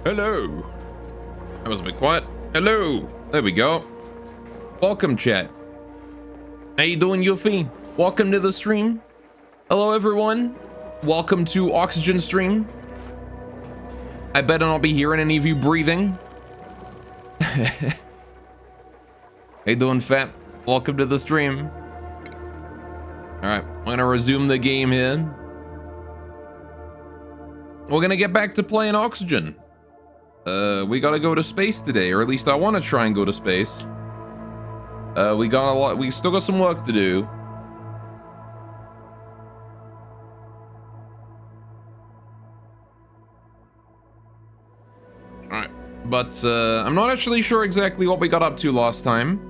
Hello. That was a bit quiet. Hello. There we go. Welcome, chat. How you doing, Yuffie? Welcome to the stream. Hello, everyone. Welcome to Oxygen Stream. I better not be hearing any of you breathing. How you doing, Fat? Welcome to the stream. All right, I'm gonna resume the game here. We're gonna get back to playing Oxygen. We gotta go to space today, or at least I want to try and go to space. We still got some work to do. All right, but I'm not actually sure exactly what we got up to last time.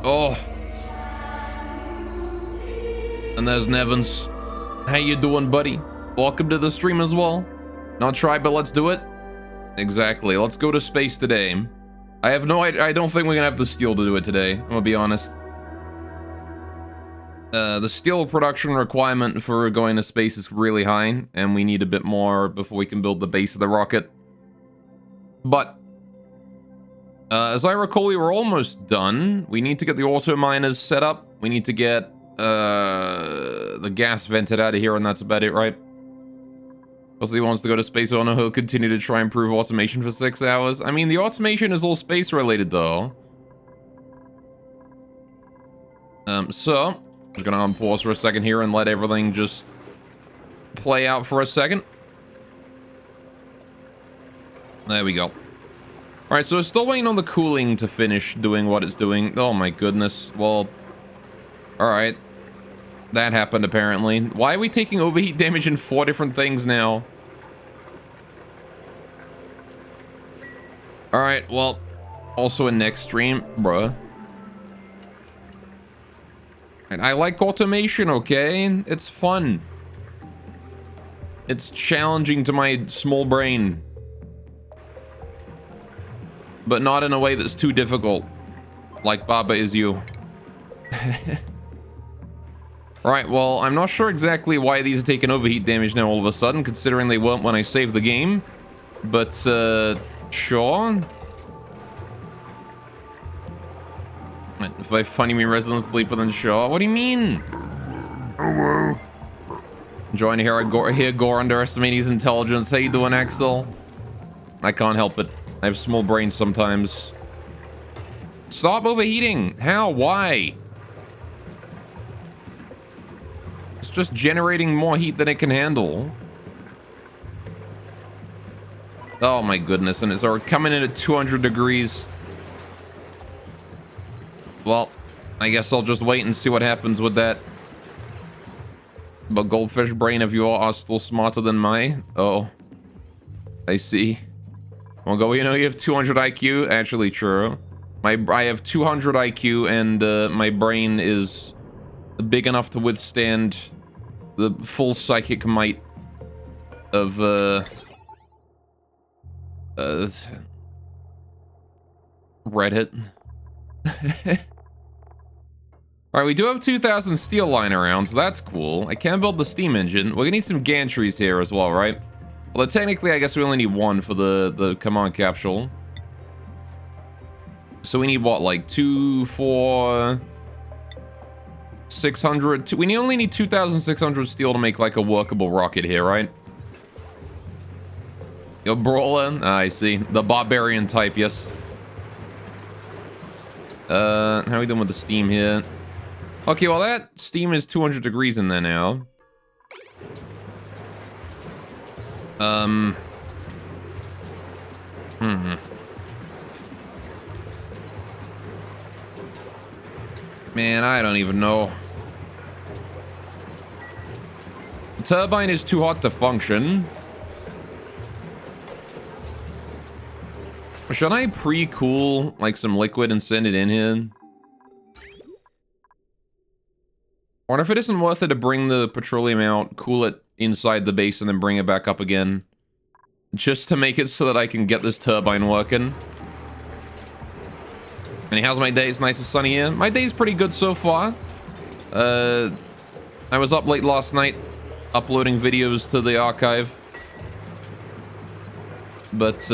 Oh, and there's Nevins. How you doing, buddy? Welcome to the stream as well. Not try, but let's do it. Exactly. Let's go to space today. I don't think we're gonna have the steel to do it today. I'm gonna be honest. The steel production requirement for going to space is really high, and we need a bit more before we can build the base of the rocket. But as I recall, we were almost done. We need to get the auto miners set up. We need to get the gas vented out of here, and that's about it, right? Also, he wants to go to space. Oh no, he'll continue to try and improve automation for 6 hours. I mean, the automation is all space related, though. So I'm just gonna unpause for a second here and let everything just play out for a second. There we go. All right, so we're still waiting on the cooling to finish doing what it's doing. Oh my goodness. Well, all right. That happened, apparently. Why are we taking overheat damage in 4 different things now? Alright, well, also in next stream, bruh. And I like automation, okay? It's fun. It's challenging to my small brain. But not in a way that's too difficult. Like Baba is you. Right, well, I'm not sure exactly why these are taking overheat damage now all of a sudden, considering they weren't when I saved the game. But, sure. If I funny me resident sleeper, then sure. What do you mean? Hello. Enjoying to hear Gore underestimate his intelligence. How you doing, Axel? I can't help it. I have small brains sometimes. Stop overheating. How? Why? It's just generating more heat than it can handle. Oh my goodness, and it's already coming in at 200 degrees. Well, I guess I'll just wait and see what happens with that. But goldfish brain of you are still smarter than mine. Oh, I see. Well, go, you know, you have 200 IQ. Actually, true. I have 200 IQ, and my brain is big enough to withstand the full psychic might of Reddit. All right, we do have 2,000 steel lying around, so that's cool. I can build the steam engine. We're gonna need some gantries here as well, right? Although technically, I guess we only need one for the command capsule. So we need what, like 2, 4, 600? We only need 2,600 steel to make like a workable rocket here, right? Yo, brawler. I see. The barbarian type, yes. How are we doing with the steam here? Okay, well that steam is 200 degrees in there now. Man, I don't even know. The turbine is too hot to function. Should I pre-cool like some liquid and send it in here? I wonder if it isn't worth it to bring the petroleum out, cool it inside the base, and then bring it back up again. Just to make it so that I can get this turbine working. And how's my day? It's nice and sunny here. My day's pretty good so far. I was up late last night, uploading videos to the archive. But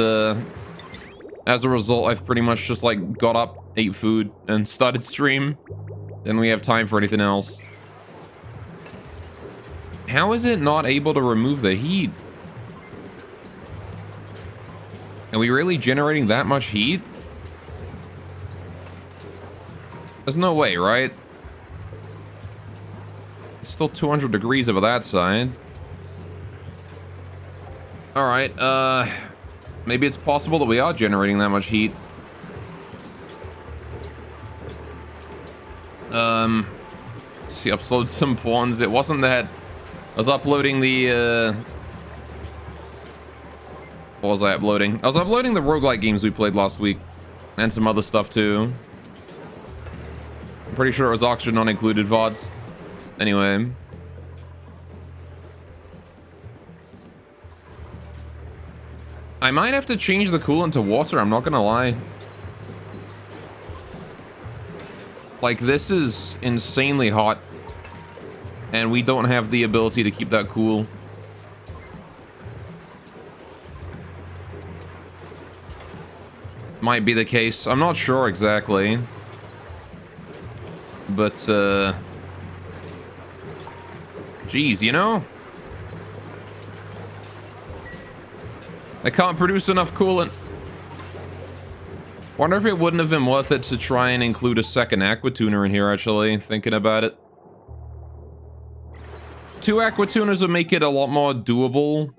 as a result, I've pretty much just like got up, ate food, and started stream. Then we have time for anything else. How is it not able to remove the heat? Are we really generating that much heat? There's no way, right? It's still 200 degrees over that side. All right, maybe it's possible that we are generating that much heat. Let's see, upload some pawns. It wasn't that. I was uploading the, what was I uploading? I was uploading the roguelike games we played last week. And some other stuff, too. I'm pretty sure it was Oxygen non-included VODs. Anyway. I might have to change the coolant to water, I'm not gonna lie. Like, this is insanely hot. And we don't have the ability to keep that cool. Might be the case. I'm not sure exactly. But, geez, you know? I can't produce enough coolant. Wonder if it wouldn't have been worth it to try and include a second aqua tuner in here, actually, thinking about it. 2 aqua tuners would make it a lot more doable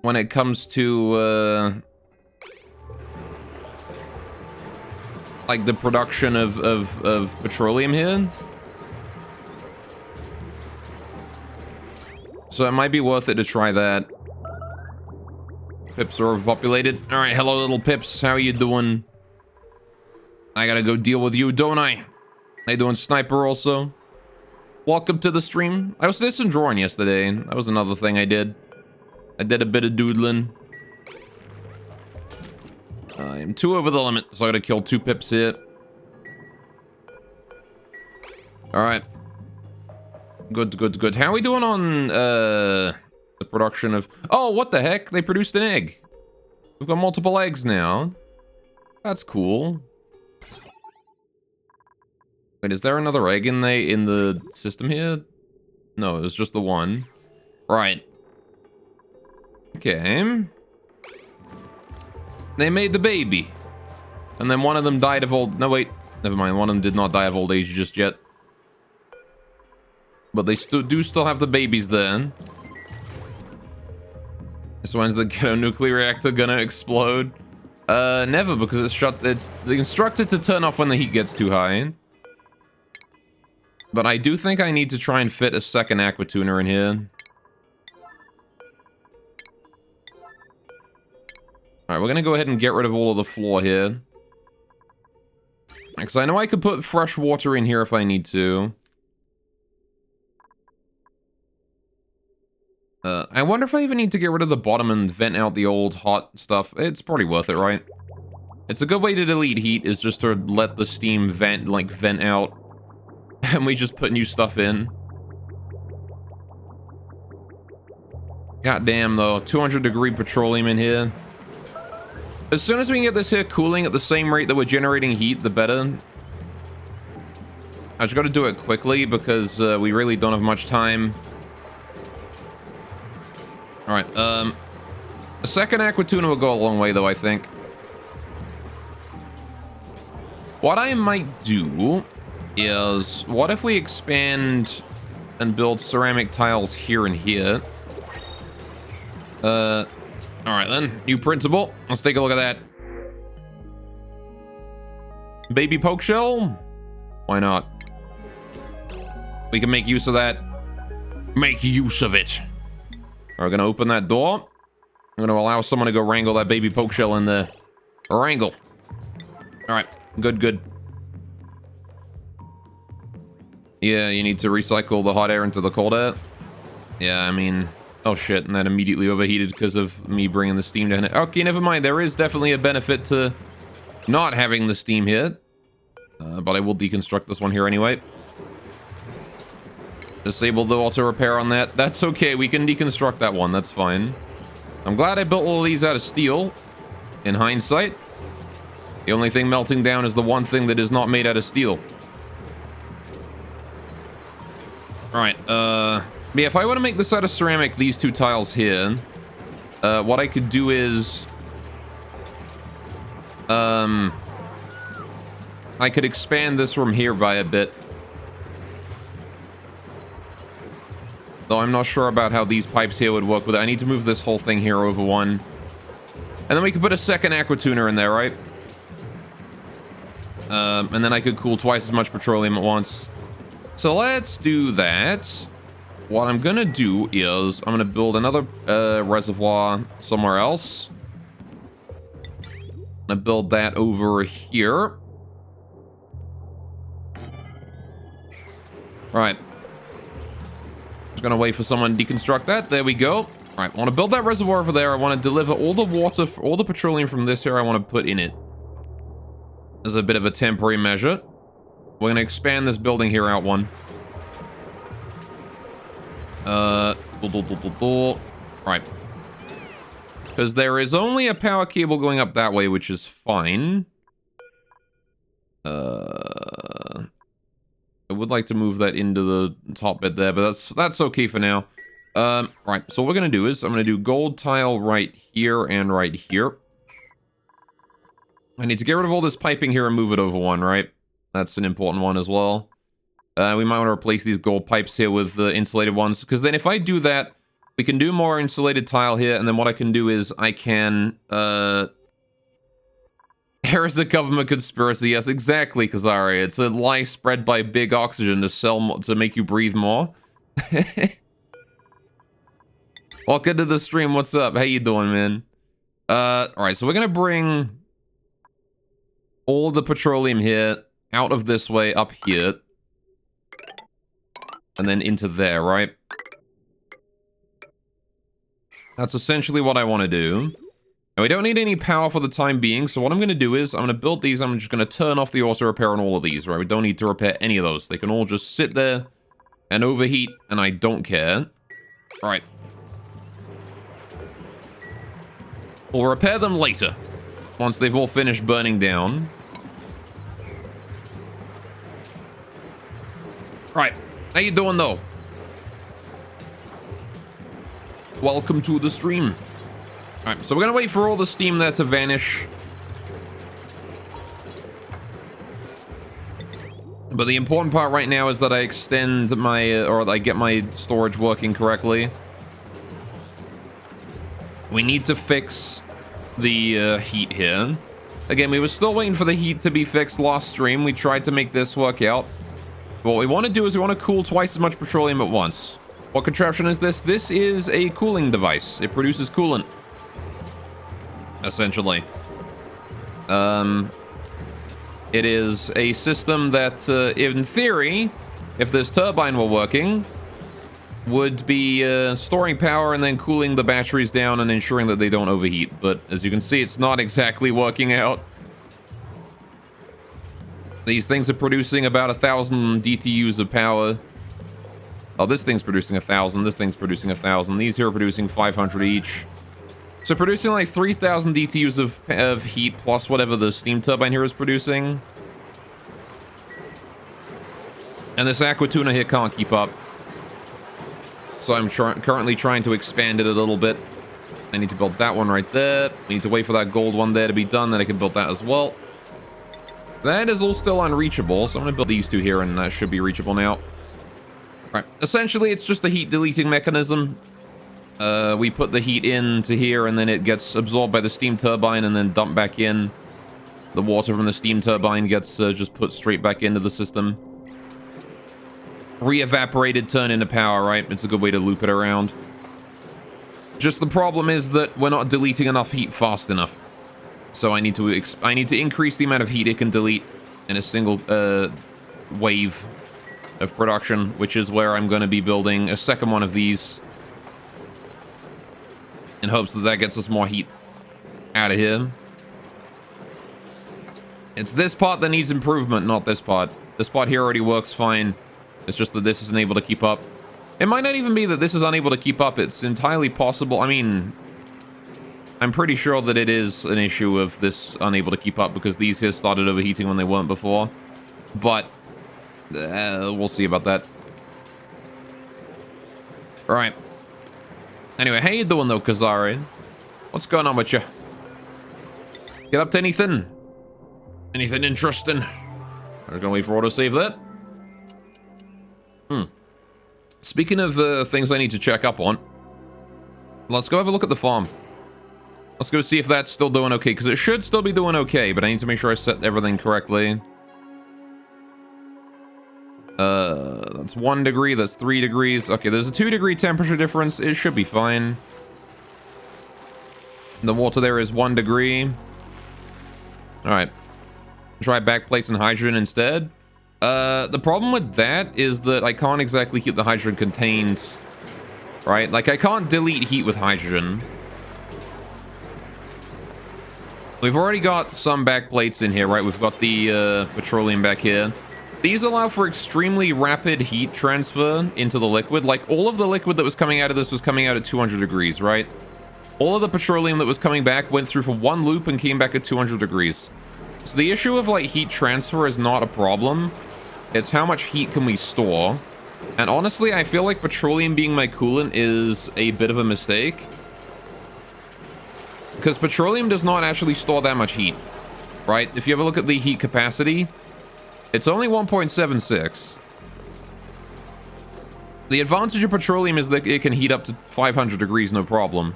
when it comes to, like the production of petroleum here. So it might be worth it to try that. Pips are overpopulated. All right, hello little pips. How are you doing? I gotta go deal with you, don't I? How you doing, Sniper, also? Welcome to the stream. I was did some drawing yesterday. That was another thing I did. I did a bit of doodling. I am 2 over the limit, so I gotta kill 2 pips here. Alright. Good, good, good. How are we doing on, the production of... Oh, what the heck? They produced an egg. We've got multiple eggs now. That's cool. Wait, is there another egg in the system here? No, it was just the one. Right. Okay. They made the baby. And then one of them died of old... No, wait. Never mind. One of them did not die of old age just yet. But they do still have the babies then. This one's the ghetto nuclear reactor gonna explode. Never, because it's instructed to turn off when the heat gets too high. But I do think I need to try and fit a second aqua tuner in here. Alright, we're gonna go ahead and get rid of all of the floor here. Because I know I could put fresh water in here if I need to. I wonder if I even need to get rid of the bottom and vent out the old hot stuff. It's probably worth it, right? It's a good way to delete heat, is just to let the steam vent out. And we just put new stuff in. God damn, though. 200-degree petroleum in here. As soon as we can get this here cooling at the same rate that we're generating heat, the better. I just gotta do it quickly because we really don't have much time. Alright, a second aqua tuna will go a long way, though, I think. What I might do is, what if we expand and build ceramic tiles here and here? Alright then, new principle. Let's take a look at that. Baby poke shell? Why not? We can make use of that. Make use of it. We're gonna open that door. I'm gonna allow someone to go wrangle that baby poke shell in the wrangle. Alright, good, good. Yeah, you need to recycle the hot air into the cold air. Yeah, I mean... Oh shit, and that immediately overheated because of me bringing the steam down. Okay, never mind. There is definitely a benefit to not having the steam here. But I will deconstruct this one here anyway. Disable the auto repair on that. That's okay. We can deconstruct that one. That's fine. I'm glad I built all of these out of steel. In hindsight, the only thing melting down is the one thing that is not made out of steel. Alright, yeah, if I want to make this out of ceramic, these two tiles here, what I could do is... I could expand this from here by a bit. Though I'm not sure about how these pipes here would work with it. I need to move this whole thing here over one. And then we could put a second aqua tuner in there, right? And then I could cool twice as much petroleum at once. So let's do that. What I'm gonna do is I'm gonna build another reservoir somewhere else. I'm gonna build that over here. Right. Just gonna wait for someone to deconstruct that. There we go. All right, I want to build that reservoir over there. I want to deliver all the water, all the petroleum from this here. I want to put in it as a bit of a temporary measure. We're gonna expand this building here out one. Right. Because there is only a power cable going up that way, which is fine. I would like to move that into the top bit there, but that's okay for now. Right, so what we're gonna do is I'm gonna do gold tile right here and right here. I need to get rid of all this piping here and move it over one, right? That's an important one as well. We might want to replace these gold pipes here with the insulated ones, because then if I do that, we can do more insulated tile here, and then what I can do is I can, there is a government conspiracy. Yes, exactly, Kazari. It's a lie spread by big oxygen to sell to make you breathe more. Welcome to the stream. What's up? How you doing, man? Alright, so we're gonna bring all the petroleum here out of this way up here. And then into there, right? That's essentially what I want to do. Now, we don't need any power for the time being, so what I'm going to do is I'm going to build these. I'm just going to turn off the auto repair on all of these, right? We don't need to repair any of those. They can all just sit there and overheat, and I don't care. All right. We'll repair them later, once they've all finished burning down. Right. How you doing, though? Welcome to the stream. Alright, so we're gonna wait for all the steam there to vanish. But the important part right now is that I extend my, or I get my storage working correctly. We need to fix the heat here. Again, we were still waiting for the heat to be fixed last stream. We tried to make this work out. What we want to do is we want to cool twice as much petroleum at once. What contraption is this? This is a cooling device. It produces coolant, essentially. It is a system that, in theory, if this turbine were working, would be storing power and then cooling the batteries down and ensuring that they don't overheat. But as you can see, it's not exactly working out. These things are producing about 1,000 DTUs of power. Oh, this thing's producing 1,000. This thing's producing 1,000. These here are producing 500 each. So producing like 3,000 DTUs of heat plus whatever the steam turbine here is producing. And this aqua tuna here can't keep up. So I'm currently trying to expand it a little bit. I need to build that one right there. We need to wait for that gold one there to be done. Then I can build that as well. That is all still unreachable, so I'm going to build these two here, and that should be reachable now. Right. Essentially, it's just a heat deleting mechanism. We put the heat into here, and then it gets absorbed by the steam turbine, and then dumped back in. The water from the steam turbine gets just put straight back into the system. Re-evaporated, turn into power, right? It's a good way to loop it around. Just the problem is that we're not deleting enough heat fast enough. So I need to increase the amount of heat it can delete in a single wave of production, which is where I'm going to be building a second one of these in hopes that that gets us more heat out of here. It's this part that needs improvement, not this part. This part here already works fine. It's just that this isn't able to keep up. It might not even be that this is unable to keep up. It's entirely possible. I mean, I'm pretty sure that it is an issue of this unable to keep up because these here started overheating when they weren't before. But we'll see about that. All right. Anyway, how you doing though, Kazari? What's going on with you? Get up to anything? Anything interesting? I'm gonna wait for autosave that. Speaking of things I need to check up on, let's go have a look at the farm. Let's go see if that's still doing okay, because it should still be doing okay, but I need to make sure I set everything correctly. That's 1 degree, that's 3 degrees. Okay, there's a 2 degree temperature difference. It should be fine. The water there is 1 degree. All right. Try backplacing hydrogen instead. The problem with that is that I can't exactly keep the hydrogen contained, right? Like, I can't delete heat with hydrogen. We've already got some backplates in here, right? We've got the petroleum back here. These allow for extremely rapid heat transfer into the liquid. Like, all of the liquid that was coming out of this was coming out at 200 degrees, right? All of the petroleum that was coming back went through for 1 loop and came back at 200 degrees. So the issue of, like, heat transfer is not a problem. It's how much heat can we store. And honestly, I feel like petroleum being my coolant is a bit of a mistake. Because petroleum does not actually store that much heat, right? If you ever look at the heat capacity, it's only 1.76. The advantage of petroleum is that it can heat up to 500 degrees, no problem,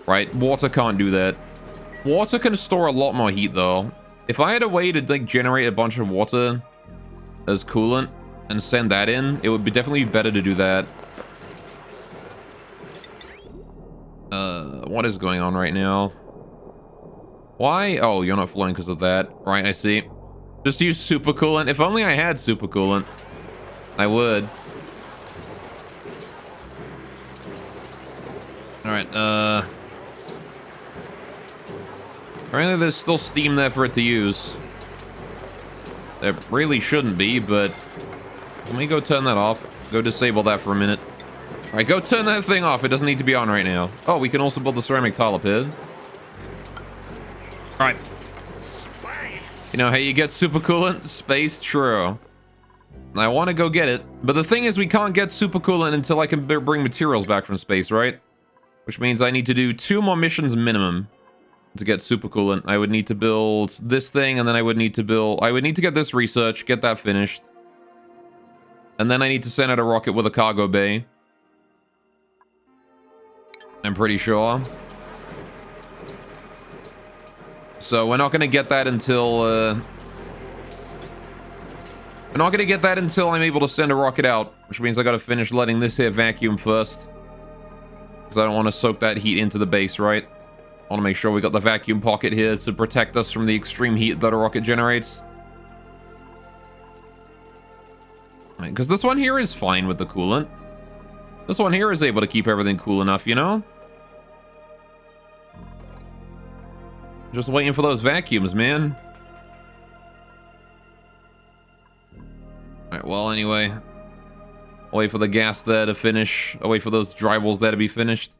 right? Water can't do that. Water can store a lot more heat, though. If I had a way to, like, generate a bunch of water as coolant and send that in, it would be definitely better to do that. What is going on right now? Why? Oh, you're not flowing because of that. Right, I see. Just use super coolant. If only I had super coolant, I would. Alright, apparently there's still steam there for it to use. There really shouldn't be, but let me go turn that off. Go disable that for a minute. Alright, go turn that thing off. It doesn't need to be on right now. Oh, we can also build the ceramic tile up here. Alright. You know how you get super coolant? Space, true. I want to go get it. But the thing is, we can't get super coolant until I can bring materials back from space, right? Which means I need to do 2 more missions minimum to get super coolant. I would need to build this thing, and then I would need to get this research, get that finished. And then I need to send out a rocket with a cargo bay. I'm pretty sure. So we're not going to get that until... we're not going to get that until I'm able to send a rocket out. Which means I got to finish letting this here vacuum first. Because I don't want to soak that heat into the base, right? I want to make sure we got the vacuum pocket here to protect us from the extreme heat that a rocket generates. Because this one here is fine with the coolant. This one here is able to keep everything cool enough, you know? Just waiting for those vacuums, man. Alright, well, anyway. I'll wait for the gas there to finish. I'll wait for those drywalls there to be finished.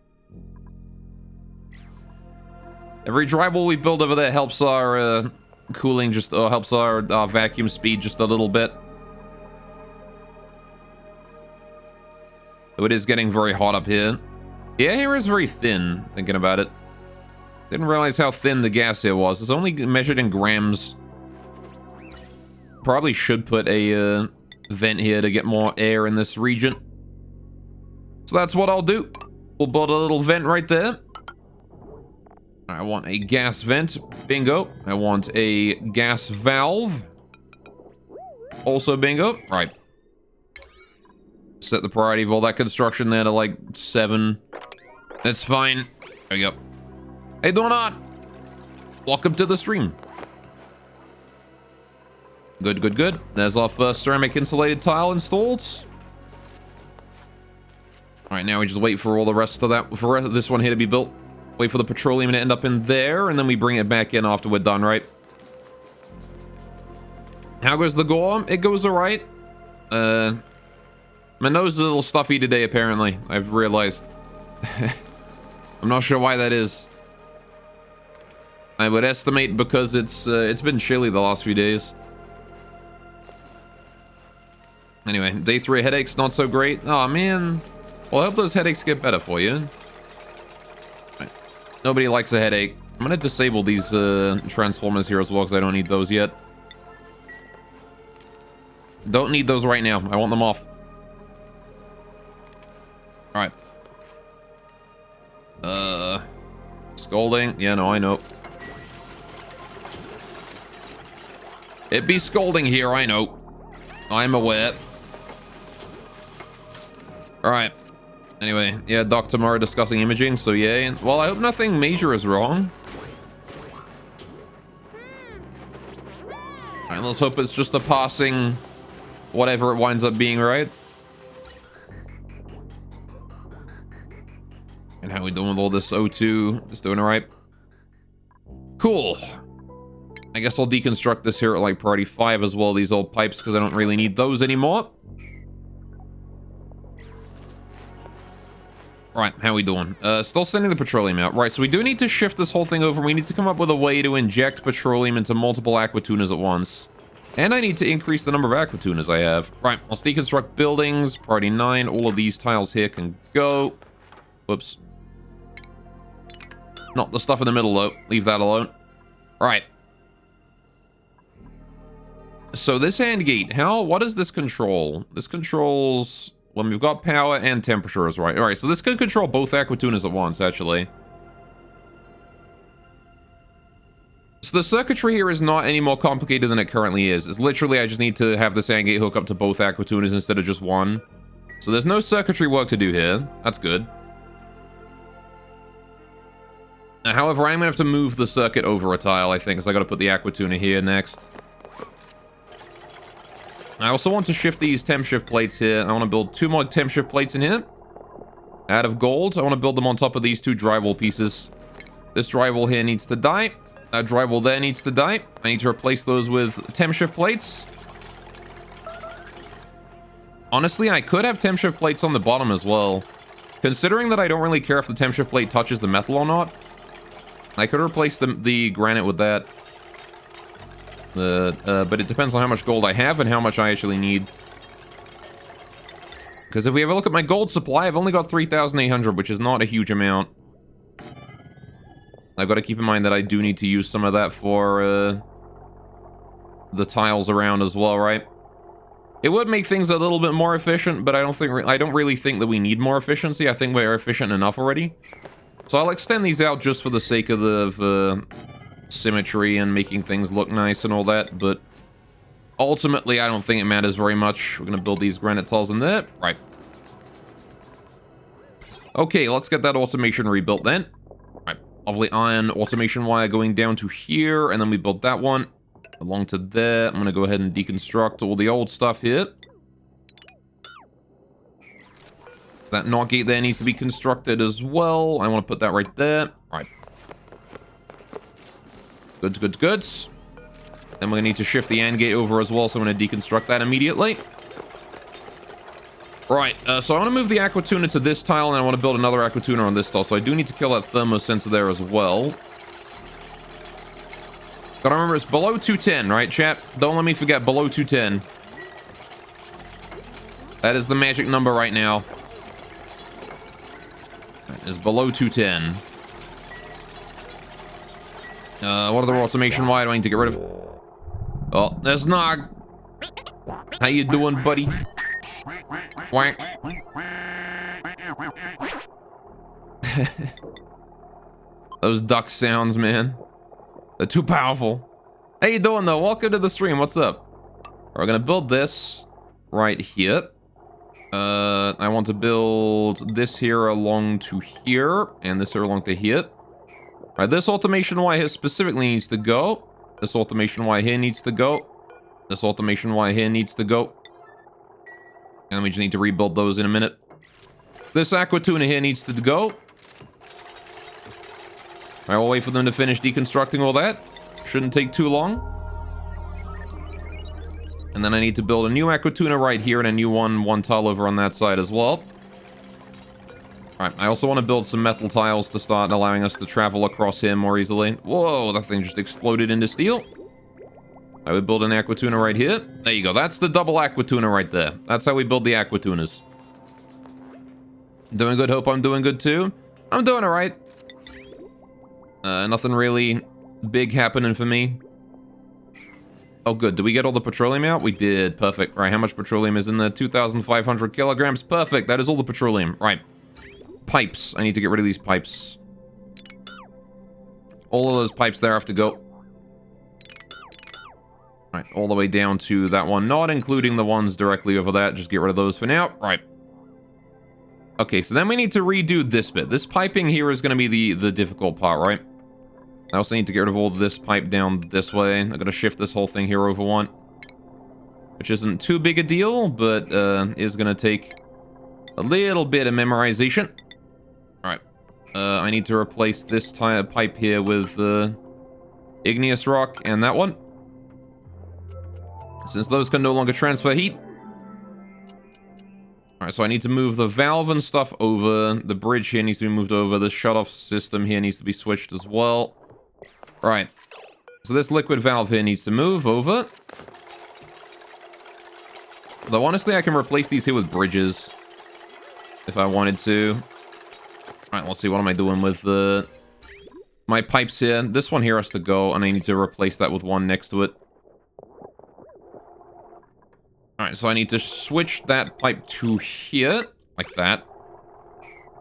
Every drywall we build over there helps our cooling, just helps our vacuum speed just a little bit. So it is getting very hot up here. The air here is very thin, thinking about it. Didn't realize how thin the gas here was. It's only measured in grams. Probably should put a vent here to get more air in this region. So that's what I'll do. We'll build a little vent right there. I want a gas vent. Bingo. I want a gas valve. Also bingo. Right. Set the priority of all that construction there to like 7. That's fine. There we go. Hey, Donut! Welcome to the stream. Good, good, good. There's our first ceramic insulated tile installed. Alright, now we just wait for all the rest of that, for this one here to be built. Wait for the petroleum to end up in there, and then we bring it back in after we're done, right? How goes the gore? It goes alright. My nose is a little stuffy today, apparently. I've realized. I'm not sure why that is. I would estimate because it's been chilly the last few days. Anyway, day 3 headaches, not so great. Oh, man. Well, I hope those headaches get better for you. Right. Nobody likes a headache. I'm going to disable these transformers here as well because I don't need those yet. Don't need those right now. I want them off. Alright. Scolding. Yeah, no, I know. It be scolding here, I know. I'm aware. Alright. Anyway, yeah, Dr. Murray discussing imaging, so yay. Well, I hope nothing major is wrong. Alright, let's hope it's just a passing whatever it winds up being, right? And how we doing with all this O2? Just doing alright. Cool. I guess I'll deconstruct this here at like priority 5 as well, these old pipes, because I don't really need those anymore. Right, how we doing? Still sending the petroleum out. Right, so we do need to shift this whole thing over. We need to come up with a way to inject petroleum into multiple aqua tunas at once. And I need to increase the number of aqua tunas I have. Right, let's deconstruct buildings. Priority 9. All of these tiles here can go. Whoops. Not the stuff in the middle, though. Leave that alone. Right. So this hand gate, what does this control? This controls when we've got power and temperatures, right? All right, so this can control both aqua tunas at once, actually. So the circuitry here is not any more complicated than it currently is. It's literally, I just need to have this hand gate hook up to both aqua tunas instead of just one. So there's no circuitry work to do here. That's good. Now, however, I'm gonna have to move the circuit over a tile, I think, because I gotta put the aqua tuna here next. I also want to shift these temp shift plates here. I want to build 2 more temp shift plates in here. Out of gold. I want to build them on top of these 2 drywall pieces. This drywall here needs to die. That drywall there needs to die. I need to replace those with temp shift plates. Honestly, I could have temp shift plates on the bottom as well. Considering that I don't really care if the temp shift plate touches the metal or not, I could replace the granite with that. But it depends on how much gold I have and how much I actually need. Because if we have a look at my gold supply, I've only got 3,800, which is not a huge amount. I've got to keep in mind that I do need to use some of that for the tiles around as well, right? It would make things a little bit more efficient, but I don't really think that we need more efficiency. I think we're efficient enough already. So I'll extend these out just for the sake of the symmetry and making things look nice and all that, but ultimately I don't think it matters very much. We're gonna build these granite tiles in there. Right. Okay, let's get that automation rebuilt then. Right. Lovely iron automation wire going down to here, and then we build that one along to there. I'm gonna go ahead and deconstruct all the old stuff here. That NOT gate there needs to be constructed as well. I want to put that right there. Right. Goods, goods, goods. Then we're going to need to shift the AND gate over as well, so I'm going to deconstruct that immediately. Right, so I want to move the aqua tuna to this tile, and I want to build another aqua tuna on this tile, so I do need to kill that thermosensor there as well. Gotta remember, it's below 210, right, chat? Don't let me forget, below 210. That is the magic number right now. That is below 210. What other automation wire do I need to get rid of? Oh, there's Nog. How you doing, buddy? Whack. Those duck sounds, man. They're too powerful. How you doing, though? Welcome to the stream. What's up? We're gonna build this right here. I want to build this here along to here, and this here along to here. Alright, this automation wire here specifically needs to go. This automation wire here needs to go. This automation wire here needs to go. And then we just need to rebuild those in a minute. This aqua tuna here needs to go. Alright, we'll wait for them to finish deconstructing all that. Shouldn't take too long. And then I need to build a new aqua tuna right here and a new one tile over on that side as well. Alright, I also want to build some metal tiles to start allowing us to travel across here more easily. Whoa, that thing just exploded into steel. I would build an aqua tuna right here. There you go. That's the double aqua tuna right there. That's how we build the aqua tunas. Doing good. Hope I'm doing good too. I'm doing alright. Nothing really big happening for me. Oh, good. Did we get all the petroleum out? We did. Perfect. Right, how much petroleum is in there? 2,500 kilograms. Perfect. That is all the petroleum. Right. Pipes. I need to get rid of these pipes. All of those pipes there have to go. Right, all the way down to that one, not including the ones directly over that. Just get rid of those for now. Right. Okay, so then we need to redo this bit. This piping here is going to be the difficult part, right? I also need to get rid of all this pipe down this way. I'm going to shift this whole thing here over one. Which isn't too big a deal, but is going to take a little bit of memorization. Alright. I need to replace this pipe here with igneous rock and that one. Since those can no longer transfer heat. Alright, so I need to move the valve and stuff over. The bridge here needs to be moved over. The shutoff system here needs to be switched as well. Right. So this liquid valve here needs to move over. Though honestly, I can replace these here with bridges. If I wanted to. Alright, let's see. What am I doing with my pipes here? This one here has to go, and I need to replace that with one next to it. Alright, so I need to switch that pipe to here, like that.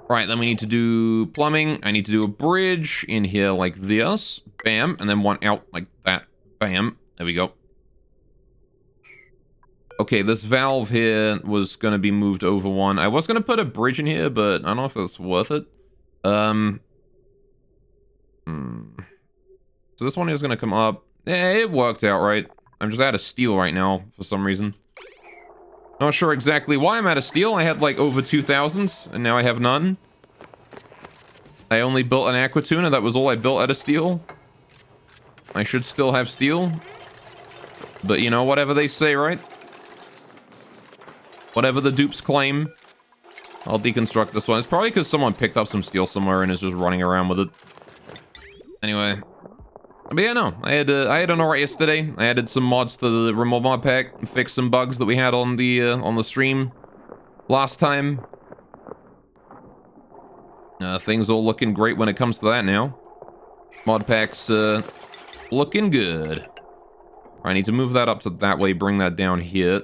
Right, then we need to do plumbing. I need to do a bridge in here like this. Bam, and then one out like that. Bam, there we go. Okay, this valve here was going to be moved over one. I was going to put a bridge in here, but I don't know if that's worth it. So this one is going to come up. Yeah, it worked out right. I'm just out of steel right now for some reason. Not sure exactly why I'm out of steel. I had like over 2,000 and now I have none. I only built an aqua tuna. That was all I built out of steel. I should still have steel. But you know, whatever they say, right? Whatever the dupes claim. I'll deconstruct this one. It's probably because someone picked up some steel somewhere and is just running around with it. Anyway. But yeah, no. I had an alright yesterday. I added some mods to the remote mod pack and fixed some bugs that we had on the stream last time. Things all looking great when it comes to that now. Mod pack's looking good. I need to move that up to that way, bring that down here.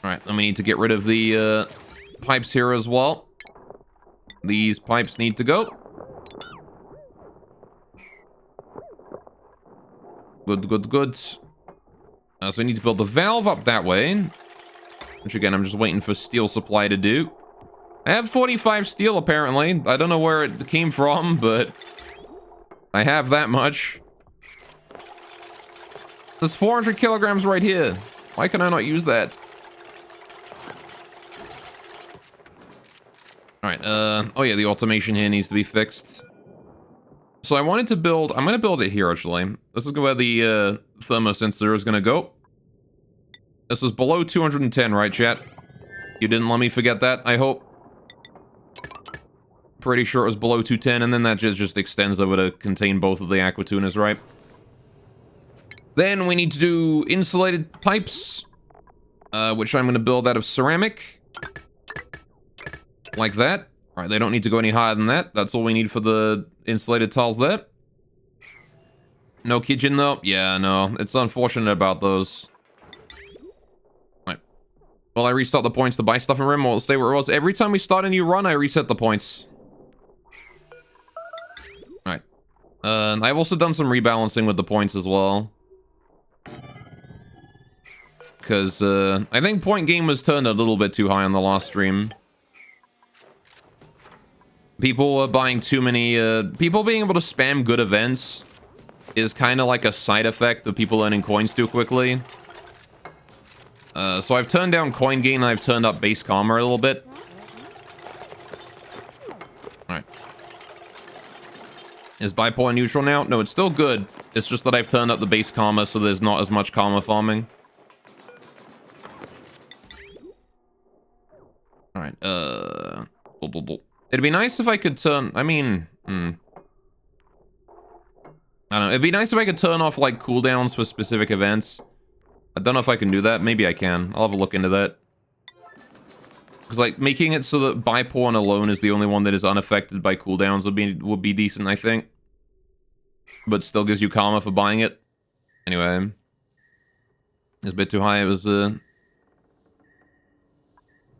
Alright, then we need to get rid of the pipes here as well. These pipes need to go. Good, good, good. So we need to build the valve up that way. Which again, I'm just waiting for steel supply to do. I have 45 steel apparently. I don't know where it came from, but I have that much. There's 400 kilograms right here. Why can I not use that? Alright, oh yeah, the automation here needs to be fixed. So I wanted to build, I'm going to build it here actually. This is where the thermosensor is going to go. This is below 210, right chat? You didn't let me forget that, I hope. Pretty sure it was below 210, and then that just extends over to contain both of the aqua tunas, right? Then we need to do insulated pipes, which I'm going to build out of ceramic. Like that. Alright, they don't need to go any higher than that. That's all we need for the insulated tiles there. No kitchen though? Yeah, no. It's unfortunate about those. Right. Well, I restart the points to buy stuff in Rim, or it'll stay where it was. Every time we start a new run, I reset the points. Alright. I've also done some rebalancing with the points as well. Because, I think point game was turned a little bit too high on the last stream. People were buying too many, people being able to spam good events is kind of like a side effect of people earning coins too quickly. So I've turned down coin gain and I've turned up base karma a little bit. Alright. Is buy point neutral now? No, it's still good. It's just that I've turned up the base karma so there's not as much karma farming. Alright, It'd be nice if I could turn... I mean... I don't know. It'd be nice if I could turn off, like, cooldowns for specific events. I don't know if I can do that. Maybe I can. I'll have a look into that. Because, like, making it so that Biporn alone is the only one that is unaffected by cooldowns would be decent, I think. But still gives you karma for buying it. Anyway. It's a bit too high. It was, you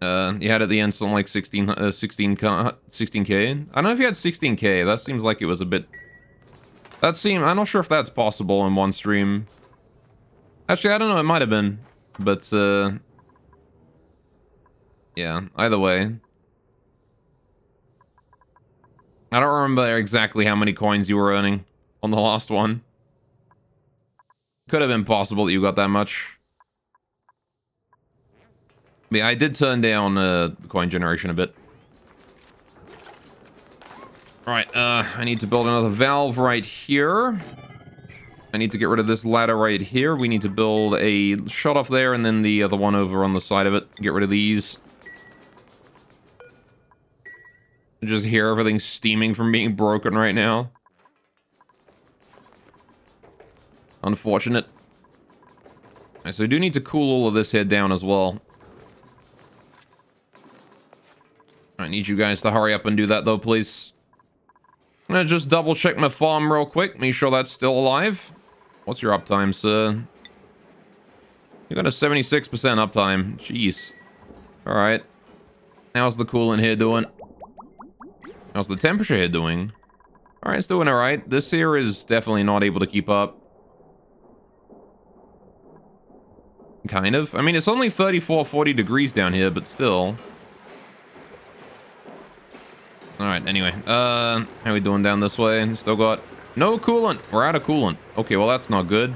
had at the end something like 16k. I don't know if you had 16k. That seems like it was a bit... I'm not sure if that's possible in one stream. Actually, I don't know. It might have been. But, yeah, either way. I don't remember exactly how many coins you were earning on the last one. Could have been possible that you got that much. But yeah, I did turn down coin generation a bit. Alright, I need to build another valve right here. I need to get rid of this ladder right here. We need to build a shut off there and then the other one over on the side of it. Get rid of these. Just hear everything steaming from being broken right now. Unfortunate. Right, so we do need to cool all of this here down as well. I need you guys to hurry up and do that though, please. I'm gonna just double check my farm real quick. Make sure that's still alive. What's your uptime, sir? You got a 76% uptime. Jeez. Alright. How's the coolant here doing? How's the temperature here doing? Alright, it's doing alright. This here is definitely not able to keep up. Kind of. I mean, it's only 34, 40 degrees down here, but still. Alright, anyway. How are we doing down this way? Still got no coolant. We're out of coolant. Okay, well, that's not good.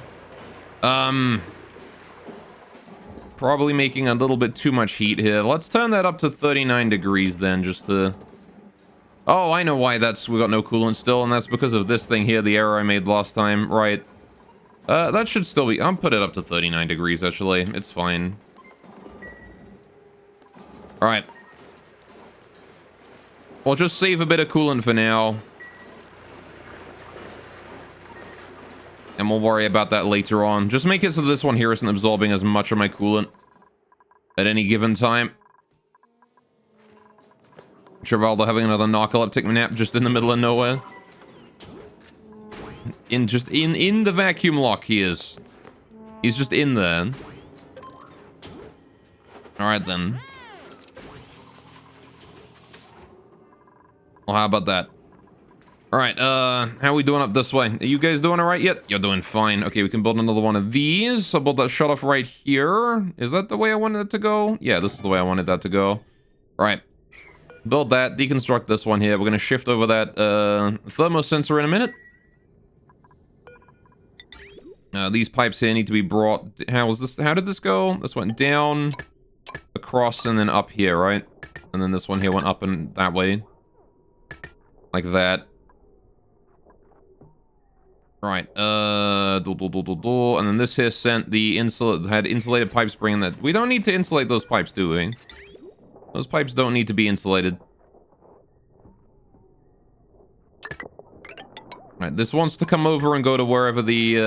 Probably making a little bit too much heat here. Let's turn that up to 39 degrees then, just to... Oh, I know why we got no coolant still, and that's because of this thing here, the error I made last time. Right. That should still be... I'll put it up to 39 degrees, actually. It's fine. Alright. We'll just save a bit of coolant for now. And we'll worry about that later on. Just make it so this one here isn't absorbing as much of my coolant at any given time. Trivaldo having another narcoleptic nap just in the middle of nowhere. In the vacuum lock he is. He's just in there. Alright then. Well, how about that? Alright, how are we doing up this way? Are you guys doing alright yet? You're doing fine. Okay, we can build another one of these. I'll build that shut off right here. Is that the way I wanted it to go? Yeah, this is the way I wanted that to go. Alright. Build that, deconstruct this one here. We're gonna shift over that thermosensor in a minute. These pipes here need to be brought... How did this go? This went down, across, and then up here, right? And then this one here went up and that way. Like that. Right, and then this here sent the had insulated pipes bringing that. We don't need to insulate those pipes, do we? Those pipes don't need to be insulated. Right, this wants to come over and go to wherever the,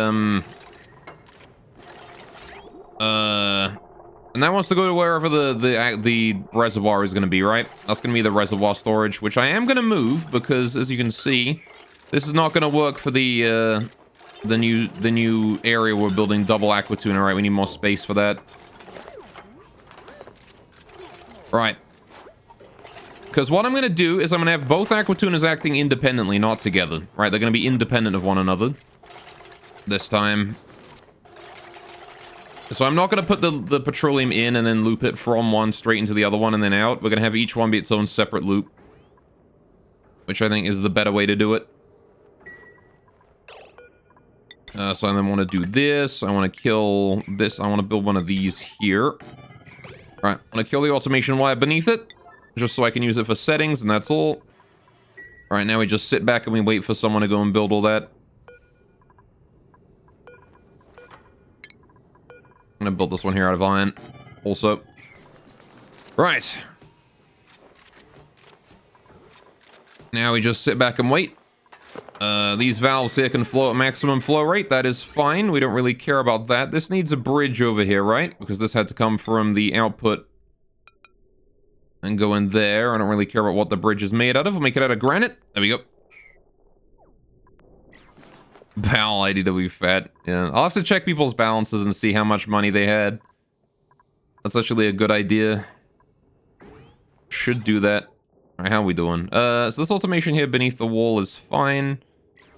and that wants to go to wherever the reservoir is going to be, right? That's going to be the reservoir storage, which I am going to move because, as you can see, this is not going to work for the new area we're building, double aquatuna, right? We need more space for that. Right. Because what I'm going to do is I'm going to have both aquatunas acting independently, not together. Right, they're going to be independent of one another. This time. So I'm not going to put the petroleum in and then loop it from one straight into the other one and then out. We're going to have each one be its own separate loop. Which I think is the better way to do it. So I then want to do this. I want to kill this. I want to build one of these here. Alright, I'm going to kill the automation wire beneath it. Just so I can use it for settings, and that's all. Alright, now we just sit back and we wait for someone to go and build all that. I'm going to build this one here out of iron. Also. Right. Now we just sit back and wait. These valves here can flow at maximum flow rate. That is fine. We don't really care about that. This needs a bridge over here, right? Because this had to come from the output and go in there. I don't really care about what the bridge is made out of. We'll make it out of granite. There we go. Bal IDW fat. Yeah, I'll have to check people's balances and see how much money they had. That's actually a good idea. Should do that. Alright, how are we doing? So this automation here beneath the wall is fine.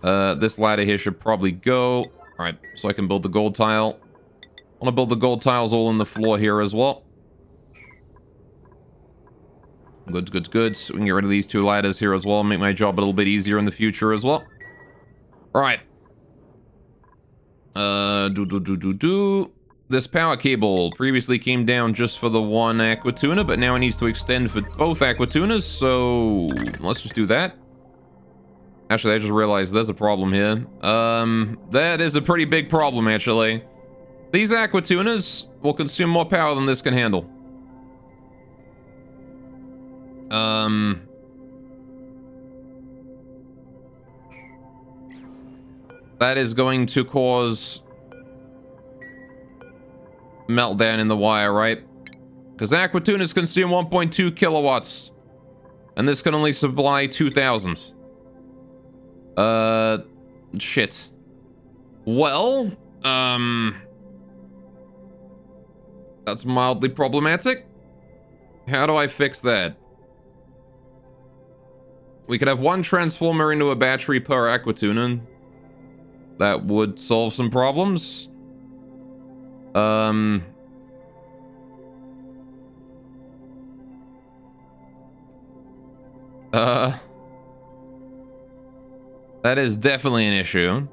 This ladder here should probably go. Alright, so I can build the gold tile. I want to build the gold tiles all in the floor here as well. Good, good, good. So we can get rid of these two ladders here as well. Make my job a little bit easier in the future as well. Alright. This power cable previously came down just for the one aqua tuna, but now it needs to extend for both aqua tunas, so let's just do that. Actually, I just realized there's a problem here. That is a pretty big problem, actually. These aqua tunas will consume more power than this can handle. That is going to cause meltdown in the wire, right? Because aqua tunas consume 1.2 kilowatts. And this can only supply 2,000. Shit. Well, that's mildly problematic. How do I fix that? We could have one transformer into a battery per aqua tuna. That would solve some problems. That is definitely an issue.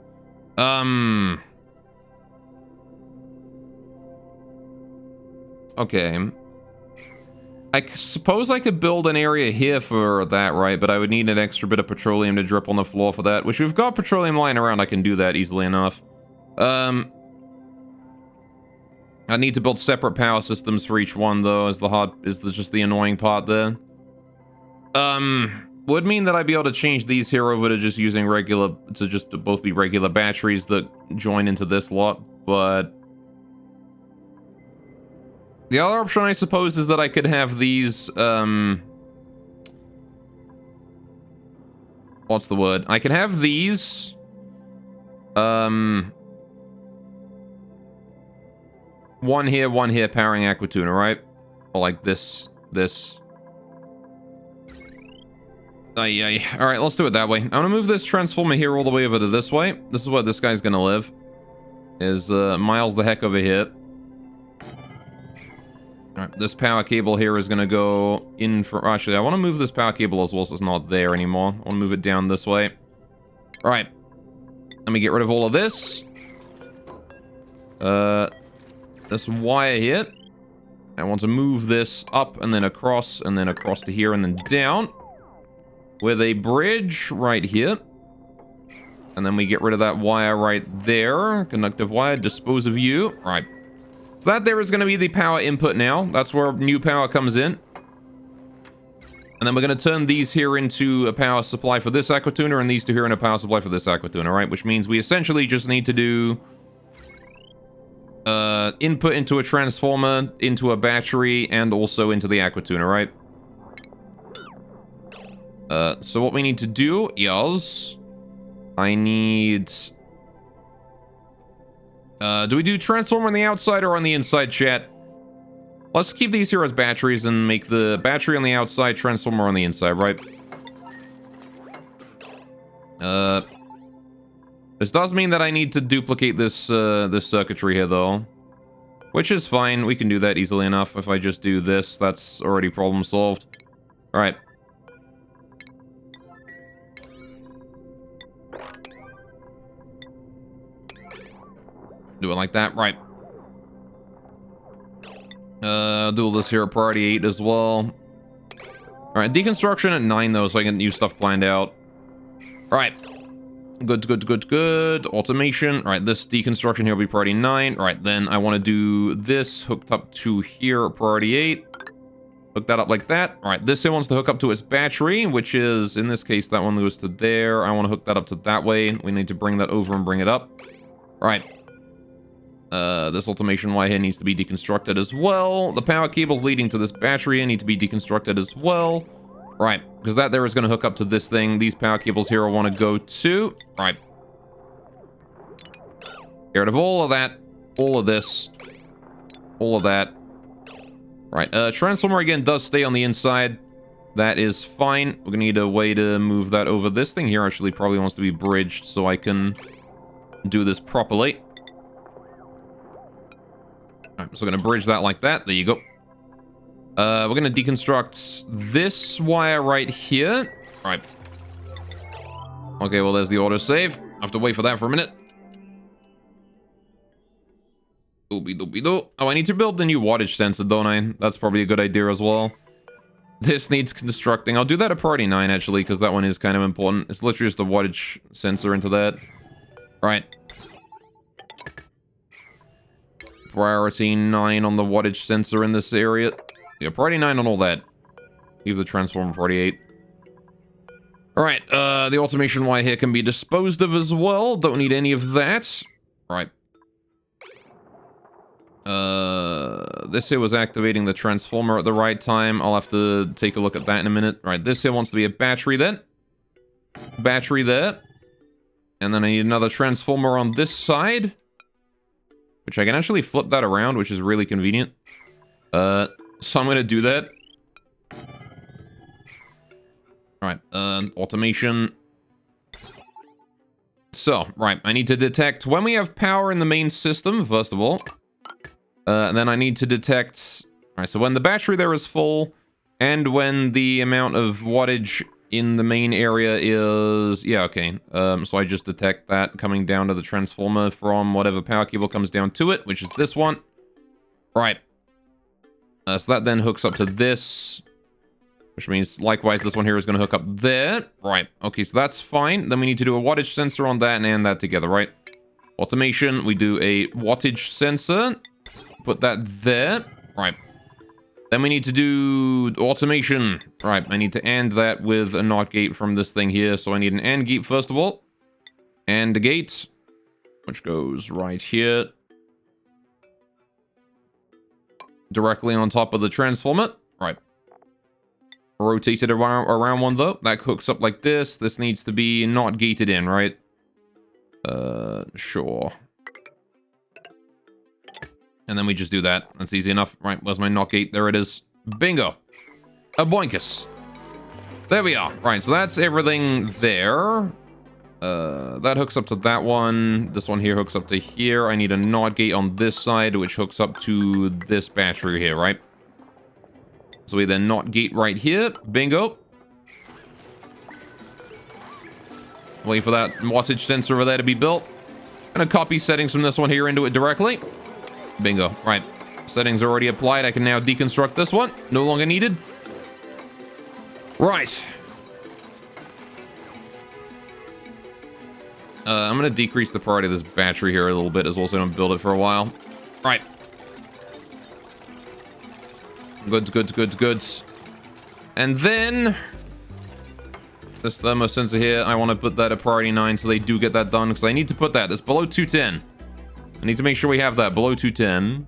Okay. I suppose I could build an area here for that, right? But I would need an extra bit of petroleum to drip on the floor for that, which we've got petroleum lying around. I can do that easily enough. I need to build separate power systems for each one, though, is just the annoying part there. Would mean that I'd be able to change these here over to just using both be regular batteries that join into this lot, but the other option, I suppose, is that I could have these, what's the word? I can have these, one here, powering aqua tuna, right? Or like this. Alright, let's do it that way. I'm gonna move this transformer here all the way over to this way. This is where this guy's gonna live. Is, miles the heck over here. Alright, this power cable here is gonna go in for... Actually, I want to move this power cable as well so it's not there anymore. I want to move it down this way. Alright. Let me get rid of all of this. This wire here. I want to move this up and then across to here and then down. With a bridge right here. And then we get rid of that wire right there. Conductive wire, dispose of you. Alright. So that there is going to be the power input now. That's where new power comes in. And then we're going to turn these here into a power supply for this aqua tuna and these two here in a power supply for this aqua tuna, right? Which means we essentially just need to do input into a transformer, into a battery, and also into the aqua tuna, right? So what we need to do is I need... do we do transformer on the outside or on the inside, chat? Let's keep these here as batteries and make the battery on the outside, transformer on the inside, right? This does mean that I need to duplicate this this circuitry here, though. Which is fine. We can do that easily enough. If I just do this, that's already problem solved. Alright. Do it like that, right. Do all this here at priority 8 as well. Alright, deconstruction at 9 though, so I can use stuff planned out. Alright. Good. Automation. Alright, this deconstruction here will be priority 9. Alright, then I want to do this hooked up to here at priority 8. Hook that up like that. All right, this here wants to hook up to its battery, which is, in this case, that one goes to there. I want to hook that up to that way. We need to bring that over and bring it up. All right. This automation wire here needs to be deconstructed as well. The power cables leading to this battery need to be deconstructed as well. Right, because that there is going to hook up to this thing. These power cables here I want to go to. Right. Get rid of all of that. All of this. All of that. Right, transformer again does stay on the inside. That is fine. We're going to need a way to move that over. This thing here actually probably wants to be bridged so I can do this properly. Alright, so we're going to bridge that like that. There you go. We're going to deconstruct this wire right here. Right. Okay, well, there's the autosave. I have to wait for that for a minute. Doobie-doobie-doo. Oh, I need to build the new wattage sensor, don't I? That's probably a good idea as well. This needs constructing. I'll do that at priority 9, actually, because that one is kind of important. It's literally just a wattage sensor into that. Right. Priority 9 on the wattage sensor in this area. Yeah, priority 9 on all that. Leave the transformer priority 8. Alright, the automation wire here can be disposed of as well. Don't need any of that. Right. This here was activating the transformer at the right time. I'll have to take a look at that in a minute. Right, this here wants to be a battery then. Battery there. And then I need another transformer on this side. Which I can actually flip that around, which is really convenient. So I'm going to do that. Alright, automation. So, right, I need to detect when we have power in the main system, first of all. And then I need to detect... Alright, so when the battery there is full, and when the amount of wattage in the main area is... Yeah, okay. So I just detect that coming down to the transformer from whatever power cable comes down to it, which is this one. Right. So that then hooks up to this, which means likewise this one here is going to hook up there. Right. Okay, so that's fine. Then we need to do a wattage sensor on that and that together, right? Automation, we do a wattage sensor. Put that there. Right. Then we need to do automation. Right, I need to AND that with a NOT gate from this thing here. So I need an AND gate first of all. And a gate, which goes right here. Directly on top of the transformer. Right. Rotate it around one though. That hooks up like this. This needs to be not gated in, right? Sure. And then we just do that. That's easy enough. Right, where's my NOT gate? There it is. Bingo. A boinkus. There we are. Right, so that's everything there. That hooks up to that one. This one here hooks up to here. I need a NOT gate on this side, which hooks up to this battery here, right? So we then NOT gate right here. Bingo. Wait for that wattage sensor over there to be built. Gonna copy settings from this one here into it directly. Bingo. Right. Settings are already applied. I can now deconstruct this one. No longer needed. Right. I'm going to decrease the priority of this battery here a little bit as well so I don't build it for a while. Right. Goods. And then... this thermosensor here, I want to put that at priority 9 so they do get that done because I need to put that. It's below 210. I need to make sure we have that below 210.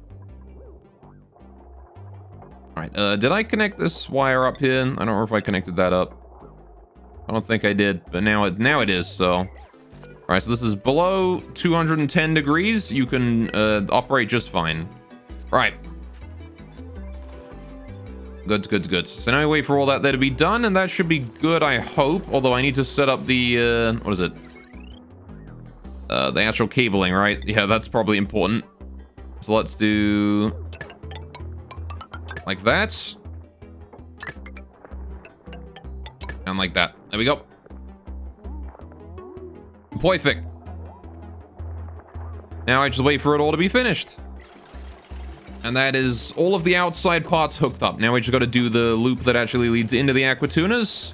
Alright, did I connect this wire up here? I don't know if I connected that up. I don't think I did, but now it is, so... Alright, so this is below 210 degrees. You can operate just fine. Right. Good. So now I wait for all that there to be done, and that should be good, I hope. Although I need to set up the, what is it? The actual cabling, right? Yeah, that's probably important. So let's do... like that. And like that. There we go. Perfect. Now I just wait for it all to be finished. And that is all of the outside parts hooked up. Now we just got to do the loop that actually leads into the aqua tuners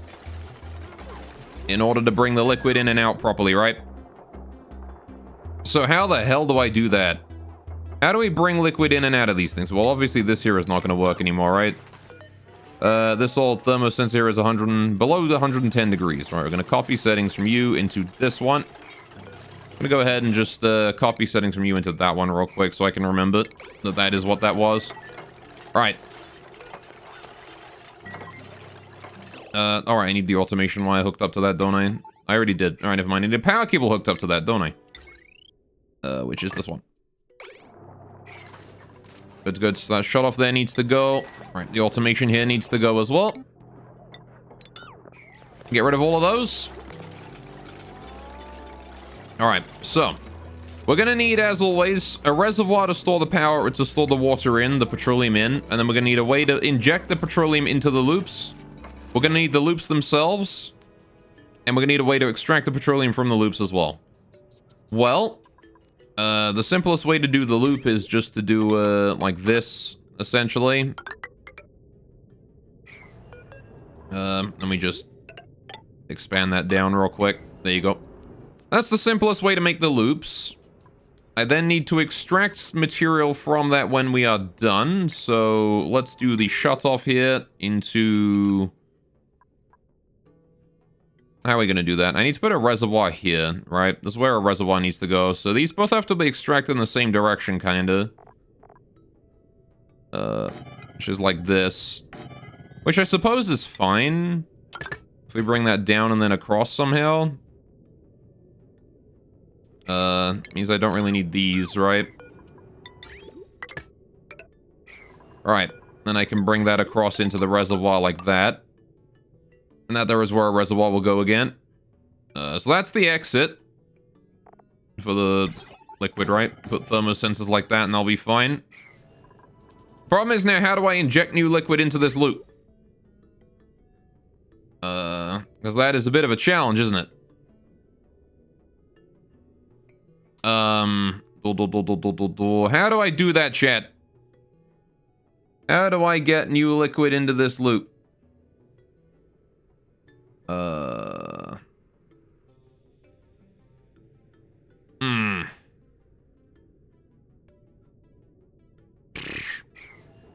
in order to bring the liquid in and out properly, right? So how the hell do I do that? How do we bring liquid in and out of these things? Well, obviously this here is not going to work anymore, right? This old thermosensor here is below the 110 degrees. Right, we're going to copy settings from you into this one. I'm going to go ahead and just copy settings from you into that one real quick so I can remember that that is what that was. All right. All right, I need the automation wire hooked up to that, don't I? I already did. All right, never mind. I need a power cable hooked up to that, don't I? Which is this one. Good, good. So that shut off there needs to go. All right, the automation here needs to go as well. Get rid of all of those. All right, so we're gonna need, as always, a reservoir to store the power, or to store the water in, the petroleum in, and then we're gonna need a way to inject the petroleum into the loops. We're gonna need the loops themselves, and we're gonna need a way to extract the petroleum from the loops as well. Well, the simplest way to do the loop is just to do like this, essentially. Let me just expand that down real quick. There you go. That's the simplest way to make the loops. I then need to extract material from that when we are done. So let's do the shut off here into... How are we going to do that? I need to put a reservoir here, right? This is where a reservoir needs to go. So these both have to be extracted in the same direction, kind of. Which is like this. Which I suppose is fine. If we bring that down and then across somehow. Means I don't really need these, right? Alright. Then I can bring that across into the reservoir like that. And that there is where a reservoir will go again. So that's the exit. For the liquid, right? Put thermosensors like that and they'll be fine. Problem is now, how do I inject new liquid into this loop? Because that is a bit of a challenge, isn't it? How do I do that, chat? How do I get new liquid into this loop?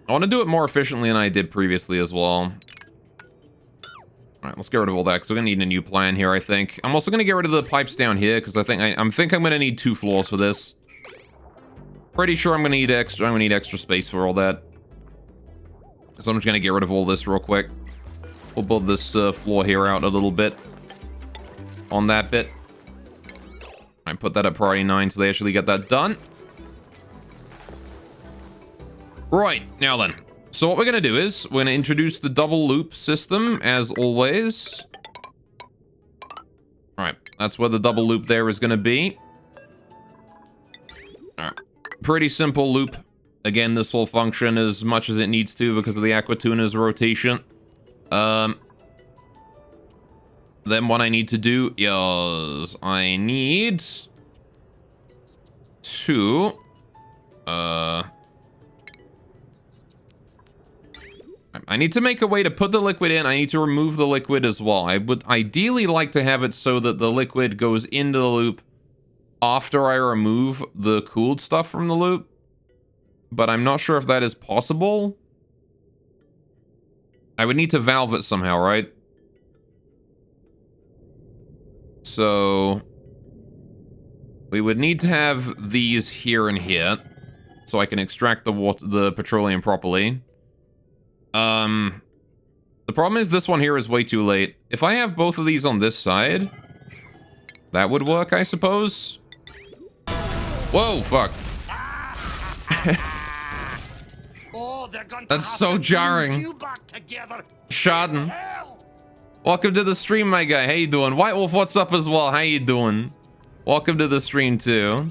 I want to do it more efficiently than I did previously as well. Alright, let's get rid of all that, because we're going to need a new plan here, I think. I'm also going to get rid of the pipes down here, because I think I'm going to need 2 floors for this. Pretty sure I'm going to need extra space for all that. So I'm just going to get rid of all this real quick. We'll build this floor here out a little bit. On that bit. I put that at priority 9, so they actually get that done. Right, now then. So what we're going to do is, we're going to introduce the double loop system, as always. Alright, that's where the double loop there is going to be. Alright, pretty simple loop. Again, this will function as much as it needs to because of the Aquatuna's rotation. Then what I need to do is, I need to... I need to make a way to put the liquid in. I need to remove the liquid as well. I would ideally like to have it so that the liquid goes into the loop after I remove the cooled stuff from the loop. But I'm not sure if that is possible. I would need to valve it somehow, right? So we would need to have these here and here so I can extract the petroleum properly. The problem is this one here is way too late. If I have both of these on this side, that would work, I suppose. Whoa, fuck. That's so jarring. Schaden. Welcome to the stream, my guy. How you doing? White Wolf, what's up as well? How you doing? Welcome to the stream, too.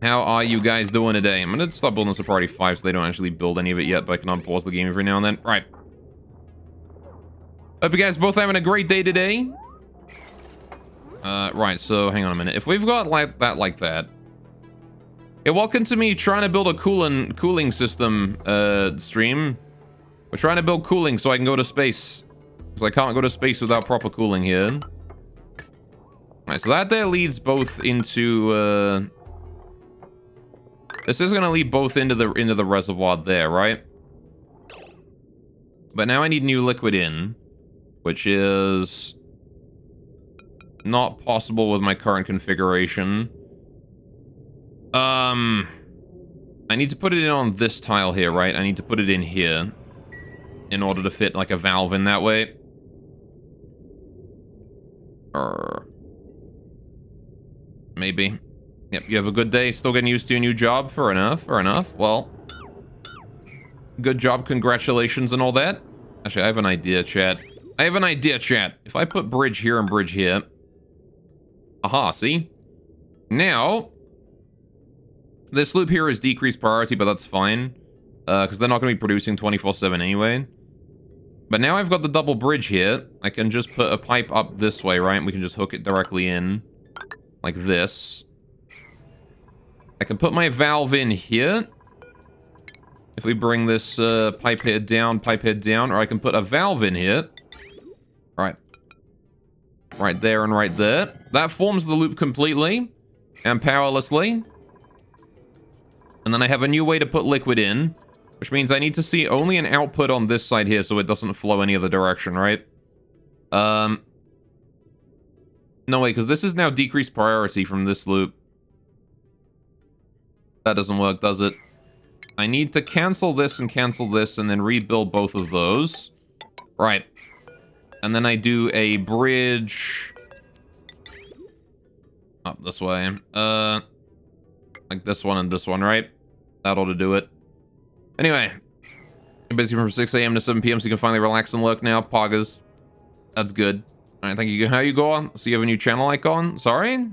How are you guys doing today? I'm gonna stop building this at priority 5 so they don't actually build any of it yet, but I can unpause the game every now and then. Right. Hope you guys both having a great day today. Right, so hang on a minute. If we've got like that. Yeah, welcome to me trying to build a cooling system stream. We're trying to build cooling so I can go to space. Because I can't go to space without proper cooling here. Alright, so that there leads both into this is gonna lead both into the reservoir there, right? But now I need new liquid in, which is not possible with my current configuration. I need to put it in on this tile here, right? I need to put it in here in order to fit like a valve in that way. Or maybe. Yep, you have a good day. Still getting used to your new job? Fair enough, fair enough. Well, good job, congratulations and all that. Actually, I have an idea, chat. I have an idea, chat. If I put bridge here and bridge here. Aha, see? Now, this loop here is decreased priority, but that's fine. Because they're not going to be producing 24/7 anyway. But now I've got the double bridge here. I can just put a pipe up this way, right? We can just hook it directly in. Like this. I can put my valve in here. If we bring this pipe head down, or I can put a valve in here. Right. Right there and right there. That forms the loop completely. And powerlessly. And then I have a new way to put liquid in. Which means I need to see only an output on this side here so it doesn't flow any other direction, right? No, wait, because this is now decreased priority from this loop. That doesn't work, does it? I need to cancel this and then rebuild both of those. Right. And then I do a bridge up this way. Like this one and this one, right? That ought to do it. Anyway, you're busy from 6 a.m. to 7 p.m. so you can finally relax and lurk now. Poggers. That's good. Alright, thank you. How you going? So you have a new channel icon? Sorry?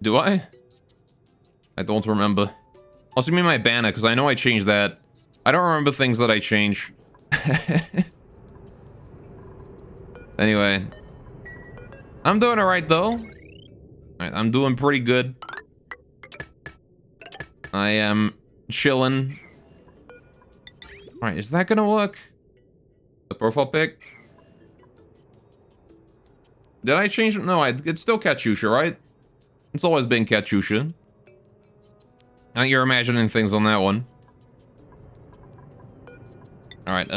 Do I? I don't remember. Also, give me my banner, because I know I changed that. I don't remember things that I change. Anyway. I'm doing alright, though. Alright, I'm doing pretty good. I am chilling. Alright, is that gonna work? The profile pic? Did I change it? No, it's still Katyusha, right? It's always been Katyusha. I think you're imagining things on that one. Alright,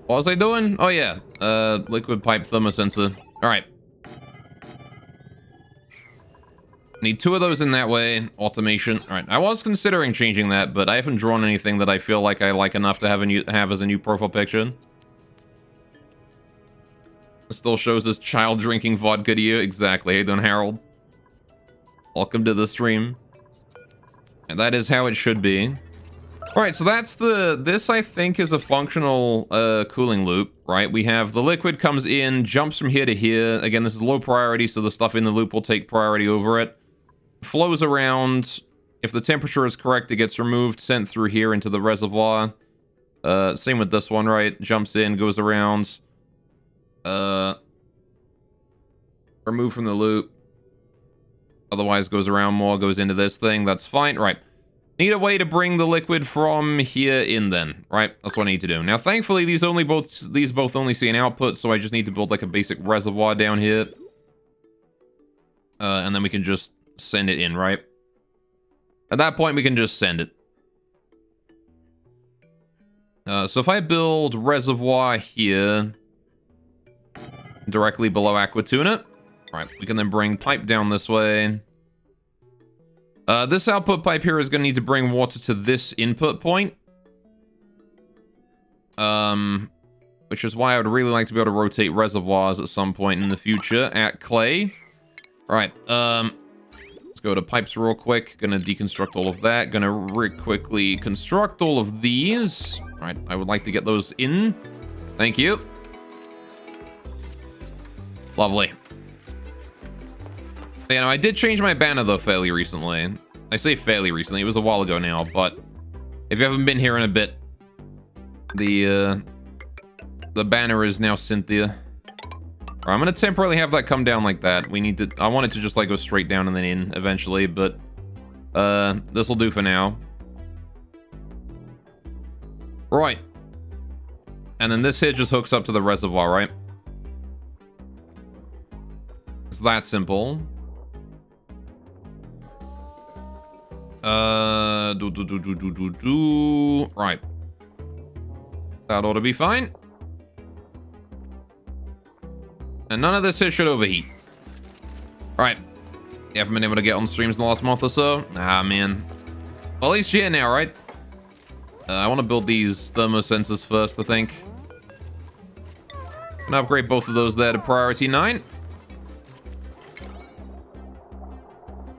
What was I doing? Oh yeah, liquid pipe thermosensor. Alright. Need 2 of those in that way. Automation. Alright, I was considering changing that, but I haven't drawn anything that I feel like I like enough to have as a new profile picture. It still shows this child drinking vodka to you. Exactly. Hey, doing Harold. Welcome to the stream. And that is how it should be. Alright, so that's this I think is a functional cooling loop, right? We have the liquid comes in, jumps from here to here. Again, this is low priority, so the stuff in the loop will take priority over it. Flows around. If the temperature is correct, it gets removed, sent through here into the reservoir. Same with this one, right? Jumps in, goes around. Removed from the loop. Otherwise goes around more, goes into this thing. That's fine, right? Need a way to bring the liquid from here in then, right? That's what I need to do. Now, thankfully, these both only see an output, so I just need to build like a basic reservoir down here. And then we can just send it in, right? At that point, we can just send it. So if I build reservoir here, directly below Aquatuna, right, we can then bring pipe down this way. This output pipe here is going to need to bring water to this input point. Which is why I would really like to be able to rotate reservoirs at some point in the future at Clay. Alright, let's go to pipes real quick. Gonna deconstruct all of that. Gonna really quickly construct all of these. Alright, I would like to get those in. Thank you. Lovely. You know, I did change my banner, though, fairly recently. I say fairly recently. It was a while ago now, but if you haven't been here in a bit, the banner is now Cynthia. Alright, I'm gonna temporarily have that come down like that. I want it to just, like, go straight down and then in eventually, but this'll do for now. Right. And then this here just hooks up to the reservoir, right? It's that simple. Right. That ought to be fine. And none of this here should overheat. Right. You haven't been able to get on streams in the last month or so? Ah, man. Well, at least you're here now, right? I want to build these thermosensors first, I think. Gonna upgrade both of those there to priority 9.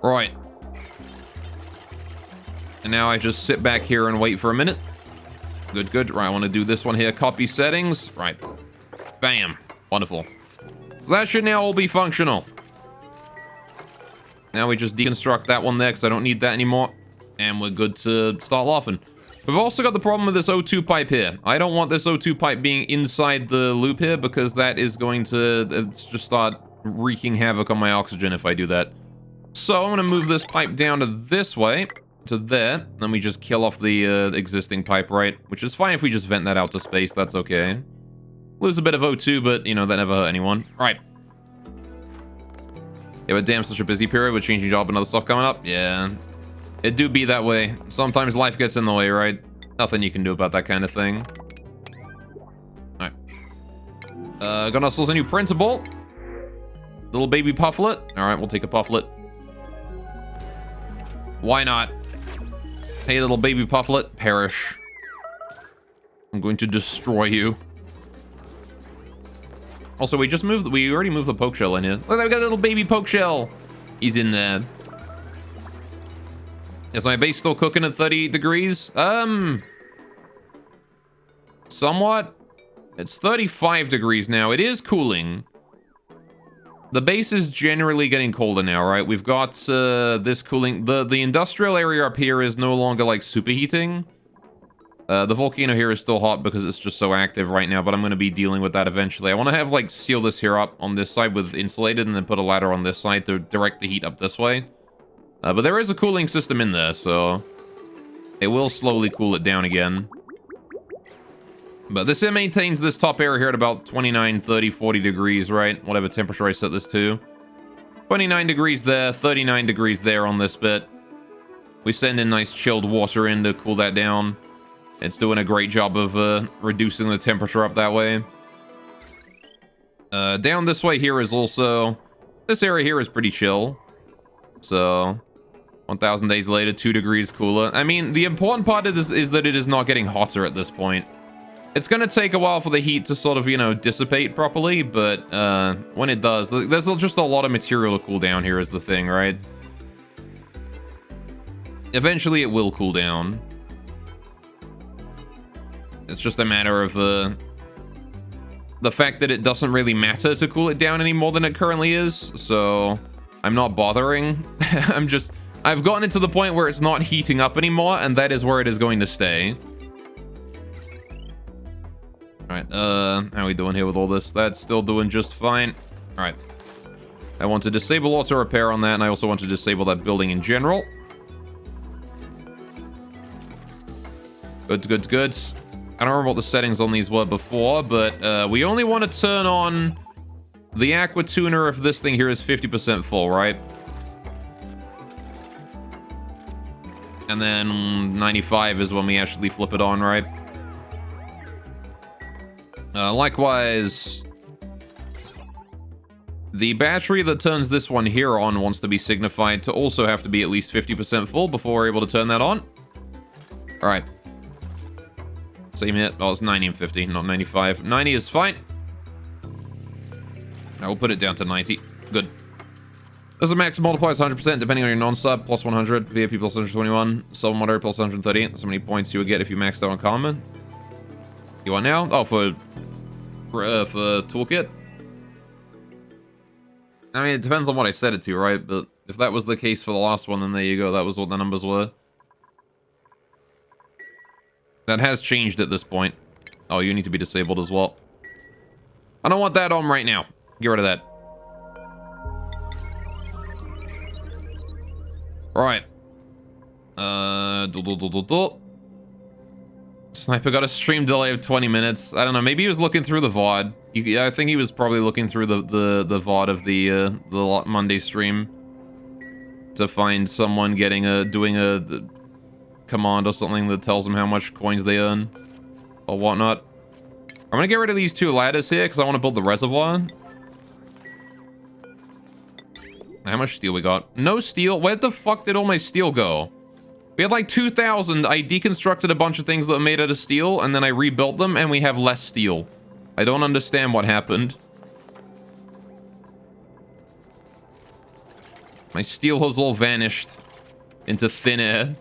Right. And now I just sit back here and wait for a minute. Good, good. Right, I want to do this one here. Copy settings. Right. Bam. Wonderful. So that should now all be functional. Now we just deconstruct that one there because I don't need that anymore. And we're good to start laughing. We've also got the problem with this O2 pipe here. I don't want this O2 pipe being inside the loop here because that is going to just start wreaking havoc on my oxygen if I do that. So I'm going to move this pipe down to this way, to there. Then we just kill off the existing pipe, right? Which is fine if we just vent that out to space. That's okay. Lose a bit of O2, but, you know, that never hurt anyone. All right. Yeah, but damn, such a busy period with changing job and other stuff coming up. Yeah. It do be that way. Sometimes life gets in the way, right? Nothing you can do about that kind of thing. Alright. Got ourselves a new printable. Little baby pufflet. Alright, we'll take a pufflet. Why not? Hey, little baby pufflet. Perish. I'm going to destroy you. Also, we already moved the poke shell in here. Look, we got a little baby poke shell. He's in there. Is my base still cooking at 30 degrees? Somewhat. It's 35 degrees now. It is cooling. The base is generally getting colder now, right? We've got this cooling. The industrial area up here is no longer like superheating. The volcano here is still hot because it's just so active right now, but I'm going to be dealing with that eventually. I want to have like seal this here up on this side with insulated and then put a ladder on this side to direct the heat up this way. But there is a cooling system in there, so it will slowly cool it down again. But this here maintains this top area here at about 29, 30, 40 degrees, right? Whatever temperature I set this to. 29 degrees there, 39 degrees there on this bit. We send in nice chilled water in to cool that down. It's doing a great job of reducing the temperature up that way. Down this way here is also... This area here is pretty chill. So... 1,000 days later, 2 degrees cooler. I mean, the important part of this is that it is not getting hotter at this point. It's going to take a while for the heat to sort of, you know, dissipate properly, but when it does, there's just a lot of material to cool down here is the thing, right? Eventually it will cool down. It's just a matter of the fact that it doesn't really matter to cool it down any more than it currently is, so I'm not bothering. I've gotten it to the point where it's not heating up anymore, and that is where it is going to stay. Alright, how are we doing here with all this? That's still doing just fine. Alright. I want to disable auto repair on that, and I also want to disable that building in general. Good, good, good. I don't remember what the settings on these were before, but we only want to turn on the aqua tuner if this thing here is 50% full, right? And then 95 is when we actually flip it on, right? Likewise, the battery that turns this one here on wants to be signified to also have to be at least 50% full before we're able to turn that on. All right. Same hit. Oh, it's 90 and 50, not 95. 90 is fine. I will put it down to 90. Good. There's a max multiplies 100% depending on your non-sub, plus 100, VIP plus 121, sub moderate plus 130. That's how many points you would get if you maxed out on common. You want now? Oh, for toolkit? I mean, it depends on what I set it to, right? But if that was the case for the last one, then there you go. That was what the numbers were. That has changed at this point. Oh, you need to be disabled as well. I don't want that on right now. Get rid of that. Right. Sniper got a stream delay of 20 minutes. I don't know. Maybe he was looking through the VOD. I think he was probably looking through the VOD of the Monday stream to find someone doing a command or something that tells them how much coins they earn or whatnot. I'm gonna get rid of these 2 ladders here because I want to build the reservoir. How much steel we got? No steel. Where the fuck did all my steel go? We had like 2,000. I deconstructed a bunch of things that were made out of steel, and then I rebuilt them, and we have less steel. I don't understand what happened. My steel has all vanished into thin air.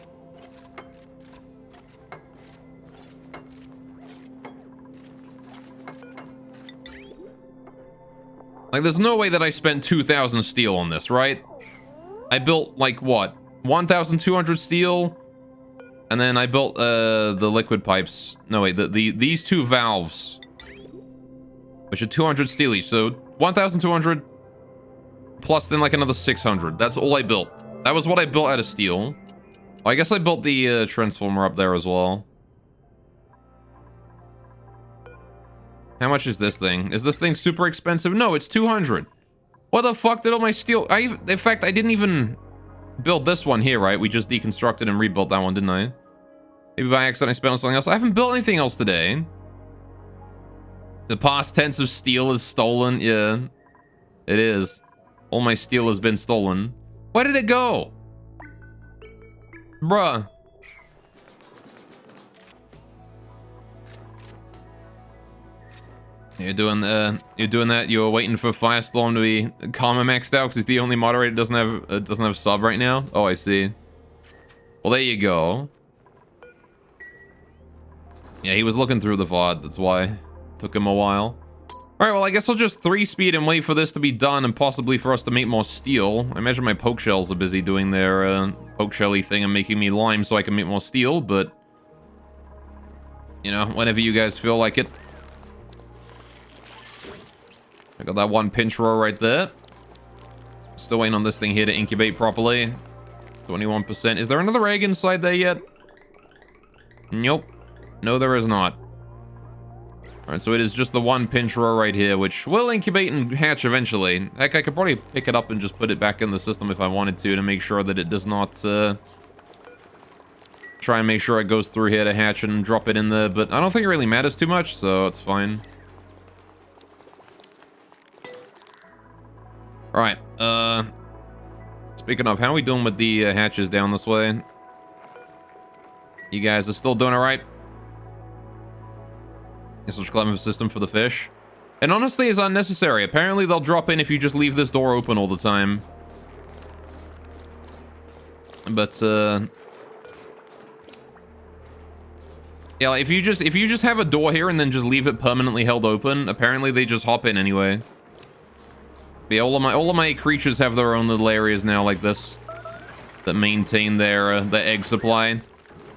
Like, there's no way that I spent 2,000 steel on this, right? I built, like, what? 1,200 steel? And then I built, the liquid pipes. No, wait, these 2 valves. Which are 200 steel each. So, 1,200 plus then, like, another 600. That's all I built. That was what I built out of steel. I guess I built the, transformer up there as well. How much is this thing? Is this thing super expensive? No, it's 200. What the fuck did all my steel... in fact, I didn't even build this one here, right? We just deconstructed and rebuilt that one, didn't I? Maybe by accident I spent on something else. I haven't built anything else today. The past tense of steel is stolen. Yeah, it is. All my steel has been stolen. Where did it go? Bruh. You're doing that. You were waiting for Firestorm to be Karma maxed out because he's the only moderator that doesn't have sub right now. Oh, I see. Well, there you go. Yeah, he was looking through the VOD. That's why. Took him a while. All right, well, I guess I'll just 3-speed and wait for this to be done and possibly for us to make more steel. I imagine my poke shells are busy doing their poke shelly thing and making me lime so I can make more steel, but you know, whenever you guys feel like it. I got that one pinch row right there. Still waiting on this thing here to incubate properly. 21%. Is there another egg inside there yet? Nope. No, there is not. Alright, so it is just the one pinch row right here, which will incubate and hatch eventually. Heck, I could probably pick it up and just put it back in the system if I wanted to make sure that it does not, try and make sure it goes through here to hatch and drop it in there, but I don't think it really matters too much, so it's fine. Alright, speaking of, how are we doing with the hatches down this way? You guys are still doing alright? Such a clever system for the fish. And honestly, is unnecessary. Apparently, they'll drop in if you just leave this door open all the time. But, yeah, like, if you just have a door here and then just leave it permanently held open, apparently they just hop in anyway. But yeah, all of my creatures have their own little areas now like this that maintain their egg supply.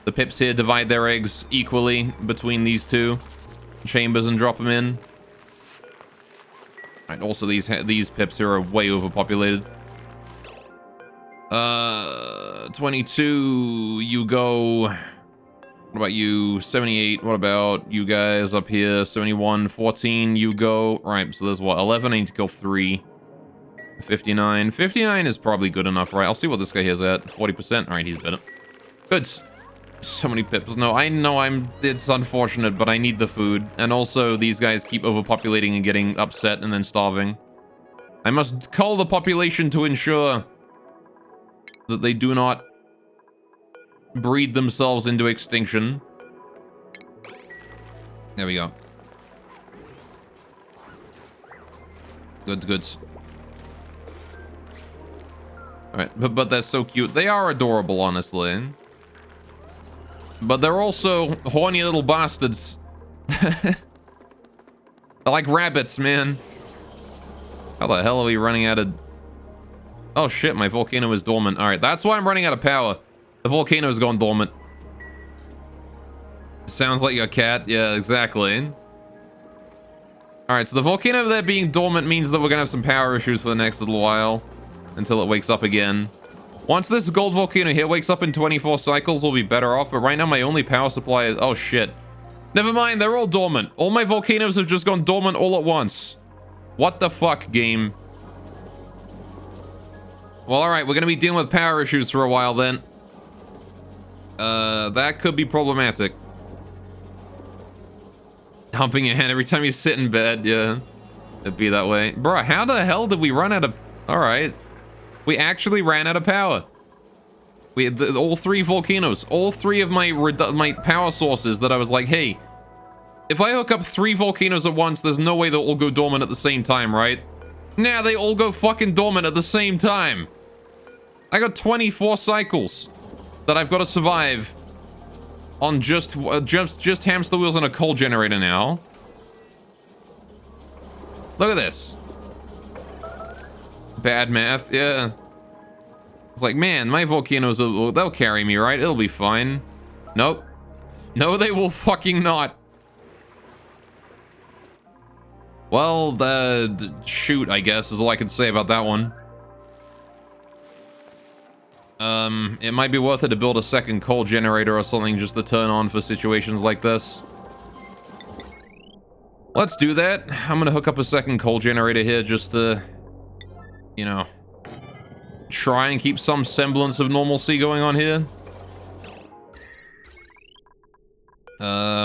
The pips here divide their eggs equally between these two chambers and drop them in. Right, also these pips here are way overpopulated. 22, you go. What about you? 78. What about you guys up here? 71, 14, you go. Right, so there's what? 11, I need to kill 3. 59. 59 is probably good enough, right? I'll see what this guy is at. 40%. All right, he's better. Good. So many pips. No, I know it's unfortunate, but I need the food. And also, these guys keep overpopulating and getting upset and then starving. I must cull the population to ensure that they do not breed themselves into extinction. There we go. Good, good. Alright, but they're so cute. They are adorable, honestly. But they're also horny little bastards. They're like rabbits, man. How the hell are we running out of... Oh shit, my volcano is dormant. Alright, that's why I'm running out of power. The volcano has gone dormant. Sounds like your cat. Yeah, exactly. Alright, so the volcano there being dormant means that we're gonna have some power issues for the next little while. Until it wakes up again. Once this gold volcano here wakes up in 24 cycles, we'll be better off. But right now, my only power supply is... Oh, shit. Never mind, they're all dormant. All my volcanoes have just gone dormant all at once. What the fuck, game? Well, alright, we're gonna be dealing with power issues for a while then. That could be problematic. Humping your hand every time you sit in bed, yeah. It'd be that way. Bruh, how the hell did we run out of... Alright. We actually ran out of power. We had all 3 volcanoes. All 3 of my power sources that I was like, hey, if I hook up 3 volcanoes at once, there's no way they'll all go dormant at the same time, right? Now they all go fucking dormant at the same time. I got 24 cycles that I've got to survive on just hamster wheels and a coal generator now. Look at this. Bad math, yeah. It's like, man, my volcanoes, they'll carry me, right? It'll be fine. Nope. No, they will fucking not. Well, shoot, I guess, is all I can say about that one. It might be worth it to build a second coal generator or something just to turn on for situations like this. Let's do that. I'm gonna hook up a second coal generator here just to, you know, try and keep some semblance of normalcy going on here.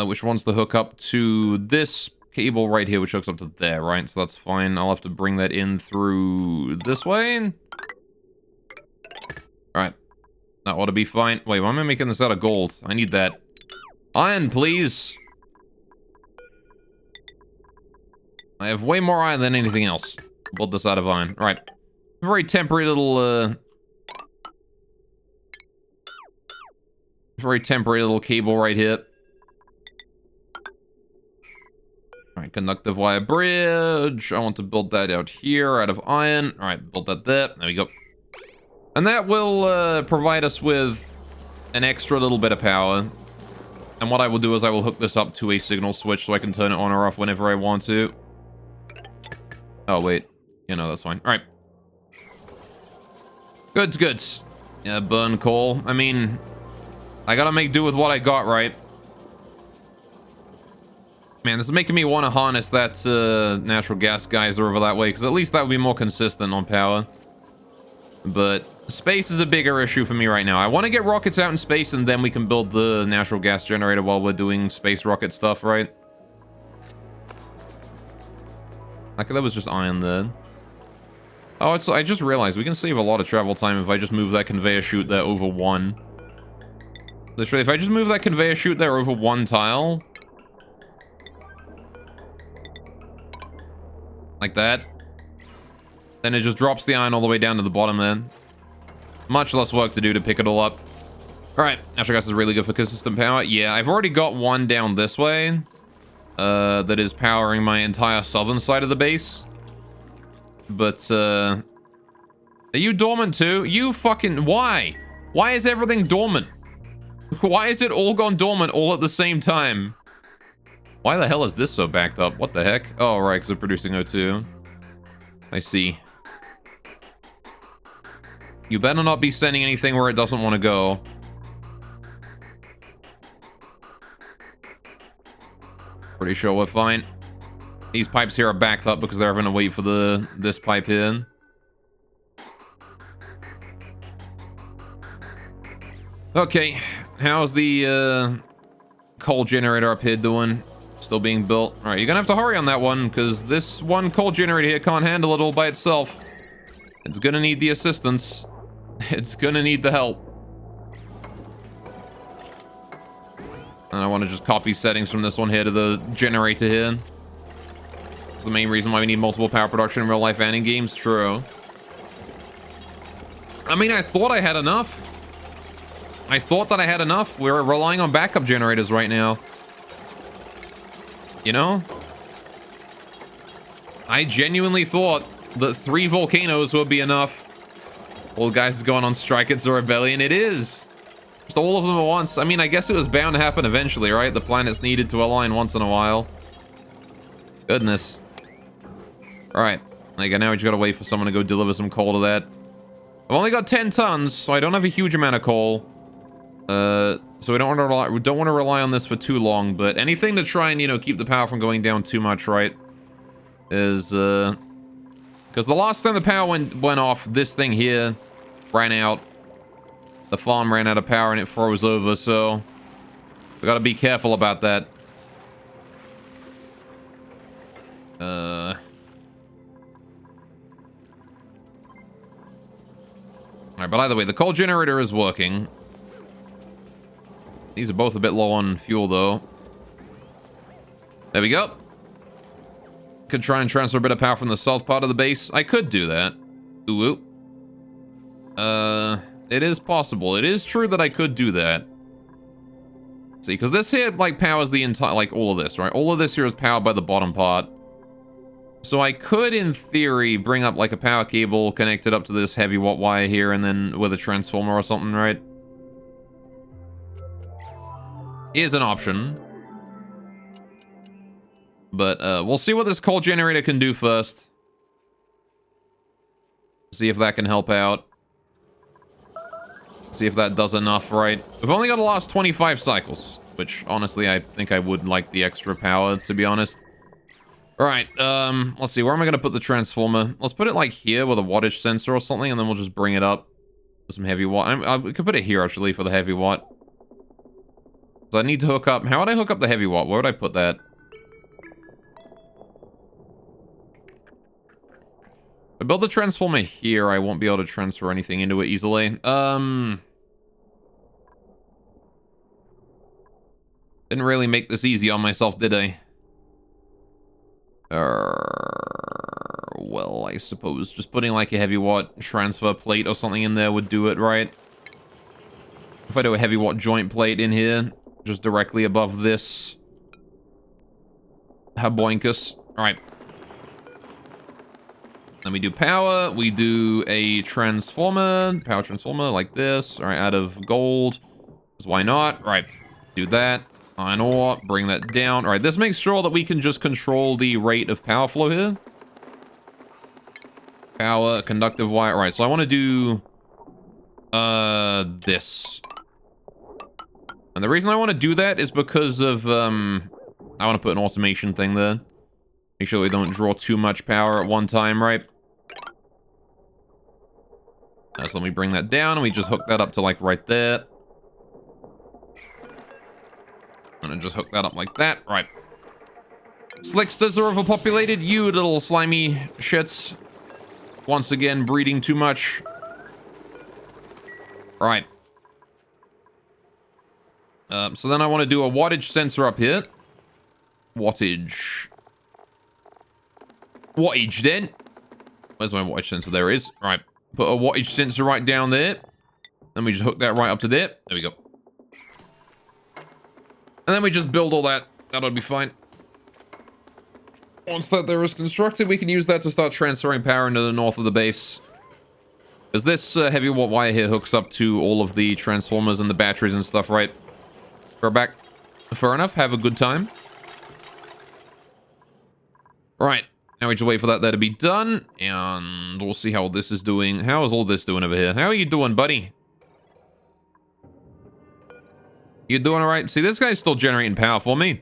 Which one's the hook up to this cable right here, which hooks up to there, right? So that's fine. I'll have to bring that in through this way. Alright. That ought to be fine. Wait, why am I making this out of gold? I need that. Iron, please. I have way more iron than anything else. Build this out of iron. Alright. Very temporary little, very temporary little cable right here. Alright, conductive wire bridge. I want to build that out here out of iron. Alright, build that there. There we go. And that will provide us with an extra little bit of power. And what I will do is I will hook this up to a signal switch so I can turn it on or off whenever I want to. Oh, wait. Yeah, no, that's fine. Alright. Good, good. Yeah, burn coal. I mean, I gotta make do with what I got, right? Man, this is making me want to harness that natural gas geyser over that way, because at least that would be more consistent on power. But space is a bigger issue for me right now. I want to get rockets out in space, and then we can build the natural gas generator while we're doing space rocket stuff, right? Like, that was just iron there. Oh, I just realized we can save a lot of travel time if I just move that conveyor chute there over 1. Literally, if I just move that conveyor chute there over 1 tile... like that. Then it just drops the iron all the way down to the bottom there. Much less work to do to pick it all up. Alright, natural gas is really good for consistent power. Yeah, I've already got one down this way. That is powering my entire southern side of the base. But, are you dormant too? You fucking... Why? Why is everything dormant? Why is it all gone dormant all at the same time? Why the hell is this so backed up? What the heck? Oh, right, because they're producing O2. I see. You better not be sending anything where it doesn't want to go. Pretty sure we're fine. These pipes here are backed up because they're having to wait for this pipe here. Okay, how's the coal generator up here doing? Still being built. All right, you're gonna have to hurry on that one because this one coal generator here can't handle it all by itself. It's gonna need the assistance. It's gonna need the help. And I want to just copy settings from this one here to the generator here. It's the main reason why we need multiple power production in real life and in games. True. I mean, I thought I had enough. I thought that I had enough. We're relying on backup generators right now. You know? I genuinely thought that 3 volcanoes would be enough. Old guys is going on strike. It's a rebellion. It is. Just all of them at once. I mean, I guess it was bound to happen eventually, right? The planets needed to align once in a while. Goodness. Alright. Like, now we just gotta wait for someone to go deliver some coal to that. I've only got 10 tons, so I don't have a huge amount of coal. So we don't want to rely on this for too long, but anything to try and, you know, keep the power from going down too much, right? Is, because the last time the power went off, this thing here ran out. The farm ran out of power and it froze over, so we gotta be careful about that. Alright, but either way, the coal generator is working. These are both a bit low on fuel, though. There we go. Could try and transfer a bit of power from the south part of the base. I could do that. Ooh. It is possible. It is true that I could do that. See, because this here, like, powers the entire, like, all of this, right? All of this here is powered by the bottom part. So I could, in theory, bring up, like, a power cable connected up to this heavy watt wire here, and then with a transformer or something, right? Is an option. But, we'll see what this coal generator can do first. See if that can help out. See if that does enough, right? We've only got to last 25 cycles, which, honestly, I think I would like the extra power, to be honest. Alright, let's see, where am I going to put the transformer? Let's put it, like, here with a wattage sensor or something, and then we'll just bring it up with some heavy watt. We could put it here, actually, for the heavy watt. So I need to hook up... How would I hook up the heavy watt? Where would I put that? If I build the transformer here, I won't be able to transfer anything into it easily. Didn't really make this easy on myself, did I? Well, I suppose just putting like a heavy watt transfer plate or something in there would do it, right? If I do a heavy watt joint plate in here, just directly above this. Haboinkus. Alright. Then we do power. We do a transformer. Power transformer like this. Alright, out of gold. Because why not? Right. Do that. Iron ore, bring that down. All right, this makes sure that we can just control the rate of power flow here. Power, conductive wire. All right, so I want to do this. And the reason I want to do that is because of, I want to put an automation thing there. Make sure we don't draw too much power at one time, right? So let me bring that down, and we just hook that up to, like, right there. And just hook that up like that. Right. Slicksters are overpopulated. You little slimy shits. Once again, breeding too much. Right. So then I want to do a wattage sensor up here. Wattage. Wattage, then. Where's my wattage sensor? There it is. Right. Put a wattage sensor right down there. Then we just hook that right up to there. There we go. And then we just build all that. That'll be fine. Once that there is constructed, we can use that to start transferring power into the north of the base. Because this heavy watt wire here hooks up to all of the transformers and the batteries and stuff, right? Go back. Fair enough. Have a good time. Right. Now we just wait for that there to be done. And we'll see how this is doing. How is all this doing over here? How are you doing, buddy? You doing alright? See, this guy's still generating power for me.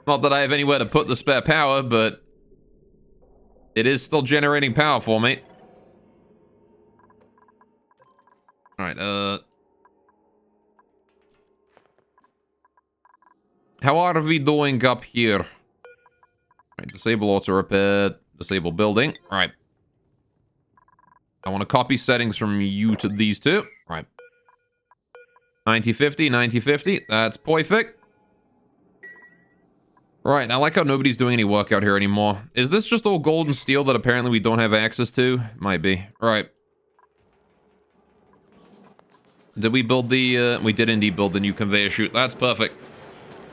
Not that I have anywhere to put the spare power, but it is still generating power for me. Alright, how are we doing up here? Alright, disable auto repair, disable building. Alright. I want to copy settings from you to these two. Alright. 90-50, 90-50. That's perfect. Right, I like how nobody's doing any work out here anymore. Is this just all gold and steel that apparently we don't have access to? Might be. Right. Did we build the... we did indeed build the new conveyor chute. That's perfect.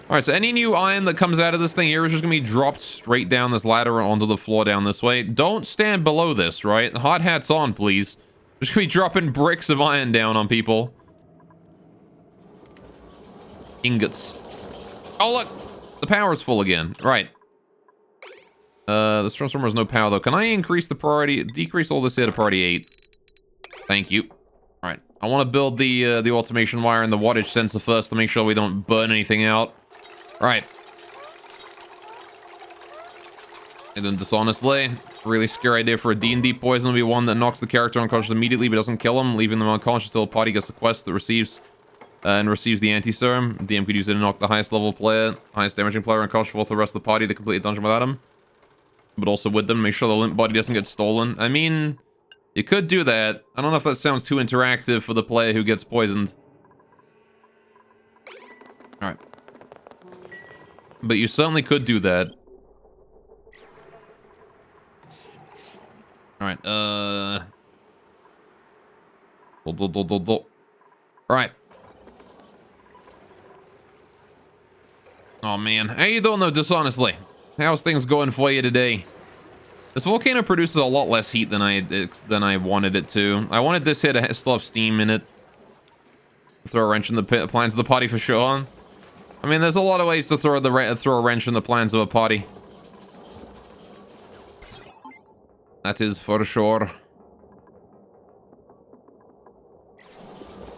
Alright, so any new iron that comes out of this thing here is just going to be dropped straight down this ladder onto the floor down this way. Don't stand below this, right? Hot hats on, please. We're just going to be dropping bricks of iron down on people. Ingots. Oh, look! The power is full again. Right. This transformer has no power, though. Can I increase the priority? Decrease all this here to priority 8. Thank you. Alright. I want to build the automation wire and the wattage sensor first to make sure we don't burn anything out. All right. And then dishonestly, really scary idea for a D&D poison would be one that knocks the character unconscious immediately but doesn't kill him, leaving them unconscious till the party gets the quest that receives the anti-serum. DM could use it to knock the highest level player, highest damaging player unconscious for the rest of the party to complete a dungeon without him. But also with them, make sure the limp body doesn't get stolen. I mean, you could do that. I don't know if that sounds too interactive for the player who gets poisoned. Alright. But you certainly could do that. Alright, Alright. Oh man, how you doing though, dishonestly? How's things going for you today? This volcano produces a lot less heat than I wanted it to. I wanted this here to still have steam in it. Throw a wrench in the plans of the party for sure. I mean, there's a lot of ways to throw a wrench in the plans of a party. That is for sure.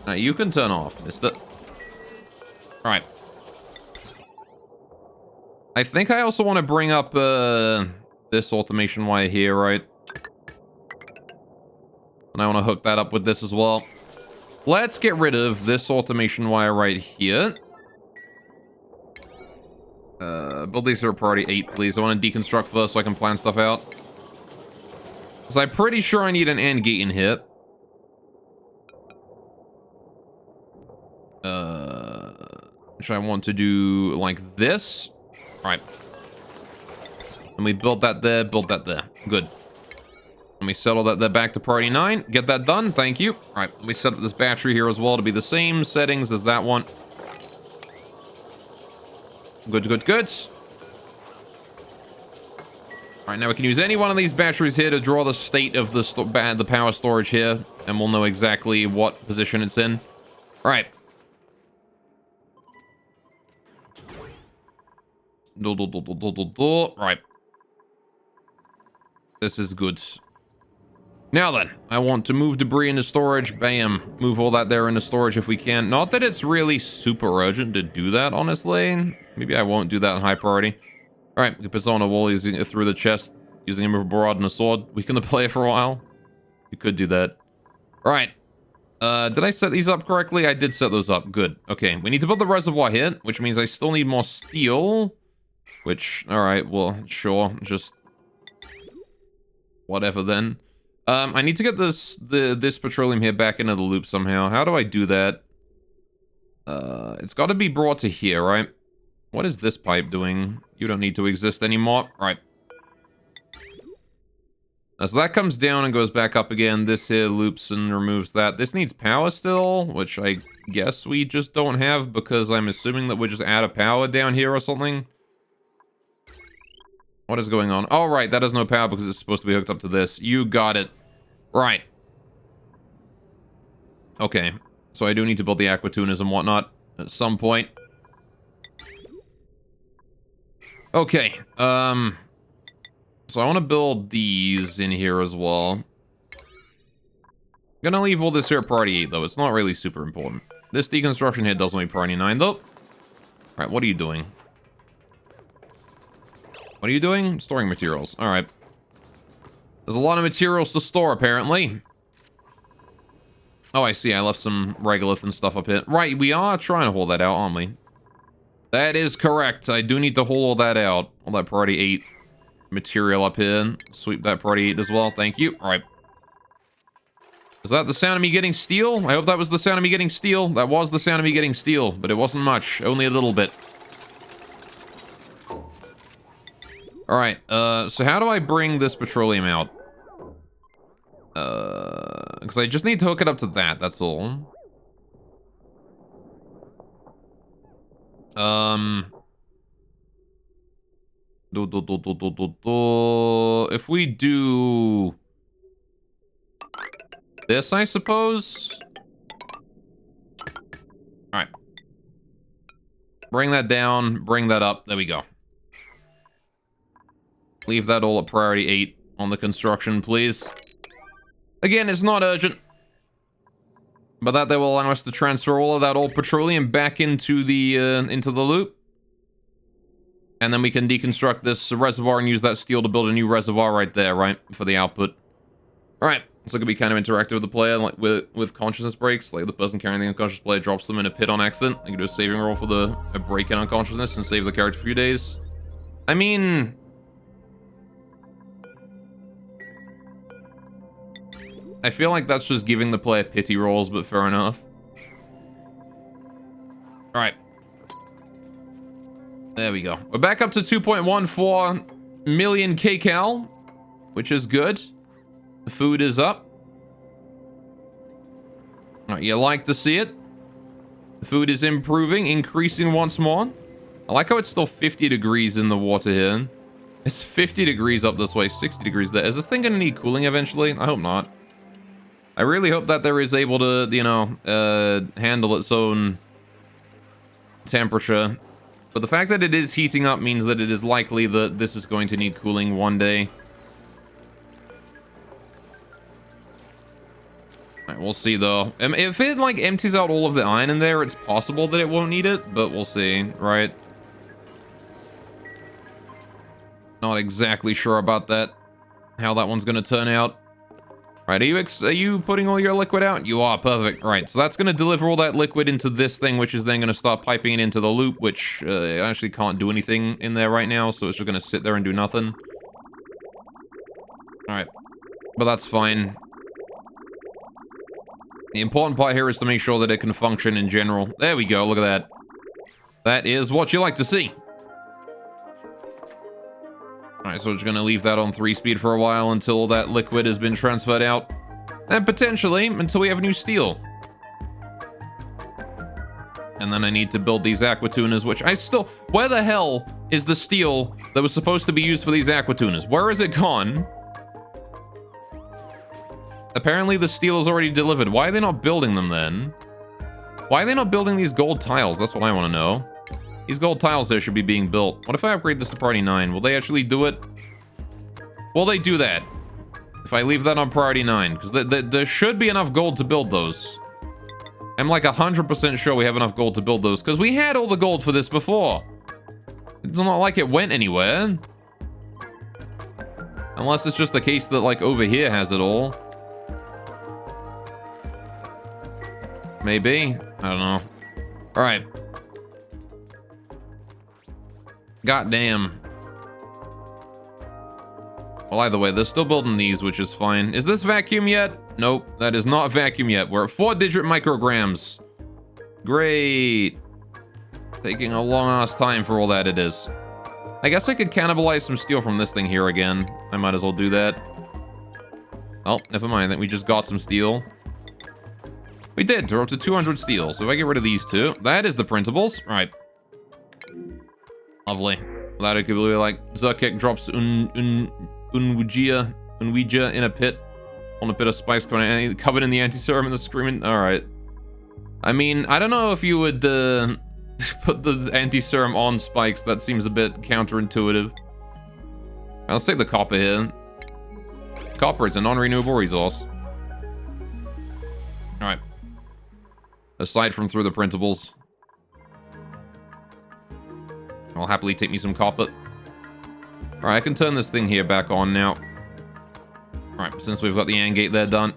Now you can turn off, mister. Alright. I think I also want to bring up this automation wire here, right? And I want to hook that up with this as well. Let's get rid of this automation wire right here. Build these here priority 8, please. I want to deconstruct first so I can plan stuff out. Because I'm pretty sure I need an AND gate in here. Which I want to do like this. Alright. And we built that there, built that there. Good. Let me settle that there back to priority 9. Get that done, thank you. Alright, let me set up this battery here as well to be the same settings as that one. Good, good, good. Alright, now we can use any one of these batteries here to draw the state of the power storage here, and we'll know exactly what position it's in. Alright. Right. This is good. Now then, I want to move debris into storage. Bam. Move all that there into storage if we can. Not that it's really super urgent to do that, honestly. Maybe I won't do that in high priority. Alright, we can put on a wall using it through the chest, using a rod and a sword. We can play for a while. We could do that. Alright. Did I set these up correctly? I did set those up. Good. Okay, we need to build the reservoir here, which means I still need more steel. Which, alright, well, sure. Just whatever then. I need to get this petroleum here back into the loop somehow. How do I do that? It's got to be brought to here, right? What is this pipe doing? You don't need to exist anymore. Right. So that comes down and goes back up again. This here loops and removes that. This needs power still, which I guess we just don't have because I'm assuming that we're just out of power down here or something. What is going on? Oh, right, that has no power because it's supposed to be hooked up to this. You got it. Right. Okay, so I do need to build the aquatunas and whatnot at some point. Okay, so I want to build these in here as well. Gonna leave all this here at priority 8, though. It's not really super important. This deconstruction here does only priority 9, though. Alright, what are you doing? What are you doing? Storing materials. Alright. There's a lot of materials to store, apparently. Oh, I see. I left some regolith and stuff up here. Right, we are trying to hold that out, aren't we? That is correct. I do need to hold all that out. All that priority 8 material up here. Sweep that priority 8 as well. Thank you. Alright. Is that the sound of me getting steel? I hope that was the sound of me getting steel. That was the sound of me getting steel, but it wasn't much. Only a little bit. Alright, so how do I bring this petroleum out? Because I just need to hook it up to that, that's all. If we do this, I suppose. Alright. Bring that down, bring that up, there we go. Leave that all at priority 8 on the construction, please. Again, it's not urgent. But that will allow us to transfer all of that old petroleum back into the loop. And then we can deconstruct this reservoir and use that steel to build a new reservoir right there, right? For the output. Alright, so it can be kind of interactive with the player, like with consciousness breaks. Like the person carrying the unconscious player drops them in a pit on accident. You can do a saving roll for a break in unconsciousness and save the character for a few days. I mean... I feel like that's just giving the player pity rolls, but fair enough. Alright. There we go. We're back up to 2.14 million kcal, which is good. The food is up. Alright, you like to see it. The food is improving, increasing once more. I like how it's still 50 degrees in the water here. It's 50 degrees up this way, 60 degrees there. Is this thing gonna need cooling eventually? I hope not. I really hope that there is able to, you know, handle its own temperature. But the fact that it is heating up means that it is likely that this is going to need cooling one day. Alright, we'll see though. If it like empties out all of the iron in there, it's possible that it won't need it, but we'll see, right? Not exactly sure about that. How that one's gonna turn out. Right, are you putting all your liquid out? You are, perfect. Right, so that's going to deliver all that liquid into this thing, which is then going to start piping it into the loop, which actually can't do anything in there right now, so it's just going to sit there and do nothing. Alright, but that's fine. The important part here is to make sure that it can function in general. There we go, look at that. That is what you like to see. Alright, so we're just gonna leave that on 3-speed for a while until that liquid has been transferred out. And potentially, until we have new steel. And then I need to build these aqua tuners, which I still... Where the hell is the steel that was supposed to be used for these aqua tuners? Where is it gone? Apparently the steel is already delivered. Why are they not building them then? Why are they not building these gold tiles? That's what I want to know. These gold tiles here should be being built. What if I upgrade this to priority 9? Will they actually do it? Will they do that? If I leave that on priority 9? Because there should be enough gold to build those. I'm like 100% sure we have enough gold to build those. Because we had all the gold for this before. It's not like it went anywhere. Unless it's just the case that like over here has it all. Maybe. I don't know. Alright. God damn. Well, either way, they're still building these, which is fine. Is this vacuum yet? Nope, that is not vacuum yet. We're at 4-digit micrograms. Great. Taking a long-ass time for all that it is. I guess I could cannibalize some steel from this thing here again. I might as well do that. Oh, never mind. I think we just got some steel. We did. We're up to 200 steel. So if I get rid of these two, that is the printables. Right. Lovely. That it could be like Zerkek drops Unwija in a pit on a bit of spice covered in the anti-serum and the screaming. All right. I mean, I don't know if you would put the anti-serum on spikes. That seems a bit counterintuitive. Let's take the copper here. Copper is a non-renewable resource. All right. Aside from through the printables. I'll happily take me some copper. Alright, I can turn this thing here back on now. Alright, since we've got the AND gate there done.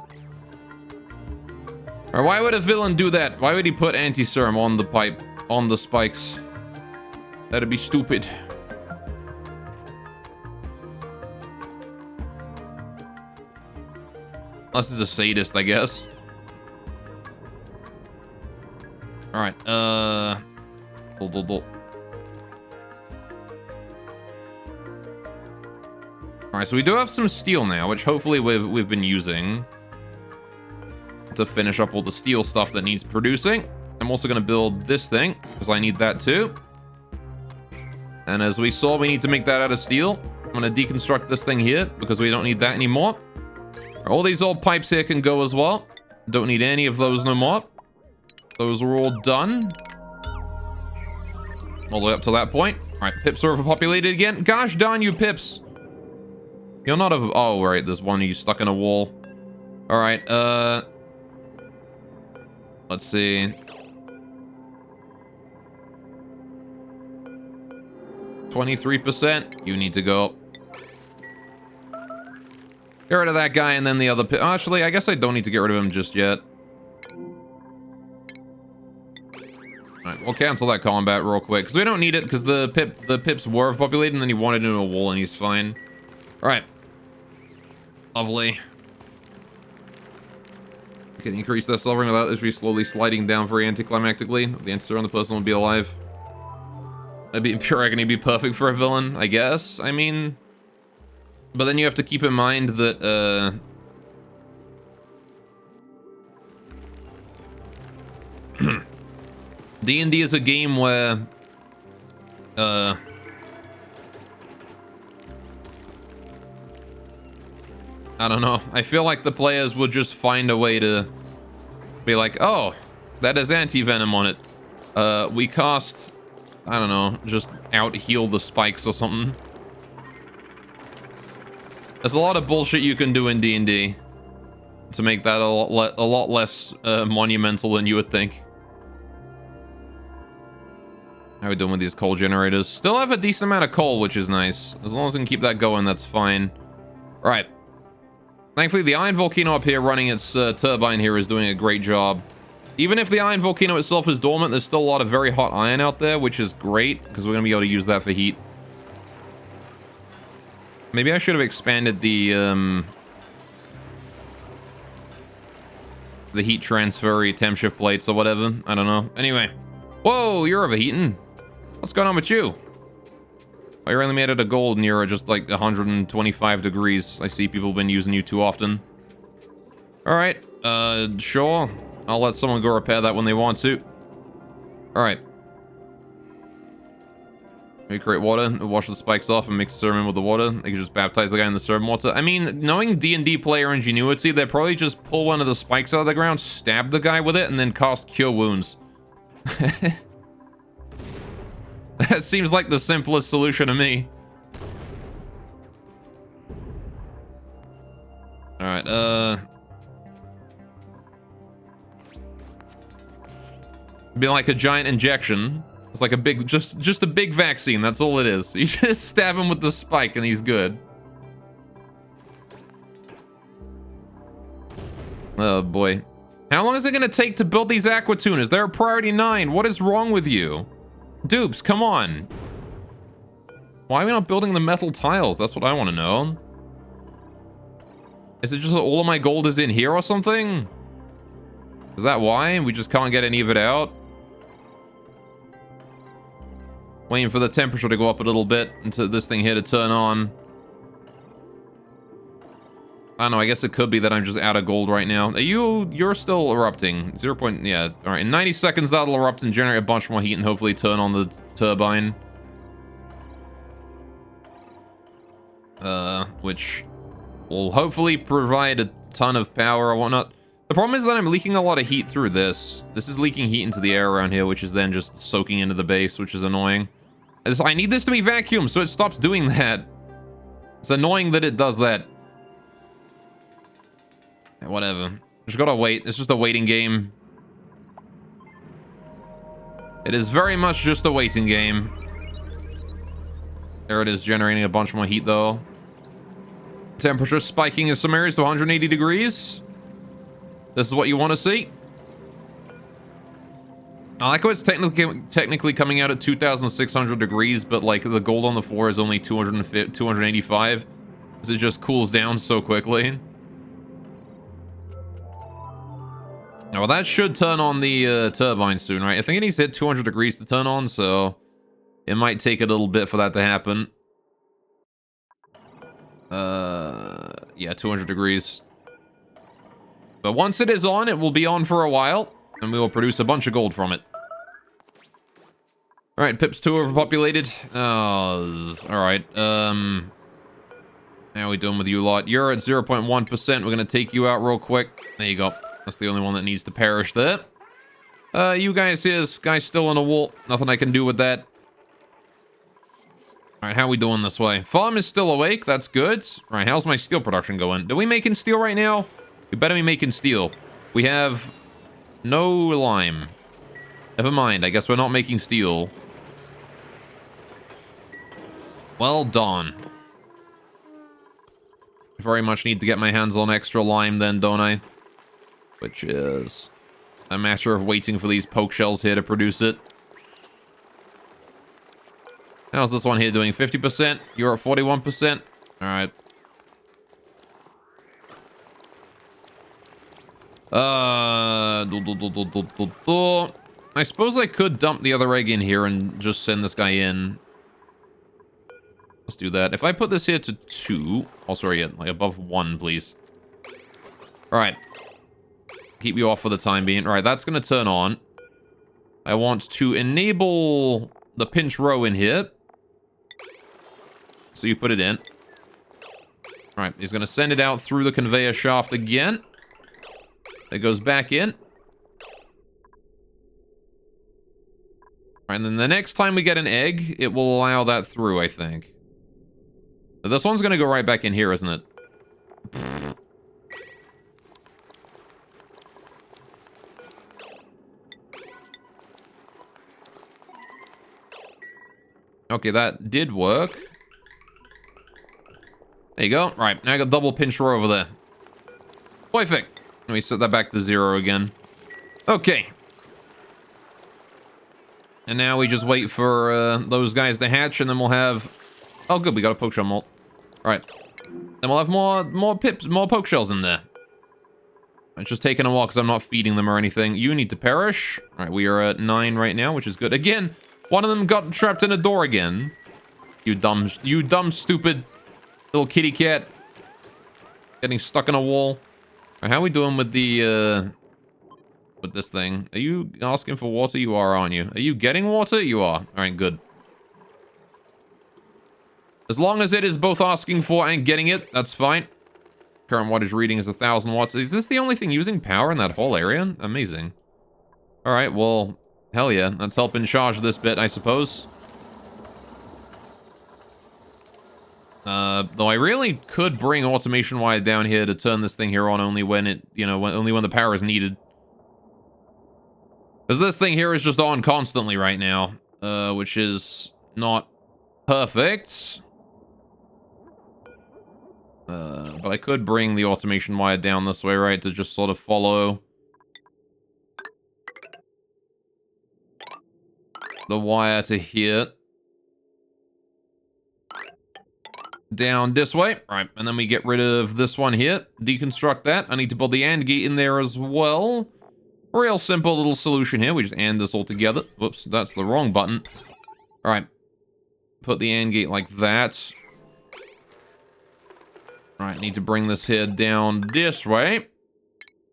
Alright, why would a villain do that? Why would he put anti-serum on the pipe, on the spikes? That'd be stupid. Unless he's a sadist, I guess. Alright, Alright, so we do have some steel now, which hopefully we've been using to finish up all the steel stuff that needs producing. I'm also going to build this thing, because I need that too. And as we saw, we need to make that out of steel. I'm going to deconstruct this thing here, because we don't need that anymore. All these old pipes here can go as well. Don't need any of those no more. Those are all done. All the way up to that point. Alright, pips are overpopulated again. Gosh darn you, pips. You're not a... Oh, right, there's one of you stuck in a wall. Alright, Let's see. 23%. You need to go. Get rid of that guy and then the other pip. Actually, I guess I don't need to get rid of him just yet. Alright, we'll cancel that combat real quick, because we don't need it, because the pips were overpopulated, and then he wandered into a wall, and he's fine. Alright. Lovely. Can increase their suffering without this be slowly sliding down very anticlimactically. The answer on the person will be alive. That'd be pure agony, be perfect for a villain, I guess. I mean... But then you have to keep in mind that, D&D is a game where, I don't know. I feel like the players would just find a way to be like, oh, that has anti-venom on it. We cast, I don't know, just out-heal the spikes or something. There's a lot of bullshit you can do in D&D to make that a lot less monumental than you would think. How are we doing with these coal generators? Still have a decent amount of coal, which is nice. As long as we can keep that going, that's fine. All right. Thankfully, the iron volcano up here running its turbine here is doing a great job. Even if the iron volcano itself is dormant, there's still a lot of very hot iron out there, which is great, because we're going to be able to use that for heat. Maybe I should have expanded the heat transfer temp shift plates or whatever. I don't know. Anyway. Whoa, you're overheating. What's going on with you? Oh, you're only made out of gold and you're just like 125 degrees. I see people have been using you too often. Alright, sure. I'll let someone go repair that when they want to. Alright. We create water, wash the spikes off, and mix the serum in with the water. They can just baptize the guy in the serum water. I mean, knowing D&D player ingenuity, they probably just pull one of the spikes out of the ground, stab the guy with it, and then cast Cure Wounds. That seems like the simplest solution to me. Alright, be like a giant injection. It's like a big, just a big vaccine, that's all it is. You just stab him with the spike and he's good. Oh boy. How long is it gonna take to build these aqua tuners? They're a priority 9. What is wrong with you? Dupes, come on. Why are we not building the metal tiles? That's what I want to know. Is it just that all of my gold is in here or something? Is that why? We just can't get any of it out? Waiting for the temperature to go up a little bit until this thing here to turn on. I don't know, I guess it could be that I'm just out of gold right now. You're still erupting. 0. Yeah, alright. In 90 seconds, that'll erupt and generate a bunch more heat and hopefully turn on the turbine. Which will hopefully provide a ton of power or whatnot. The problem is that I'm leaking a lot of heat through this. This is leaking heat into the air around here, which is then just soaking into the base, which is annoying. I need this to be vacuumed, so it stops doing that. It's annoying that it does that. Whatever. Just gotta wait. It's just a waiting game. It is very much just a waiting game. There it is, generating a bunch more heat, though. Temperature spiking in some areas to 180 degrees. This is what you want to see. I like how it's technically coming out at 2,600 degrees, but like the gold on the floor is only 285, because it just cools down so quickly. Well, that should turn on the turbine soon, right? I think it needs to hit 200 degrees to turn on, so it might take a little bit for that to happen. Yeah, 200 degrees. But once it is on, it will be on for a while, and we will produce a bunch of gold from it. Alright, Pip's too overpopulated. Oh, alright. How are we doing with you lot? You're at 0.1%. We're going to take you out real quick. There you go. That's the only one that needs to perish there. You guys here, this guy's still in a wall. Nothing I can do with that. Alright, how are we doing this way? Farm is still awake. That's good. Alright, how's my steel production going? Are we making steel right now? We better be making steel. We have No lime. Never mind, I guess we're not making steel. Well done. I very much need to get my hands on extra lime then, don't I? Which is a matter of waiting for these poke shells here to produce it. How's this one here doing? 50%? You're at 41%? Alright. I suppose I could dump the other egg in here and just send this guy in. Let's do that. If I put this here to 2... Oh, sorry, like above 1, please. Alright. Keep you off for the time being. Alright, that's going to turn on. I want to enable the pinch row in here. So you put it in. Alright, he's going to send it out through the conveyor shaft again. It goes back in. And then the next time we get an egg, it will allow that through, I think. But this one's going to go right back in here, isn't it? Okay, that did work. There you go. Right, now I got double pinch row over there. Perfect. Let me set that back to 0 again. Okay. And now we just wait for those guys to hatch, and then we'll have... Oh, good, we got a poke shell molt. Alright. Then we'll have more poke shells in there. It's just taking a while because I'm not feeding them or anything. You need to perish. Alright, we are at 9 right now, which is good. Again, one of them got trapped in a door again. You dumb, stupid little kitty cat. Getting stuck in a wall. Right, how are we doing with the, with this thing? Are you asking for water? You are, aren't you? Are you getting water? You are. Alright, good. As long as it is both asking for and getting it, that's fine. Current wattage reading is 1,000 watts. Is this the only thing using power in that whole area? Amazing. Alright, well, hell yeah. Let's help in charge this bit, I suppose. Though I really could bring automation wire down here to turn this thing here on only when it, you know, only when the power is needed. Because this thing here is just on constantly right now, which is not perfect. But I could bring the automation wire down this way, right, to just sort of follow the wire to here. Down this way. Right, and then we get rid of this one here. Deconstruct that. I need to build the AND gate in there as well. Real simple little solution here. We just AND this all together. Whoops, that's the wrong button. Alright. Put the AND gate like that. Alright, need to bring this here down this way.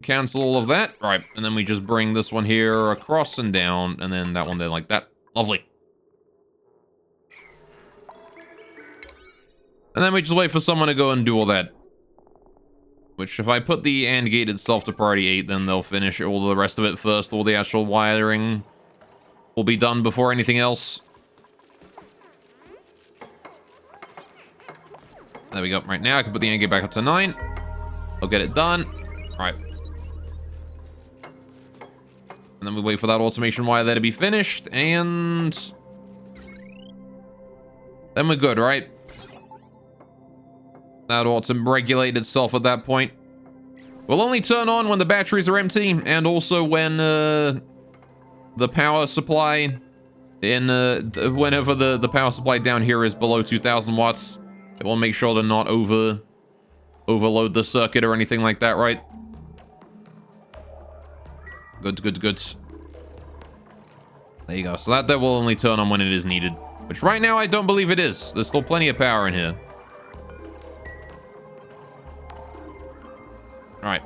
Cancel all of that. Right, and then we just bring this one here across and down, and then that one there like that. Lovely. And then we just wait for someone to go and do all that. Which, if I put the AND gate itself to priority 8, then they'll finish all the rest of it first. All the actual wiring will be done before anything else. There we go. Right now, I can put the AND gate back up to 9. I'll get it done. Right. And then we wait for that automation wire there to be finished, and then we're good, right? That ought to regulate itself at that point. We'll only turn on when the batteries are empty, and also when the power supply in whenever the power supply down here is below 2,000 watts. It will make sure to not overload the circuit or anything like that, right? Good, good, good. There you go. So that will only turn on when it is needed. Which right now I don't believe it is. There's still plenty of power in here. Alright,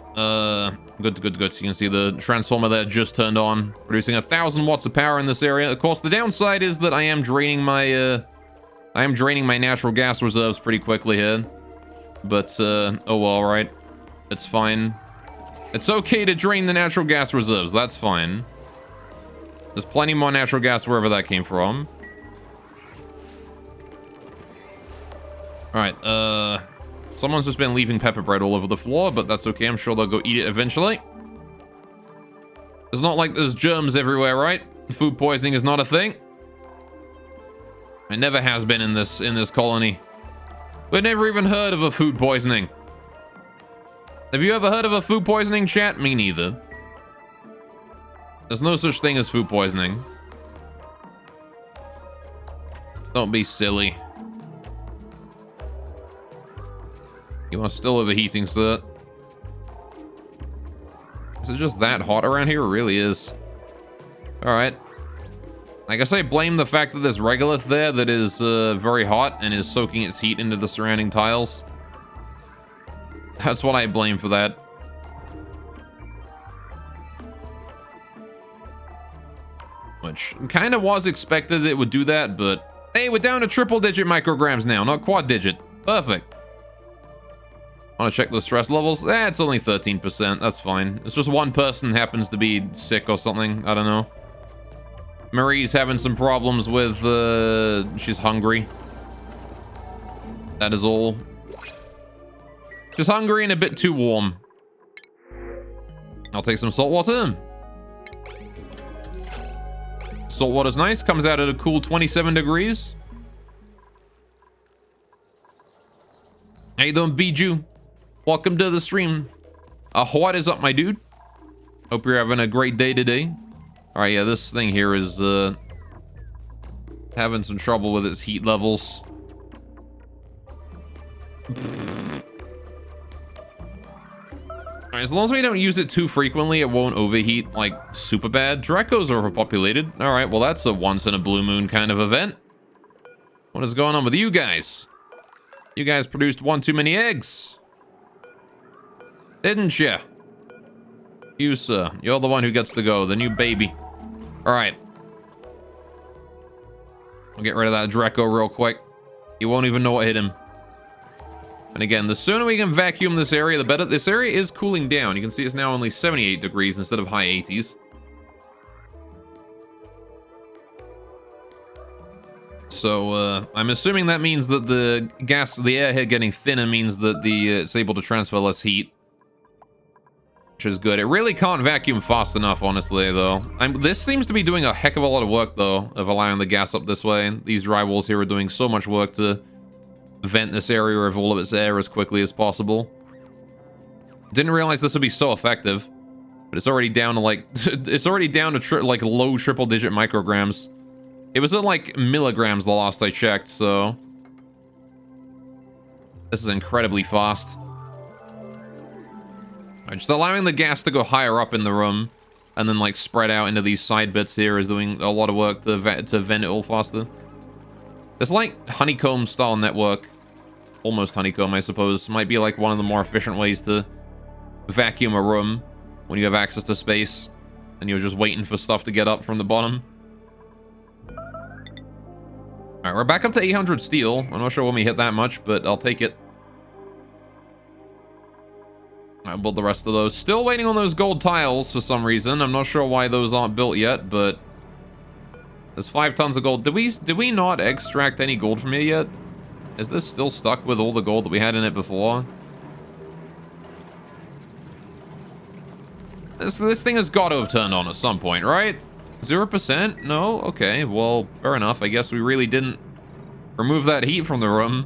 good, good, good. So you can see the transformer there just turned on, producing 1,000 watts of power in this area. Of course, the downside is that I am draining my natural gas reserves pretty quickly here. But, oh well, right. It's fine. It's okay to drain the natural gas reserves, that's fine. There's plenty more natural gas wherever that came from. Alright, someone's just been leaving pepper bread all over the floor, but that's okay. I'm sure they'll go eat it eventually. It's not like there's germs everywhere, right? Food poisoning is not a thing. It never has been in this colony. We've never even heard of a food poisoning. Have you ever heard of a food poisoning, chat? Me neither. There's no such thing as food poisoning. Don't be silly. You are still overheating, sir. Is it just that hot around here? It really is. Alright. I guess I blame the fact that there's regolith there that is very hot and is soaking its heat into the surrounding tiles. That's what I blame for that. Which kind of was expected it would do that, but hey, we're down to triple-digit micrograms now, not quad-digit. Perfect. Want to check the stress levels? It's only 13%. That's fine. It's just one person happens to be sick or something. I don't know. Marie's having some problems with, she's hungry. That is all. Just hungry and a bit too warm. I'll take some salt water. Salt water's nice. Comes out at a cool 27 degrees. How you doing, Bijou? Welcome to the stream. What is up, my dude? Hope you're having a great day today. Alright, yeah, this thing here is having some trouble with its heat levels. Alright, as long as we don't use it too frequently, it won't overheat, like, super bad. Draco's overpopulated. Alright, well, that's a once-in-a-blue-moon kind of event. What is going on with you guys? You guys produced one too many eggs. Didn't ya? You, sir. You're the one who gets to go, the new baby. Alright. I'll get rid of that Draco real quick. He won't even know what hit him. And again, the sooner we can vacuum this area, the better. This area is cooling down. You can see it's now only 78 degrees instead of high 80s. So, I'm assuming that means that the air here getting thinner means that it's able to transfer less heat. Which is good. It really can't vacuum fast enough, honestly, though. This seems to be doing a heck of a lot of work, though, of allowing the gas up this way. These drywalls here are doing so much work to vent this area of all of its air as quickly as possible. Didn't realize this would be so effective, but it's already down to like it's already down to like low triple-digit micrograms. It was at like milligrams the last I checked, so this is incredibly fast. Just allowing the gas to go higher up in the room and then like spread out into these side bits here is doing a lot of work to vent it all faster. It's like honeycomb style network. Almost honeycomb, I suppose. Might be like one of the more efficient ways to vacuum a room when you have access to space and you're just waiting for stuff to get up from the bottom. Alright, we're back up to 800 steel. I'm not sure when we hit that much, but I'll take it. I'll build the rest of those. Still waiting on those gold tiles for some reason. I'm not sure why those aren't built yet, but there's 5 tons of gold. Did we not extract any gold from here yet? Is this still stuck with all the gold that we had in it before? This thing has got to have turned on at some point, right? 0%? No? Okay, well, fair enough. I guess we really didn't remove that heat from the room.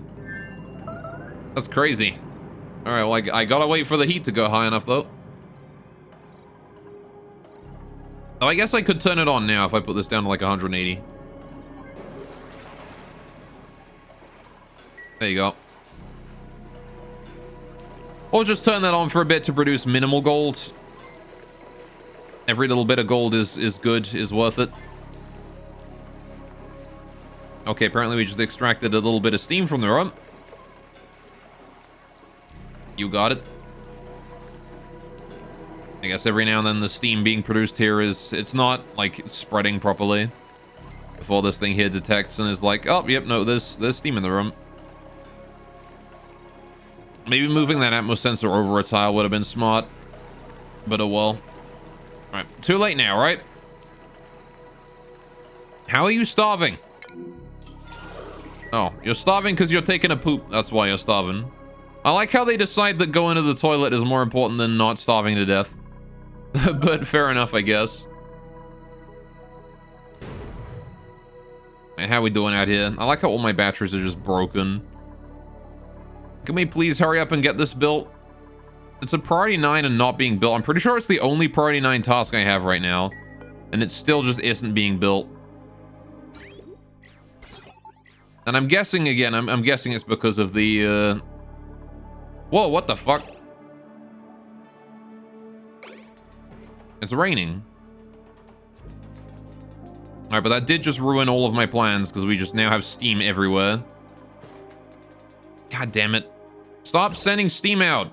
That's crazy. Alright, well, I gotta wait for the heat to go high enough, though. Oh, I guess I could turn it on now if I put this down to like 180. There you go. Or just turn that on for a bit to produce minimal gold. Every little bit of gold is good, is worth it. Okay, apparently we just extracted a little bit of steam from the room. You got it. I guess every now and then the steam being produced here it's not like spreading properly before this thing here detects and is like, oh, yep, no, there's steam in the room. Maybe moving that atmos sensor over a tile would have been smart, but oh well. Alright, too late now, right? How are you starving? Oh, you're starving because you're taking a poop. That's why you're starving. I like how they decide that going to the toilet is more important than not starving to death. But fair enough, I guess. And how we doing out here? I like how all my batteries are just broken. Can we please hurry up and get this built? It's a priority 9 and not being built. I'm pretty sure it's the only priority 9 task I have right now. And it still just isn't being built. And I'm guessing, again, I'm guessing it's because of the, Whoa, what the fuck? It's raining. Alright, but that did just ruin all of my plans, because we just now have steam everywhere. God damn it. Stop sending steam out.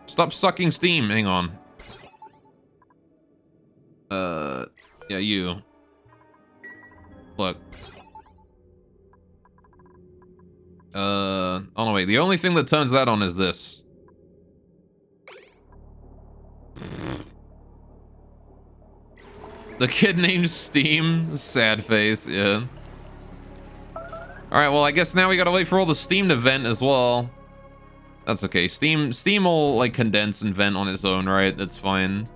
Stop sucking steam. Hang on. Yeah, you. Look. Oh no, wait. The only thing that turns that on is this. The kid named Steam. Sad face, yeah. Alright, well, I guess now we gotta wait for all the steam to vent as well. That's okay. Steam will, like, condense and vent on its own, right? That's fine.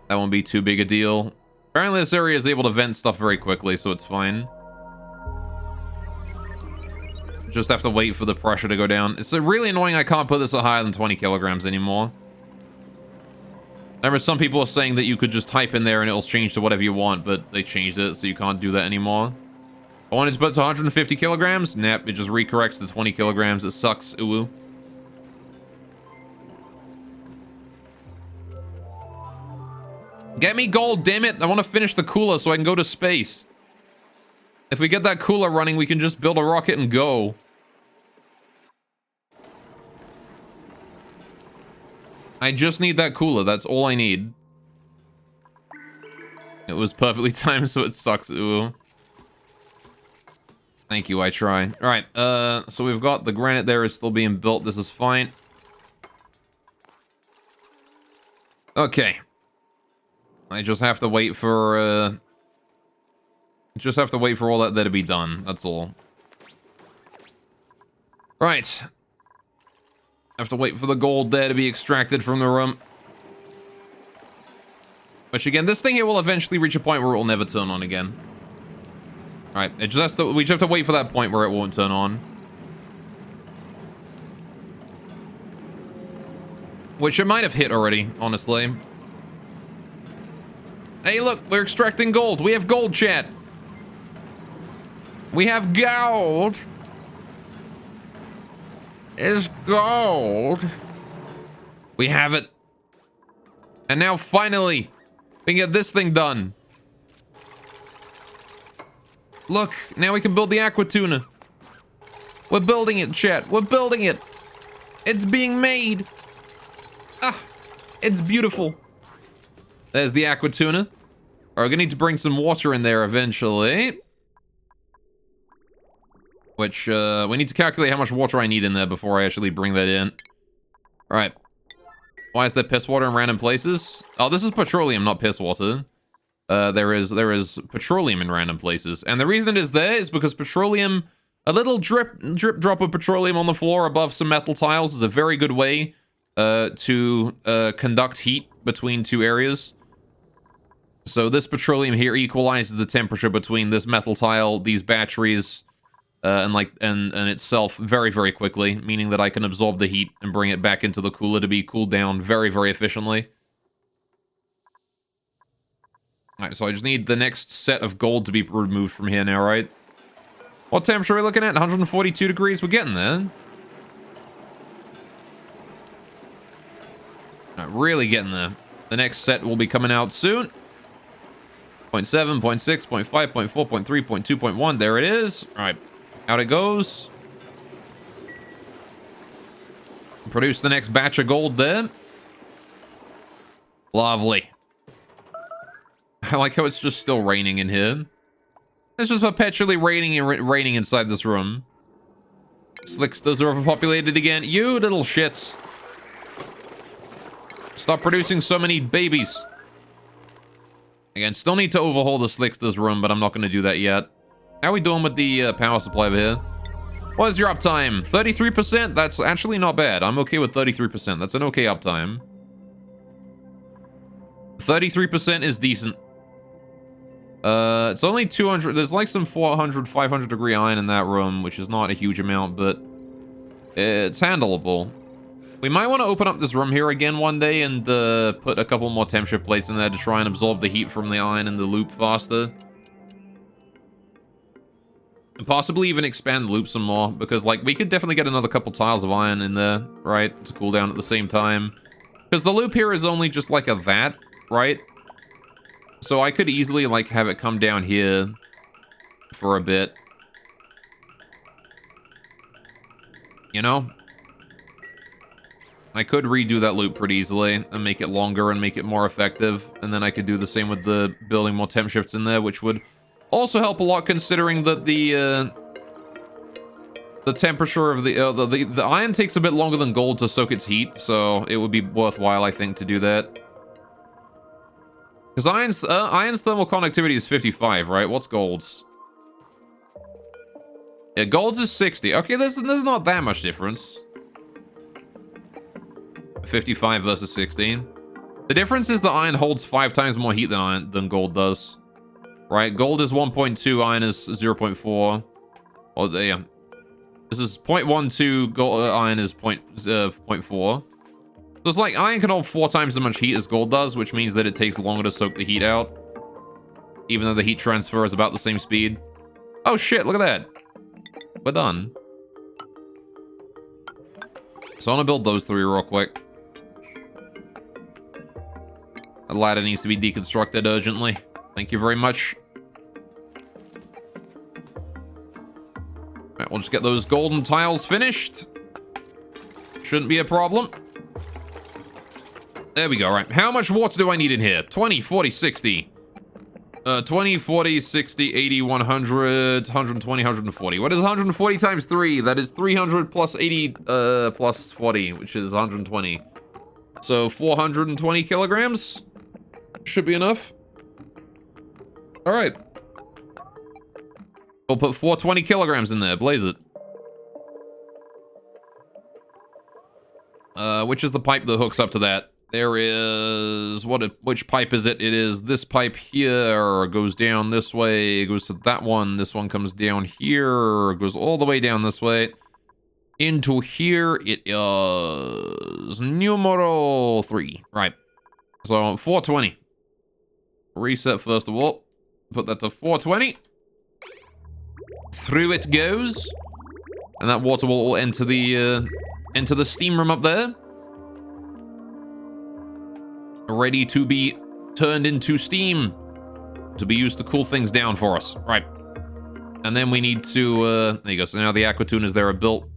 That won't be too big a deal. Apparently this area is able to vent stuff very quickly, so it's fine. Just have to wait for the pressure to go down. It's really annoying I can't put this at higher than 20 kilograms anymore. Remember, some people are saying that you could just type in there and it'll change to whatever you want, but they changed it, so you can't do that anymore. I wanted to put it to 150 kilograms. Nope, it just recorrects to 20 kilograms. It sucks. Ooh. Get me gold, damn it. I want to finish the cooler so I can go to space. If we get that cooler running, we can just build a rocket and go. I just need that cooler. That's all I need. It was perfectly timed, so it sucks. Ooh. Thank you, I try. Alright, so we've got the granite there is still being built. This is fine. Okay. I just have to wait for, just have to wait for all that there to be done. That's all. Right. Have to wait for the gold there to be extracted from the room. Which, again, this thing here will eventually reach a point where it will never turn on again. Alright, it just has to, we just have to wait for that point where it won't turn on. Which it might have hit already, honestly. Hey, look, we're extracting gold. We have gold, chat. We have gold. It's gold. We have it. And now, finally, we can get this thing done. Look, now we can build the aqua tuna. We're building it, chat. We're building it. It's being made. Ah, it's beautiful. There's the aqua tuna. All right, we're gonna need to bring some water in there eventually. Which, we need to calculate how much water I need in there before I actually bring that in. All right. Why is there piss water in random places? Oh, this is petroleum, not piss water. There is petroleum in random places. And the reason it is there is because petroleum, a little drip drop of petroleum on the floor above some metal tiles is a very good way to conduct heat between two areas. So this petroleum here equalizes the temperature between this metal tile, these batteries, and itself very, very quickly, meaning that I can absorb the heat and bring it back into the cooler to be cooled down very, very efficiently. Alright, so I just need the next set of gold to be removed from here now, right? What temperature are we looking at? 142 degrees? We're getting there. Not really getting there. The next set will be coming out soon. 0.7, 0.6, 0.5, 0.4, 0.3, 0.2, 0.1. There it is. Alright. Out it goes. Produce the next batch of gold then. Lovely. I like how it's just still raining in here. It's just perpetually raining and raining inside this room. Slicksters are overpopulated again. You little shits. Stop producing so many babies. Again, still need to overhaul the Slicksters room, but I'm not going to do that yet. How are we doing with the power supply over here? What is your uptime? 33%? That's actually not bad. I'm okay with 33%. That's an okay uptime. 33% is decent. It's only 200. There's like some 400, 500 degree iron in that room, which is not a huge amount, but it's handleable. We might want to open up this room here again one day and put a couple more temp shift plates in there to try and absorb the heat from the iron in the loop faster. And possibly even expand the loop some more, because like we could definitely get another couple tiles of iron in there, right, to cool down at the same time. Because the loop here is only just like a that, right? So I could easily like have it come down here for a bit. You know? I could redo that loop pretty easily and make it longer and make it more effective. And then I could do the same with the building more temp shifts in there, which would also help a lot considering that the temperature of the iron takes a bit longer than gold to soak its heat, so it would be worthwhile, I think, to do that. Because iron's thermal conductivity is 55, right? What's gold's? Yeah, gold's is 60. Okay, there's not that much difference. 55 versus 16. The difference is the iron holds 5 times more heat than gold does. Right? Gold is 1.2, iron is 0.4. Oh, yeah. This is 0.12, gold, iron is 0.4. So it's like iron can hold 4 times as much heat as gold does, which means that it takes longer to soak the heat out. Even though the heat transfer is about the same speed. Oh shit, look at that. We're done. So I want to build those 3 real quick. The ladder needs to be deconstructed urgently. Thank you very much. Alright, we'll just get those golden tiles finished. Shouldn't be a problem. There we go, right. How much water do I need in here? 20, 40, 60. 20, 40, 60, 80, 100, 120, 140. What is 140 times 3? That is 300 plus 80 plus 40, which is 120. So 420 kilograms? Should be enough. All right. We'll put 420 kilograms in there. Blaze it. Which is the pipe that hooks up to that? There is... which pipe is it? It is this pipe here. Goes down this way. It goes to that one. This one comes down here. Goes all the way down this way. Into here. It is... numero 3. Right. So, 420. Reset first of all. Put that to 420. Through it goes. And that water will all enter the steam room up there. Ready to be turned into steam. To be used to cool things down for us. Right. And then we need to, there you go. So now the aqua tuners there are built.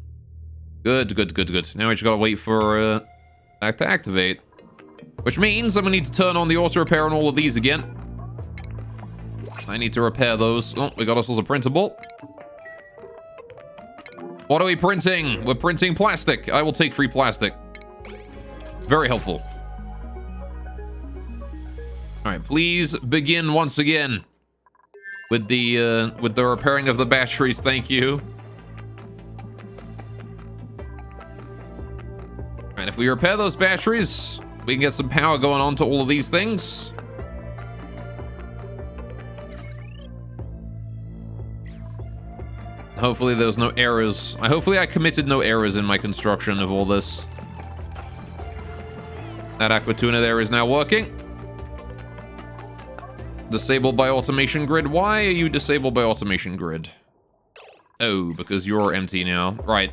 Good, good, good, good. Now we just gotta wait for that to activate. Which means I'm gonna need to turn on the auto repair on all of these again. I need to repair those. Oh, we got ourselves a printable. What are we printing? We're printing plastic. I will take free plastic. Very helpful. All right, please begin once again with the repairing of the batteries. Thank you. All right, if we repair those batteries, we can get some power going on to all of these things. Hopefully there's no errors. Hopefully I committed no errors in my construction of all this. That aqua tuner there is now working. Disabled by automation grid. Why are you disabled by automation grid? Oh, because you're empty now. Right.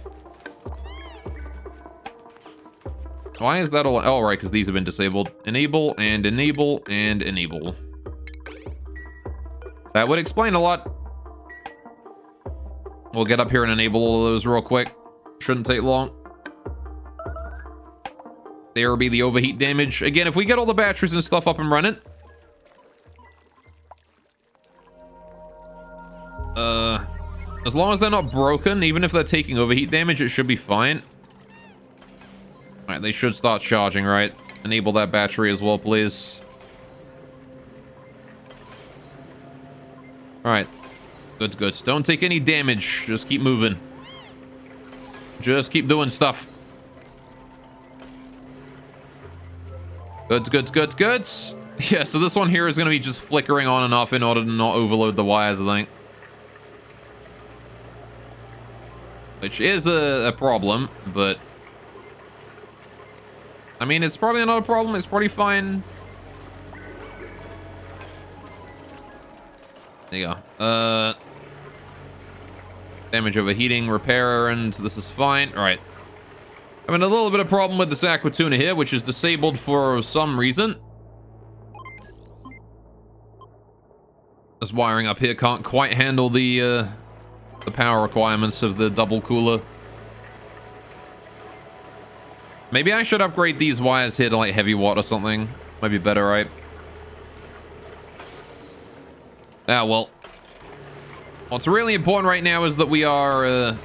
Why is that all? Oh, right, because these have been disabled. Enable and enable and enable. That would explain a lot. We'll get up here and enable all of those real quick. Shouldn't take long. There will be the overheat damage. Again, if we get all the batteries and stuff up and running. As long as they're not broken, even if they're taking overheat damage, it should be fine. Alright, they should start charging, right? Enable that battery as well, please. Alright. Good, good. Don't take any damage. Just keep moving. Just keep doing stuff. Good, good, good, good. Yeah, so this one here is going to be just flickering on and off in order to not overload the wires, I think. Which is a problem, but... I mean, it's probably not a problem. It's pretty fine. There you go. Damage overheating, repair, and this is fine. All right. Having a little bit of problem with this aqua tuna here, which is disabled for some reason. This wiring up here can't quite handle the power requirements of the double cooler. Maybe I should upgrade these wires here to like heavy watt or something. Might be better, right? Ah, well. What's really important right now is that we are...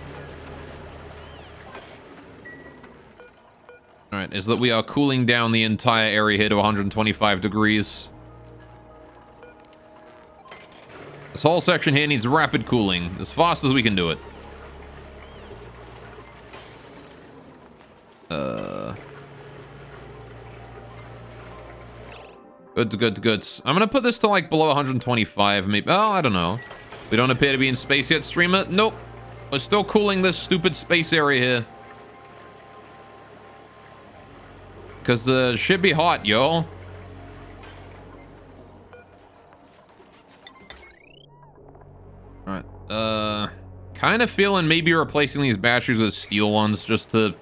Alright, is that we are cooling down the entire area here to 125 degrees. This whole section here needs rapid cooling, as fast as we can do it. Good. I'm gonna put this to like below 125, maybe. Oh, I don't know. We don't appear to be in space yet, streamer. Nope. We're still cooling this stupid space area here. Because it should be hot, yo. Alright. Kind of feeling maybe replacing these batteries with steel ones just to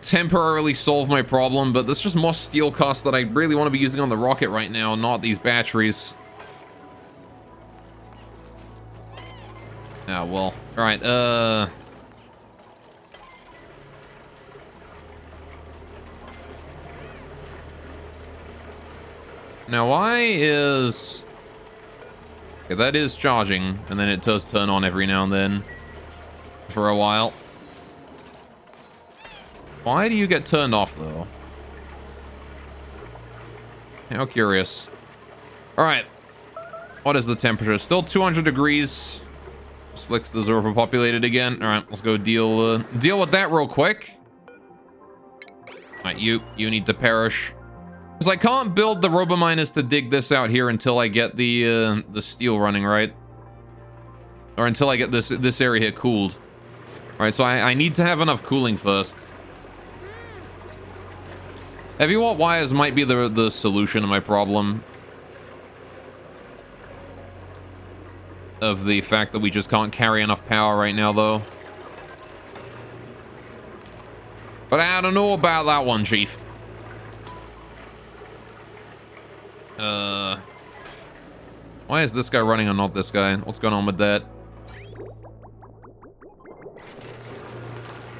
temporarily solve my problem, but there's just more steel costs that I really want to be using on the rocket right now, not these batteries. Ah, well. Alright, now why is... Okay, that is charging, and then it does turn on every now and then for a while. Why do you get turned off, though? How curious. Alright. What is the temperature? Still 200 degrees. Slicks is overpopulated again. Alright, let's go deal with that real quick. Alright, you need to perish. Because I can't build the robominers to dig this out here until I get the steel running, right? Or until I get this area here cooled. Alright, so I need to have enough cooling first. Heavy watt wires might be the solution to my problem. Of the fact that we just can't carry enough power right now, though. But I don't know about that one, Chief. Why is this guy running and not this guy? What's going on with that?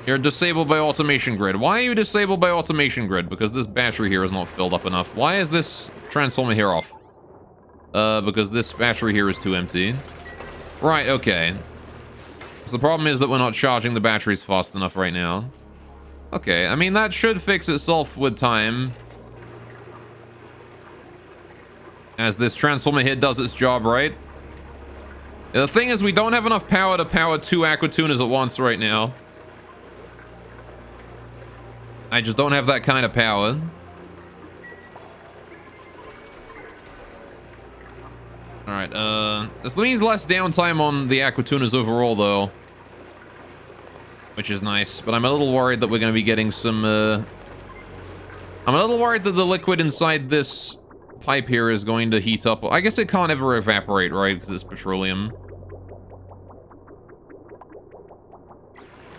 You're disabled by automation grid. Why are you disabled by automation grid? Because this battery here is not filled up enough. Why is this transformer here off? Because this battery here is too empty. Right, okay. So the problem is that we're not charging the batteries fast enough right now. Okay, I mean, that should fix itself with time. As this transformer here does its job, right? The thing is, we don't have enough power to power 2 aqua tunas at once right now. I just don't have that kind of power. Alright, this means less downtime on the aqua tunas overall, though. Which is nice, but I'm a little worried that we're going to be getting some, I'm a little worried that the liquid inside this pipe here is going to heat up. I guess it can't ever evaporate, right? Because it's petroleum.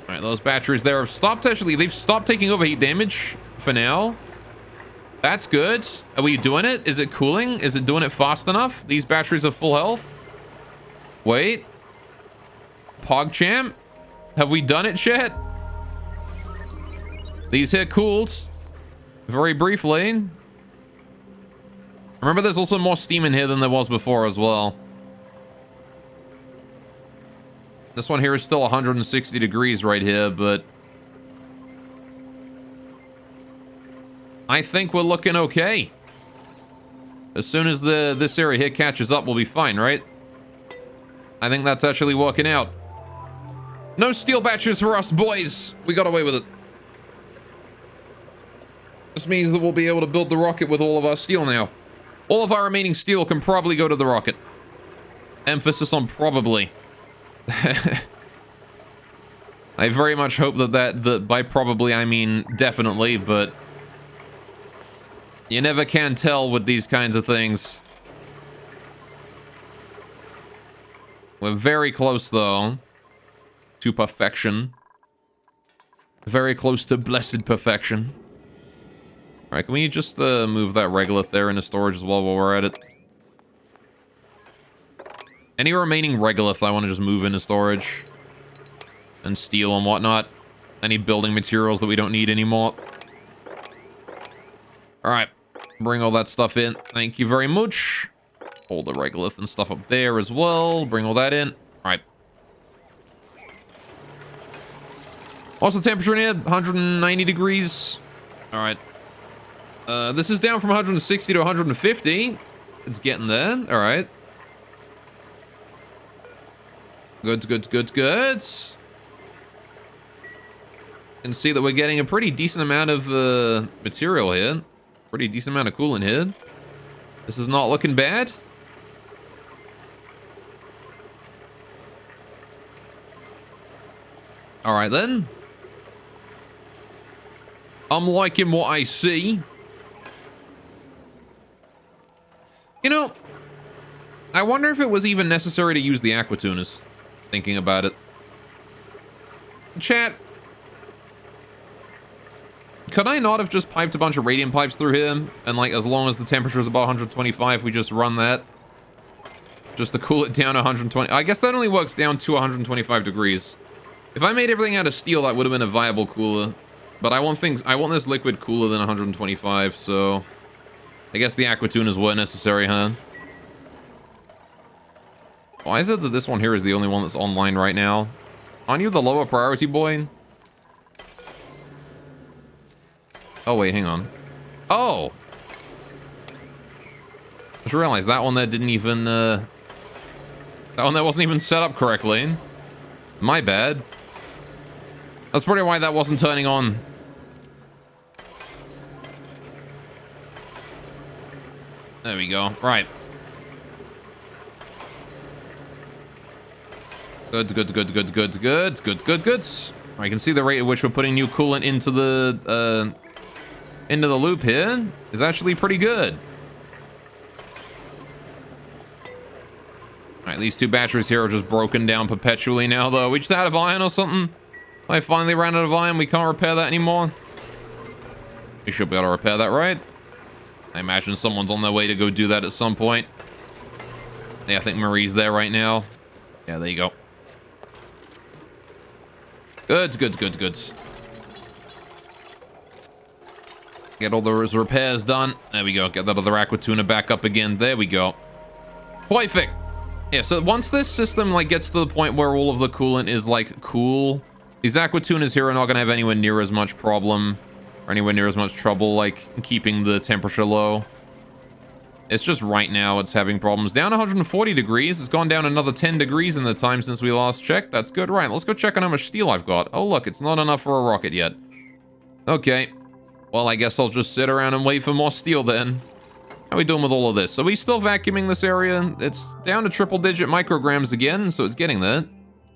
Alright, those batteries there have stopped, actually. They've stopped taking overheat damage for now. That's good. Are we doing it? Is it cooling? Is it doing it fast enough? These batteries are full health. Wait. PogChamp? Have we done it yet? These here cooled. Very briefly. Remember, there's also more steam in here than there was before as well. This one here is still 160 degrees right here, but I think we're looking okay. As soon as this area here catches up, we'll be fine, right? I think that's actually working out. No steel batteries for us, boys. We got away with it. This means that we'll be able to build the rocket with all of our steel now. All of our remaining steel can probably go to the rocket. Emphasis on probably. I very much hope that by probably I mean definitely, but you never can tell with these kinds of things. We're very close, though, to perfection. Very close to blessed perfection. All right, can we just move that regolith there into storage as well while we're at it? Any remaining regolith I want to just move into storage. And steel and whatnot. Any building materials that we don't need anymore. Alright. Bring all that stuff in. Thank you very much. All the regolith and stuff up there as well. Bring all that in. Alright. What's the temperature in here? 190 degrees. Alright. This is down from 160 to 150. It's getting there. Alright. Good, good, good, good. You can see that we're getting a pretty decent amount of material here. Pretty decent amount of coolant here. This is not looking bad. All right, then. I'm liking what I see. You know, I wonder if it was even necessary to use the aquatunus. Thinking about it. Chat. Could I not have just piped a bunch of radiant pipes through here? And like, as long as the temperature is about 125, we just run that. Just to cool it down to 120. I guess that only works down to 125 degrees. If I made everything out of steel, that would have been a viable cooler. But I want this liquid cooler than 125, so... I guess the aquatunas were necessary, huh? Why is it that this one here is the only one that's online right now? Aren't you the lower priority boy? Oh, wait, hang on. Oh! I just realized that one there didn't even, that one there wasn't even set up correctly. My bad. That's probably why that wasn't turning on. There we go. Right. Good, good, good, good, good, good, good, good, good. I can see the rate at which we're putting new coolant into the loop here is actually pretty good. All right, these two batteries here are just broken down perpetually now, though. We just out of iron or something? I finally ran out of iron. We can't repair that anymore. We should be able to repair that, right? I imagine someone's on their way to go do that at some point. Yeah, I think Marie's there right now. Yeah, there you go. Good, good, good, good. Get all those repairs done. There we go. Get that other aquatuna back up again. There we go. Perfect. Yeah, so once this system like gets to the point where all of the coolant is like cool, these aquatunas here are not going to have anywhere near as much problem or anywhere near as much trouble like keeping the temperature low. It's just right now it's having problems. Down 140 degrees. It's gone down another 10 degrees in the time since we last checked. That's good. Right, let's go check on how much steel I've got. Oh, look, it's not enough for a rocket yet. Okay. Well, I guess I'll just sit around and wait for more steel then. How are we doing with all of this? Are we still vacuuming this area? It's down to triple-digit micrograms again, so it's getting there.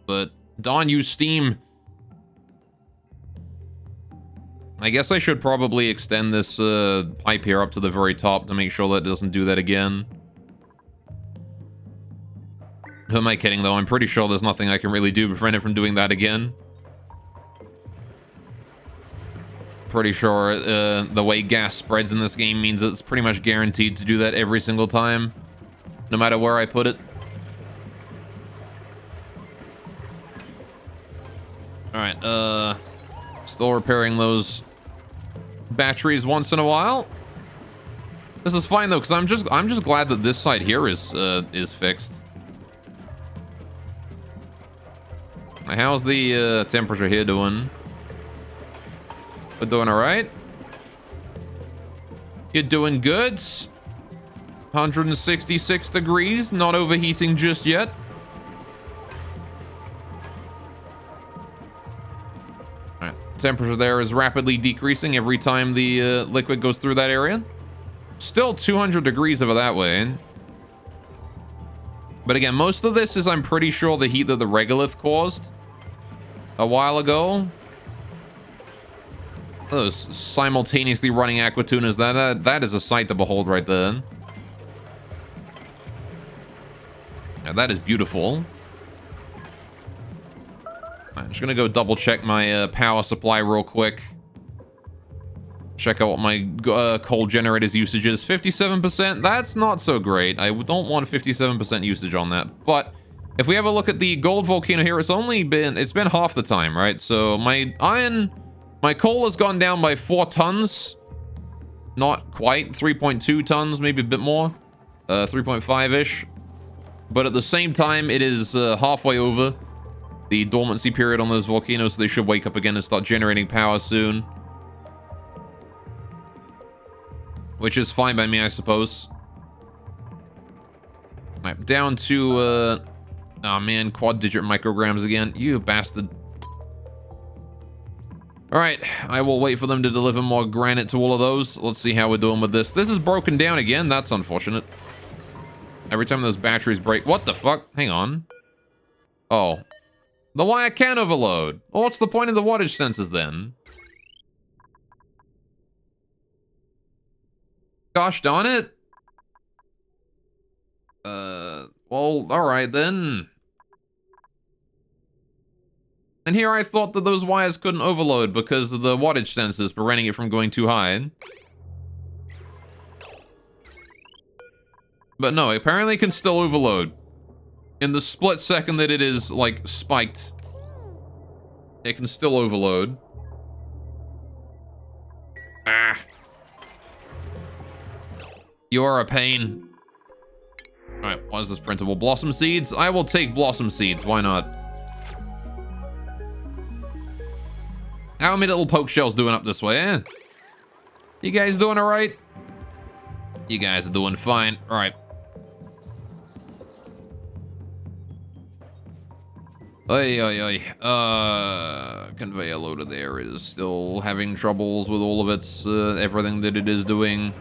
But darn you, Steam. I guess I should probably extend this pipe here up to the very top to make sure that it doesn't do that again. Who am I kidding, though? I'm pretty sure there's nothing I can really do to prevent it from doing that again. Pretty sure the way gas spreads in this game means it's pretty much guaranteed to do that every single time, no matter where I put it. Alright, still repairing those batteries once in a while. This is fine though, because I'm just glad that this side here is fixed. How's the temperature here doing? We're doing all right. You're doing good. 166 degrees, not overheating just yet. All right, Temperature there is rapidly decreasing every time the liquid goes through that area. Still 200 degrees over that way. But again, most of this is, I'm pretty sure, the heat that the regolith caused a while ago. Those simultaneously running aquatunas, that is a sight to behold right there. Yeah, that is beautiful. I'm just gonna go double check my power supply real quick. Check out what my coal generator's usage is. 57%. That's not so great. I don't want 57% usage on that. But if we have a look at the gold volcano here, it's been half the time, right? So my coal has gone down by 4 tons. Not quite. 3.2 tons, maybe a bit more. 3.5-ish. But at the same time, it is halfway over the dormancy period on those volcanoes, so they should wake up again and start generating power soon. Which is fine by me, I suppose. Right, down to, oh man, quad-digit micrograms again. You bastard. Alright, I will wait for them to deliver more granite to all of those. Let's see how we're doing with this. This is broken down again. That's unfortunate. Every time those batteries break... What the fuck? Hang on. Oh. The wire can overload. Well, what's the point of the wattage sensors then? Gosh darn it. Well, alright then. And here I thought that those wires couldn't overload because of the wattage sensors preventing it from going too high. But no, apparently it can still overload. In the split second that it is, like, spiked, it can still overload. Ah. You are a pain. Alright, what is this printable? Blossom seeds? I will take blossom seeds, why not? How are my little poke shells doing up this way, eh? You guys doing alright? You guys are doing fine. Alright. Oi, oi, oi. Conveyor loader there is still having troubles with all of its, everything that it is doing.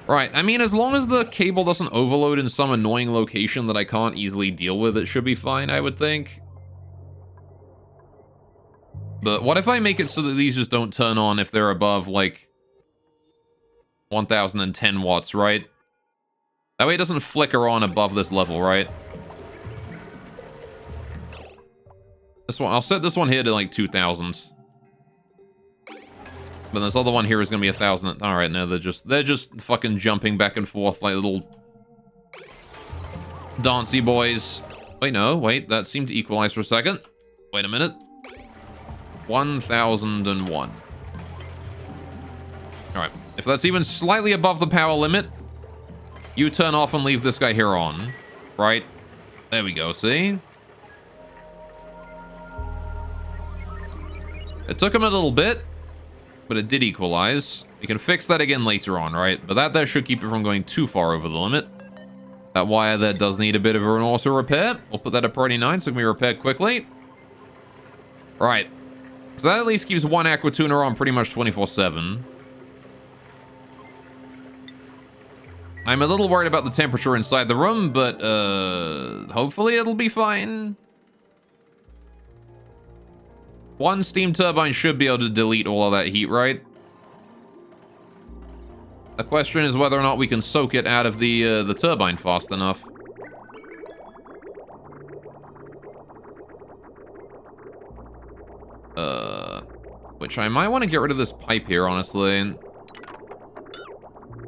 Right, I mean, as long as the cable doesn't overload in some annoying location that I can't easily deal with, it should be fine, I would think. But what if I make it so that these just don't turn on if they're above, like, 1010 watts, right? That way it doesn't flicker on above this level, right? This one, I'll set this one here to, like, 2000. But this other one here is gonna be 1000. All right, no, they're just fucking jumping back and forth like little dancey boys. Wait, no, wait, that seemed to equalize for a second. Wait a minute. 1001. All right, if that's even slightly above the power limit, you turn off and leave this guy here on, right? There we go. See? It took him a little bit, but it did equalize. You can fix that again later on, right? But that there should keep it from going too far over the limit. That wire there does need a bit of an auto repair. We'll put that at priority 9 so it can be repaired quickly. Right. So that at least keeps one aqua tuner on pretty much 24/7. I'm a little worried about the temperature inside the room, but hopefully it'll be fine. One steam turbine should be able to delete all of that heat, right? The question is whether or not we can soak it out of the turbine fast enough. Which I might want to get rid of this pipe here, honestly.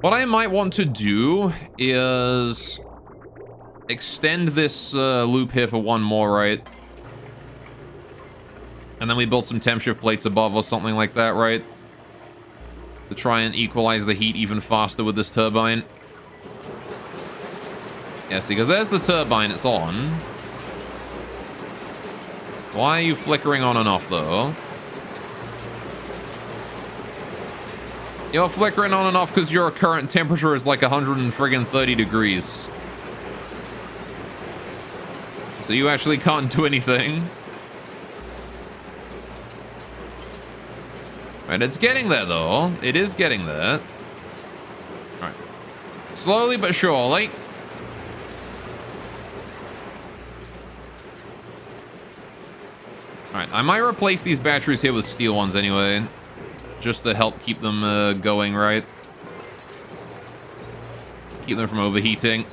What I might want to do is extend this loop here for one more, right? And then we build some temp shift plates above or something like that, right? To try and equalize the heat even faster with this turbine. Yeah, see, because there's the turbine, it's on. Why are you flickering on and off, though? You're flickering on and off because your current temperature is like 130 degrees. So you actually can't do anything. Right, it's getting there, though. It is getting there. All right. Slowly but surely. All right, I might replace these batteries here with steel ones anyway, just to help keep them going, right? Keep them from overheating.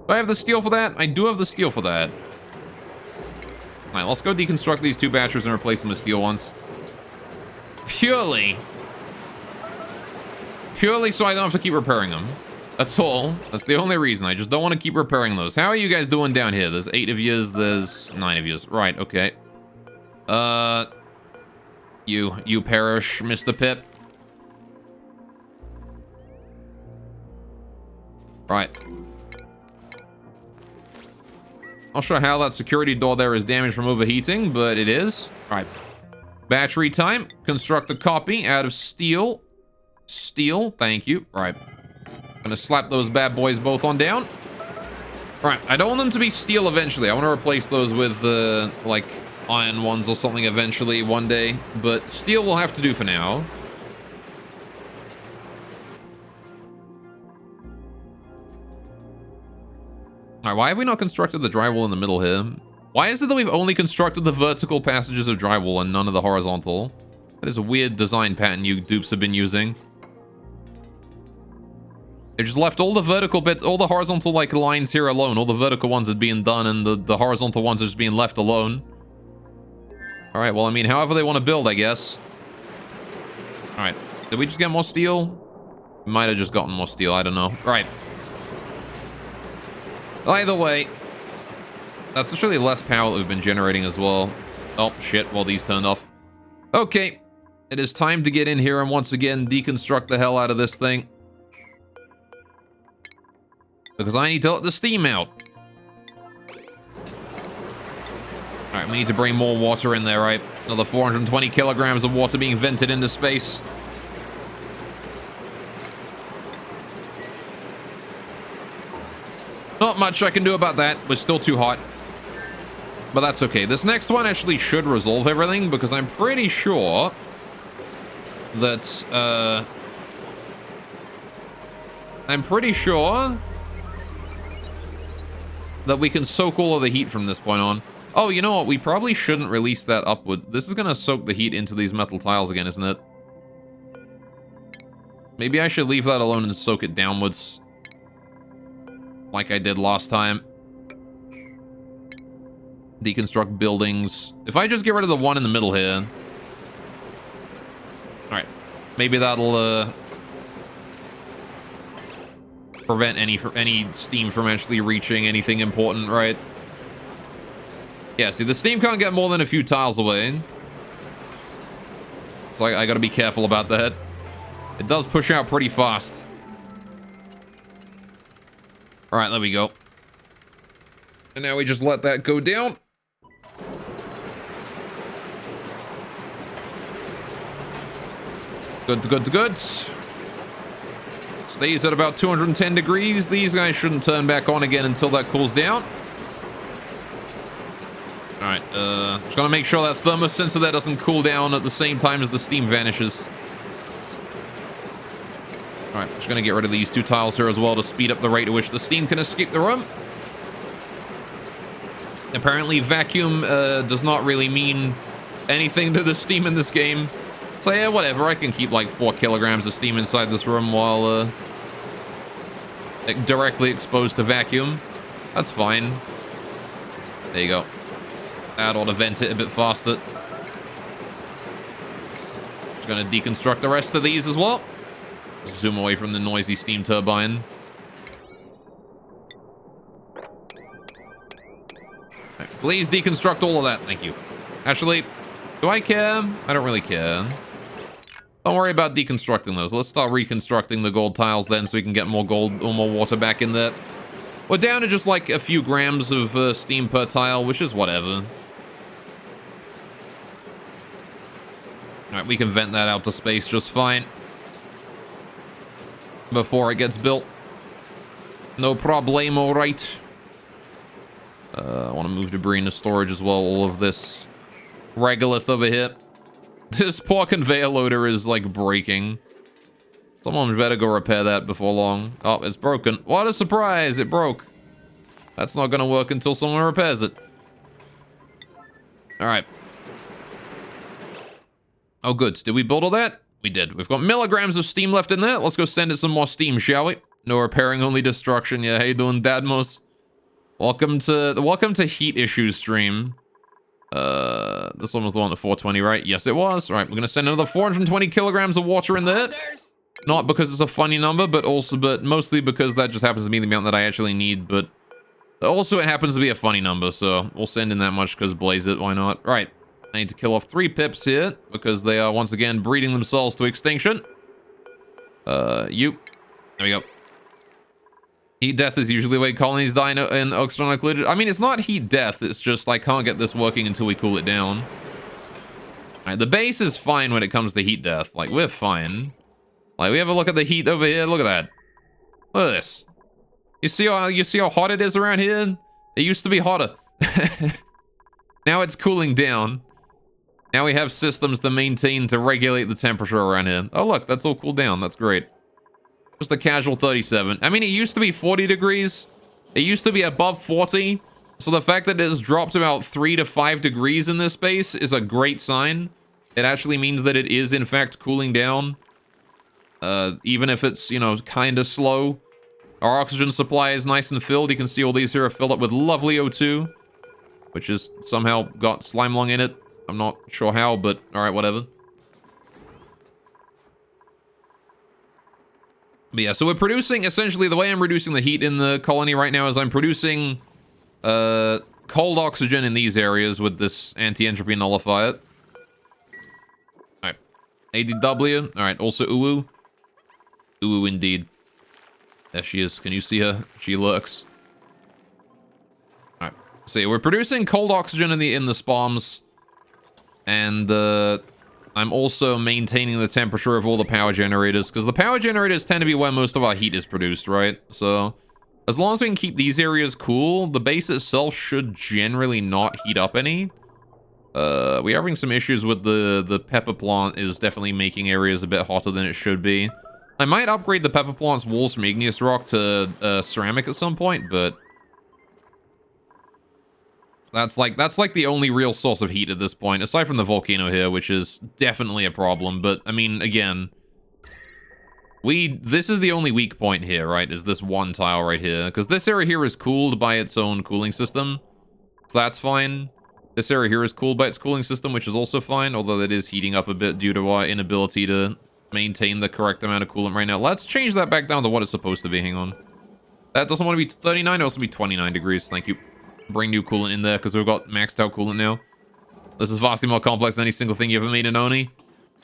Do I have the steel for that? I do have the steel for that. All right, let's go deconstruct these 2 batteries and replace them with steel ones. Purely so I don't have to keep repairing them. That's all. That's the only reason. I just don't want to keep repairing those. How are you guys doing down here? There's 8 of yous. There's 9 of yous. Right, okay. You perish, Mr. Pip. Right. Not sure how that security door there is damaged from overheating, but it is. All right. Battery time. Construct a copy out of steel. Steel. Thank you. All right. Gonna slap those bad boys both on down. All right. I don't want them to be steel eventually. I want to replace those with, like, iron ones or something eventually one day. But steel will have to do for now. All right, why have we not constructed the drywall in the middle here? Why is it that we've only constructed the vertical passages of drywall and none of the horizontal? That is a weird design pattern you dupes have been using. They just left all the vertical bits, all the horizontal like lines here alone. All the vertical ones had been done and the horizontal ones are just being left alone. All right, well, I mean, however they want to build, I guess. All right, did we just get more steel? We might have just gotten more steel, I don't know. All right. Either way, that's actually less power that we've been generating as well. Oh, shit, well, these turned off. Okay, it is time to get in here and once again deconstruct the hell out of this thing. Because I need to let the steam out. Alright, we need to bring more water in there, right? Another 420 kilograms of water being vented into space. Not much I can do about that. We're still too hot. But that's okay. This next one actually should resolve everything because I'm pretty sure that, we can soak all of the heat from this point on. Oh, you know what? We probably shouldn't release that upward. This is going to soak the heat into these metal tiles again, isn't it? Maybe I should leave that alone and soak it downwards. Like I did last time. Deconstruct buildings. If I just get rid of the one in the middle here. Alright. Maybe that'll, prevent any steam from actually reaching anything important, right? Yeah, see, the steam can't get more than a few tiles away. So I gotta be careful about that. It does push out pretty fast. Alright, there we go. And now we just let that go down. Good. Stays at about 210 degrees. These guys shouldn't turn back on again until that cools down. Alright, just gonna make sure that thermosensor there doesn't cool down at the same time as the steam vanishes. Alright, just gonna get rid of these 2 tiles here as well to speed up the rate at which the steam can escape the room. Apparently vacuum does not really mean anything to the steam in this game. So yeah, whatever, I can keep like 4 kilograms of steam inside this room while directly exposed to vacuum. That's fine. There you go. That ought to vent it a bit faster. Just gonna deconstruct the rest of these as well. Zoom away from the noisy steam turbine. Right, please deconstruct all of that. Thank you. Actually, do I care? I don't really care. Don't worry about deconstructing those. Let's start reconstructing the gold tiles then so we can get more gold or more water back in there. We're down to just like a few grams of steam per tile, which is whatever. Alright, we can vent that out to space just fine. Before it gets built. No problemo, right? I want to move debris into storage as well. All of this regolith over here. This poor conveyor loader is, like, breaking. Someone better go repair that before long. Oh, it's broken. What a surprise! It broke. That's not gonna work until someone repairs it. Alright. Oh, good. Did we build all that? We did. We've got milligrams of steam left in there. Let's go send it some more steam, shall we? No repairing, only destruction. Yeah, how you doing, Dadmos? Welcome to Heat Issues stream. This one was the one at 420, right? Yes, it was. All right, we're gonna send another 420 kilograms of water in there. Not because it's a funny number, but mostly because that just happens to be the amount that I actually need. But also, it happens to be a funny number, so we'll send in that much because blaze it. Why not? Right. I need to kill off 3 pips here because they are once again breeding themselves to extinction. There we go. Heat death is usually the way colonies die in Oxygen Occluded. I mean, it's not heat death. It's just I can't get this working until we cool it down. Alright, the base is fine when it comes to heat death. Like, we're fine. Like, we have a look at the heat over here. Look at that. Look at this. You see how hot it is around here? It used to be hotter. Now it's cooling down. Now we have systems to regulate the temperature around here. Oh, look, that's all cooled down. That's great. Just a casual 37. I mean, it used to be 40 degrees. It used to be above 40. So the fact that it has dropped about 3 to 5 degrees in this space is a great sign. It actually means that it is, in fact, cooling down. Even if it's, you know, kind of slow. Our oxygen supply is nice and filled. You can see all these here are filled up with lovely O2. Which has somehow got slime lung in it. I'm not sure how, but alright, whatever. But yeah, so we're producing, essentially, the way I'm reducing the heat in the colony right now is I'm producing cold oxygen in these areas with this anti-entropy nullifier. Alright. ADW. Alright, also Uwu. Uwu indeed. There she is. Can you see her? She lurks. Alright. So yeah, we're producing cold oxygen in the spawns. And I'm also maintaining the temperature of all the power generators, because the power generators tend to be where most of our heat is produced, right? So, as long as we can keep these areas cool, the base itself should generally not heat up any. We're having some issues with the pepper plant is definitely making areas a bit hotter than it should be. I might upgrade the pepper plant's walls from igneous rock to ceramic at some point, but that's like the only real source of heat at this point, aside from the volcano here, which is definitely a problem. But I mean, again, this is the only weak point here, right? Is this one tile right here? Because this area here is cooled by its own cooling system, so that's fine. This area here is cooled by its cooling system, which is also fine, although it is heating up a bit due to our inability to maintain the correct amount of coolant right now. Let's change that back down to what it's supposed to be. Hang on. That doesn't want to be 39, it also be 29 degrees. Thank you. Bring new coolant in there because we've got maxed out coolant now. This is vastly more complex than any single thing you ever made in Oni.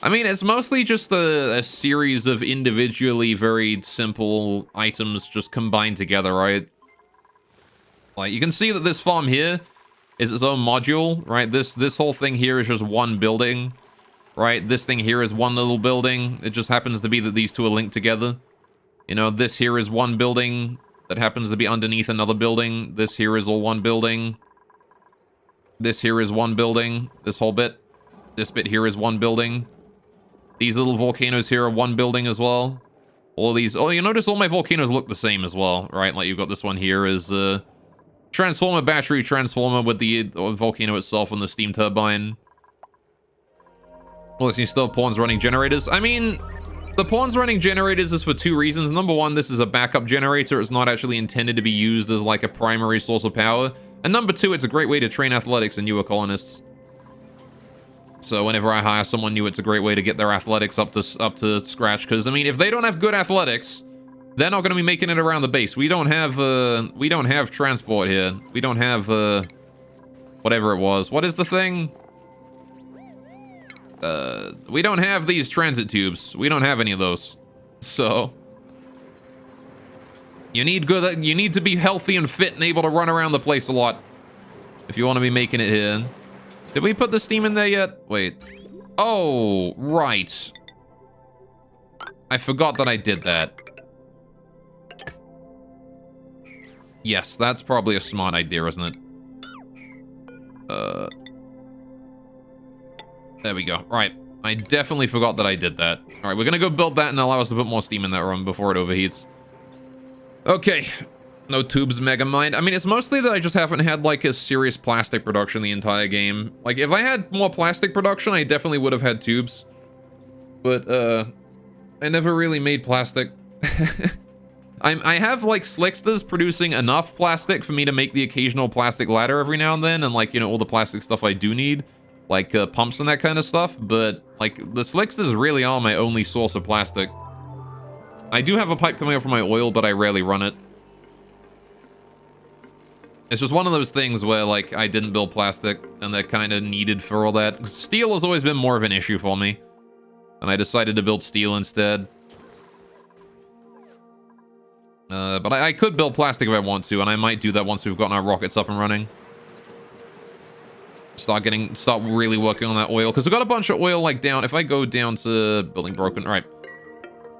I mean, it's mostly just a series of individually very simple items just combined together, right? Like, you can see that this farm here is its own module, right? This whole thing here is just one building, right? This thing here is one little building. It just happens to be that these two are linked together. You know, this here is one building that happens to be underneath another building. This here is all one building. This here is one building. This whole bit. This bit here is one building. These little volcanoes here are one building as well. All of these... Oh, you notice all my volcanoes look the same as well, right? Like, you've got this one here is transformer, battery, transformer with the volcano itself and the steam turbine. Well, you still pawns running generators. I mean... The pawns running generators is for 2 reasons. Number 1, this is a backup generator. It's not actually intended to be used as like a primary source of power. And number 2, it's a great way to train athletics in newer colonists. So whenever I hire someone new, it's a great way to get their athletics up to scratch. Because I mean, if they don't have good athletics, they're not going to be making it around the base. We don't have transport here. We don't have whatever it was. What is the thing? We don't have these transit tubes. We don't have any of those. So you need to be healthy and fit and able to run around the place a lot if you want to be making it here. Did we put the steam in there yet? Wait. Oh, right. I forgot that I did that. Yes, that's probably a smart idea, isn't it? There we go. Right. I definitely forgot that I did that. All right, we're gonna go build that and allow us to put more steam in that room before it overheats. Okay. No tubes, Megamind. I mean, it's mostly that I just haven't had, like, a serious plastic production the entire game. Like, if I had more plastic production, I definitely would have had tubes. But, I never really made plastic. I have, like, Slicksters producing enough plastic for me to make the occasional plastic ladder every now and then, and, like, you know, all the plastic stuff I do need, like, pumps and that kind of stuff, but, like, the Slicksters really are my only source of plastic. I do have a pipe coming up from my oil, but I rarely run it. It's just one of those things where, like, I didn't build plastic, and they're kind of needed for all that. Steel has always been more of an issue for me, and I decided to build steel instead. But I could build plastic if I want to, and I might do that once we've gotten our rockets up and running. Start really working on that oil, because we've got a bunch of oil, like, down. If I go down to building broken, all right.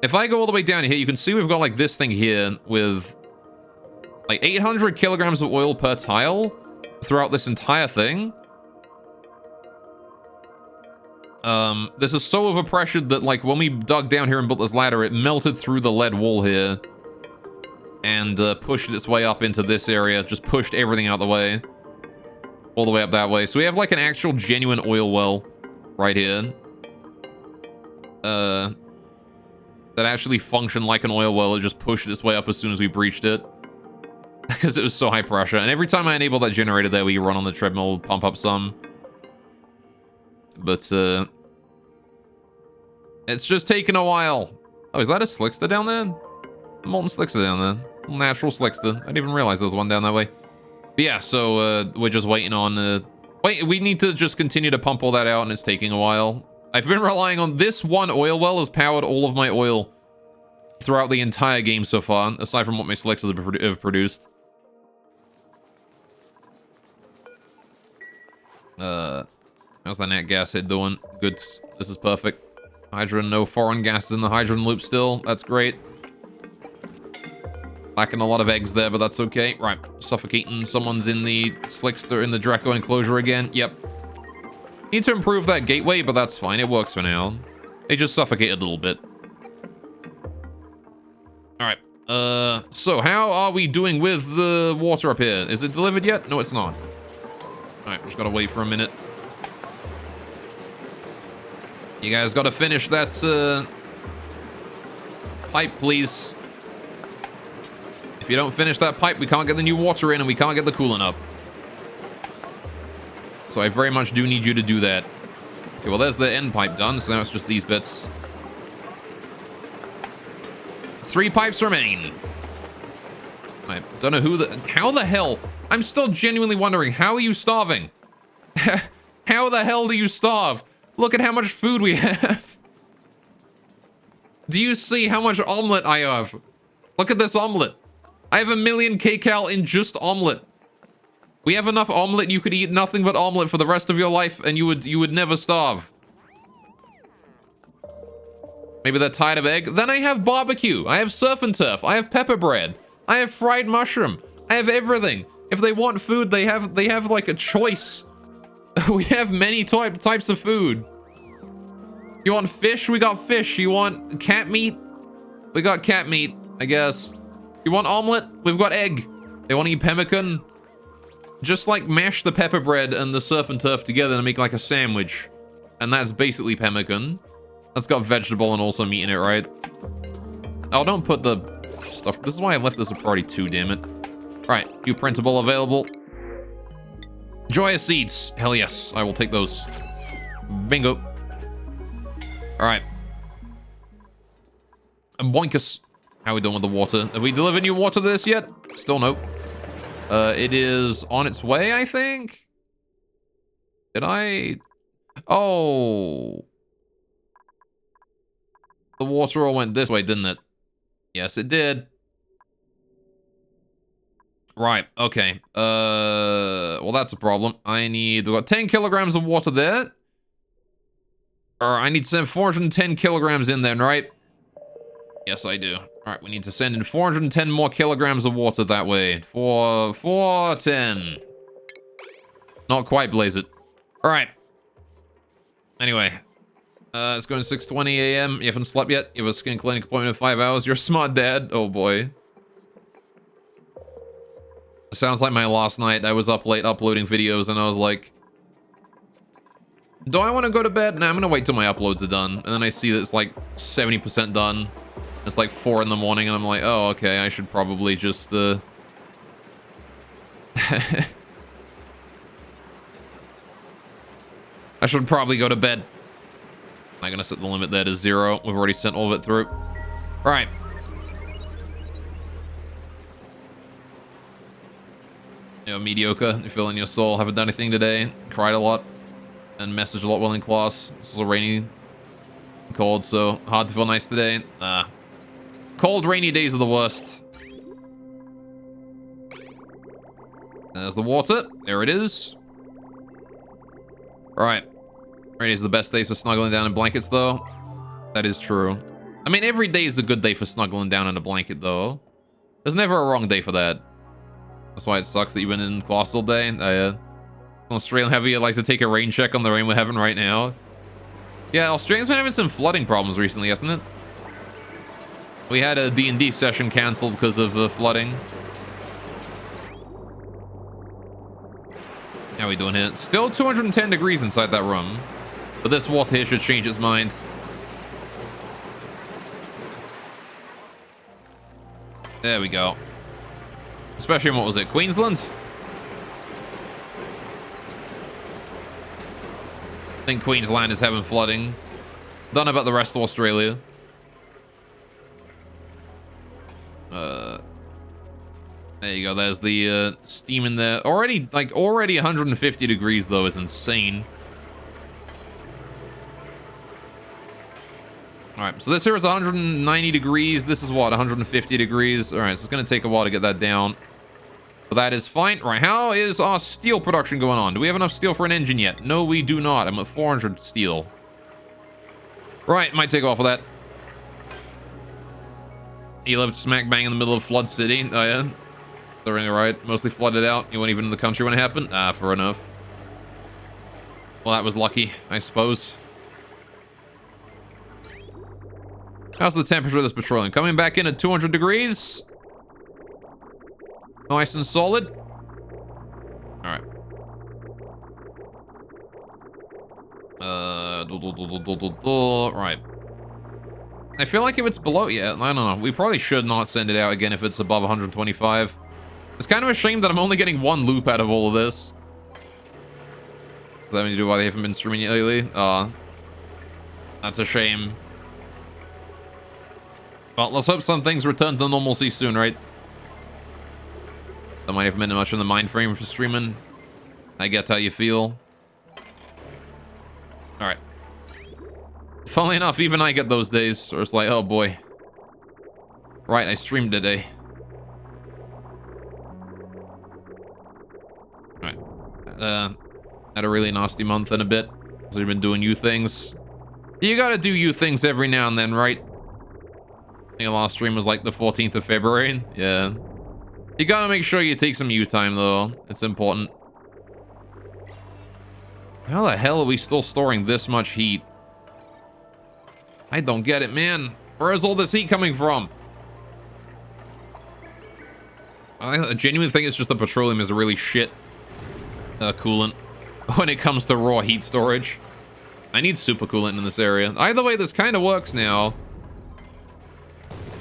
If I go all the way down here, you can see we've got, like, this thing here with... like 800 kilograms of oil per tile throughout this entire thing. This is so overpressured that, like, when we dug down here and built this ladder, it melted through the lead wall here and pushed its way up into this area. Just pushed everything out the way, all the way up that way. So we have, like, an actual genuine oil well right here. That actually functioned like an oil well. It just pushed its way up as soon as we breached it. Because it was so high pressure. And every time I enable that generator there, we run on the treadmill, pump up some. But, it's just taking a while. Oh, is that a Slickster down there? Molten Slickster down there. Natural Slickster. I didn't even realize there was one down that way. But yeah, so, we're just waiting on, we need to just continue to pump all that out, and it's taking a while. I've been relying on this one oil well has powered all of my oil throughout the entire game so far, aside from what my Slicksters have produced. How's that nat gas hit doing? Good. This is perfect. Hydrogen, no foreign gases in the hydrogen loop still. That's great. Lacking a lot of eggs there, but that's okay. Right. Suffocating. Someone's in the Slickster in the Draco enclosure again. Yep. Need to improve that gateway, but that's fine. It works for now. They just suffocate a little bit. Alright. So how are we doing with the water up here? Is it delivered yet? No, it's not. Alright, just gotta wait for a minute. You guys gotta finish that, pipe, please. If you don't finish that pipe, we can't get the new water in and we can't get the coolant up. So I very much do need you to do that. Okay, well, there's the end pipe done, so now it's just these bits. 3 pipes remain. I don't know how the hell... I'm still genuinely wondering, how are you starving? How the hell do you starve? Look at how much food we have. Do you see how much omelet I have? Look at this omelet. I have 1 million kcal in just omelet. We have enough omelet you could eat nothing but omelet for the rest of your life and you would never starve. Maybe they're tired of egg? Then I have barbecue. I have surf and turf. I have pepper bread. I have fried mushroom. I have everything. If they want food, they have like a choice. We have many types of food. You want fish? We got fish. You want cat meat? We got cat meat, I guess. You want omelet? We've got egg. They want to eat pemmican? Just like mash the pepper bread and the surf and turf together to make like a sandwich. And that's basically pemmican. That's got vegetable and also meat in it, right? Oh, don't put the stuff. This is why I left this a priority 2, damn it. Alright, new printable available. Joyous seeds. Hell yes, I will take those. Bingo. Alright. And boinkus. How are we doing with the water? Have we delivered new water to this yet? Still no. It is on its way, I think. Did I? Oh. The water all went this way, didn't it? Yes, it did. Right, okay. Well, that's a problem. We've got 10 kilograms of water there. Or I need to send 410 kilograms in then, right? Yes, I do. All right, we need to send in 410 more kilograms of water that way. 410. Not quite, blaze it. All right. Anyway. It's going 6:20 a.m. You haven't slept yet? You have a skin clinic appointment in 5 hours? You're a smart dad. Oh boy. Sounds like my last night. I was up late uploading videos and I was like, do I want to go to bed? Nah, I'm gonna wait till my uploads are done. And then I see that it's like 70% done. It's like 4 in the morning and I'm like, oh, okay, I should probably just, I should probably go to bed. I'm gonna set the limit there to 0. We've already sent all of it through. All right. You know, mediocre. You feel in your soul. Haven't done anything today. Cried a lot. And messaged a lot while in class. It's a little rainy. Cold, so hard to feel nice today. Cold, rainy days are the worst. There's the water. There it is. All right. Rainy days are the best days for snuggling down in blankets, though. That is true. I mean, every day is a good day for snuggling down in a blanket, though. There's never a wrong day for that. That's why it sucks that you've been in class all day. Australian heavy like to take a rain check on the rain we're having right now. Yeah, Australia's been having some flooding problems recently, hasn't it? We had a D&D session cancelled because of flooding. How are we doing here? Still 210 degrees inside that room. But this water here should change its mind. There we go. Especially in, what was it, Queensland? I think Queensland is having flooding. Don't know about the rest of Australia. There you go. There's the steam in there. Already 150 degrees, though, is insane. All right, so this here is 190 degrees. This is what, 150 degrees. All right, so it's going to take a while to get that down. But that is fine. Right, how is our steel production going on? Do we have enough steel for an engine yet? No, we do not. I'm at 400 steel. Right, might take off of that. You lived smack bang in the middle of Flood City. Oh, yeah? Everything right? Mostly flooded out. You weren't even in the country when it happened? Ah, fair enough. Well, that was lucky, I suppose. How's the temperature of this petroleum? Coming back in at 200 degrees. Nice and solid. All right. Right. I feel like if it's below, yeah, I don't know. We probably should not send it out again if it's above 125. It's kind of a shame that I'm only getting 1 loop out of all of this. Does that mean to do why they haven't been streaming it lately? That's a shame. Well, let's hope some things return to normalcy soon, right? That might have been much in the mind frame for streaming. I get how you feel. All right. Funnily enough, even I get those days where it's like, oh boy. Right, I streamed today. All right. Had a really nasty month and a bit. So you've been doing you things. You gotta do you things every now and then, right? I think the last stream was like the 14th of February. Yeah. You gotta make sure you take some you time, though. It's important. How the hell are we still storing this much heat? I don't get it, man. Where is all this heat coming from? I genuinely think it's just the petroleum is a really shit coolant when it comes to raw heat storage. I need super coolant in this area. Either way, this kind of works now.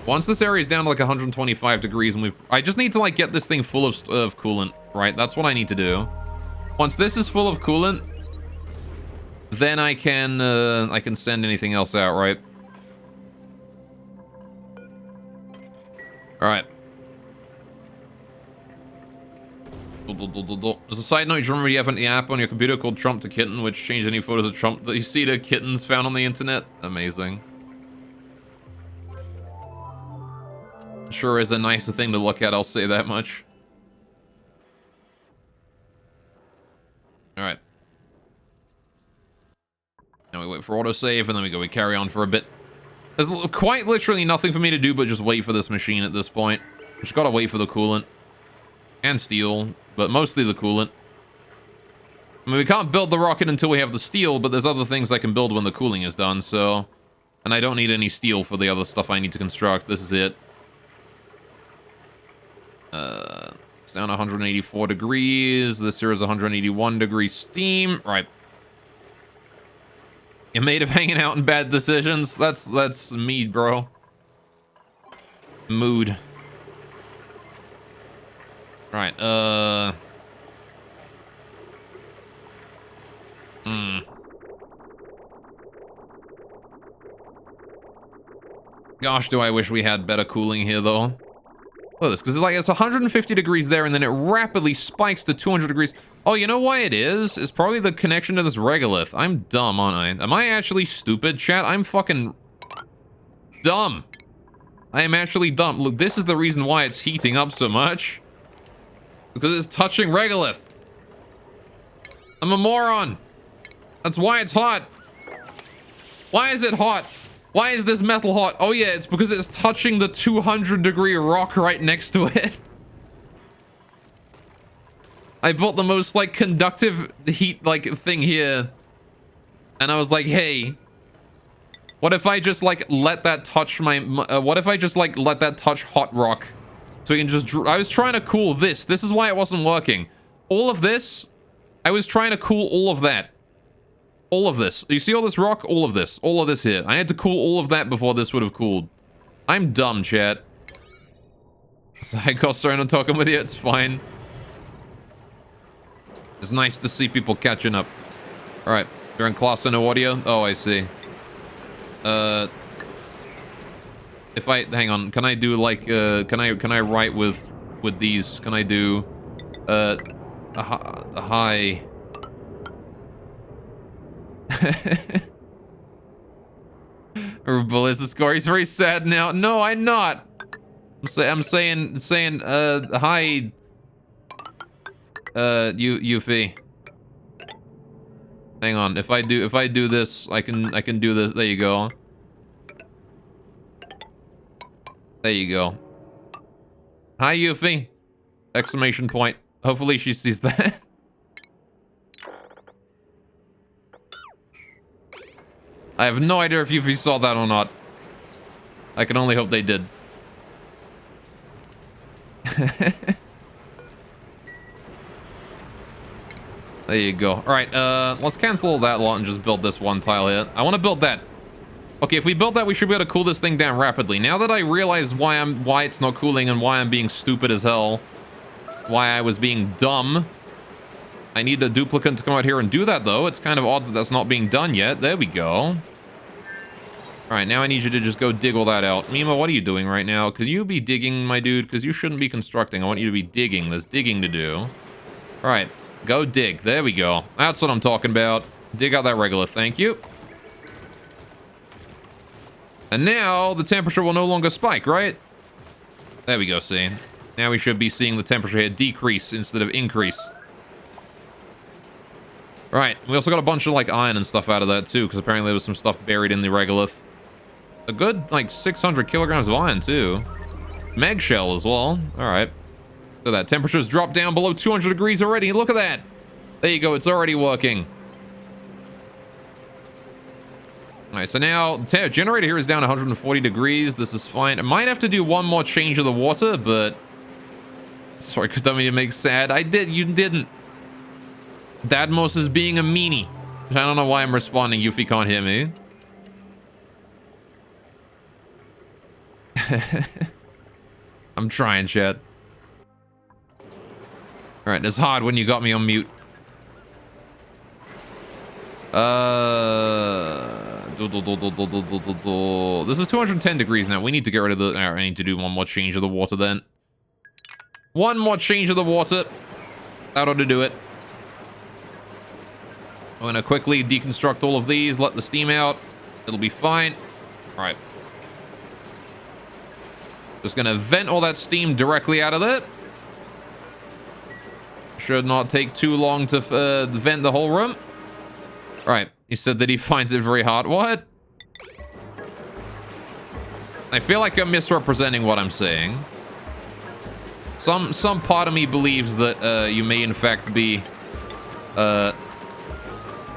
Once this area is down to like 125 degrees and I just need to like get this thing full of coolant, right? That's what I need to do. Once this is full of coolant, then I can send anything else out, right? All right. As a side note, you remember you have an app on your computer called Trump to Kitten, which changed any photos of Trump that you see to kittens found on the internet? Amazing. Sure is a nicer thing to look at, I'll say that much. Alright. Now we wait for autosave, and then we carry on for a bit. There's quite literally nothing for me to do but just wait for this machine at this point. Just gotta wait for the coolant. And steel, but mostly the coolant. I mean, we can't build the rocket until we have the steel, but there's other things I can build when the cooling is done, so... And I don't need any steel for the other stuff I need to construct. This is it. It's down 184 degrees. This here is 181 degrees steam. Right. You made of hanging out in bad decisions. That's me, bro. Mood. Right, Gosh, do I wish we had better cooling here, though. Look at this, because it's 150 degrees there, and then it rapidly spikes to 200 degrees. Oh, you know why it is? It's probably the connection to this regolith. I'm dumb, aren't I? Am I actually stupid, chat? I'm fucking dumb. I am actually dumb. Look, this is the reason why it's heating up so much. Because it's touching regolith. I'm a moron. That's why it's hot. Why is it hot? Why is this metal hot? Oh yeah, it's because it's touching the 200-degree rock right next to it. I built the most, like, conductive heat, like, thing here. And I was like, hey, what if I just, like, let that touch my... what if I just, like, let that touch hot rock? So we can just... I was trying to cool this. This is why it wasn't working. All of this, I was trying to cool all of that. All of this. You see all this rock? All of this. All of this here. I had to cool all of that before this would have cooled. I'm dumb, chat. Psycho, sorry, I'm talking with you. It's fine. It's nice to see people catching up. Alright. You're in class and no audio? Oh, I see. If I... Hang on. Can I do, like, Can I write with these? Can I do... a high... Ballistic score. He's very sad now. No, I'm not. I'm saying hi. Yuffie. Hang on. If I do this, I can do this. There you go. There you go. Hi, Yuffie. Exclamation point. Hopefully she sees that. I have no idea if you saw that or not. I can only hope they did. There you go. Alright, let's cancel that lot and just build this one tile here. I want to build that. Okay, if we build that, we should be able to cool this thing down rapidly. Now that I realize why it's not cooling and why I'm being stupid as hell, why I was being dumb, I need a duplicate to come out here and do that, though. It's kind of odd that that's not being done yet. There we go. All right, now I need you to just go dig all that out. Mima, what are you doing right now? Could you be digging, my dude? Because you shouldn't be constructing. I want you to be digging. There's digging to do. All right, go dig. There we go. That's what I'm talking about. Dig out that regolith. Thank you. And now the temperature will no longer spike, right? There we go, see? Now we should be seeing the temperature here decrease instead of increase. Right, we also got a bunch of, like, iron and stuff out of that, too, because apparently there was some stuff buried in the regolith. A good, like, 600 kilograms of iron, too. Meg shell as well. Alright. So that temperature's dropped down below 200 degrees already. Look at that! There you go, it's already working. Alright, so now, the generator here is down 140 degrees. This is fine. I might have to do one more change of the water, but... Sorry, don't mean to make sad. I did, you didn't. Dadmos is being a meanie. I don't know why I'm responding. Yuffie can't hear me. I'm trying, chat. Alright, it's hard when you got me on mute. This is 210 degrees now. We need to get rid of the... I need to do one more change of the water then. One more change of the water. That ought to do it. I'm going to quickly deconstruct all of these, let the steam out. It'll be fine. All right. Just going to vent all that steam directly out of it. Should not take too long to vent the whole room. All right. He said that he finds it very hard. What? I feel like I'm misrepresenting what I'm saying. Some part of me believes that you may in fact be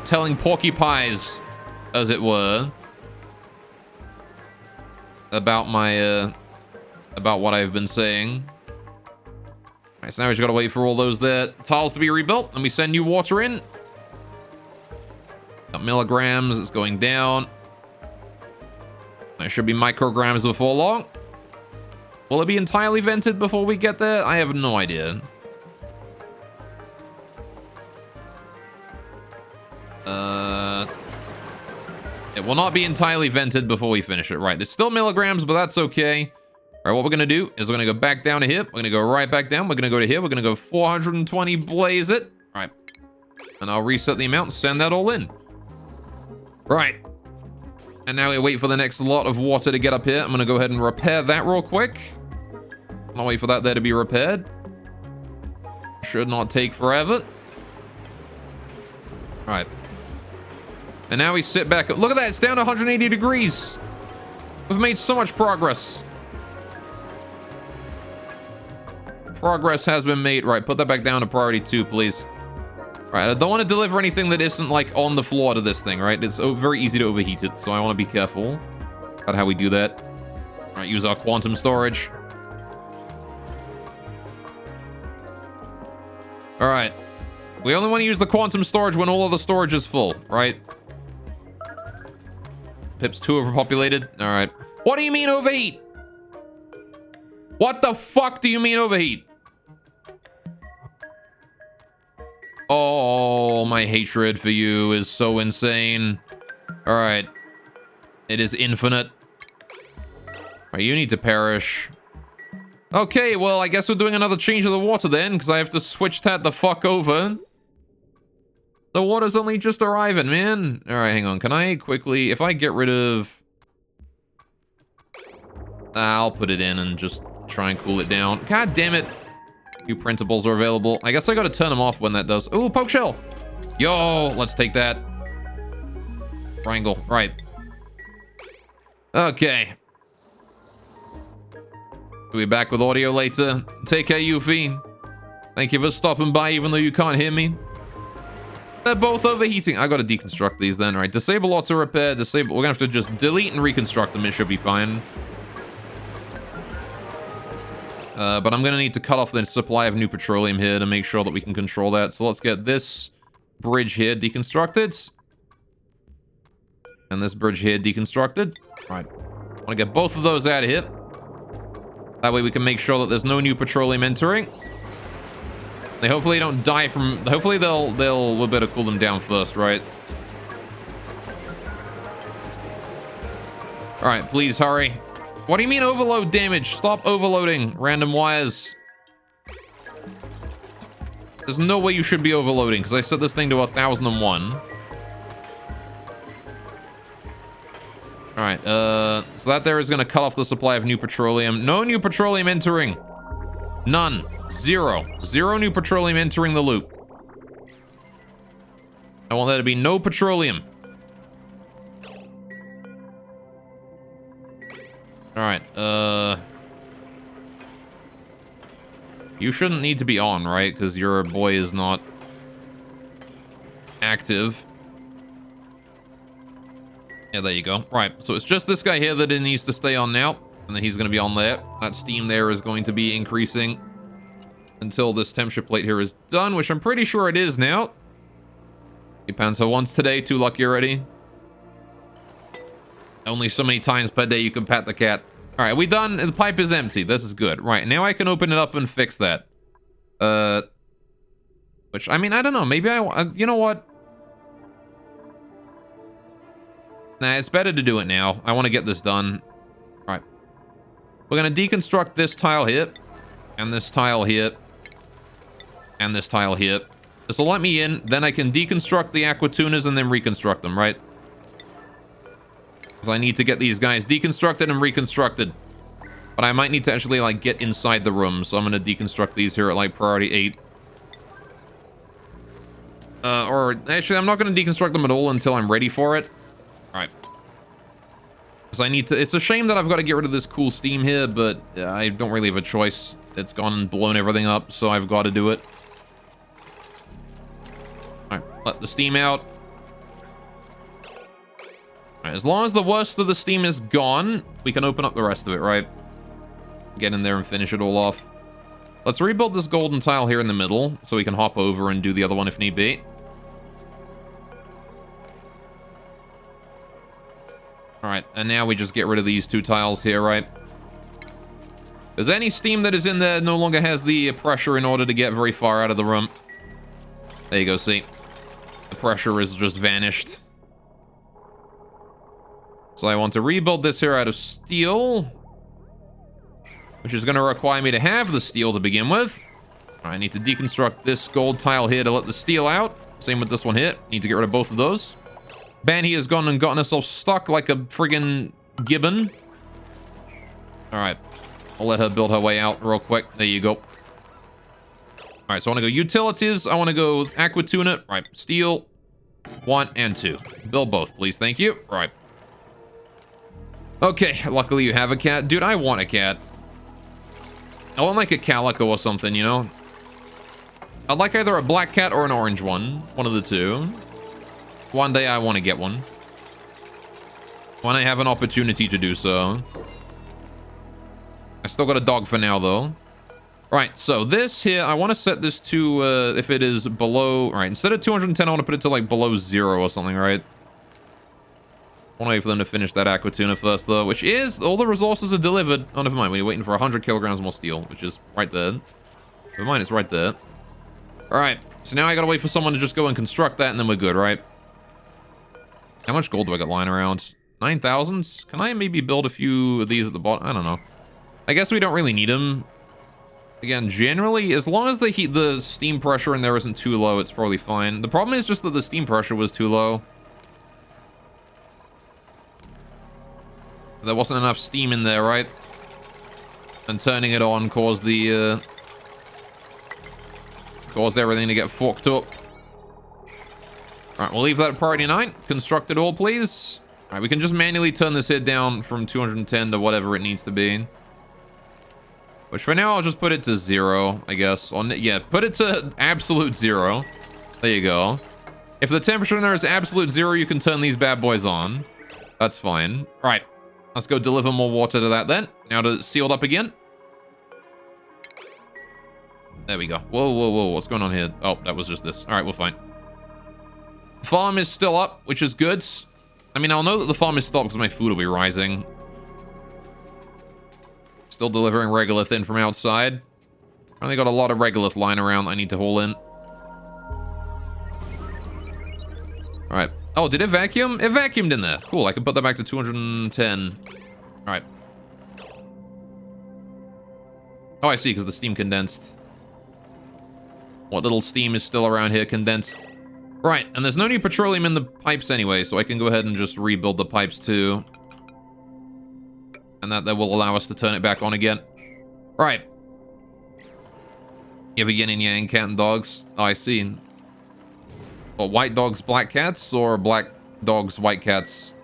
telling porcupines, as it were, about my, about what I've been saying. All right, so now we just gotta wait for all those there tiles to be rebuilt. Let me send new water in. Got milligrams, it's going down. There should be micrograms before long. Will it be entirely vented before we get there? I have no idea. It will not be entirely vented before we finish it. Right, it's still milligrams, but that's okay. All right, what we're gonna do is we're gonna go back down to here. We're gonna go right back down. We're gonna go to here. We're gonna go 420, blaze it. All right, and I'll reset the amount and send that all in. Right, and now we wait for the next lot of water to get up here. I'm gonna go ahead and repair that real quick. I'll wait for that there to be repaired. Should not take forever. All right. And now we sit back. Look at that. It's down to 180 degrees. We've made so much progress. Progress has been made. Right, put that back down to priority 2, please. Right, I don't want to deliver anything that isn't, like, on the floor to this thing, right? It's very easy to overheat it, so I want to be careful about how we do that. All right, use our quantum storage. All right. We only want to use the quantum storage when all of the storage is full, right? Pip's too overpopulated. All right. What do you mean overheat? What the fuck do you mean overheat? Oh, my hatred for you is so insane. All right. It is infinite. All right, you need to perish. Okay, well, I guess we're doing another change of the water then, because I have to switch that the fuck over. The water's only just arriving, man. All right, hang on. Can I quickly... If I get rid of... I'll put it in and just try and cool it down. God damn it. New printables are available. I guess I gotta turn them off when that does. Ooh, poke shell. Yo, let's take that. Triangle. Right. Okay. We'll be back with audio later. Take care, Yuffie. Thank you for stopping by, even though you can't hear me. They're both overheating. I gotta deconstruct these then. All right, disable auto repair. Disable. We're gonna have to just delete and reconstruct them. It should be fine. But I'm gonna need to cut off the supply of new petroleum here to make sure that we can control that. So let's get this bridge here deconstructed. And this bridge here deconstructed. All right. I want to get both of those out of here. That way we can make sure that there's no new petroleum entering. They hopefully don't die from... Hopefully we'll better cool them down first, right? All right, please hurry. What do you mean overload damage? Stop overloading random wires. There's no way you should be overloading because I set this thing to 1001. All right, so that there is going to cut off the supply of new petroleum. No new petroleum entering. None. Zero. Zero new petroleum entering the loop. I want there to be no petroleum. Alright, you shouldn't need to be on, right? Because your boy is not active. Yeah, there you go. Right, so it's just this guy here that it needs to stay on now. And then he's going to be on there. That steam there is going to be increasing until this temperature plate here is done, which I'm pretty sure it is now. He pans her once today, too lucky already. Only so many times per day you can pat the cat. All right, we done. The pipe is empty. This is good. Right, now I can open it up and fix that. Which, I mean, I don't know. Maybe you know what? Nah, it's better to do it now. I want to get this done. All right. We're going to deconstruct this tile here. And this tile here. And this tile here. This will let me in. Then I can deconstruct the aqua tunas and then reconstruct them, right? Because I need to get these guys deconstructed and reconstructed. But I might need to actually, like, get inside the room. So I'm going to deconstruct these here at, like, priority 8. Or, actually, I'm not going to deconstruct them at all until I'm ready for it. Alright. Because I need to... It's a shame that I've got to get rid of this cool steam here, but I don't really have a choice. It's gone and blown everything up, so I've got to do it. Alright, let the steam out. Right, as long as the worst of the steam is gone, we can open up the rest of it, right? Get in there and finish it all off. Let's rebuild this golden tile here in the middle, so we can hop over and do the other one if need be. Alright, and now we just get rid of these 2 tiles here, right? Because any steam that is in there no longer has the pressure in order to get very far out of the room. There you go, see? The pressure is just vanished. So I want to rebuild this here out of steel, which is going to require me to have the steel to begin with. I need to deconstruct this gold tile here to let the steel out. Same with this one here. Need to get rid of both of those. Banny has gone and gotten herself stuck like a friggin' gibbon. Alright. I'll let her build her way out real quick. There you go. Alright, so I want to go utilities. I want to go aqua tuna. Right, steel. 1 and 2. Build both, please. Thank you. Right. Okay, luckily you have a cat. Dude, I want a cat. I want like a calico or something, you know? I'd like either a black cat or an orange one. One of the two. One day I want to get one. When I have an opportunity to do so. I still got a dog for now, though. Right, so this here, I want to set this to, if it is below... All right, instead of 210, I want to put it to, like, below 0 or something, right? I want to wait for them to finish that aqua tuna first, though, which is... All the resources are delivered. Oh, never mind. We're waiting for 100 kilograms more steel, which is right there. Never mind, it's right there. All right, so now I got to wait for someone to just go and construct that, and then we're good, right? How much gold do I got lying around? 9,000? Can I maybe build a few of these at the bottom? I don't know. I guess we don't really need them. Again, generally, as long as the steam pressure in there isn't too low, it's probably fine. The problem is just that the steam pressure was too low. There wasn't enough steam in there, right? And turning it on caused the caused everything to get fucked up. Alright, we'll leave that at priority 9. Construct it all, please. Alright, we can just manually turn this here down from 210 to whatever it needs to be. Which for now, I'll just put it to 0, I guess. Yeah, put it to absolute 0. There you go. If the temperature in there is absolute 0, you can turn these bad boys on. That's fine. Alright, let's go deliver more water to that then. Now to sealed up again. There we go. Whoa, whoa, whoa. What's going on here? Oh, that was just this. Alright, we're fine. Farm is still up, which is good. I mean, I'll know that the farm is stopped because my food will be rising. Still delivering regolith in from outside. I only got a lot of regolith lying around that I need to haul in. Alright. Oh, did it vacuum? It vacuumed in there. Cool, I can put that back to 210. Alright. Oh, I see, because the steam condensed. What little steam is still around here condensed. Right, and there's no new petroleum in the pipes anyway, so I can go ahead and just rebuild the pipes too. And that will allow us to turn it back on again. Right. You have a yin and yang cat and dogs. Oh, I see. Well, white dogs, black cats, or black dogs, white cats?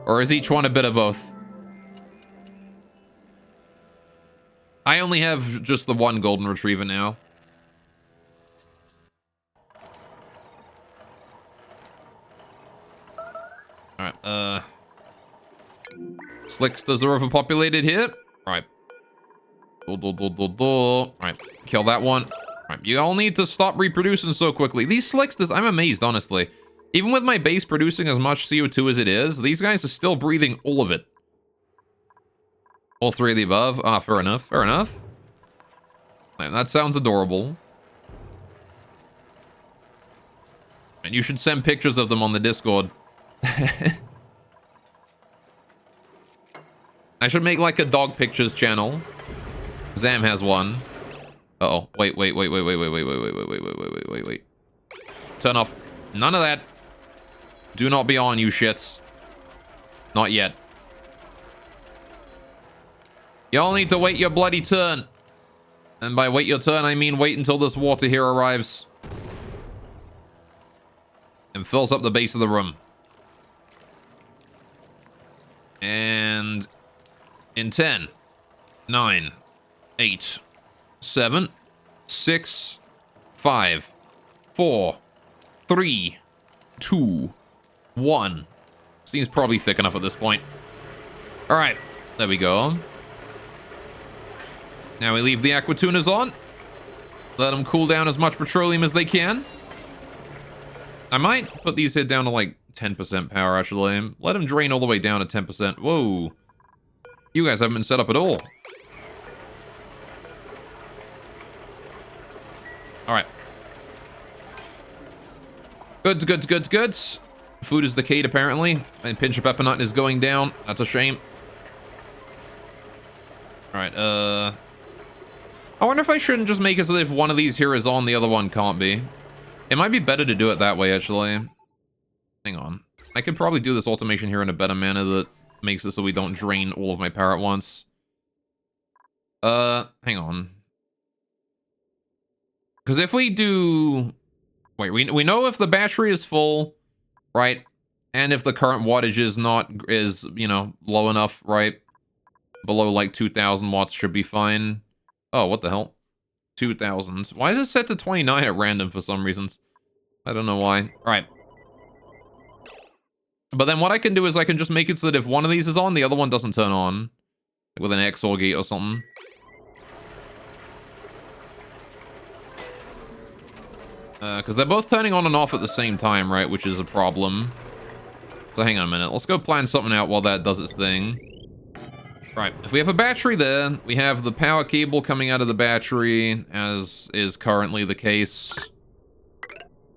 Or is each one a bit of both? I only have just the one golden retriever now. Alright, Slicksters are overpopulated here. Right. Right, kill that one. Right, you all need to stop reproducing so quickly. These Slicksters, I'm amazed, honestly. Even with my base producing as much CO2 as it is, these guys are still breathing all of it. All 3 of the above. Ah, fair enough, fair enough. Right, that sounds adorable. And you should send pictures of them on the Discord. I should make like a dog pictures channel. Zam has one. Uh-oh. Wait. Turn off. None of that. Do not be on, you shits. Not yet. Y'all need to wait your bloody turn. And by wait your turn, I mean wait until this water here arrives. And fills up the base of the room. And in 10, 9, 8, 7, 6, 5, 4, 3, 2, 1. This thing's probably thick enough at this point. All right, there we go. Now we leave the aqua tuners on. Let them cool down as much petroleum as they can. I might put these here down to like 10% power, actually. Let them drain all the way down to 10%. Whoa. You guys haven't been set up at all. All right. Goods. Food is decayed, apparently. And pinch of pepper nut is going down. That's a shame. All right, I wonder if I shouldn't just make it so that if one of these here is on, the other one can't be. It might be better to do it that way, actually. Hang on. I could probably do this automation here in a better manner that makes it so we don't drain all of my power at once. Hang on. Because if we do... Wait, we know if the battery is full, right? And if the current wattage is you know, low enough, right? Below like 2,000 watts should be fine. Oh, what the hell? 2,000. Why is it set to 29 at random for some reasons? I don't know why. All right. But then what I can do is I can just make it so that if one of these is on, the other one doesn't turn on. Like with an XOR gate or something. Because they're both turning on and off at the same time, right? Which is a problem. So hang on a minute. Let's go plan something out while that does its thing. Right, if we have a battery there, we have the power cable coming out of the battery, as is currently the case,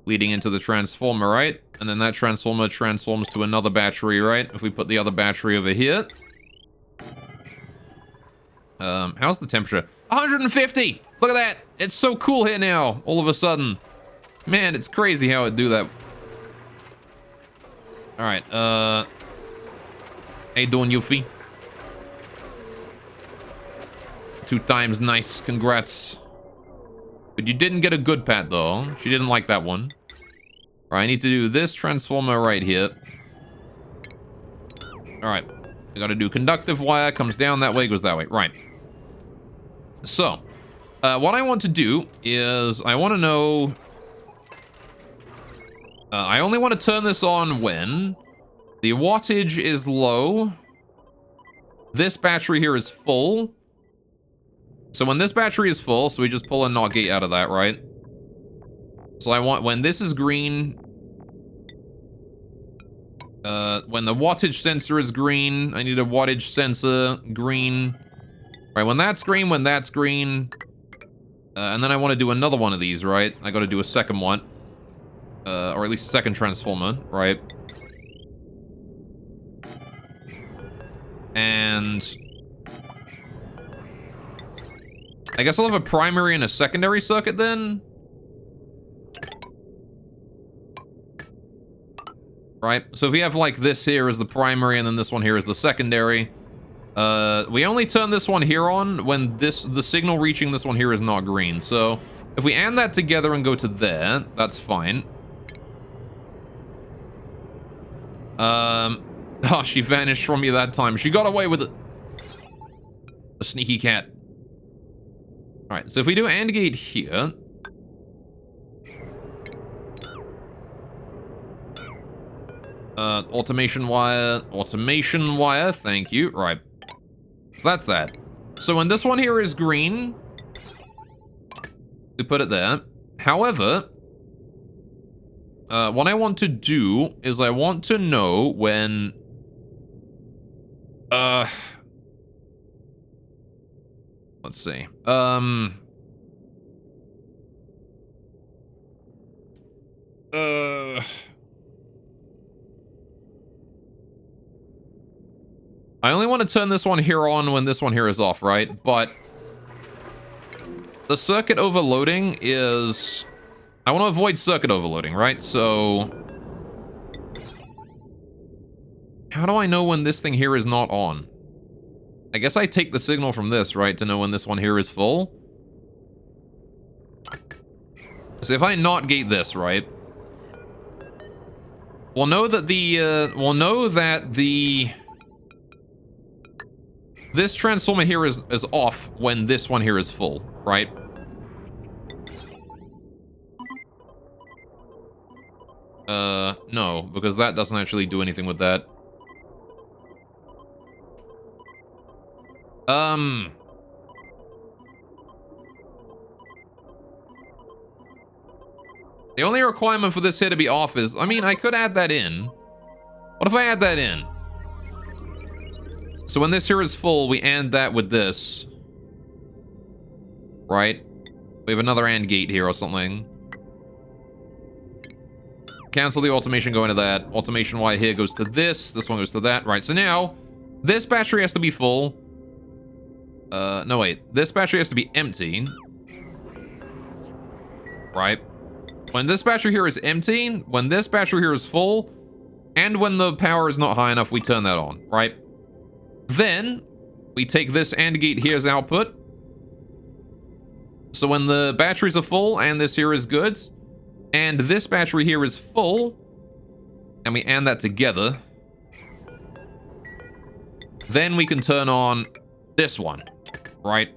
leading into the transformer, right? And then that transformer transforms to another battery, right? If we put the other battery over here. How's the temperature? 150! Look at that! It's so cool here now, all of a sudden. Man, it's crazy how it do that. Alright, how you doing, Yuffie? 2 times nice, congrats. But you didn't get a good pat though. She didn't like that one. Alright, I need to do this transformer right here. Alright, I gotta do conductive wire, comes down that way, goes that way. Right. So, what I want to do is, I want to know... I only want to turn this on when the wattage is low. This battery here is full. So when this battery is full, so we just pull a NOT gate out of that, right? So I want, when this is green, when the wattage sensor is green, I need a wattage sensor green. Right, when that's green, and then I want to do another one of these, right? I got to do a second one, or at least a second transformer, right? And I guess I'll have a primary and a secondary circuit then. Right, so if we have like this here is the primary and then this one here is the secondary. We only turn this one here on when the signal reaching this one here is not green. So if we add that together and go to there, that's fine. Oh, she vanished from you that time. She got away with it. A sneaky cat. All right, so if we do AND gate here, automation wire, thank you. Right, so that's that. So when this one here is green, we put it there. However, what I want to do is I want to know when, let's see. I only want to turn this one here on when this one here is off, right? But the circuit overloading is... I want to avoid circuit overloading, right? So... how do I know when this thing here is not on? I guess I take the signal from this, right, to know when this one here is full. So if I not gate this, right, we'll know that this transformer here is off when this one here is full, right? No, because that doesn't actually do anything with that. The only requirement for this here to be off is... I mean, I could add that in. What if I add that in? So when this here is full, we AND that with this. Right? We have another AND gate here or something. Cancel the automation, go into that. Automation Y here goes to this. This one goes to that. Right, so now, this battery has to be full. No, wait. This battery has to be empty. Right? When this battery here is empty, when this battery here is full, and when the power is not high enough, we turn that on, right? Then, we take this AND gate here as output. So when the batteries are full, and this here is good, and this battery here is full, and we AND that together, then we can turn on this one, right?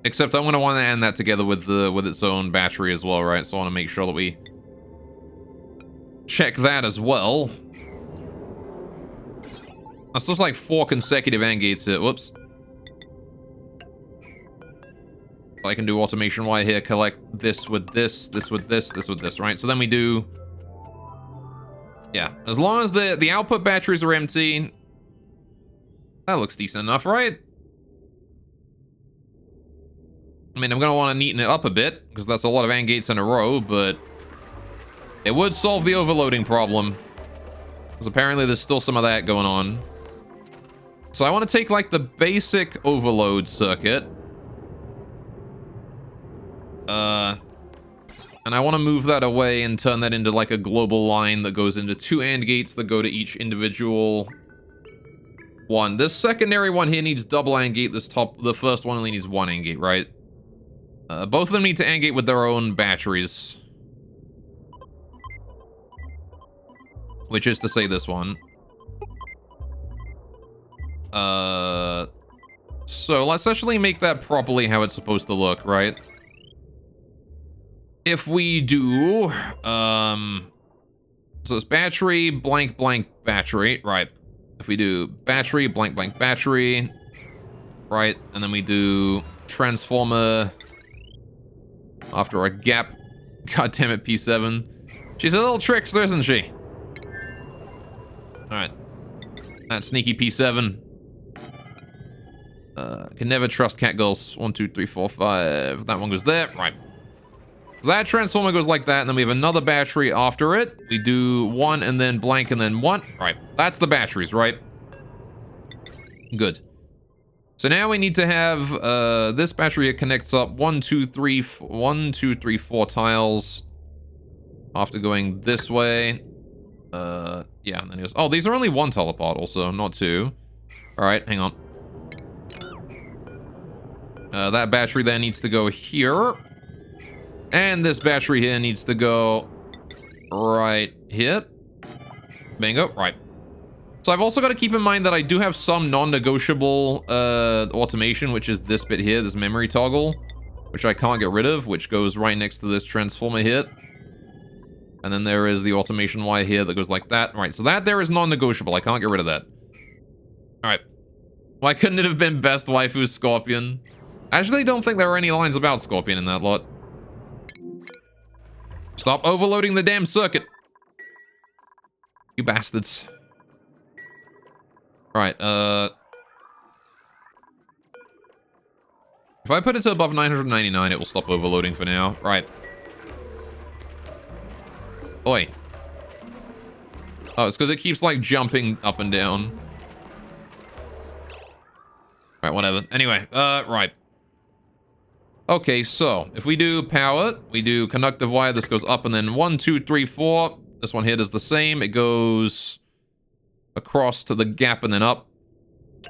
Except I'm going to want to AND that together with its own battery as well, right? So I want to make sure that we check that as well. That's just like 4 consecutive AND gates here. Whoops. I can do automation Y here, collect this with this, this with this, this with this, right? So then we do... Yeah, as long as the output batteries are empty, that looks decent enough, right? I mean, I'm going to want to neaten it up a bit, because that's a lot of AND gates in a row, but it would solve the overloading problem. Because apparently there's still some of that going on. So I want to take, like, the basic overload circuit. And I want to move that away and turn that into, like, a global line that goes into 2 AND gates that go to each individual one. This secondary one here needs double AND gate. The first one only needs 1 AND gate, right? Both of them need to AND gate with their own batteries. Which is to say this one. So let's actually make that properly how it's supposed to look, right? If we do, so it's battery, blank, blank, battery, right? If we do battery, blank, blank, battery, right? And then we do transformer after a gap. God damn it, P7. She's a little trickster, isn't she? Alright. That sneaky P7. Can never trust cat girls. 1, 2, 3, 4, 5. That one goes there. Right. So that transformer goes like that, and then we have another battery after it. We do 1 and then blank and then 1. Right. That's the batteries, right? Good. So now we need to have this battery here connects up 1, 2, 3, 4 tiles after going this way. Yeah, and then he goes, oh, these are only 1 teleport also, not 2. All right, hang on. That battery then needs to go here. And this battery here needs to go right here. Bingo, right. So I've also got to keep in mind that I do have some non-negotiable automation, which is this bit here, this memory toggle, which I can't get rid of, which goes right next to this transformer here. And then there is the automation Y here that goes like that. Right, so that there is non-negotiable. I can't get rid of that. Alright. Why couldn't it have been best waifu Scorpion? I actually don't think there are any lines about Scorpion in that lot. Stop overloading the damn circuit. You bastards. Alright, if I put it to above 999, it will stop overloading for now. Right. Oi. Oh, it's because it keeps, like, jumping up and down. Right, whatever. Anyway, right. Okay, so, if we do power, we do conductive wire, this goes up and then 1, 2, 3, 4. This one here does the same. It goes across to the gap and then up.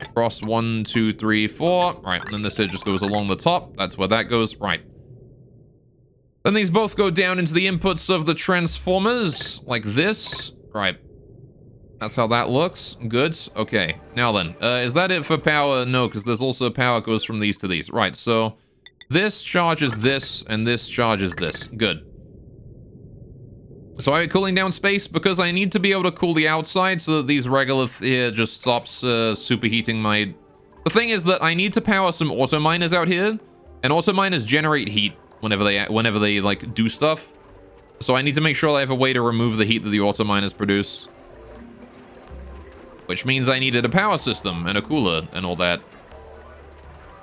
Across 1, 2, 3, 4. Right, and then this here just goes along the top. That's where that goes. Right. Then these both go down into the inputs of the transformers, like this. Right. That's how that looks. Good. Okay. Now then, is that it for power? No, because there's also power goes from these to these. Right, so this charges this, and this charges this. Good. So I'm cooling down space because I need to be able to cool the outside so that these regolith here just stops superheating my... The thing is that I need to power some auto miners out here, and auto miners generate heat whenever they like do stuff. So I need to make sure I have a way to remove the heat that the auto miners produce. Which means I needed a power system and a cooler and all that.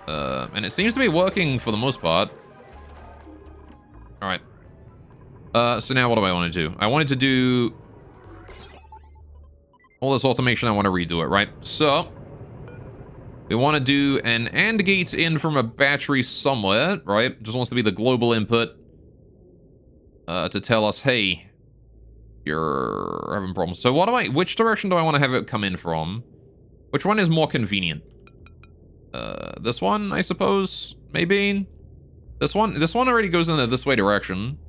And it seems to be working for the most part. Alright. So now what do I want to do? I wanted to do all this automation. I want to redo it, right? So we want to do an AND gate in from a battery somewhere, right? Just wants to be the global input to tell us, hey, you're having problems. So which direction do I want to have it come in from? Which one is more convenient? This one, I suppose, maybe. This one already goes in the this way direction.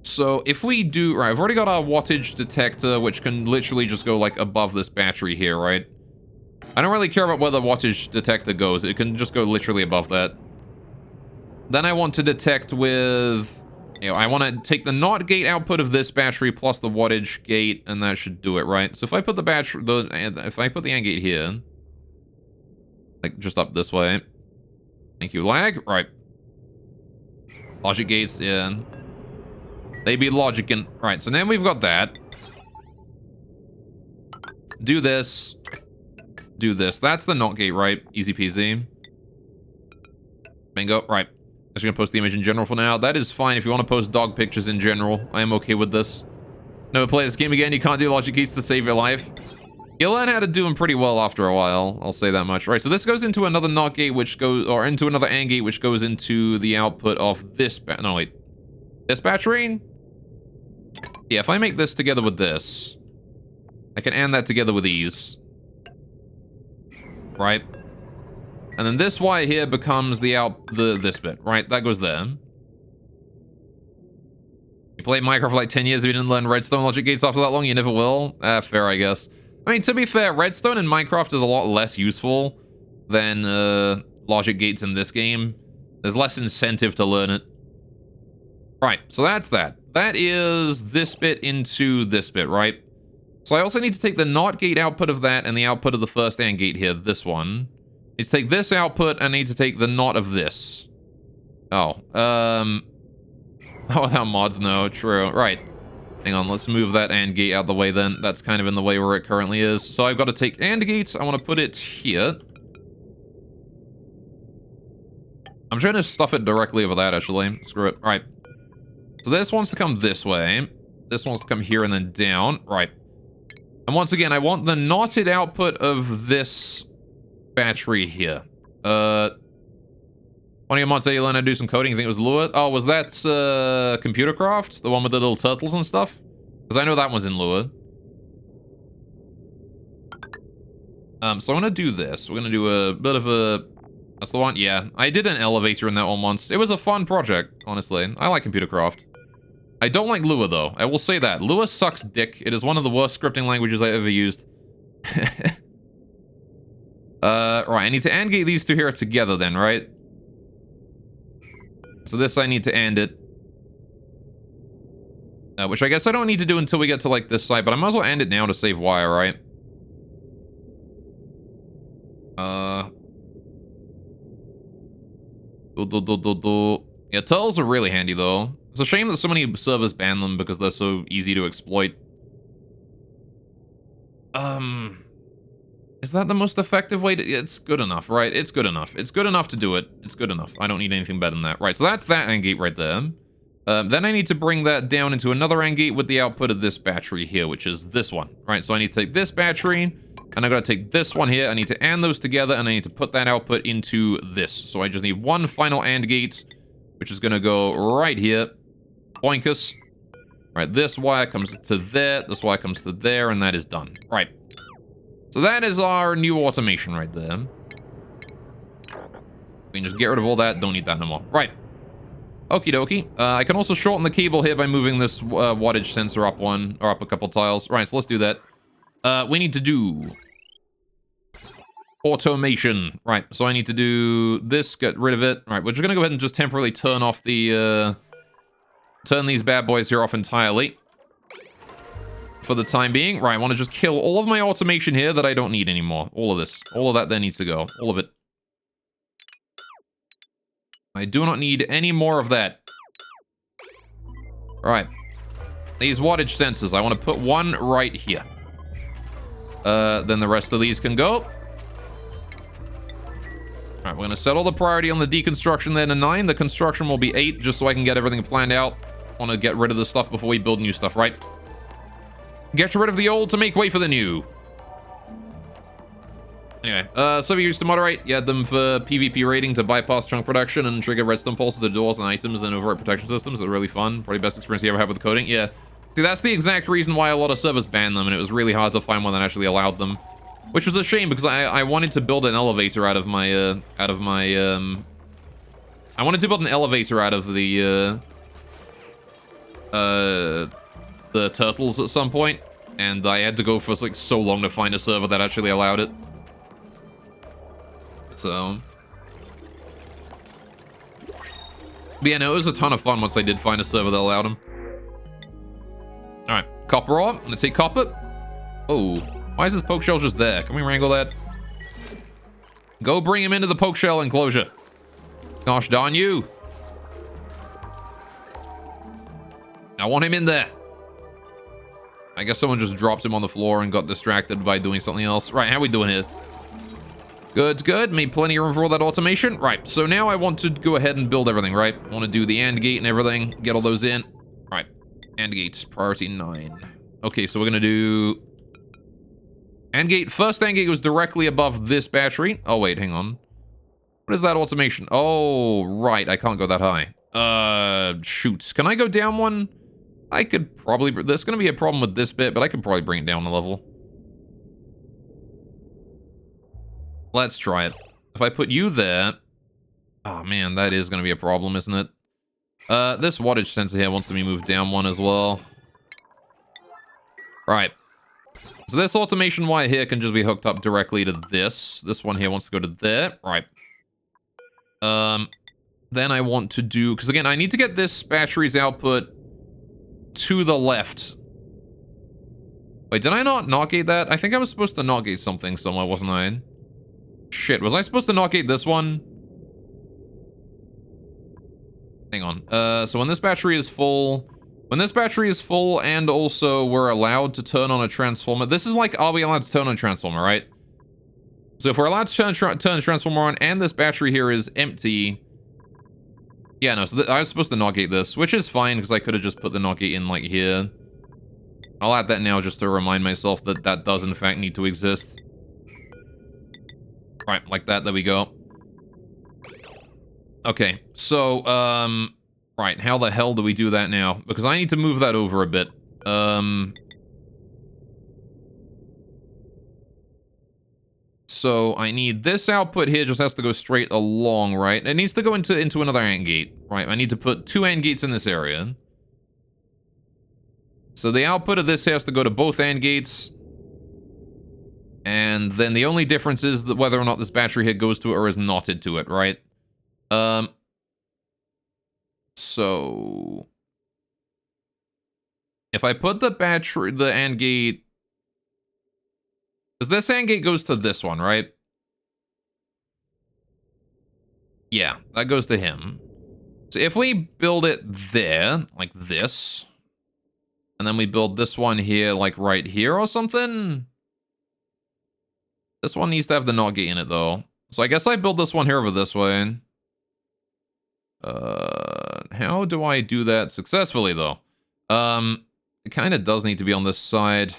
So if we do, right, I've already got our wattage detector, which can literally just go like above this battery here, right? I don't really care about where the wattage detector goes. It can just go literally above that. Then I want to detect with, you know, I want to take the NOT gate output of this battery plus the wattage gate, and that should do it, right? So if I put the battery, if I put the AND gate here, like just up this way. Thank you, lag. Right. Logic gates in. They be logicking. Right, so now we've got that. Do this. Do this. That's the NOT gate, right? Easy peasy. Bingo. Right. I'm just gonna post the image in general for now. That is fine if you want to post dog pictures in general. I am okay with this. Never play this game again. You can't do logic gates to save your life. You'll learn how to do them pretty well after a while. I'll say that much. Right, so this goes into another NOT gate, which goes, or into another AND gate, which goes into the output of this no, wait. This battery? Yeah, if I make this together with this, I can AND that together with these. Right? And then this wire here becomes this bit, right? That goes there. You played Minecraft for like 10 years if you didn't learn redstone logic gates after that long, you never will. Fair, I guess. I mean, to be fair, redstone in Minecraft is a lot less useful than logic gates in this game. There's less incentive to learn it. Right, so that's that. That is this bit into this bit, right? So I also need to take the NOT gate output of that and the output of the first AND gate here, this one. I need to take this output, and I need to take the NOT of this. Oh, without mods, no, true. Right. Hang on, let's move that AND gate out the way then. That's kind of in the way where it currently is. So I've got to take AND gates. I want to put it here. I'm trying to stuff it directly over that, actually. Screw it. Right. So this wants to come this way. This wants to come here and then down. Right. And once again, I want the knotted output of this battery here. One of your mods say you learned how to do some coding. You think it was Lua? Oh, was that Computer Craft? The one with the little turtles and stuff? Because I know that one's in Lua. So I'm going to do this. We're going to do a bit of a... That's the one? Yeah. I did an elevator in that one once. It was a fun project, honestly. I like Computer Craft. I don't like Lua, though. I will say that. Lua sucks dick. It is one of the worst scripting languages I ever used. Right. I need to AND gate these two here together then, right? So this I need to AND it. Which I guess I don't need to do until we get to, like, this side, but I might as well AND it now to save wire, right? Yeah, turtles are really handy, though. It's a shame that so many servers ban them because they're so easy to exploit. Is that the most effective way to... It's good enough, right? It's good enough. It's good enough to do it. It's good enough. I don't need anything better than that. Right, so that's that AND gate right there. Then I need to bring that down into another AND gate with the output of this battery here, which is this one. Right, so I need to take this battery, and I gotta take this one here. I need to AND those together, and I need to put that output into this. So I just need one final AND gate, which is gonna go right here. Boinkus. Right, this wire comes to there, this wire comes to there, and that is done. Right. So that is our new automation right there. We can just get rid of all that. Don't need that no more. Right. Okie dokie. I can also shorten the cable here by moving this wattage sensor up one, or up a couple tiles. Right, so let's do that. We need to do automation. Right, so I need to do this, get rid of it. Right, we're just going to go ahead and just temporarily turn off the turn these bad boys here off entirely. For the time being. Right, I want to just kill all of my automation here that I don't need anymore. All of this. All of that there needs to go. All of it. I do not need any more of that. Alright. These wattage sensors. I want to put one right here. Then the rest of these can go. Alright, we're going to settle the priority on the deconstruction then to 9. The construction will be 8, just so I can get everything planned out. I want to get rid of this stuff before we build new stuff, right? Get rid of the old to make way for the new. Anyway, so we used to moderate. You had them for PvP rating to bypass chunk production and trigger redstone pulses to doors and items and override protection systems. They're really fun. Probably best experience you ever had with coding. Yeah. See, that's the exact reason why a lot of servers banned them, and it was really hard to find one that actually allowed them. Which was a shame, because I wanted to build an elevator out of my, I wanted to build an elevator out of the turtles at some point, and I had to go for like so long to find a server that actually allowed it. So, but yeah, no, it was a ton of fun once I did find a server that allowed them. All right, copper ore. I'm gonna take copper. Oh, why is this poke shell just there? Can we wrangle that? Go bring him into the poke shell enclosure. Gosh darn you! I want him in there. I guess someone just dropped him on the floor and got distracted by doing something else. Right, how we doing here? Good, good. Made plenty of room for all that automation. Right, so now I want to go ahead and build everything, right? I want to do the AND gate and everything. Get all those in. Right, AND gate, priority 9. Okay, so we're going to do... AND gate. First AND gate goes directly above this battery. Oh, wait, hang on. What is that automation? Oh, right, I can't go that high. Shoot. Can I go down one? I could probably... There's going to be a problem with this bit, but I could probably bring it down a level. Let's try it. If I put you there... Oh, man, that is going to be a problem, isn't it? This wattage sensor here wants to be moved down one as well. Right. So this automation wire here can just be hooked up directly to this. This one here wants to go to there. Right. Then I want to do... Because, again, I need to get this battery's output to the left. Wait, did I not gate that? I think I was supposed to not gate something somewhere, wasn't I? Shit, was I supposed to not gate this one? Hang on. So when this battery is full... When this battery is full and also we're allowed to turn on a transformer... This is like, are we allowed to turn on a transformer, right? So if we're allowed to turn a transformer on and this battery here is empty... Yeah, no, so I was supposed to not gate this, which is fine because I could have just put the not gate in like here. I'll add that now just to remind myself that that does in fact need to exist. Right, like that, there we go. Okay, so, right, how the hell do we do that now? Because I need to move that over a bit. So I need this output here just has to go straight along, right? It needs to go into another AND gate, right? I need to put 2 AND gates in this area. So the output of this has to go to both AND gates. And then the only difference is that whether or not this battery here goes to it or is knotted to it, right? So if I put the AND gate, because this AND gate goes to this one, right? Yeah, that goes to him. So if we build it there, like this, and then we build this one here, like right here or something. This one needs to have the NOT gate in it, though. So I guess I build this one here over this way. How do I do that successfully, though? It kind of does need to be on this side.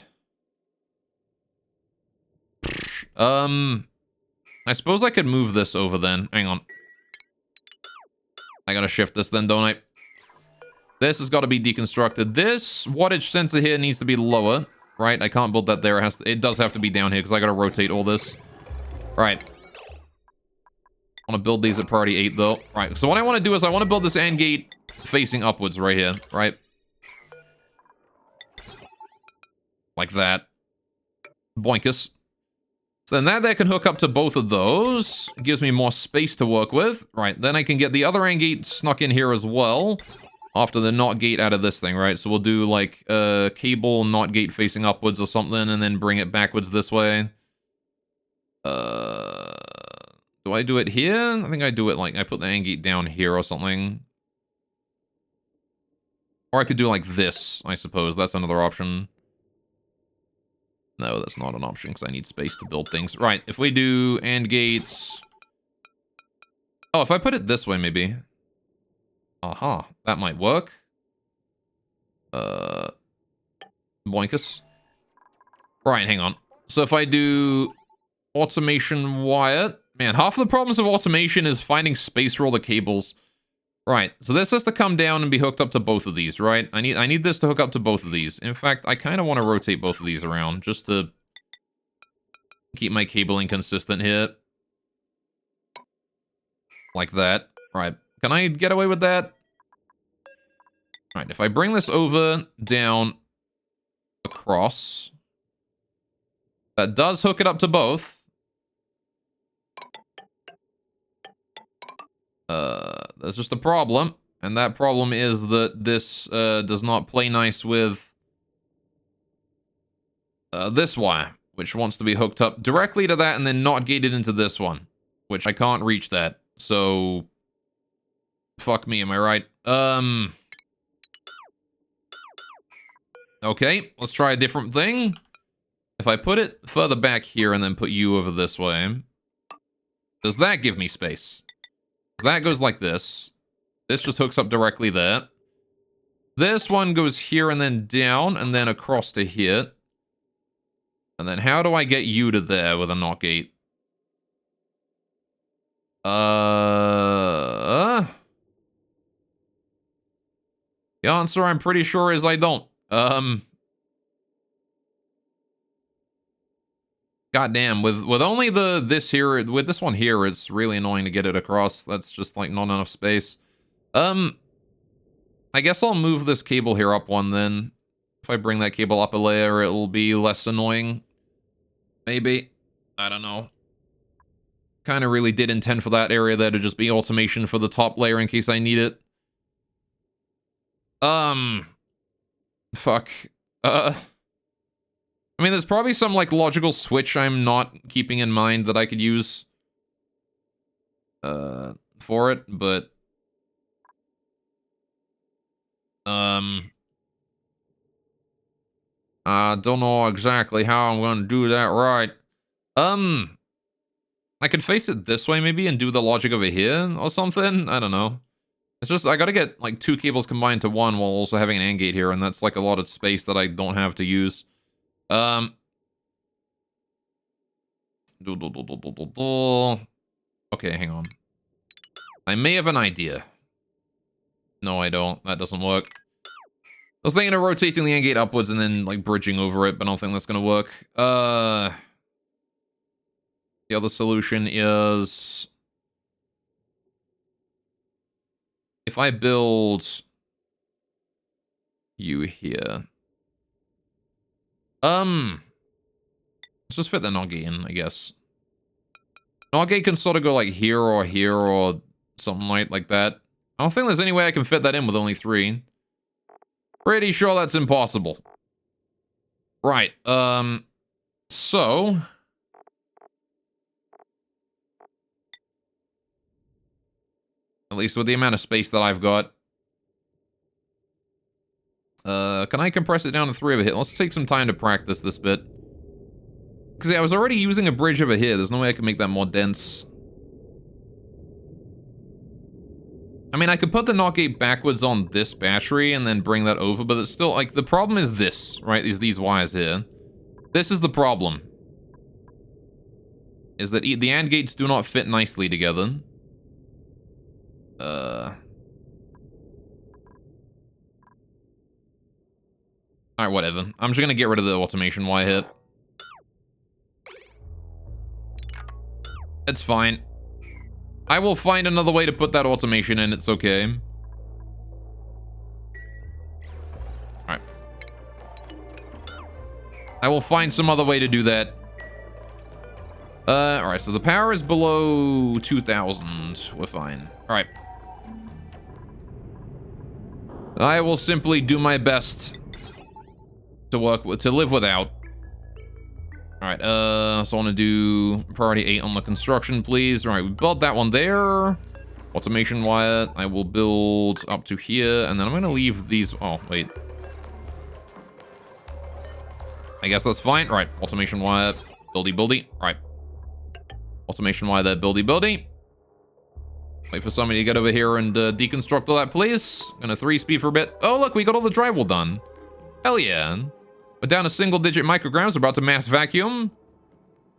I suppose I could move this over then. Hang on. I gotta shift this then, don't I? This has got to be deconstructed. This wattage sensor here needs to be lower. Right, I can't build that there. It does have to be down here because I gotta rotate all this. Right. I want to build these at priority 8 though. Right, so what I want to do is I want to build this AND gate facing upwards right here, right? Like that. Boinkus. So then that can hook up to both of those. It gives me more space to work with. Right, then I can get the other AND gate snuck in here as well. after the NOT gate out of this thing, right? So we'll do like a cable NOT gate facing upwards or something, and then bring it backwards this way. Do I do it here? I think I do it like I put the AND gate down here or something. Or I could do like this, I suppose. That's another option. No, that's not an option because I need space to build things. Right, if we do AND gates... Oh, if I put it this way, maybe. Aha, that might work. Boinkus. Right, hang on. So if I do automation wire... Man, half the problems of automation is finding space for all the cables. Right, so this has to come down and be hooked up to both of these, right? I need this to hook up to both of these. In fact, I kind of want to rotate both of these around just to keep my cabling consistent here. Like that. Right, can I get away with that? Right, if I bring this over, down, across, that does hook it up to both. There's just a problem, and that problem is that this does not play nice with this wire, which wants to be hooked up directly to that and then not gated into this one, which I can't reach that, so fuck me, am I right? Okay, let's try a different thing. If I put it further back here and then put you over this way, does that give me space? That goes like this. This just hooks up directly there. This one goes here and then down and then across to here. And then how do I get you to there with a NOT gate? The answer I'm pretty sure is I don't. Goddamn, with only this here, with this one here, it's really annoying to get it across. That's just like not enough space. I guess I'll move this cable here up one then. If I bring that cable up a layer, it'll be less annoying. Maybe. I don't know. Kind of really did intend for that area there to just be automation for the top layer in case I need it. Fuck. I mean, there's probably some, like, logical switch I'm not keeping in mind that I could use for it, but I don't know exactly how I'm going to do that right. I could face it this way, maybe, and do the logic over here or something? I don't know. It's just, I gotta get, like, two cables combined to one while also having an AND gate here, and that's, like, a lot of space that I don't have to use. Okay, hang on. I may have an idea. No, I don't. That doesn't work. I was thinking of rotating the AND gate upwards and then, like, bridging over it, but I don't think that's gonna work. The other solution is... if I build... you here... let's just fit the NOT gate in, I guess. NOT gate can sort of go like here or something like that. I don't think there's any way I can fit that in with only 3. Pretty sure that's impossible. Right, so... at least with the amount of space that I've got. Can I compress it down to 3 over here? Let's take some time to practice this bit. Because I was already using a bridge over here. There's no way I can make that more dense. I mean, I could put the NOT gate backwards on this battery and then bring that over, but it's still, like, the problem is this, right? Is these wires here. This is the problem. Is that the AND gates do not fit nicely together. Alright, whatever. I'm just gonna get rid of the automation wire hit. It's fine. I will find another way to put that automation in, it's okay. Alright. I will find some other way to do that. Alright, so the power is below 2,000. We're fine. Alright. I will simply do my best to live without. All right, so I want to do priority 8 on the construction, please. All right, we built that one there. Automation wire, I will build up to here, and then I'm going to leave these... Oh, wait. I guess that's fine. All right, automation wire, buildy. All right. Automation wire there, buildy. Wait for somebody to get over here and deconstruct all that, please. Gonna 3-speed for a bit. Oh, look, we got all the drywall done. Hell yeah. We're down to single-digit micrograms, about to mass vacuum.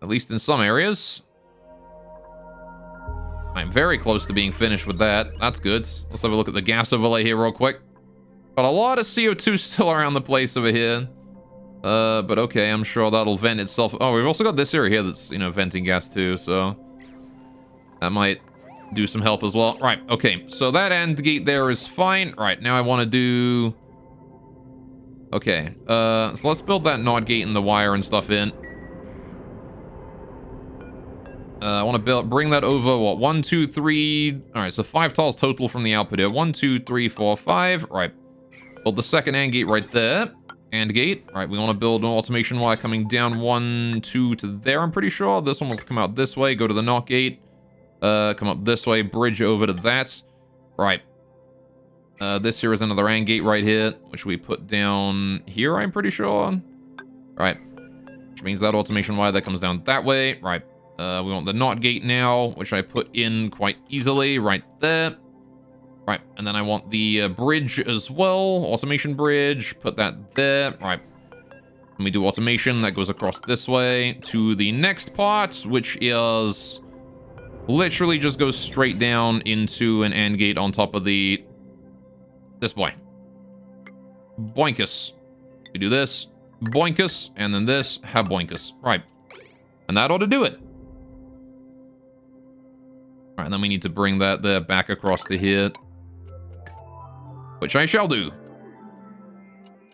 At least in some areas. I'm very close to being finished with that. That's good. Let's have a look at the gas overlay here real quick. Got a lot of CO2 still around the place over here. But okay, I'm sure that'll vent itself. Oh, we've also got this area here that's, you know, venting gas too, so... that might do some help as well. Right, okay, so that end gate there is fine. Right, now I want to do... Okay, so let's build that NOT gate and the wire and stuff in. I want to bring that over, what, 1, 2, 3... Alright, so 5 tiles total from the output here. 1, 2, 3, 4, 5. Right. Build the second AND gate right there. AND gate. Right, we want to build an automation wire coming down 1, 2 to there, I'm pretty sure. This one will come out this way, go to the NOT gate. Come up this way, bridge over to that. Right. This here is another AND gate right here, which we put down here, I'm pretty sure. Right. Which means that automation wire that comes down that way. Right. We want the NOT gate now, which I put in quite easily right there. Right, and then I want the bridge as well. Automation bridge, put that there. Right. When we do automation, that goes across this way to the next part, which is literally just goes straight down into an AND gate on top of the... this boy. Boinkus. We do this. Boinkus, and then this. Have boinkus. Right. And that ought to do it. All right, and then we need to bring that there back across to here. Which I shall do.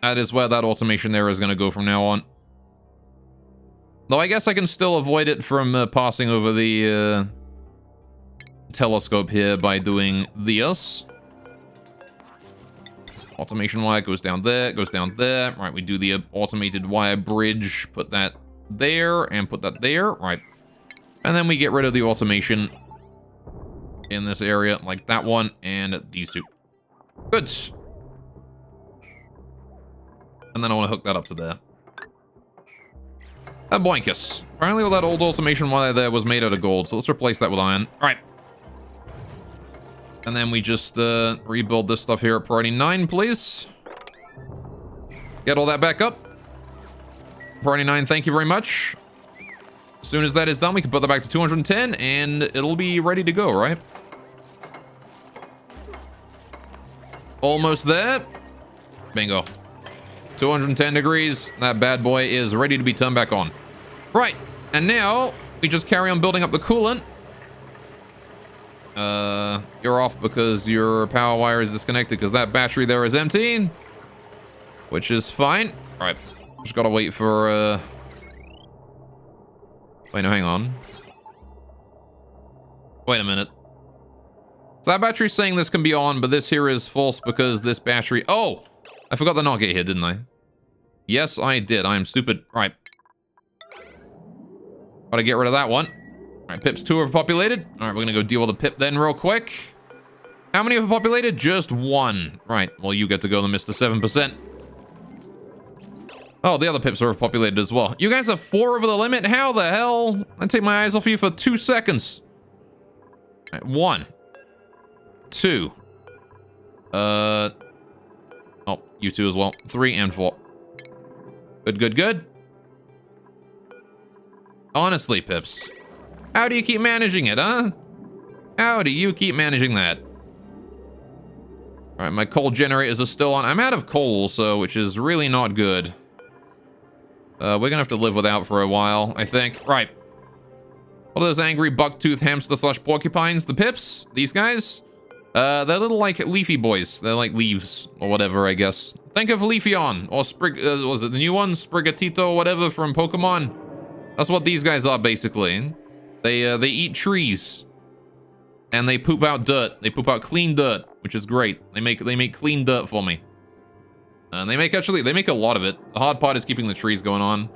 That is where that automation there is going to go from now on. Though I guess I can still avoid it from passing over the telescope here by doing this. Automation wire goes down there, goes down there. Right, we do the automated wire bridge. Put that there and put that there. Right. And then we get rid of the automation in this area, like that one and these two. Good. And then I want to hook that up to there. A boinkus. Apparently all that old automation wire there was made out of gold, so let's replace that with iron. Alright. And then we just rebuild this stuff here at priority 9, please. Get all that back up. Priority 9, thank you very much. As soon as that is done, we can put that back to 210, and it'll be ready to go, right? Almost there. Bingo. 210 degrees. That bad boy is ready to be turned back on. Right. And now we just carry on building up the coolant. You're off because your power wire is disconnected because that battery there is empty. Which is fine. All right. Just gotta wait for, wait, no, hang on. Wait a minute. So that battery's saying this can be on, but this here is false because this battery... Oh! I forgot the NOT gate here, didn't I? Yes, I did. I am stupid. Right. Gotta get rid of that one. Alright, pips 2 are populated. Alright, we're gonna go deal with the pip then real quick. How many have populated? Just 1. Right, well, you get to go the Mr. 7%. Oh, the other pips are populated as well. You guys are 4 over the limit? How the hell? I take my eyes off you for 2 seconds. Alright, 1. 2. Oh, you 2 as well. 3 and 4. Good. Honestly, Pips. How do you keep managing it, huh? How do you keep managing that? Alright, my coal generators are still on. I'm out of coal, so which is really not good. We're gonna have to live without for a while, I think. Right. What are those angry bucktooth hamster / porcupines? The Pips? These guys? They're little, like, leafy boys. They're like leaves, or whatever, I guess. Think of Leafeon, or was it the new one? Sprigatito, or whatever, from Pokemon? That's what these guys are, basically. They eat trees. And they poop out dirt. They poop out clean dirt, which is great. They make clean dirt for me. And they make a lot of it. The hard part is keeping the trees going on.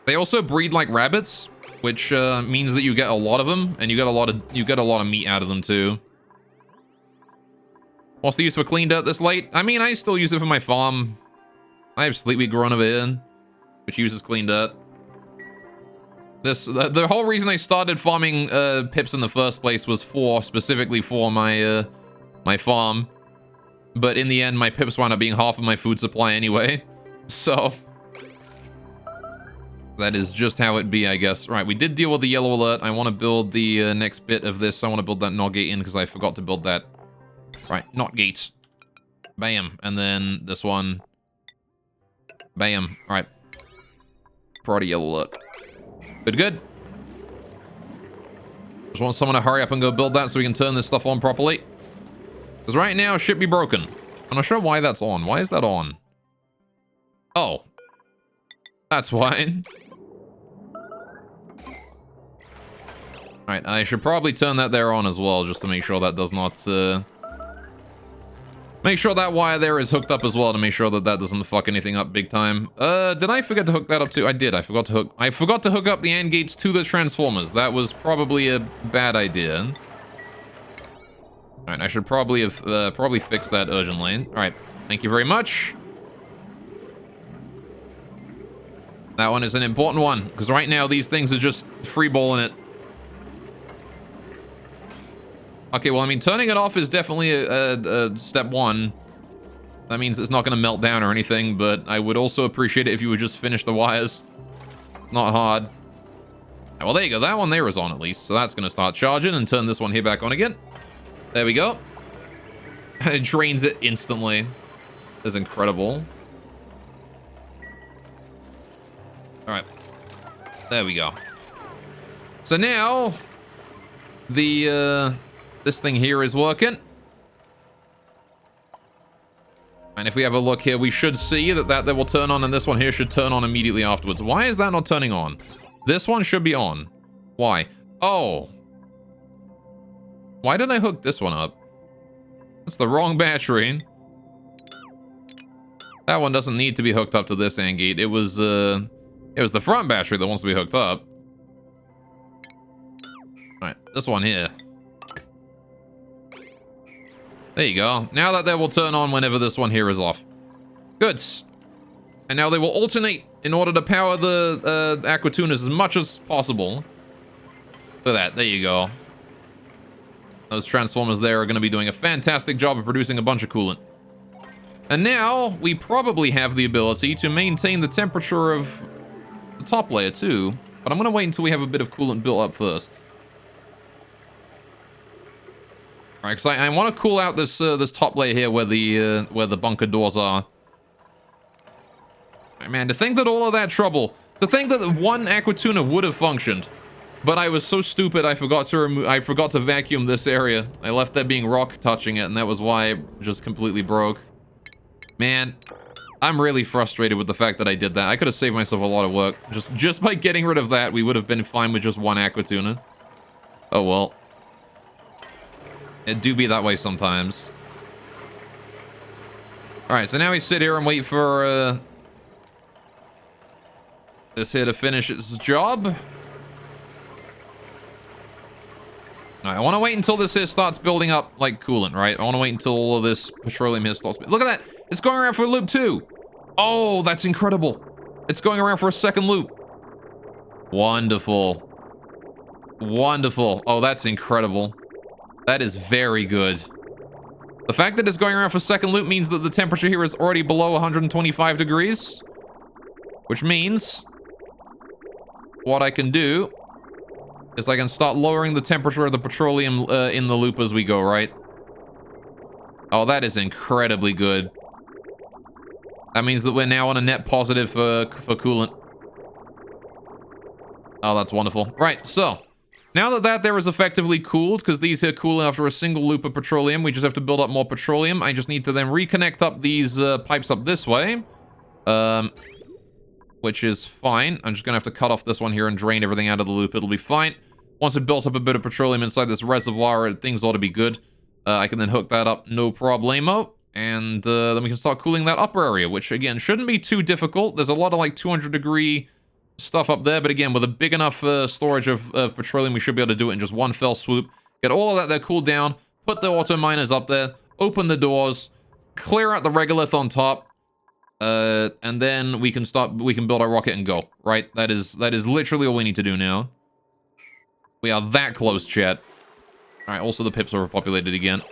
They also breed like rabbits, which means that you get a lot of them, and you get a lot of meat out of them too. What's the use for clean dirt this late? I mean, I still use it for my farm. I have sleepweed growing over here, which uses clean dirt. The whole reason I started farming pips in the first place was specifically for my my farm. But in the end, my pips wound up being half of my food supply anyway. So that is just how it be, I guess. Right, we did deal with the yellow alert. I want to build the next bit of this. I want to build that knot gate in because I forgot to build that. Right, knot gates. Bam. And then this one. Bam. All right. Priority yellow alert. Good, good. Just want someone to hurry up and go build that so we can turn this stuff on properly. Because right now, it should be broken. I'm not sure why that's on. Why is that on? Oh. That's why. Alright, I should probably turn that there on as well, just to make sure that does not, make sure that wire there is hooked up as well, to make sure that that doesn't fuck anything up big time. Did I forget to hook that up too? I did. I forgot to hook up the AND gates to the transformers. That was probably a bad idea. Alright, I should probably have, fixed that urgently. Alright, thank you very much. That one is an important one, because right now these things are just freeballing it. Okay, well, I mean, turning it off is definitely a step one. That means it's not going to melt down or anything, but I would also appreciate it if you would just finish the wires. It's not hard. Well, there you go. That one there is on at least, so that's going to start charging and turn this one here back on again. There we go. It drains it instantly. That's incredible. All right. There we go. So now, this thing here is working. And if we have a look here, we should see that will turn on, and this one here should turn on immediately afterwards. Why is that not turning on? This one should be on. Why? Oh. Why did I hook this one up? That's the wrong battery. That one doesn't need to be hooked up to this AND gate. It was the front battery that wants to be hooked up. Alright, this one here. There you go. Now that will turn on whenever this one here is off. Good. And now they will alternate in order to power the Aquatunas as much as possible. Look at that. There you go. Those transformers there are going to be doing a fantastic job of producing a bunch of coolant. And now we probably have the ability to maintain the temperature of the top layer too. But I'm going to wait until we have a bit of coolant built up first. Alright, because I want to cool out this this top layer here where the bunker doors are. Right, man, to think that all of that trouble, to think that one Aquatuna would have functioned, but I was so stupid I forgot to vacuum this area. I left there being rock touching it, and that was why it just completely broke. Man, I'm really frustrated with the fact that I did that. I could have saved myself a lot of work. Just by getting rid of that, we would have been fine with just one Aquatuna. Oh well. It do be that way sometimes. Alright, so now we sit here and wait for this here to finish its job. Alright, I want to wait until this here starts building up like coolant, right? I want to wait until all of this petroleum here starts. Look at that! It's going around for a loop too! Oh, that's incredible! It's going around for a second loop. Wonderful. Wonderful. Oh, that's incredible. That is very good. The fact that it's going around for second loop means that the temperature here is already below 125 degrees. Which means what I can do is I can start lowering the temperature of the petroleum in the loop as we go, right? Oh, that is incredibly good. That means that we're now on a net positive for coolant. Oh, that's wonderful. Right, so now that there is effectively cooled, because these here cool after a single loop of petroleum, we just have to build up more petroleum. I just need to then reconnect up these pipes up this way. Which is fine. I'm just going to have to cut off this one here and drain everything out of the loop. It'll be fine. Once it builds up a bit of petroleum inside this reservoir, things ought to be good. I can then hook that up, no problemo. And then we can start cooling that upper area, which, again, shouldn't be too difficult. There's a lot of, like, 200-degree stuff up there. But, again, with a big enough storage of petroleum, we should be able to do it in just one fell swoop. Get all of that there cooled down. Put the auto miners up there. Open the doors. Clear out the regolith on top. And then we can build our rocket and go, right? That is literally all we need to do now. We are that close, chat. All right, also the pips are populated again.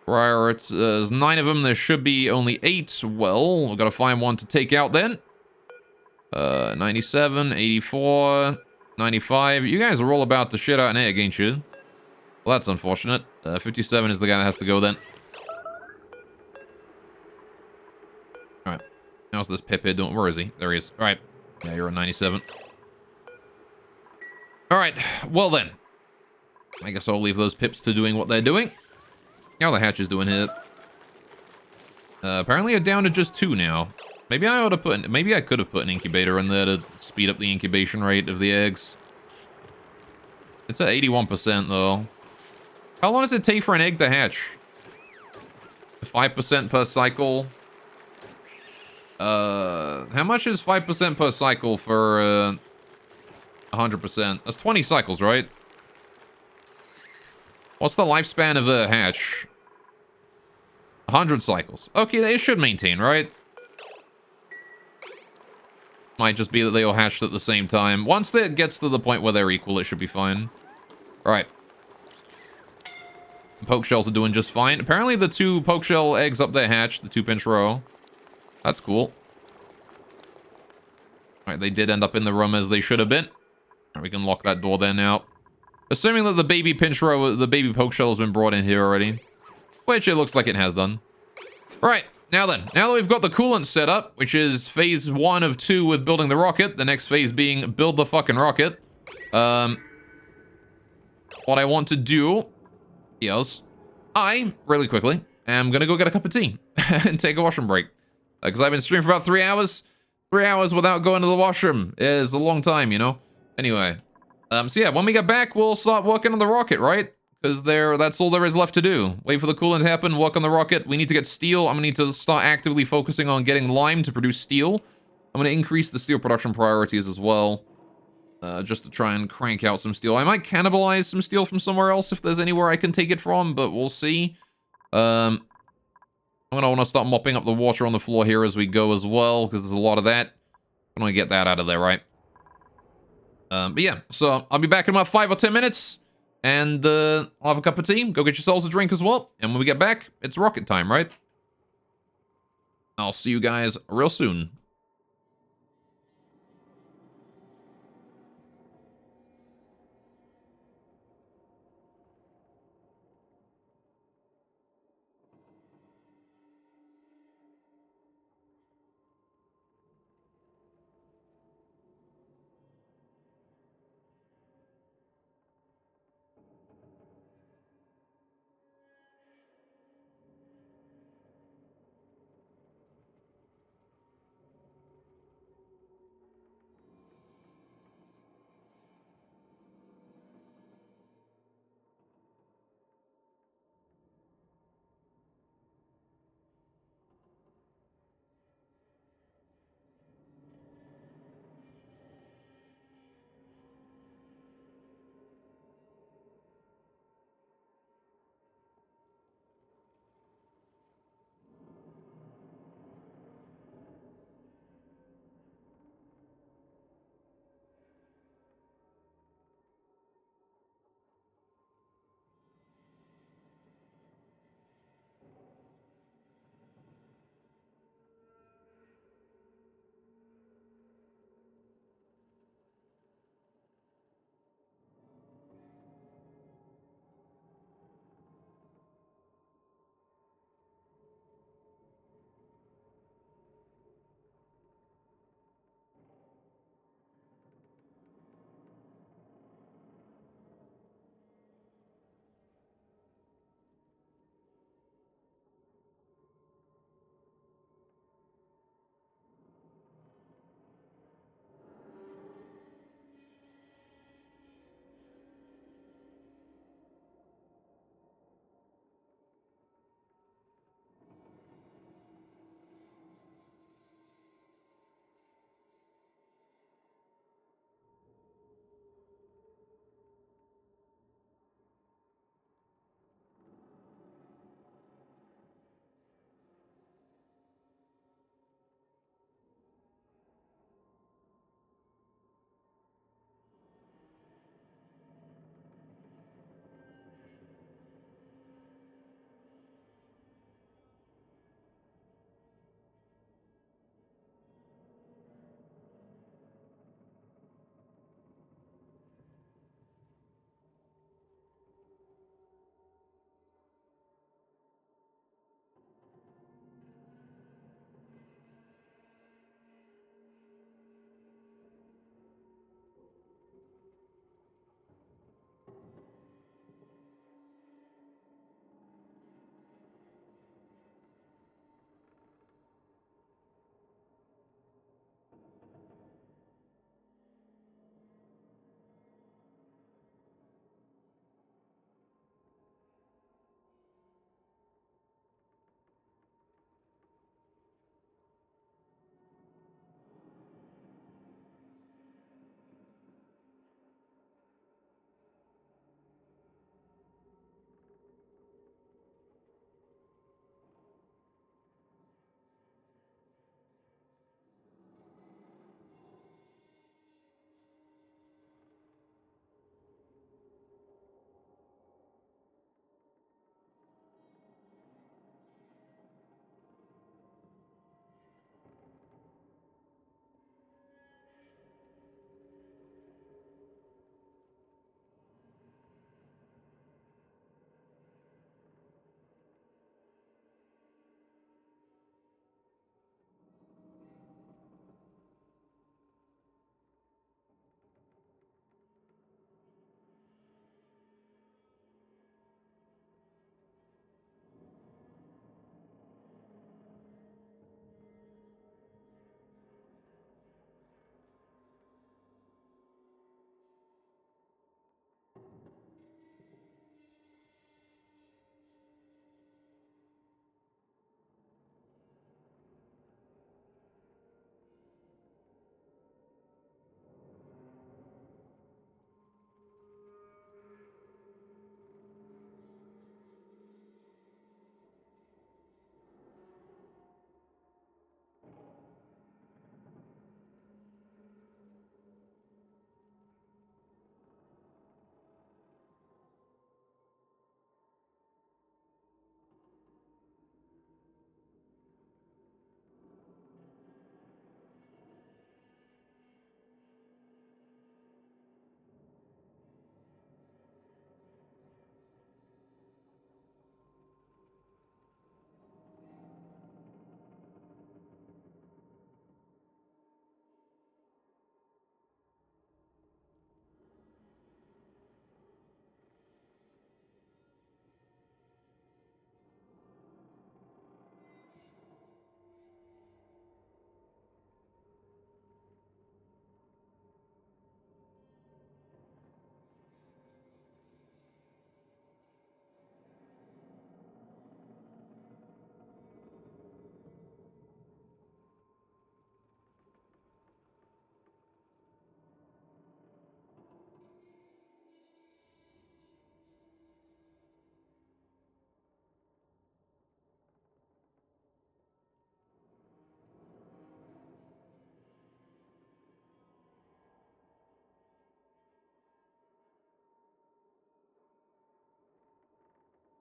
Right, there's 9 of them. There should be only 8. Well, we've got to find one to take out then. 97, 84, 95. You guys are all about to shit out an egg, ain't you? Well, that's unfortunate. 57 is the guy that has to go then. All right. How's this pip here doing? Where is he? There he is. All right. Yeah, you're on 97. All right. Well, then. I guess I'll leave those pips to doing what they're doing. How the hatch is doing here. Apparently you're down to just 2 now. Maybe I could have put an incubator in there to speed up the incubation rate of the eggs. It's at 81% though. How long does it take for an egg to hatch? 5% per cycle. How much is 5% per cycle for 100%? That's 20 cycles, right? What's the lifespan of a hatch? 100 cycles. Okay, it should maintain, right? Might just be that they all hatched at the same time. Once it gets to the point where they're equal, it should be fine. Alright. Poke shells are doing just fine. Apparently the 2 poke shell eggs up there hatched, the 2-pinch row. That's cool. Alright, they did end up in the room as they should have been. Alright, we can lock that door there now. Assuming that the baby pinch row, the baby poke shell has been brought in here already. Which it looks like it has done. Right, now then. Now that we've got the coolant set up, which is phase 1 of 2 with building the rocket. The next phase being build the fucking rocket. What I want to do is, really quickly, am gonna go get a cup of tea and take a washroom break. Because I've been streaming for about 3 hours. 3 hours without going to the washroom is a long time, you know? Anyway. So yeah, when we get back, we'll start working on the rocket, right? Because that's all there is left to do. Wait for the coolant to happen, work on the rocket. We need to get steel. I'm gonna need to start actively focusing on getting lime to produce steel. I'm gonna increase the steel production priorities as well. Just to try and crank out some steel. I might cannibalize some steel from somewhere else if there's anywhere I can take it from, but we'll see. I'm gonna want to start mopping up the water on the floor here as we go as well, because there's a lot of that. I'm gonna get that out of there, right? But yeah, so I'll be back in about 5 or 10 minutes, and I'll have a cup of tea. Go get yourselves a drink as well, and when we get back, it's rocket time, right? I'll see you guys real soon.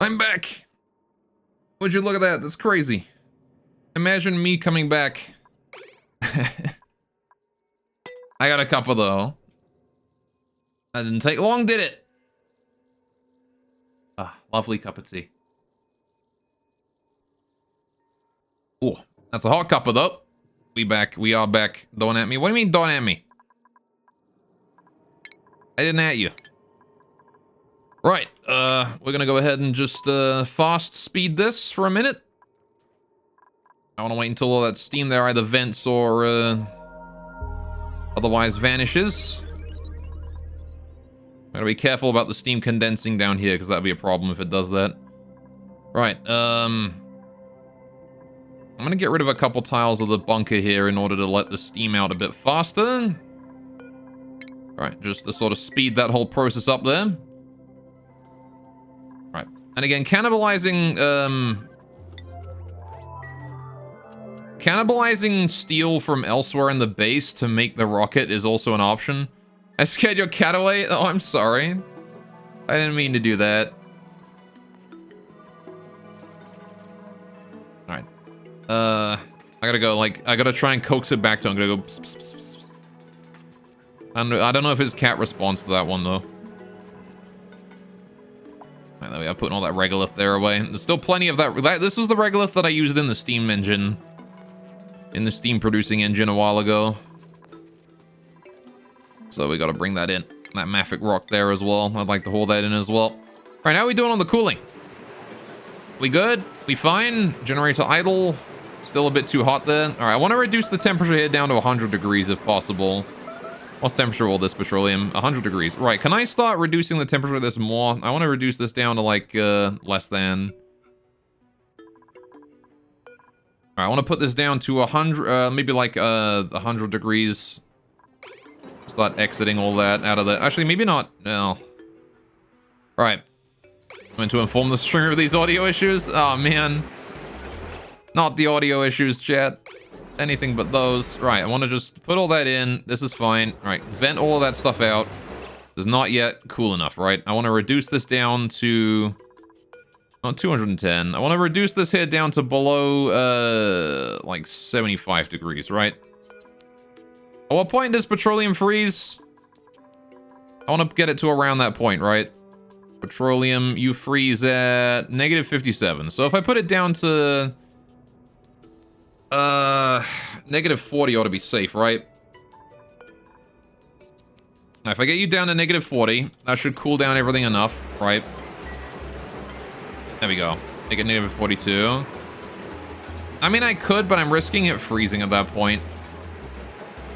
I'm back. Would you look at that? That's crazy. Imagine me coming back. I got a couple though. That didn't take long, did it? Ah, lovely cup of tea. Oh, that's a hot cuppa though. We are back. Don't at me. What do you mean don't at me? I didn't at you. Right, we're gonna go ahead and just fast speed this for a minute. I wanna wait until all that steam there either vents or otherwise vanishes. Gotta be careful about the steam condensing down here, because that'd be a problem if it does that. Right, I'm gonna get rid of a couple tiles of the bunker here in order to let the steam out a bit faster. Right, just to sort of speed that whole process up there. Right, and again, cannibalizing steel from elsewhere in the base to make the rocket is also an option. I scared your cat away? Oh, I'm sorry. I didn't mean to do that. Alright. I gotta go, I gotta try and coax it back to him. I'm gonna go pss, pss, pss, pss. I don't know if his cat responds to that one, though. Right, there we are, putting all that regolith there away. There's still plenty of that. This was the regolith that I used in the steam engine. In the steam producing engine a while ago. So we gotta bring that in. That mafic rock there as well. I'd like to hold that in as well. All right, how are we doing on the cooling? We good? We fine? Generator idle. Still a bit too hot there. All right, I want to reduce the temperature here down to 100 degrees if possible. What's temperature will this petroleum? 100 degrees. Right, can I start reducing the temperature of this more? I want to reduce this down to less than. All right, I want to put this down to 100, maybe 100 degrees. Start exiting all that out of the... Actually, maybe not. No. Alright. I'm going to inform the streamer of these audio issues. Oh, man. Not the audio issues, chat. Anything but those. Right, I want to just put all that in. This is fine. Alright, vent all of that stuff out. This is not yet cool enough, right? I want to reduce this down to... Not 210. I want to reduce this here down to below, 75 degrees, right? At what point does petroleum freeze? I want to get it to around that point, right? Petroleum, you freeze at negative 57. So if I put it down to... negative 40 ought to be safe, right? Now, if I get you down to negative 40, that should cool down everything enough, right? There we go. Make it negative 42. I mean, I could, but I'm risking it freezing at that point.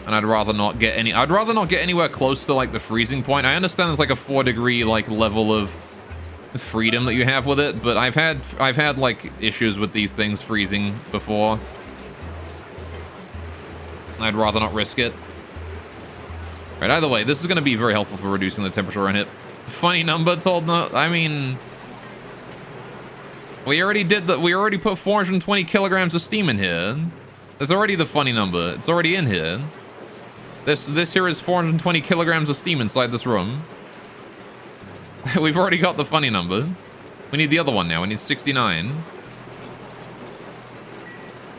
And I'd rather not get anywhere close to the freezing point. I understand there's a 4 degree level of freedom that you have with it, but I've had issues with these things freezing before. I'd rather not risk it. Right, either way, this is going to be very helpful for reducing the temperature in it. Funny number told no. I mean, we already did that. We already put 420 kilograms of steam in here. There's already the funny number. It's already in here. This here is 420 kilograms of steam inside this room. We've already got the funny number. We need the other one now. We need 69.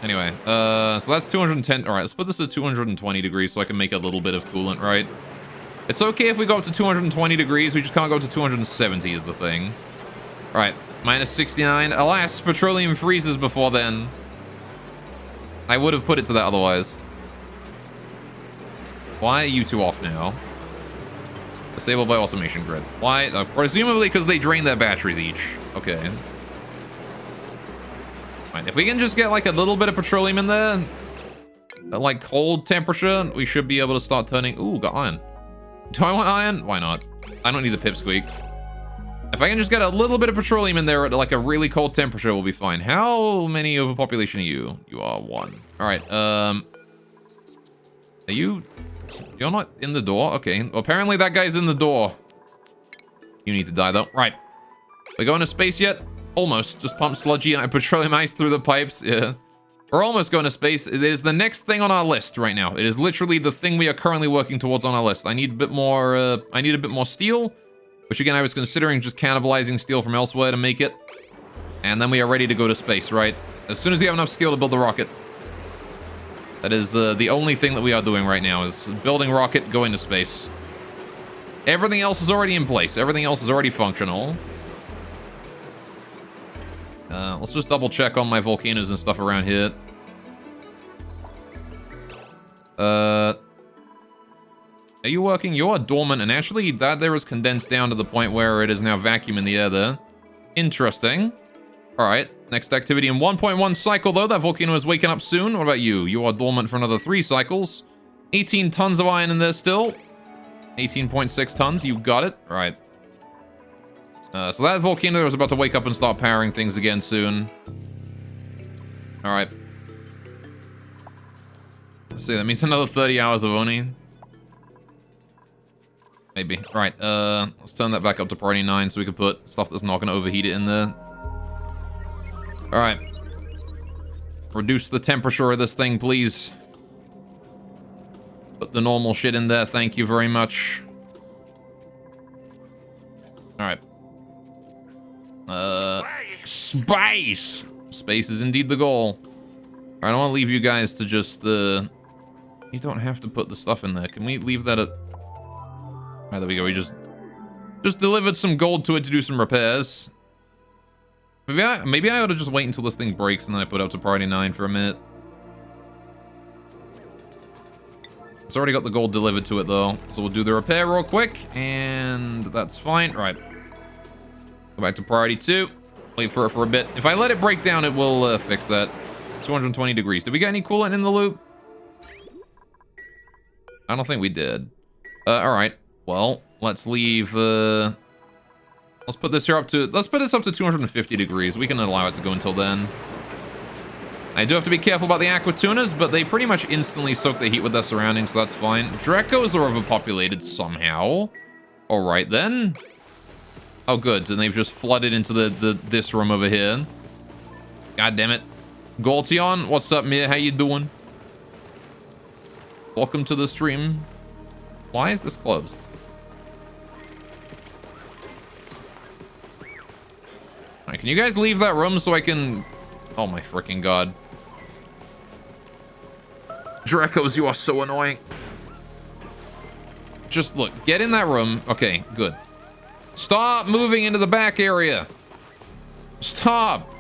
Anyway, so that's 210. All right, let's put this at 220 degrees so I can make a little bit of coolant, right? It's okay if we go up to 220 degrees. We just can't go up to 270 is the thing. All right, minus 69. Alas, petroleum freezes before then. I would have put it to that otherwise. Why are you two off now? Disabled by automation grid. Why? Presumably because they drain their batteries each. Okay. Right, if we can just get a little bit of petroleum in there, at cold temperature, we should be able to start turning... Ooh, got iron. Do I want iron? Why not? I don't need the pipsqueak. If I can just get a little bit of petroleum in there at a really cold temperature, we'll be fine. How many overpopulation are you? You are 1. All right. Are you... You're not in the door? Okay. Well, apparently that guy's in the door. You need to die, though. Right. We going to space yet? Almost. Just pump sludgy and petroleum ice through the pipes. Yeah. We're almost going to space. It is the next thing on our list right now. It is literally the thing we are currently working towards on our list. I need a bit more steel, which again, I was considering just cannibalizing steel from elsewhere to make it. And then we are ready to go to space, right? As soon as we have enough steel to build the rocket. That is the only thing that we are doing right now is building rocket, going to space. Everything else is already in place. Everything else is already functional. Let's just double check on my volcanoes and stuff around here. Are you working? You are dormant, and actually that there is condensed down to the point where it is now vacuum in the air there. Interesting. Alright, next activity in 1.1 cycle though. That volcano is waking up soon. What about you? You are dormant for another 3 cycles. 18 tons of iron in there still. 18.6 tons, you got it. Alright. So that volcano is about to wake up and start powering things again soon. Alright. Let's see, that means another 30 hours of owning. Maybe. Right, let's turn that back up to priority 9 so we can put stuff that's not going to overheat it in there. Alright. Reduce the temperature of this thing, please. Put the normal shit in there, thank you very much. Alright. Space! Space is indeed the goal. Alright, I don't want to leave you guys to just, You don't have to put the stuff in there. Can we leave that at... Alright, there we go. We just delivered some gold to it to do some repairs. Maybe I ought to just wait until this thing breaks and then I put up to priority 9 for a minute. It's already got the gold delivered to it though. So we'll do the repair real quick and that's fine. Right. Go back to priority 2. Wait for it for a bit. If I let it break down, it will fix that. 220 degrees. Did we get any coolant in the loop? I don't think we did. Alright. Well, let's leave, let's put this here up to, let's put this up to 250 degrees. We can allow it to go until then. I do have to be careful about the aqua tunas, but they pretty much instantly soak the heat with their surroundings, so that's fine. Drecos are overpopulated somehow. Alright then. Oh good, and they've just flooded into this room over here. God damn it. Goltion, what's up, Mir? How you doing? Welcome to the stream. Why is this closed? Alright, can you guys leave that room so I can... Oh my freaking god. Drecos, you are so annoying. Just look, get in that room. Okay, good. Stop moving into the back area. Stop.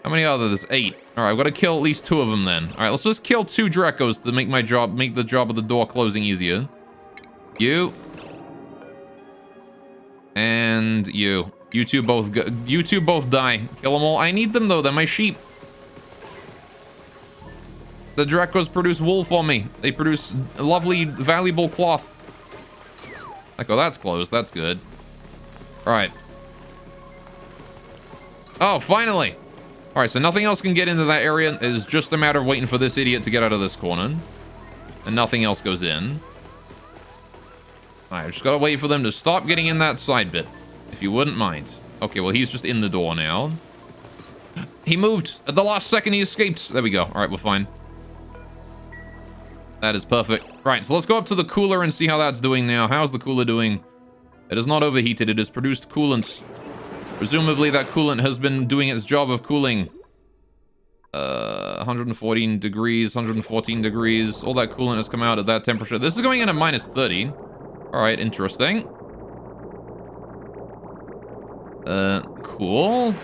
How many are there? There's 8. Alright, I've got to kill at least 2 of them then. Alright, let's just kill 2 Drecos to make the job of the door closing easier. You. And you. You two both die. Kill them all. I need them though, they're my sheep. The Drecos produce wool for me. They produce lovely, valuable cloth. Like, oh, that's closed. That's good. Alright. Oh, finally! Alright, so nothing else can get into that area. It is just a matter of waiting for this idiot to get out of this corner. And nothing else goes in. Alright, just gotta wait for them to stop getting in that side bit. If you wouldn't mind. Okay, well, he's just in the door now. He moved! At the last second, he escaped. There we go. Alright, we're fine. That is perfect. Right, so let's go up to the cooler and see how that's doing now. How's the cooler doing? It is not overheated. It has produced coolant. Presumably that coolant has been doing its job of cooling. 114 degrees, 114 degrees. All that coolant has come out at that temperature. This is going in at minus 30. Alright, interesting. Cool.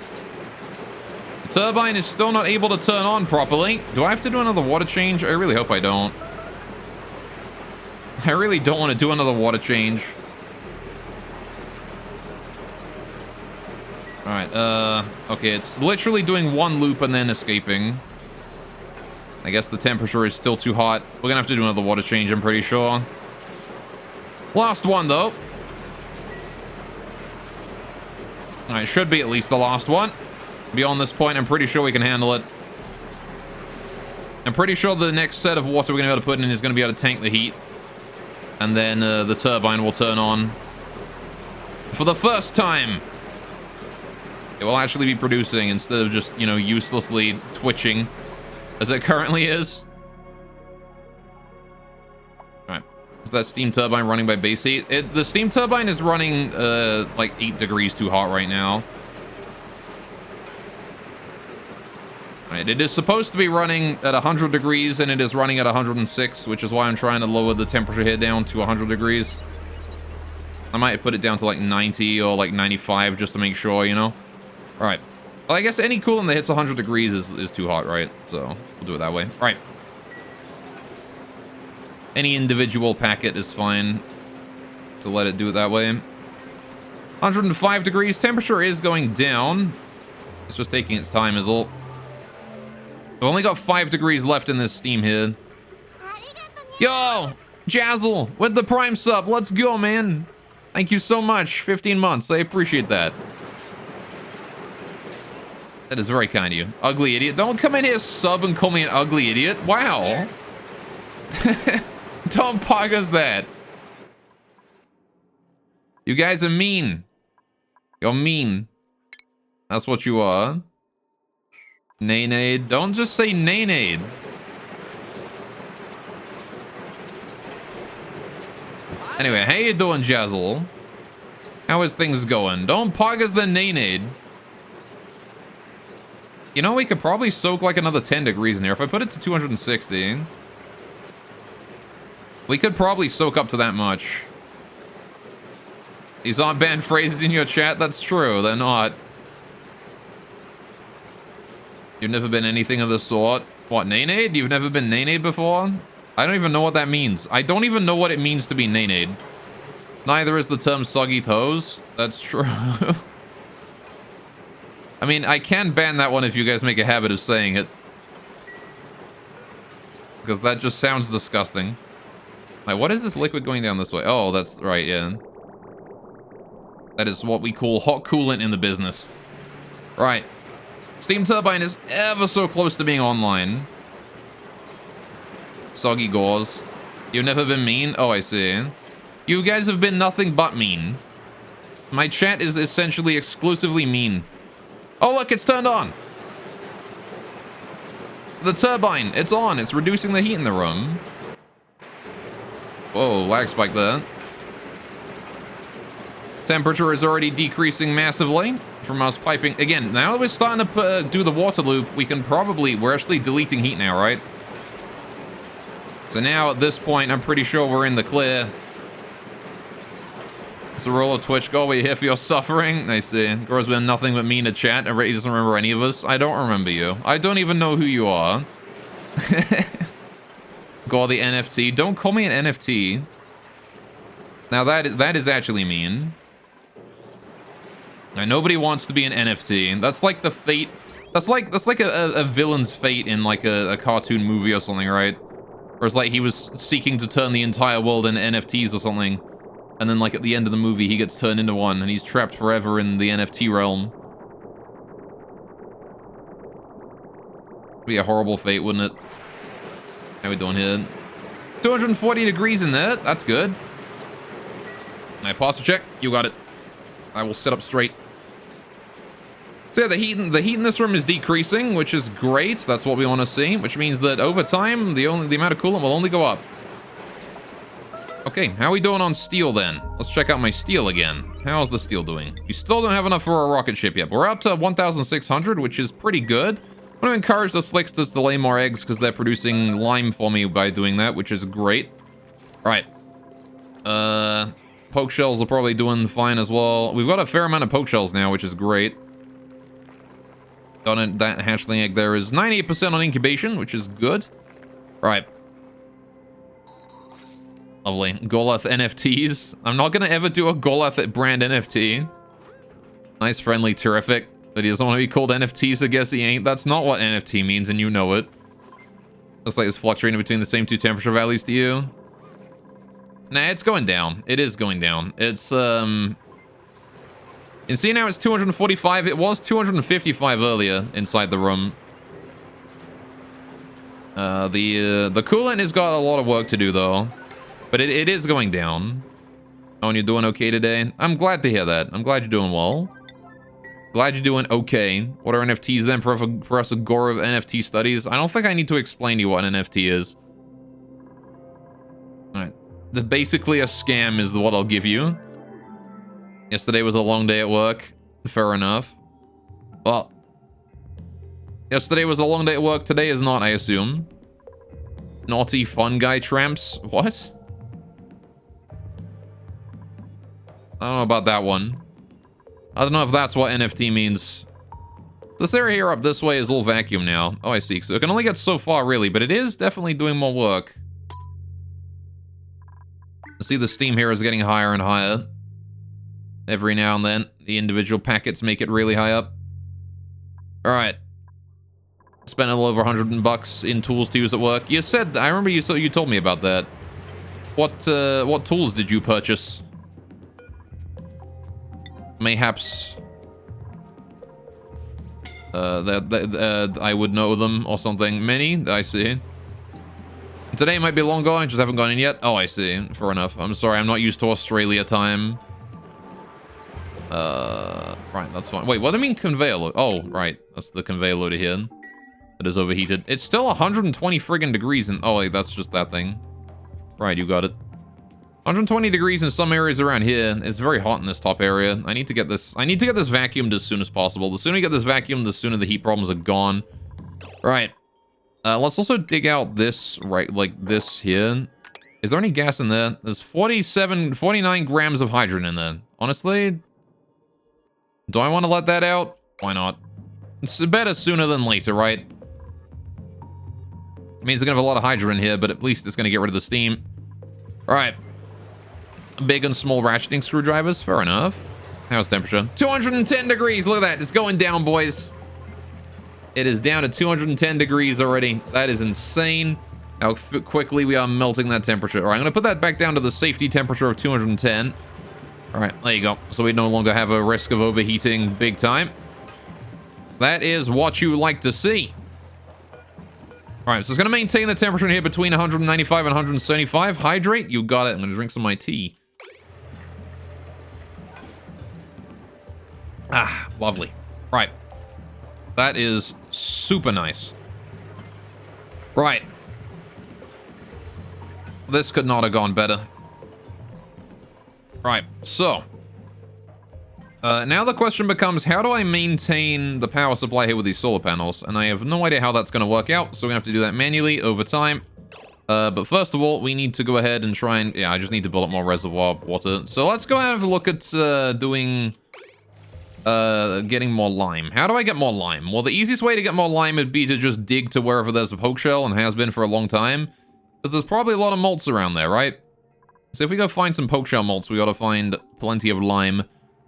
The turbine is still not able to turn on properly. Do I have to do another water change? I really hope I don't. I really don't want to do another water change. Alright, okay, it's literally doing 1 loop and then escaping. I guess the temperature is still too hot. We're gonna have to do another water change, I'm pretty sure. Last one, though. Alright, should be at least the last one. Beyond this point, I'm pretty sure we can handle it. I'm pretty sure the next set of water we're gonna be able to put in is gonna be able to tank the heat. And then the turbine will turn on. For the first time, it will actually be producing instead of just, you know, uselessly twitching as it currently is. Alright. Is that steam turbine running by base heat? The steam turbine is running like 8 degrees too hot right now. Alright, it is supposed to be running at 100 degrees, and it is running at 106, which is why I'm trying to lower the temperature here down to 100 degrees. I might put it down to like 90 or like 95 just to make sure, you know? Alright. Well, I guess any coolant that hits 100 degrees is too hot, right? So we'll do it that way. Alright. Any individual packet is fine to let it do it that way. 105 degrees. Temperature is going down. It's just taking its time is all. We've only got 5 degrees left in this steam here. Yo! Jazzle with the Prime sub. Let's go, man. Thank you so much. 15 months. I appreciate that. That is very kind of you. Ugly idiot. Don't come in here sub and call me an ugly idiot. Wow. Don't pog us that. You guys are mean. You're mean. That's what you are. Nay-nade. Don't just say nay-nade. Anyway, how you doing, Jazzle? How is things going? Don't pog us the nay-nade. You know, we could probably soak like another 10 degrees in here. If I put it to 260, we could probably soak up to that much. These aren't banned phrases in your chat. That's true. They're not. You've never been anything of the sort. What, nay-nade? You've never been nay-nade before? I don't even know what that means. I don't even know what it means to be nay-nade. Neither is the term soggy toes. That's true. I mean, I can ban that one if you guys make a habit of saying it. Because that just sounds disgusting. Like, what is this liquid going down this way? Oh, that's right, yeah. That is what we call hot coolant in the business. Right. Steam turbine is ever so close to being online. Soggy gauze. You've never been mean? Oh, I see. You guys have been nothing but mean. My chat is essentially exclusively mean. Oh, look, it's turned on. The turbine, it's on. It's reducing the heat in the room. Whoa, lag spike there. Temperature is already decreasing massively from us piping. Again, now that we're starting to do the water loop, we can probably... We're actually deleting heat now, right? So now, at this point, I'm pretty sure we're in the clear. It's a roll of Twitch. Go, we're here for your suffering. I see. Gro's been nothing but mean to chat. He doesn't remember any of us. I don't remember you. I don't even know who you are. Go, the NFT. Don't call me an NFT. Now, that is actually mean. Now, nobody wants to be an NFT. That's like the fate. That's like a villain's fate in like a cartoon movie or something, right? Or it's like he was seeking to turn the entire world into NFTs or something. And then like at the end of the movie, he gets turned into one and he's trapped forever in the NFT realm. It'd be a horrible fate, wouldn't it? How we doing here? 240 degrees in there. That's good. My posture check. You got it. I will sit up straight. So yeah, the heat in this room is decreasing, which is great. That's what we want to see, which means that over time, the amount of coolant will only go up. Okay, how are we doing on steel then? Let's check out my steel again. How's the steel doing? You still don't have enough for a rocket ship yet. We're up to 1,600, which is pretty good. I'm going to encourage the Slicksters to lay more eggs because they're producing lime for me by doing that, which is great. All right. Poke shells are probably doing fine as well. We've got a fair amount of poke shells now, which is great. That hatchling egg there is 98% on incubation, which is good. All right. Lovely. Golath NFTs. I'm not going to ever do a Golath brand NFT. Nice, friendly, terrific. But he doesn't want to be called NFTs, I guess he ain't. That's not what NFT means, and you know it. Looks like it's fluctuating between the same two temperature values to you. Nah, it's going down. It is going down. It's, You see now it's 245. It was 255 earlier inside the room. The coolant has got a lot of work to do, though. But it is going down. Oh, and you're doing okay today? I'm glad to hear that. I'm glad you're doing well. Glad you're doing okay. What are NFTs then, Professor Gore of NFT studies? I don't think I need to explain to you what an NFT is. Alright. basically a scam is what I'll give you. Yesterday was a long day at work. Fair enough. Well, yesterday was a long day at work. Today is not, I assume. Naughty fun guy tramps. What? I don't know about that one. I don't know if that's what NFT means. This area here up this way is all vacuum now. Oh, I see. So it can only get so far, really, but it is definitely doing more work. See, the steam here is getting higher and higher. Every now and then, the individual packets make it really high up. Alright. Spent a little over $100 in tools to use at work. You said, I remember you told me about that. What tools did you purchase? Mayhaps I would know them or something. Many? I see. Today might be long going, just haven't gone in yet. Oh, I see. Fair enough. I'm sorry, I'm not used to Australia time. Right, that's fine. Wait, what do I mean conveyor load? Oh, right. That's the conveyor loader here. That is overheated. It's still 120 friggin' degrees and... Oh, wait, that's just that thing. Right, you got it. 120 degrees in some areas around here. It's very hot in this top area. I need to get this vacuumed as soon as possible. The sooner you get this vacuumed, the sooner the heat problems are gone. Right. Let's also dig out this, right, like this here. Is there any gas in there? There's 49 grams of hydrogen in there. Honestly, do I want to let that out? Why not? It's better sooner than later, right? It means they're gonna have a lot of hydrogen here, but at least it's gonna get rid of the steam. All right. Big and small ratcheting screwdrivers, fair enough. How's temperature? 210 degrees, look at that. It's going down, boys. It is down to 210 degrees already. That is insane how quickly we are melting that temperature. All right, I'm gonna put that back down to the safety temperature of 210. All right, there you go. So we no longer have a risk of overheating big time. That is what you like to see. All right, so it's gonna maintain the temperature in here between 195 and 175. Hydrate, you got it. I'm gonna drink some of my tea. Ah, lovely. Right. That is super nice. Right. This could not have gone better. Right, so. Now the question becomes, how do I maintain the power supply here with these solar panels? And I have no idea how that's going to work out, so we're going to have to do that manually over time. But first of all, we need to go ahead and try and... Yeah, I just need to build up more reservoir water. So let's go ahead and have a look at getting more lime. How do I get more lime? Well, the easiest way to get more lime would be to just dig to wherever there's a poke shell, and has been for a long time. Because there's probably a lot of malts around there, right? So if we go find some poke shell malts, we gotta find plenty of lime.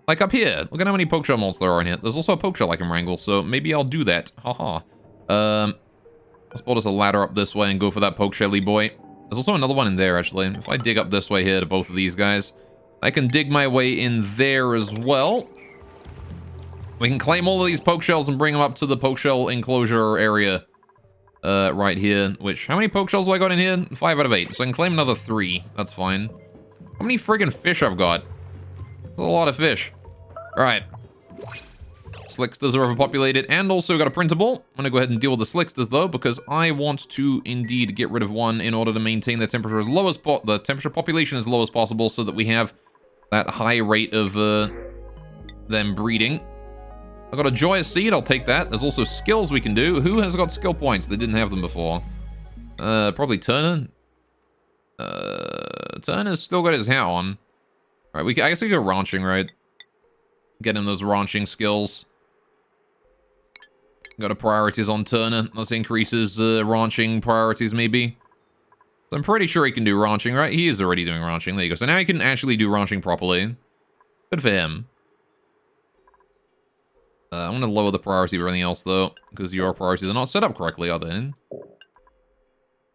Like up here. Look at how many poke shell malts there are in here. There's also a poke shell I can wrangle, so maybe I'll do that. Haha. Let's build us a ladder up this way and go for that poke shelly boy. There's also another one in there, actually. If I dig up this way here to both of these guys, I can dig my way in there as well. We can claim all of these poke shells and bring them up to the poke shell enclosure area right here. Which, how many poke shells have I got in here? 5 out of 8. So I can claim another 3. That's fine. How many friggin' fish I've got? That's a lot of fish. Alright. Slicksters are overpopulated and also got a printable. I'm going to go ahead and deal with the Slicksters though, because I want to indeed get rid of one in order to maintain the temperature as low as the temperature population as low as possible, so that we have that high rate of them breeding. I got a Joyous Seed, I'll take that. There's also skills we can do. Who has got skill points that didn't have them before? Probably Turner. Turner's still got his hat on. Alright, I guess we go ranching, right? Get him those ranching skills. Got a priorities on Turner. Let's increase his ranching priorities, maybe. So I'm pretty sure he can do ranching, right? He is already doing ranching. There you go. So now he can actually do ranching properly. Good for him. I'm going to lower the priority of everything else, though, because your priorities are not set up correctly, are they?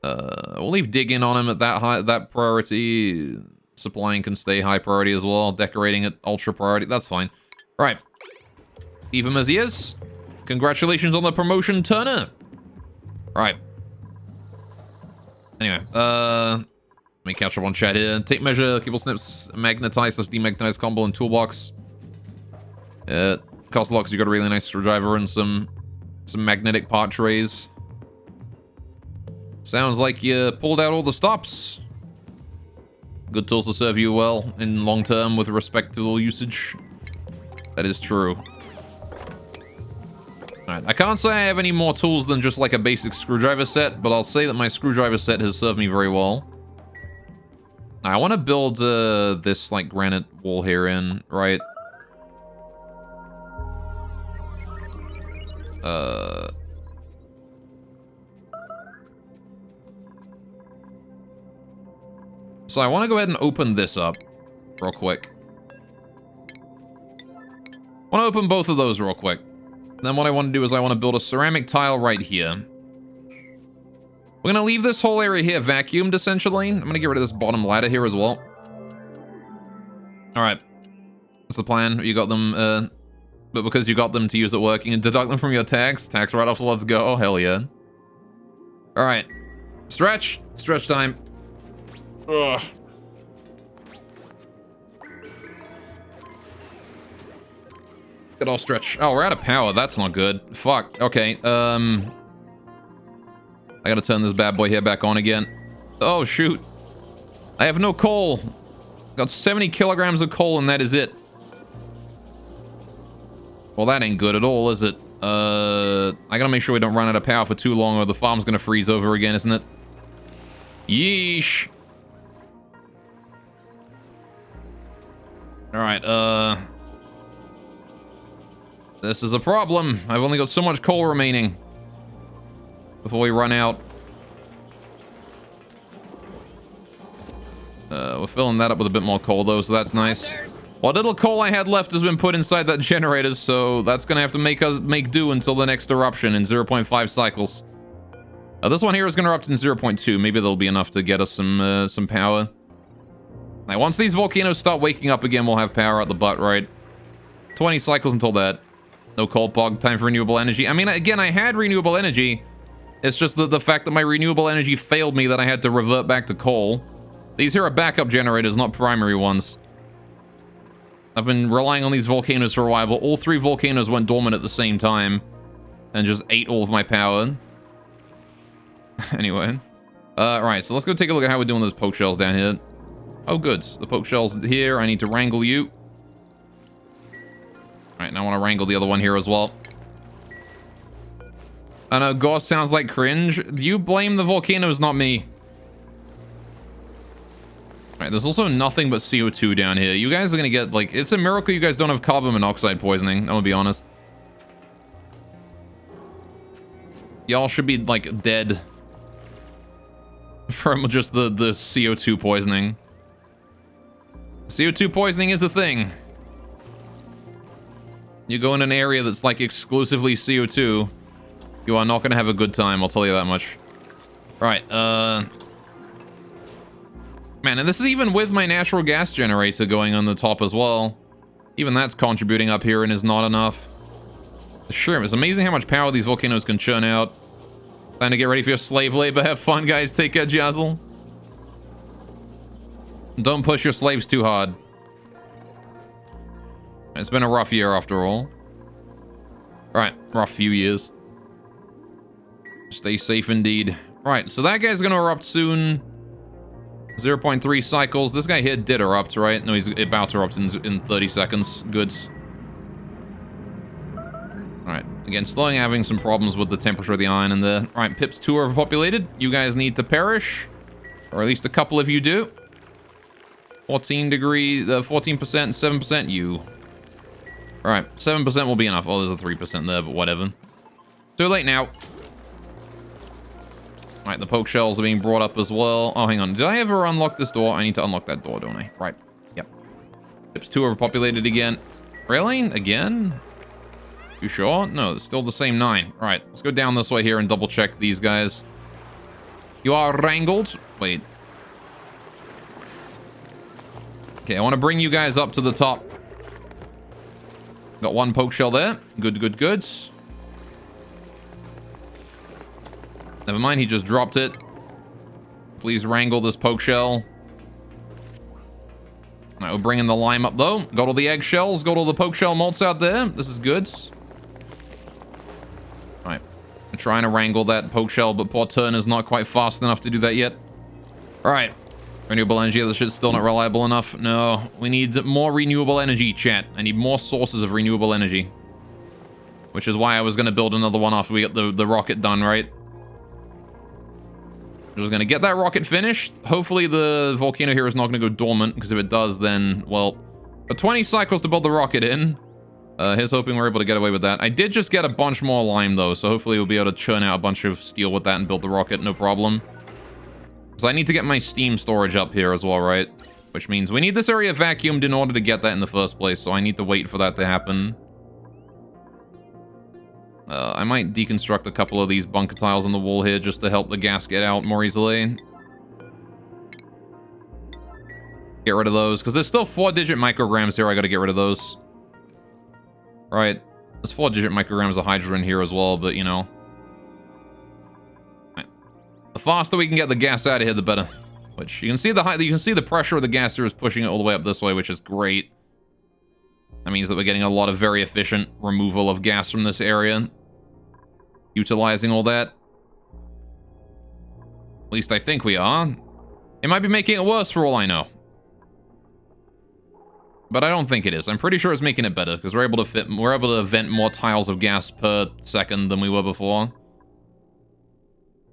We'll leave digging on him at that priority. Supplying can stay high priority as well. Decorating at ultra priority. That's fine. All right. Leave him as he is. Congratulations on the promotion, Turner. All right. Anyway, let me catch up on chat here. Tape measure, cable snips, magnetize/demagnetize combo and toolbox. Cost locks, you got a really nice screwdriver and some magnetic part trays. Sounds like you pulled out all the stops. Good tools to serve you well in long term with respect to tool usage. That is true. Alright, I can't say I have any more tools than just like a basic screwdriver set, but I'll say that my screwdriver set has served me very well. I want to build this like granite wall here in, right? So I want to go ahead and open this up real quick. I want to open both of those real quick. Then what I want to do is I want to build a ceramic tile right here. We're going to leave this whole area here vacuumed, essentially. I'm going to get rid of this bottom ladder here as well. Alright. That's the plan. You got them, but because you got them to use it working, and deduct them from your tax. Tax write-off, let's go. Hell yeah. Alright. Stretch. Stretch time. Ugh. Good old stretch. Oh, we're out of power. That's not good. Fuck. Okay. I gotta turn this bad boy here back on again. Oh, shoot. I have no coal. Got 70 kilograms of coal and that is it. Well, that ain't good at all, is it? I gotta make sure we don't run out of power for too long or the farm's gonna freeze over again, isn't it? Yeesh. Alright, this is a problem. I've only got so much coal remaining before we run out. We're filling that up with a bit more coal, though, so that's nice. What little coal I had left has been put inside that generator, so that's gonna have to make do until the next eruption in 0.5 cycles. This one here is gonna erupt in 0.2. Maybe there'll be enough to get us some power. Now, once these volcanoes start waking up again, we'll have power out the butt, right? 20 cycles until that. No coal pog, time for renewable energy. I mean, again, I had renewable energy. It's just that the fact that my renewable energy failed me that I had to revert back to coal. These here are backup generators, not primary ones. I've been relying on these volcanoes for a while, but all 3 volcanoes went dormant at the same time and just ate all of my power. Anyway. Right, so let's go take a look at how we're doing those poke shells down here. Oh, good. The poke shell's here. I need to wrangle you. Alright, now I want to wrangle the other one here as well. I know, Goss sounds like cringe. You blame the volcanoes, not me. Alright, there's also nothing but CO2 down here. You guys are gonna get, like... It's a miracle you guys don't have carbon monoxide poisoning, I'm gonna be honest. Y'all should be, like, dead. From just the CO2 poisoning. CO2 poisoning is a thing. You go in an area that's, like, exclusively CO2... You are not gonna have a good time, I'll tell you that much. Right, Man, and this is even with my natural gas generator going on the top as well. Even that's contributing up here and is not enough. Sure, it's amazing how much power these volcanoes can churn out. Time to get ready for your slave labor. Have fun, guys. Take care, Jazzle. Don't push your slaves too hard. It's been a rough year after all. Right, rough few years. Stay safe indeed. Right, so that guy's gonna erupt soon. 0.3 cycles. This guy here did erupt, right? No, he's about to erupt in 30 seconds. Good. Alright, again, slowing having some problems with the temperature of the iron in there. Alright, Pips 2 are overpopulated. You guys need to perish. Or at least a couple of you do. 14 degree, 14%, 7%, you. Alright, 7% will be enough. Oh, there's a 3% there, but whatever. Too late now. Alright, the poke shells are being brought up as well. Oh, hang on. Did I ever unlock this door? I need to unlock that door, don't I? Right. Yep. Pips 2 overpopulated again. Really? Again? You sure? No, it's still the same 9. Alright, let's go down this way here and double check these guys. You are wrangled. Wait. Okay, I want to bring you guys up to the top. Got one poke shell there. Good, good, good. Never mind, he just dropped it. Please wrangle this poke shell. Alright, we're bringing the lime up, though. Got all the eggshells, got all the poke shell malts out there. This is good. Alright, I'm trying to wrangle that poke shell, but poor Turner's not quite fast enough to do that yet. Alright, Renewable energy, this shit's still not reliable enough. No, we need more renewable energy, chat. I need more sources of renewable energy. Which is why I was going to build another one after we get the rocket done, right? Just going to get that rocket finished. Hopefully the volcano here is not going to go dormant, because if it does, then, well, for 20 cycles to build the rocket in. Here's hoping we're able to get away with that. I did just get a bunch more lime, though, so hopefully we'll be able to churn out a bunch of steel with that and build the rocket, no problem. So I need to get my steam storage up here as well, right? Which means we need this area vacuumed in order to get that in the first place, so I need to wait for that to happen. I might deconstruct a couple of these bunker tiles on the wall here just to help the gas get out more easily. Get rid of those, because there's still 4-digit micrograms here. I gotta get rid of those. Right. There's 4-digit micrograms of hydrogen here as well, but, you know. Right. The faster we can get the gas out of here, the better. Which, you can see the pressure of the gas here is pushing it all the way up this way, which is great. That means that we're getting a lot of very efficient removal of gas from this area. Utilizing all that. At least I think we are. It might be making it worse for all I know. But I don't think it is. I'm pretty sure it's making it better, because we're able to vent more tiles of gas per second than we were before.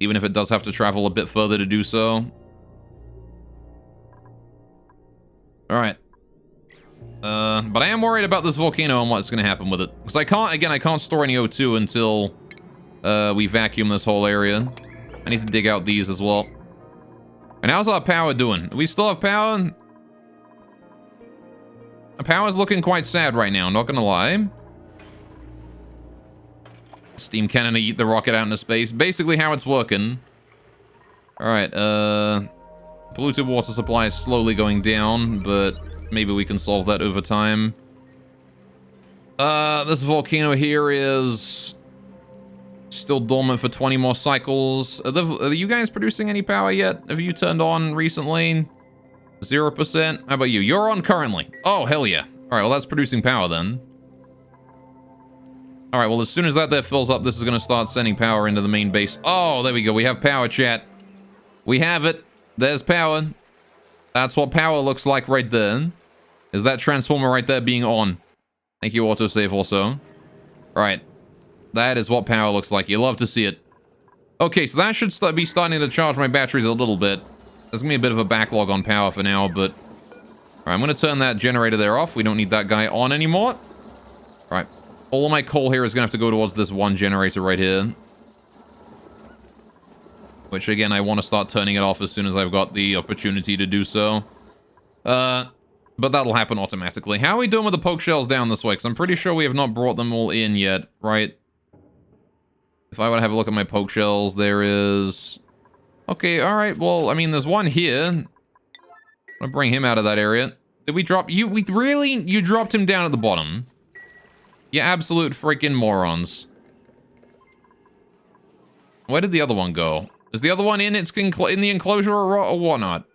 Even if it does have to travel a bit further to do so. Alright. But I am worried about this volcano and what's going to happen with it. Because I can't store any O2 until we vacuum this whole area. I need to dig out these as well. And how's our power doing? Do we still have power? The power's looking quite sad right now, not gonna lie. Steam cannon to eat the rocket out into space. Basically how it's working. Alright, polluted water supply is slowly going down, but maybe we can solve that over time. This volcano here is still dormant for 20 more cycles. Are you guys producing any power yet? Have you turned on recently? 0%? How about you? You're on currently. Oh, hell yeah. Alright, well, that's producing power then. Alright, well, as soon as that there fills up, this is going to start sending power into the main base. Oh, there we go. We have power, chat. We have it. There's power. That's what power looks like right there. Is that transformer right there being on? Thank you, autosave, also. Alright. That is what power looks like. You love to see it. Okay, so that should be starting to charge my batteries a little bit. There's going to be a bit of a backlog on power for now, but... Alright, I'm going to turn that generator there off. We don't need that guy on anymore. Alright. All of my coal here is going to have to go towards this one generator right here. Which, again, I want to start turning it off as soon as I've got the opportunity to do so. But that'll happen automatically. How are we doing with the poke shells down this way? Because I'm pretty sure we have not brought them all in yet, right? If I were to have a look at my poke shells, there is... Okay, alright, well, I mean, there's one here. I'm gonna bring him out of that area. Did we drop... Really? You dropped him down at the bottom? You absolute freaking morons. Where did the other one go? Is the other one in in the enclosure or whatnot?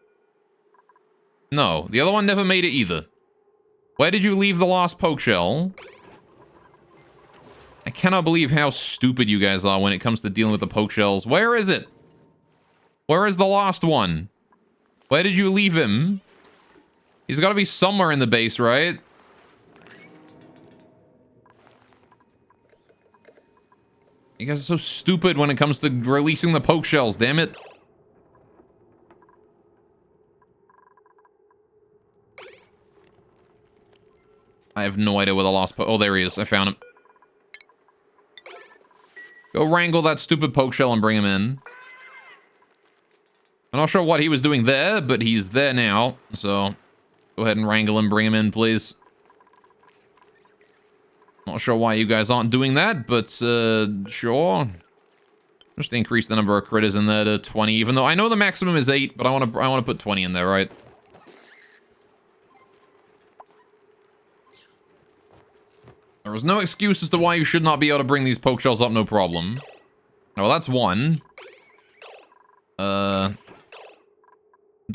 No, the other one never made it either. Where did you leave the last poke shell? I cannot believe how stupid you guys are when it comes to dealing with the poke shells. Where is it? Where is the last one? Where did you leave him? He's got to be somewhere in the base, right? You guys are so stupid when it comes to releasing the poke shells, damn it. I have no idea where the last poke... Oh, there he is. I found him. Go wrangle that stupid poke shell and bring him in. I'm not sure what he was doing there, but he's there now. So, go ahead and wrangle him, bring him in, please. Not sure why you guys aren't doing that, but sure. Just increase the number of critters in there to 20, even though I know the maximum is 8, but I want to put 20 in there, right? There was no excuse as to why you should not be able to bring these poke shells up, no problem. Oh, well, that's one. Don't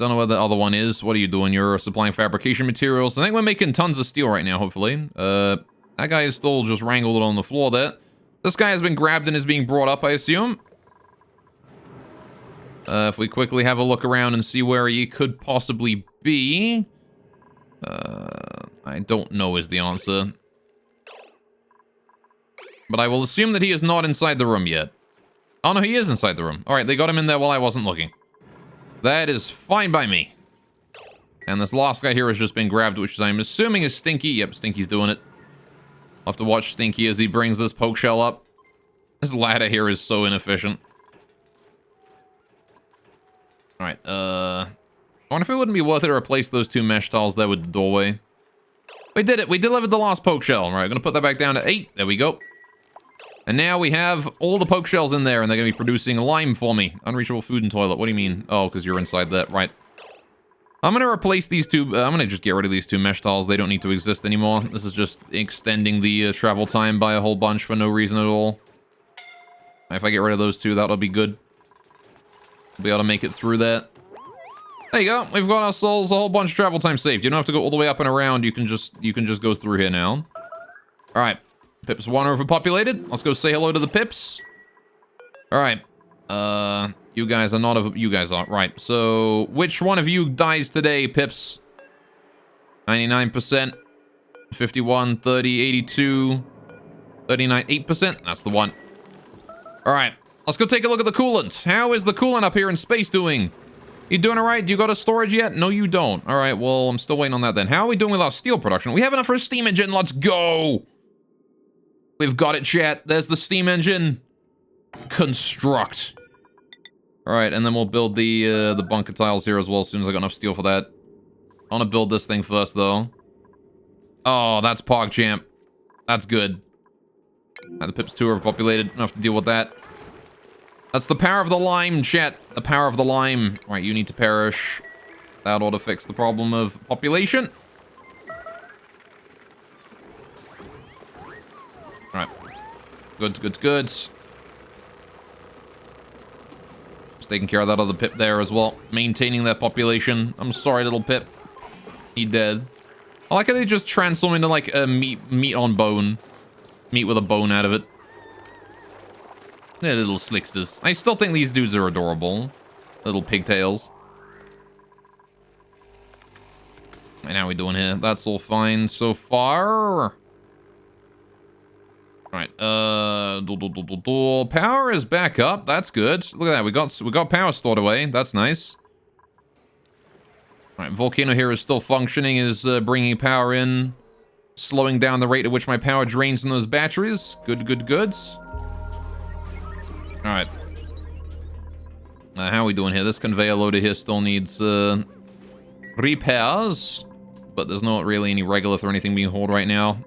know where the other one is. What are you doing? You're supplying fabrication materials. I think we're making tons of steel right now, hopefully. That guy is still just wrangled on the floor there. This guy has been grabbed and is being brought up, I assume. If we quickly have a look around and see where he could possibly be. I don't know is the answer. But I will assume that he is not inside the room yet. Oh no, he is inside the room. Alright, they got him in there while I wasn't looking. That is fine by me. And this last guy here has just been grabbed, which I'm assuming is Stinky. Yep, Stinky's doing it. I'll have to watch Stinky as he brings this poke shell up. This ladder here is so inefficient. Alright, I wonder if it wouldn't be worth it to replace those 2 mesh tiles there with the doorway. We did it! We delivered the last poke shell. Alright, I'm gonna put that back down to 8. There we go. And now we have all the poke shells in there, and they're gonna be producing lime for me. Unreachable food and toilet. What do you mean? Oh, because you're inside that. Right. I'm gonna replace these 2... I'm gonna just get rid of these 2 mesh tiles. They don't need to exist anymore. This is just extending the travel time by a whole bunch for no reason at all. If I get rid of those 2, that'll be good. We'll be able to make it through that. There you go. We've got ourselves a whole bunch of travel time saved. You don't have to go all the way up and around. You can just go through here now. All right. Pips 1 are overpopulated. Let's go say hello to the Pips. All right. You guys are not... You guys aren't. Right. So, which one of you dies today, Pips? 99%. 51, 30, 82, 39, 8%. That's the one. All right. Let's go take a look at the coolant. How is the coolant up here in space doing? You doing all right? Do you got a storage yet? No, you don't. All right. Well, I'm still waiting on that then. How are we doing with our steel production? We have enough for a steam engine. Let's go. We've got it, chat. There's the steam engine. Construct. All right, and then we'll build the bunker tiles here as well as soon as I got enough steel for that. I want to build this thing first, though. Oh, that's PogChamp. That's good. The Pips 2 are populated. Don't have to deal with that. That's the power of the lime, chat. The power of the lime. All right, you need to perish. That ought to fix the problem of population. Alright. Good, good, good. Just taking care of that other Pip there as well. Maintaining that population. I'm sorry, little Pip. He dead. I like how they just transform into like a meat on bone. Meat with a bone out of it. They're little slicksters. I still think these dudes are adorable. Little pigtails. And how are we doing here? That's all fine so far. Alright, power is back up. That's good. Look at that. We got power stored away. That's nice. Alright, Volcano here is still functioning, is bringing power in, slowing down the rate at which my power drains in those batteries. Good, good, good. Alright. How are we doing here? This conveyor loader here still needs repairs, but there's not really any regolith or anything being hauled right now.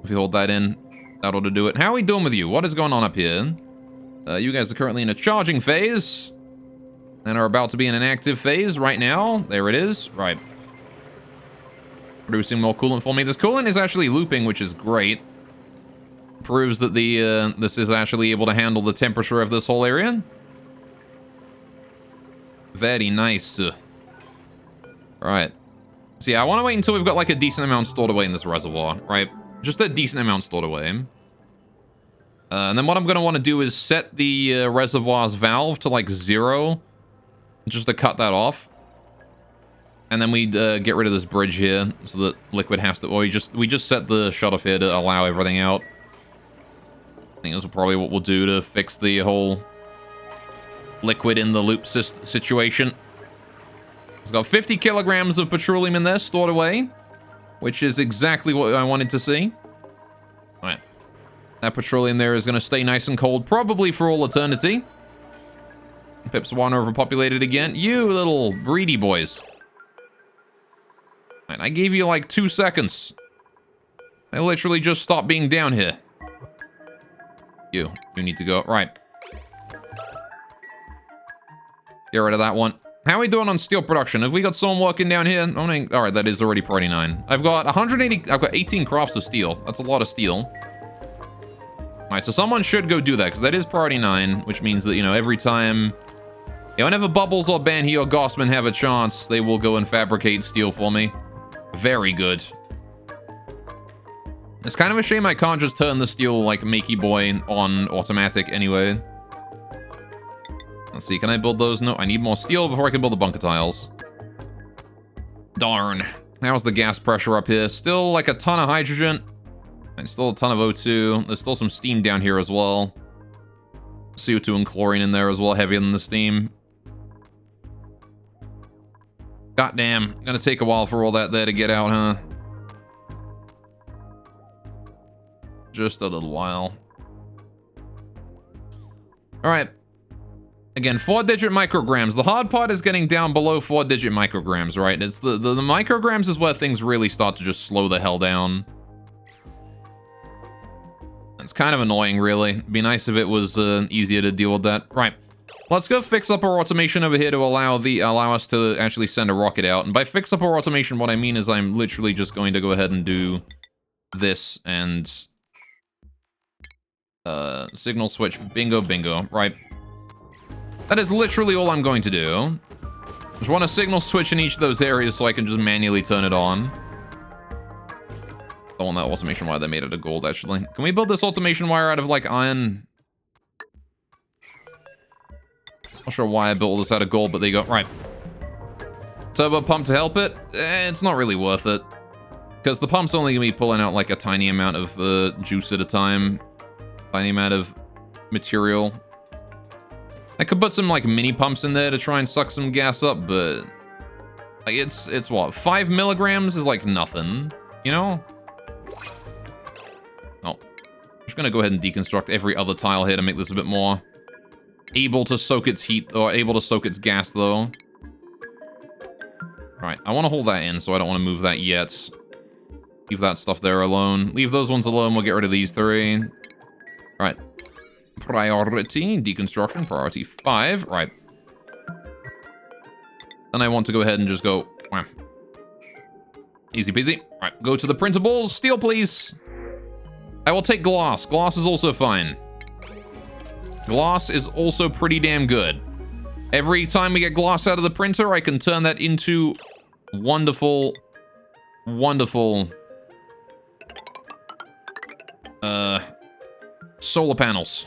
If you hold that in, that ought to do it. How are we doing with you? What is going on up here? You guys are currently in a charging phase and are about to be in an active phase right now. There it is. Right. Producing more coolant for me. This coolant is actually looping, which is great. Proves that the this is actually able to handle the temperature of this whole area. Very nice. All right. So yeah, I want to wait until we've got like a decent amount stored away in this reservoir, right? Just a decent amount stored away. And then what I'm going to want to do is set the reservoir's valve to like 0. Just to cut that off. And then we get rid of this bridge here so that liquid has to... Or we just set the shutoff here to allow everything out. I think this is probably what we'll do to fix the whole liquid in the loop situation. It's got 50 kilograms of petroleum in there stored away. Which is exactly what I wanted to see. All right. That petroleum there is going to stay nice and cold, probably for all eternity. Pips 1 overpopulated again. You little greedy boys. All right, I gave you like 2 seconds. I literally just stopped being down here. You need to go. Right. Get rid of that one. How are we doing on steel production? Have we got someone working down here? All right, that is already priority 9. I've got 180. I've got 18 crafts of steel. That's a lot of steel. All right, so someone should go do that because that is priority 9, which means that, you know, every time, whenever Bubbles or Banhi or Gossman have a chance, they will go and fabricate steel for me. Very good. It's kind of a shame I can't just turn the steel like Makey Boy on automatic anyway. Let's see, can I build those? No, I need more steel before I can build the bunker tiles. Darn. How's the gas pressure up here? Still like a ton of hydrogen. And still a ton of O2. There's still some steam down here as well. CO2 and chlorine in there as well, heavier than the steam. Goddamn, gonna take a while for all that there to get out, huh? Just a little while. Alright. Again, 4-digit micrograms. The hard part is getting down below 4-digit micrograms, right? It's the micrograms is where things really start to just slow the hell down. It's kind of annoying, really. It'd be nice if it was easier to deal with that. Right. Let's go fix up our automation over here to allow us to actually send a rocket out. And by fix up our automation, what I mean is I'm literally just going to go ahead and do this and signal switch. Bingo, bingo. Right. That is literally all I'm going to do. Just want a signal switch in each of those areas so I can just manually turn it on. I want that automation wire that made it of gold, actually. Can we build this automation wire out of, like, iron? Not sure why I built this out of gold, but there you go. Right. Turbo pump to help it? It's not really worth it. Because the pump's only going to be pulling out, like, a tiny amount of juice at a time. Tiny amount of material. I could put some, like, mini pumps in there to try and suck some gas up, but... like, it's what? 5 milligrams is, like, nothing. You know? Oh. I'm just gonna go ahead and deconstruct every other tile here to make this a bit more able to soak its heat, or able to soak its gas, though. Right, I want to hold that in, so I don't want to move that yet. Leave that stuff there alone. Leave those ones alone, we'll get rid of these 3. Right. Priority, deconstruction, priority 5. Right. Then I want to go ahead and just go... wham. Easy peasy. Right, go to the printables. Steel, please. I will take glass. Glass is also fine. Glass is also pretty damn good. Every time we get glass out of the printer, I can turn that into wonderful, wonderful solar panels.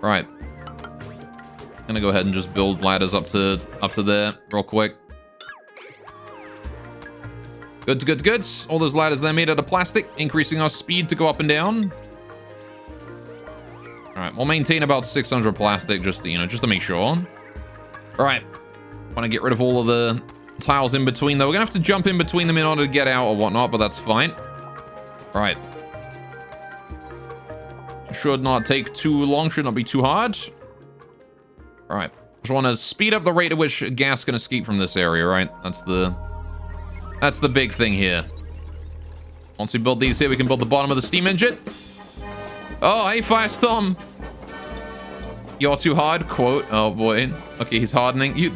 Right. Gonna go ahead and just build ladders up to there real quick. Good, good, good. All those ladders there made out of plastic, increasing our speed to go up and down. All right, we'll maintain about 600 plastic just to, you know, just to make sure. All right, want to get rid of all of the tiles in between, though. We're gonna have to jump in between them in order to get out or whatnot, but that's fine. All right. Should not take too long, should not be too hard. All right, just want to speed up the rate at which gas can escape from this area, right? That's the big thing here. Once we build these here, we can build the bottom of the steam engine. Oh, hey, Firestorm. You're too hard, quote. Oh, boy. Okay, he's hardening.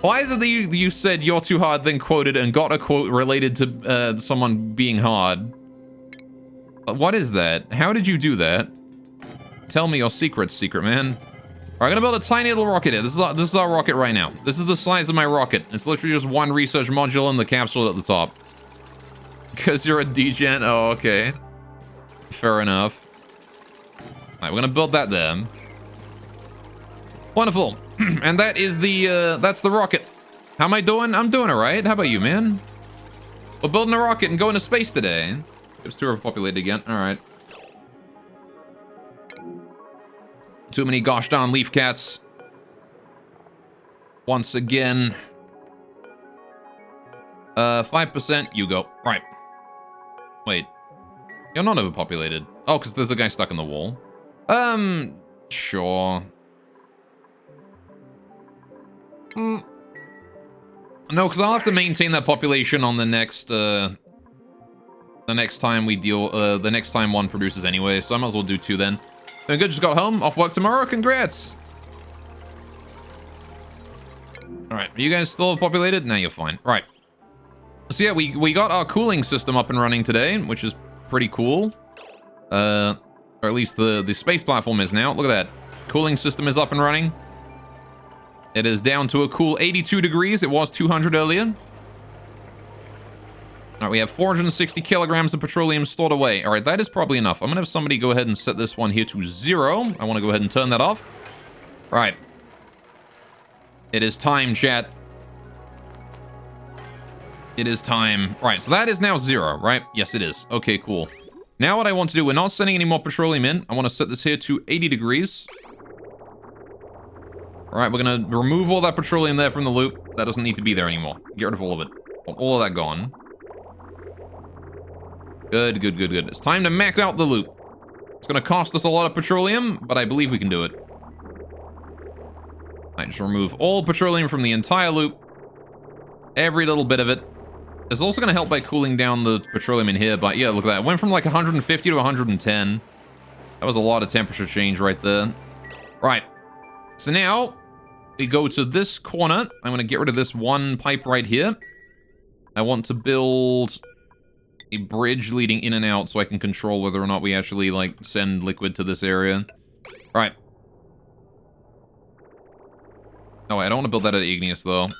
Why is it that you said you're too hard, then quoted and got a quote related to someone being hard? What is that? How did you do that? Tell me your secret man. All right, I'm gonna build a tiny little rocket here. This is our rocket right now. This is the size of my rocket. It's literally just one research module and the capsule at the top. Because you're a degen. Oh, okay. Fair enough. All right, we're gonna build that there. Wonderful. And that is that's the rocket. How am I doing? I'm doing all right. How about you, man? We're building a rocket and going to space today. It's too overpopulated again. All right. Too many gosh darn leaf cats. Once again. 5%, you go. Right. Wait. You're not overpopulated. Oh, because there's a guy stuck in the wall. Sure. No, because I'll have to maintain that population on the next time we deal, the next time one produces anyway, so I might as well do 2 then. Doing good, just got home, off work tomorrow, congrats! Alright, are you guys still populated? No, you're fine. Right. So yeah, we got our cooling system up and running today, which is pretty cool. Or at least the space platform is now. Look at that. Cooling system is up and running. It is down to a cool 82 degrees. It was 200 earlier. All right, we have 460 kilograms of petroleum stored away. All right, that is probably enough. I'm gonna have somebody go ahead and set this one here to 0. I want to go ahead and turn that off. Right. It is time, chat. It is time. Right, so that is now 0, right? Yes, it is. Okay, cool. Now what I want to do, we're not sending any more petroleum in. I want to set this here to 80 degrees. All right, we're going to remove all that petroleum there from the loop. That doesn't need to be there anymore. Get rid of all of it. Want all of that gone. Good, good, good, good. It's time to max out the loop. It's going to cost us a lot of petroleum, but I believe we can do it. I just remove all petroleum from the entire loop. Every little bit of it. It's also going to help by cooling down the petroleum in here, but yeah, look at that. It went from like 150 to 110. That was a lot of temperature change right there. Right. So now, we go to this corner. I'm going to get rid of this one pipe right here. I want to build a bridge leading in and out so I can control whether or not we actually, like, send liquid to this area. Right. Oh, wait, I don't want to build that out of igneous, though. Can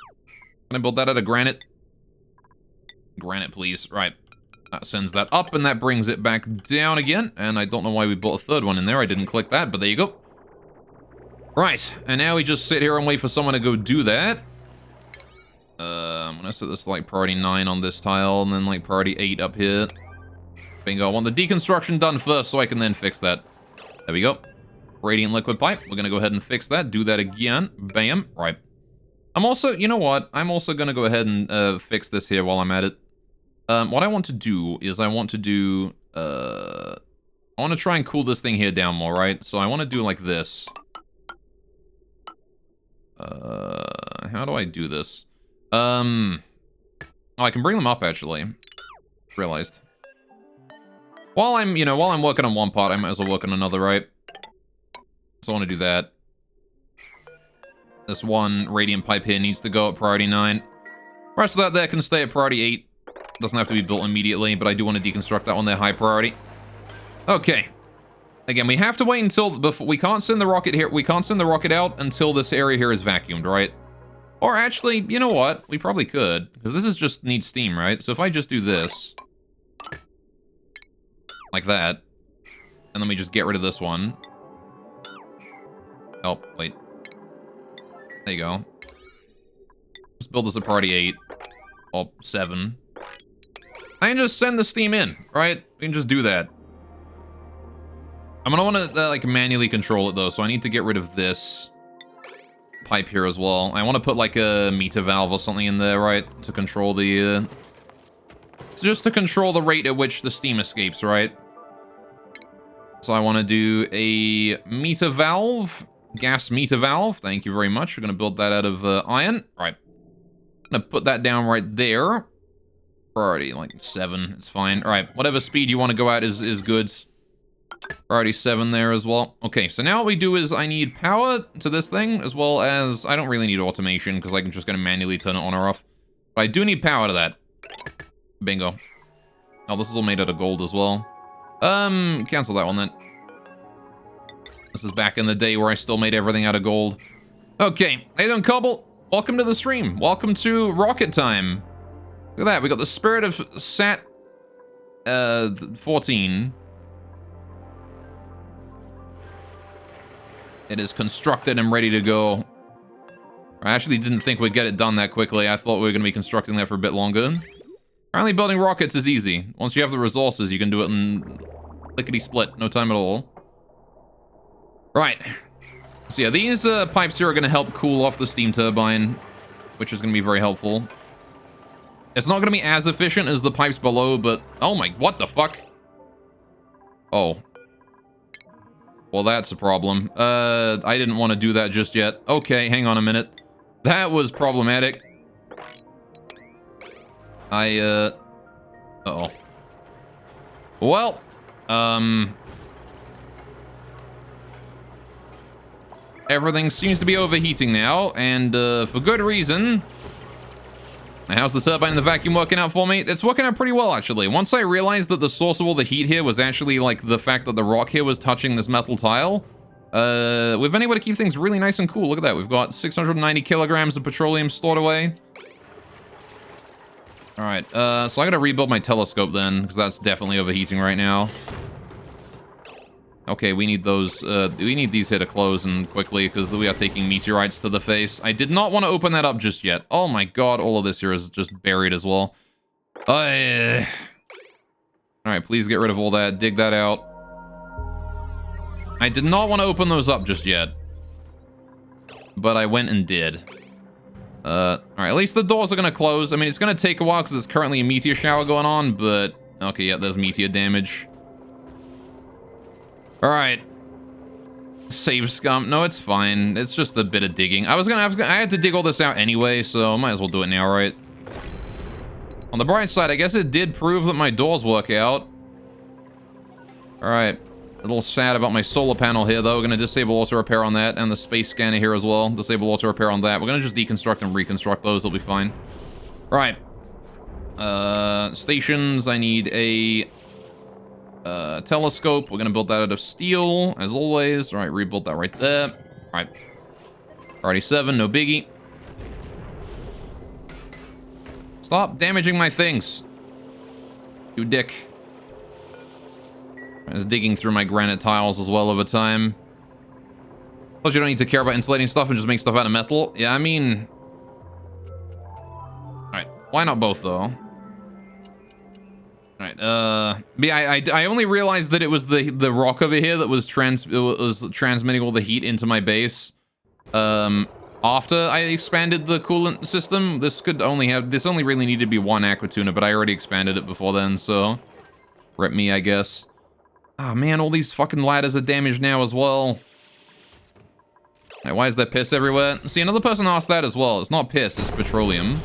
I build that out of granite? Granite, please. Right. That sends that up, and that brings it back down again. And I don't know why we built a third one in there. I didn't click that, but there you go. Right. And now we just sit here and wait for someone to go do that. I'm gonna set this, like, priority 9 on this tile, and then, like, priority 8 up here. Bingo. I want the deconstruction done first so I can then fix that. There we go. Radiant liquid pipe. We're gonna go ahead and fix that. Do that again. Bam. Right. I'm also, you know what? I'm also gonna go ahead and fix this here while I'm at it. What I want to do is I want to do, I want to try and cool this thing here down more, right? So I want to do like this. How do I do this? Oh, I can bring them up, actually. Realized. While I'm, you know, while I'm working on one part, I might as well work on another, right? So I want to do that. This one radiant pipe here needs to go at priority 9. The rest of that there can stay at priority 8. Doesn't have to be built immediately, but I do want to deconstruct that one there, high priority. Okay. Again, we have to wait until before we can't send the rocket here. We can't send the rocket out until this area here is vacuumed, right? Or actually, you know what? We probably could, because this is just needs steam, right? So if I just do this, like that, and then we just get rid of this one. Oh, wait. There you go. Let's build this at priority 8. Or 7. I can just send the steam in, right? We can just do that. I'm gonna want to, like, manually control it, though, so I need to get rid of this pipe here as well. I want to put, like, a meter valve or something in there, right? To control the, just to control the rate at which the steam escapes, right? So I want to do a meter valve. Gas meter valve. Thank you very much. We're gonna build that out of iron. Right. I'm gonna put that down right there. Priority, like, 7. It's fine. Alright, whatever speed you want to go at is good. Priority 7 there as well. Okay, so now what we do is I need power to this thing, as well as... I don't really need automation, because I'm just going to manually turn it on or off. But I do need power to that. Bingo. Oh, this is all made out of gold as well. Cancel that one then. This is back in the day where I still made everything out of gold. Okay, how you doing, Cobble? Welcome to the stream. Welcome to Rocket Time. Look at that, we got the Spirit of Sat 14. It is constructed and ready to go. I actually didn't think we'd get it done that quickly. I thought we were going to be constructing that for a bit longer. Apparently building rockets is easy. Once you have the resources, you can do it in lickety-split. No time at all. Right. So yeah, these pipes here are going to help cool off the steam turbine, which is going to be very helpful. It's not going to be as efficient as the pipes below, but... Oh my... What the fuck? Oh. Well, that's a problem. I didn't want to do that just yet. Okay, hang on a minute. That was problematic. Uh-oh. Well, everything seems to be overheating now, and, for good reason. How's the turbine and the vacuum working out for me? It's working out pretty well, actually. Once I realized that the source of all the heat here was actually, like, the fact that the rock here was touching this metal tile, we've been able to keep things really nice and cool. Look at that. We've got 690 kilograms of petroleum stored away. All right, so I gotta rebuild my telescope then, because that's definitely overheating right now. Okay, we need those, we need these here to close and quickly, because we are taking meteorites to the face. I did not want to open that up just yet. Oh my god, all of this here is just buried as well. Alright, please get rid of all that. Dig that out. I did not want to open those up just yet. But I went and did. Alright, at least the doors are going to close. I mean, it's going to take a while because there's currently a meteor shower going on, but... Okay, yeah, there's meteor damage. Alright. Save scum. No, it's fine. It's just a bit of digging. I had to dig all this out anyway, so might as well do it now, right? On the bright side, I guess it did prove that my doors work out. Alright. A little sad about my solar panel here, though. We're going to disable auto repair on that, and the space scanner here as well. Disable auto repair on that. We're going to just deconstruct and reconstruct those. They'll be fine. Alright. Stations. I need a telescope. We're going to build that out of steel, as always. Alright, rebuild that right there. Alright. Alrighty, 7. No biggie. Stop damaging my things. You dick. I was digging through my granite tiles as well over time. Plus, you don't need to care about insulating stuff and just make stuff out of metal. Yeah, I mean... Alright, why not both, though? Alright, I only realized that it was the rock over here that was transmitting all the heat into my base. After I expanded the coolant system. This only really needed to be one aqua tuna, but I already expanded it before then, so... Rip me, I guess. Oh man, all these fucking ladders are damaged now as well. Hey, why is there piss everywhere? See, another person asked that as well. It's not piss, it's petroleum.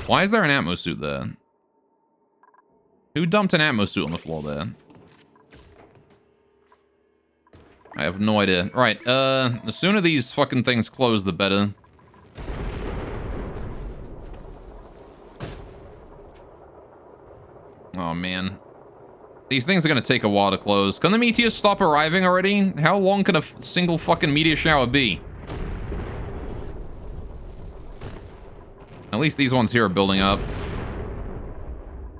Why is there an Atmos suit there? Who dumped an Atmos suit on the floor there? I have no idea. Right, the sooner these fucking things close, the better. Oh man. These things are going to take a while to close. Can the meteors stop arriving already? How long can a single fucking meteor shower be? At least these ones here are building up.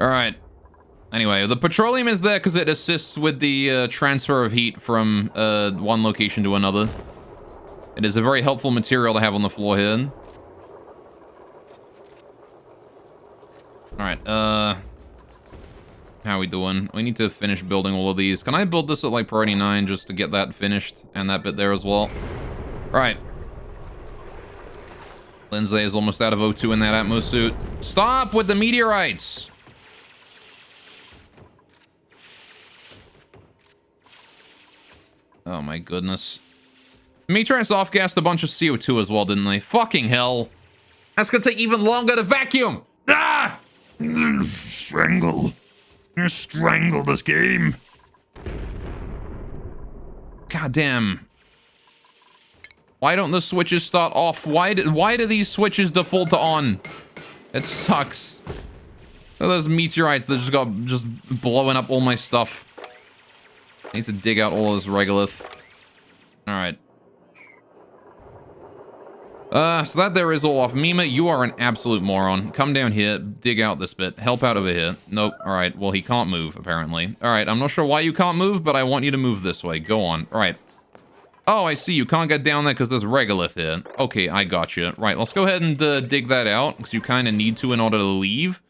Alright. Anyway, the petroleum is there because it assists with the transfer of heat from one location to another. It is a very helpful material to have on the floor here. Alright, how are we doing? We need to finish building all of these. Can I build this at like priority 9 just to get that finished? And that bit there as well. Alright. Lindsay is almost out of O2 in that Atmos suit. Stop with the meteorites! Oh my goodness. Meteorites off-gassed a bunch of CO2 as well, didn't they? Fucking hell. That's gonna take even longer to vacuum! Ah! Strangle. Strangle this game. God damn. Why don't the switches start off? Why do these switches default to on? It sucks. Those meteorites that just blowing up all my stuff. I need to dig out all this regolith. Alright. So that there is all off. Mima, you are an absolute moron. Come down here, dig out this bit. Help out over here. Nope. Alright, well, he can't move, apparently. Alright, I'm not sure why you can't move, but I want you to move this way. Go on. Alright. Oh, I see. You can't get down there because there's regolith here. Okay, I got you. Right, let's go ahead and dig that out, because you kind of need to in order to leave.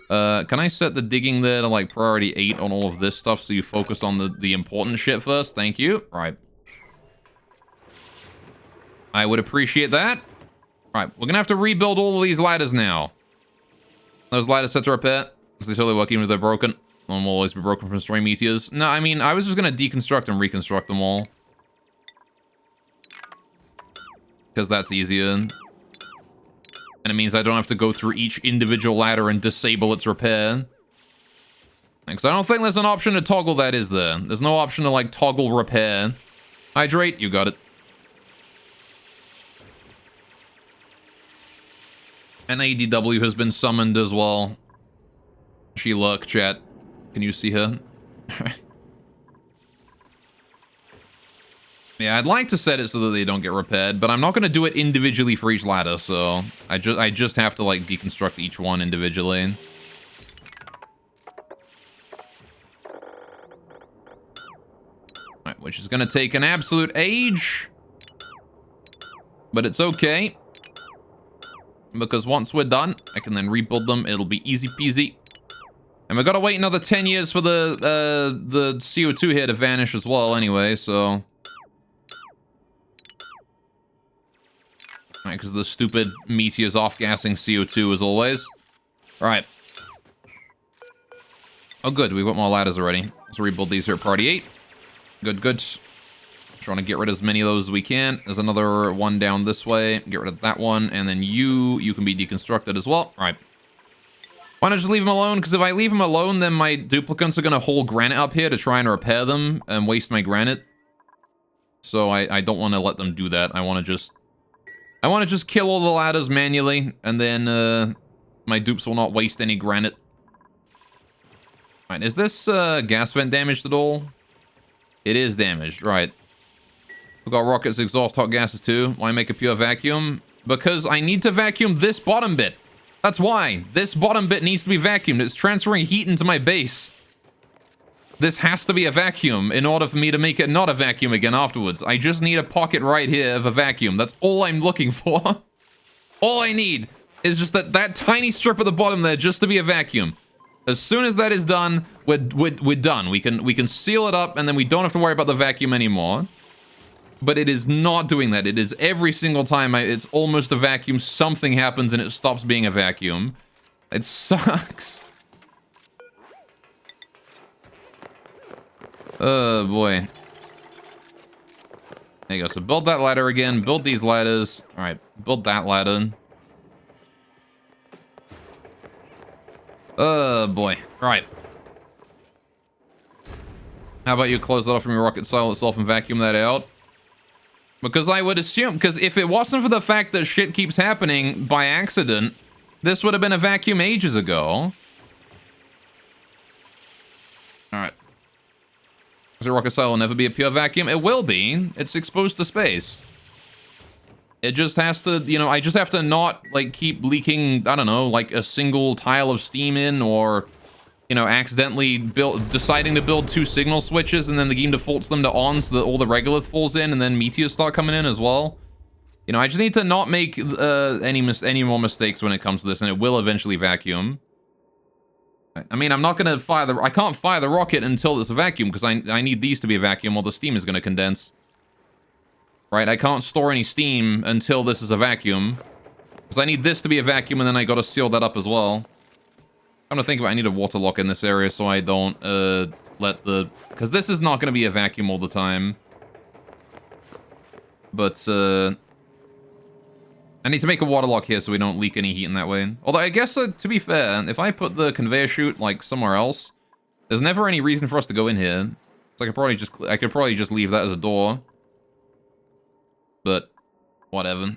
Can I set the digging there to, like, priority 8 on all of this stuff so you focus on the important shit first? Thank you. Right. I would appreciate that. Alright, we're gonna have to rebuild all of these ladders now. Those ladders set to repair, because they totally work even if they're broken. One will always be broken from destroying meteors. No, I mean, I was just gonna deconstruct and reconstruct them all. Because that's easier. And it means I don't have to go through each individual ladder and disable its repair. Because I don't think there's an option to toggle that, is there? There's no option to, like, toggle repair. Hydrate, you got it. An ADW has been summoned as well. She look, chat. Can you see her? Yeah, I'd like to set it so that they don't get repaired, but I'm not going to do it individually for each ladder, so I just have to, like, deconstruct each one individually. which is going to take an absolute age. But it's okay. Because once we're done, I can then rebuild them. It'll be easy peasy. And we've got to wait another 10 years for the CO2 here to vanish as well anyway, so... Alright, because the stupid meteor's off-gassing CO2 as always. Alright. Oh good, we've got more ladders already. Let's rebuild these here at Party 8. Good, good. Trying to get rid of as many of those as we can. There's another one down this way. Get rid of that one, and then you can be deconstructed as well. Alright. Why not just leave them alone? Because if I leave them alone, then my duplicants are going to haul granite up here to try and repair them and waste my granite. So I don't want to let them do that. I want to just kill all the ladders manually, and then my dupes will not waste any granite. Alright, is this gas vent damaged at all? It is damaged, right. We've got rockets, exhaust, hot gases too. Why make a pure vacuum? Because I need to vacuum this bottom bit. That's why. This bottom bit needs to be vacuumed. It's transferring heat into my base. This has to be a vacuum in order for me to make it not a vacuum again afterwards. I just need a pocket right here of a vacuum. That's all I'm looking for. All I need is just that tiny strip at the bottom there just to be a vacuum. As soon as that is done, we're done. We can seal it up, and then we don't have to worry about the vacuum anymore. But it is not doing that. It is every single time it's almost a vacuum, something happens and it stops being a vacuum. It sucks. Oh boy. There you go. So build that ladder again. Build these ladders. All right. Build that ladder. Oh boy. All right. How about you close that off from your rocket silo itself and vacuum that out? Because I would assume, because if it wasn't for the fact that shit keeps happening by accident, this would have been a vacuum ages ago. Alright. Does a rocket silo never be a pure vacuum? It will be. It's exposed to space. It just has to, you know, I just have to not, like, keep leaking, I don't know, like a single tile of steam in, or... you know, accidentally deciding to build 2 signal switches, and then the game defaults them to on so that all the regolith falls in, and then meteors start coming in as well. You know, I just need to not make any more mistakes when it comes to this, and it will eventually vacuum. I mean, I'm not gonna I can't fire the rocket until it's a vacuum, because I need these to be a vacuum, or the steam is gonna condense. Right, I can't store any steam until this is a vacuum. Because I need this to be a vacuum, and then I gotta seal that up as well. I'm gonna think about I need a water lock in this area so I don't let the... because this is not gonna be a vacuum all the time. But I need to make a water lock here so we don't leak any heat in that way. Although I guess to be fair, if I put the conveyor chute like somewhere else, there's never any reason for us to go in here. So I could probably just leave that as a door. But whatever.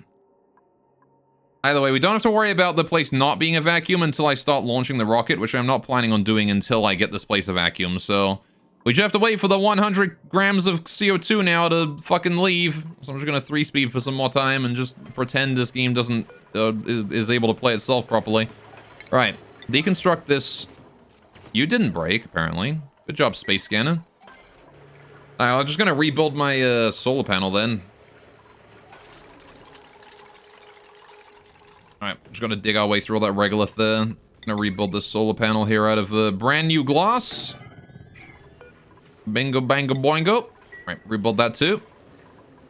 Either way, we don't have to worry about the place not being a vacuum until I start launching the rocket, which I'm not planning on doing until I get this place a vacuum, so... we just have to wait for the 100 grams of CO2 now to fucking leave. So I'm just gonna 3-speed for some more time and just pretend this game doesn't... is able to play itself properly. Right, deconstruct this. You didn't break, apparently. Good job, Space Scanner. Alright, I'm just gonna rebuild my solar panel then. Alright, just gonna dig our way through all that regolith there. Gonna rebuild this solar panel here out of brand new glass. Bingo, bango, boingo. Alright, rebuild that too.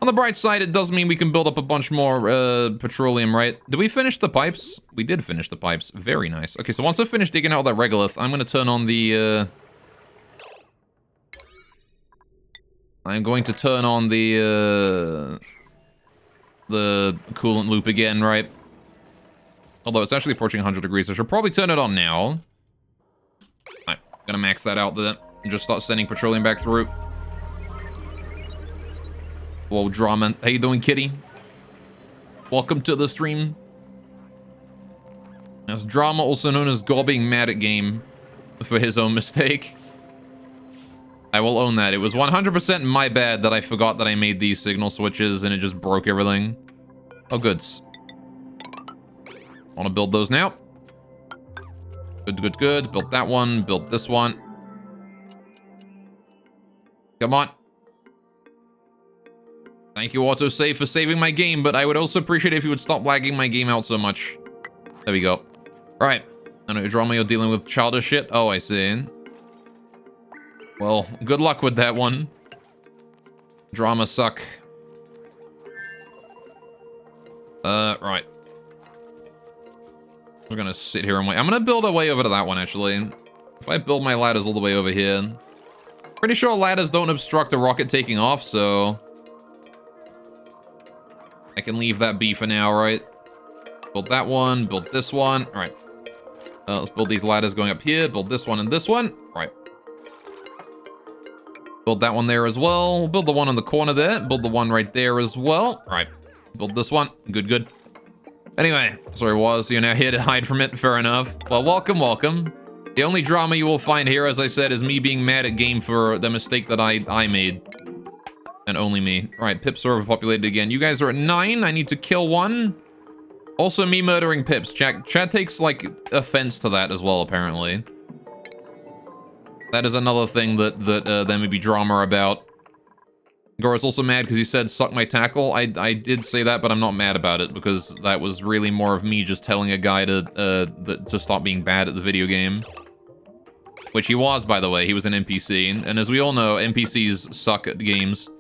On the bright side, it does mean we can build up a bunch more petroleum, right? Did we finish the pipes? We did finish the pipes. Very nice. Okay, so once I finish digging out all that regolith, I'm gonna turn on the... I'm going to turn on the coolant loop again, right? Although it's actually approaching 100 degrees, so I should probably turn it on now. Alright, gonna max that out there. And just start sending petroleum back through. Whoa, drama. How you doing, kitty? Welcome to the stream. That's Drama, also known as Gore being mad at game for his own mistake. I will own that. It was 100% my bad that I forgot that I made these signal switches and it just broke everything. Oh, goods. I want to build those now. Good, good, good. Built that one. Built this one. Come on. Thank you, autosave, for saving my game, but I would also appreciate if you would stop lagging my game out so much. There we go. Alright. I know, drama, you're dealing with childish shit. Oh, I see. Well, good luck with that one. Drama suck. Right. We're gonna sit here and wait. I'm gonna build a way over to that one, actually. If I build my ladders all the way over here. Pretty sure ladders don't obstruct the rocket taking off, so... I can leave that be for now, right? Build that one, build this one. All right. Let's build these ladders going up here. Build this one and this one. All right. Build that one there as well. Build the one in the corner there. Build the one right there as well. All right. Build this one. Good, good. Anyway, sorry, Waz, you're now here to hide from it. Fair enough. Well, welcome, welcome. The only drama you will find here, as I said, is me being mad at game for the mistake that I made. And only me. All right, pips are overpopulated again. You guys are at 9. I need to kill one. Also, me murdering pips. Chat takes, like, offense to that as well, apparently. That is another thing that there may be drama about. Gora's also mad because he said, suck my tackle. I did say that, but I'm not mad about it because that was really more of me just telling a guy to stop being bad at the video game. Which he was, by the way. He was an NPC. And as we all know, NPCs suck at games.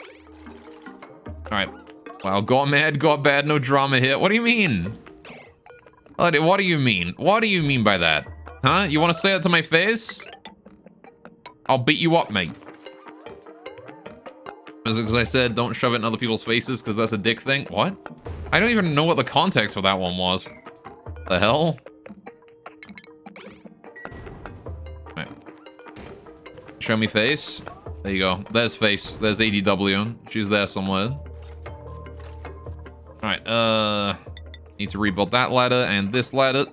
Alright. Wow, got mad, got bad, no drama here. What do you mean? What do you mean? What do you mean by that? Huh? You want to say that to my face? I'll beat you up, mate. Is it because I said don't shove it in other people's faces because that's a dick thing? What? I don't even know what the context for that one was. The hell? Right. Show me face. There you go. There's face. There's ADW. She's there somewhere. Alright, need to rebuild that ladder and this ladder.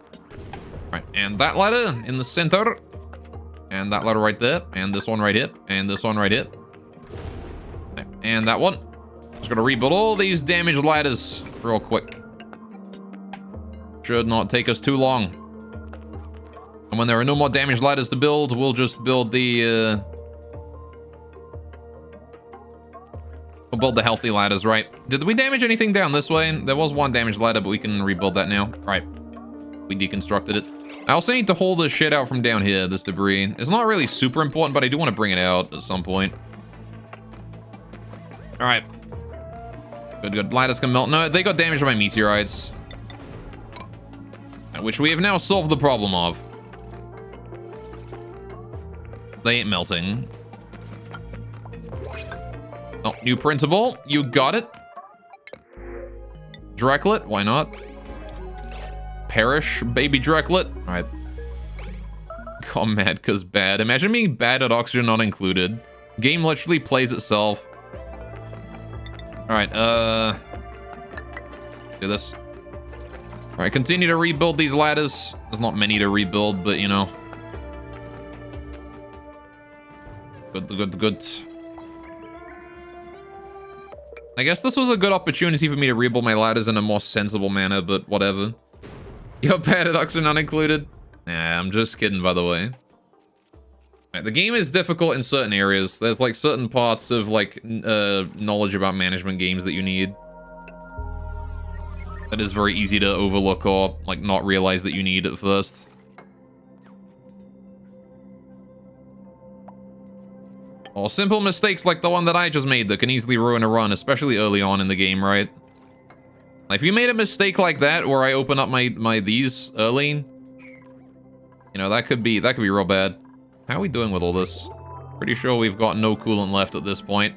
Right, and that ladder in the center. And that ladder right there. And this one right here. And this one right here. Right, and that one. Just gonna rebuild all these damaged ladders real quick. Should not take us too long. And when there are no more damaged ladders to build, we'll just build the, we'll build the healthy ladders, right? Did we damage anything down this way? There was one damaged ladder, but we can rebuild that now. Right. We deconstructed it. I also need to haul this shit out from down here, this debris. It's not really super important, but I do want to bring it out at some point. All right. Good, good. Ladders can melt. No, they got damaged by meteorites. Which we have now solved the problem of. They ain't melting. Oh, new printable. You got it. Drecklet. Why not? Perish, baby Drecklet. All right. Got mad because bad. Imagine being bad at oxygen not included. Game literally plays itself. All right. Do this. All right. Continue to rebuild these ladders. There's not many to rebuild, but you know. Good, good, good. I guess this was a good opportunity for me to rebuild my ladders in a more sensible manner, but whatever. Your paradox are not included? Nah, I'm just kidding, by the way. Right, the game is difficult in certain areas. There's like certain parts of like knowledge about management games that you need. That is very easy to overlook or like not realize that you need at first. Or simple mistakes like the one that I just made that can easily ruin a run, especially early on in the game, right? Like, if you made a mistake like that where I open up my these early, you know, that could be real bad. How are we doing with all this? Pretty sure we've got no coolant left at this point.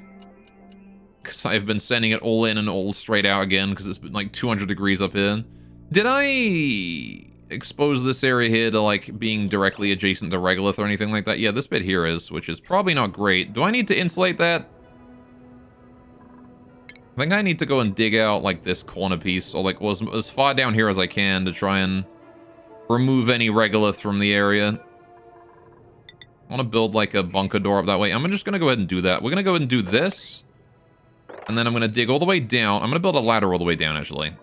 Because I've been sending it all in and all straight out again because it's been like 200 degrees up here. Did I expose this area here to like being directly adjacent to regolith or anything like that? Yeah, this bit here is, which is probably not great. Do I need to insulate that? I think I need to go and dig out like this corner piece or like as far down here as I can to try and remove any regolith from the area. I want to build like a bunker door up that way. I'm just going to go ahead and do that. We're going to go ahead and do this. And then I'm going to dig all the way down. I'm going to build a ladder all the way down, actually.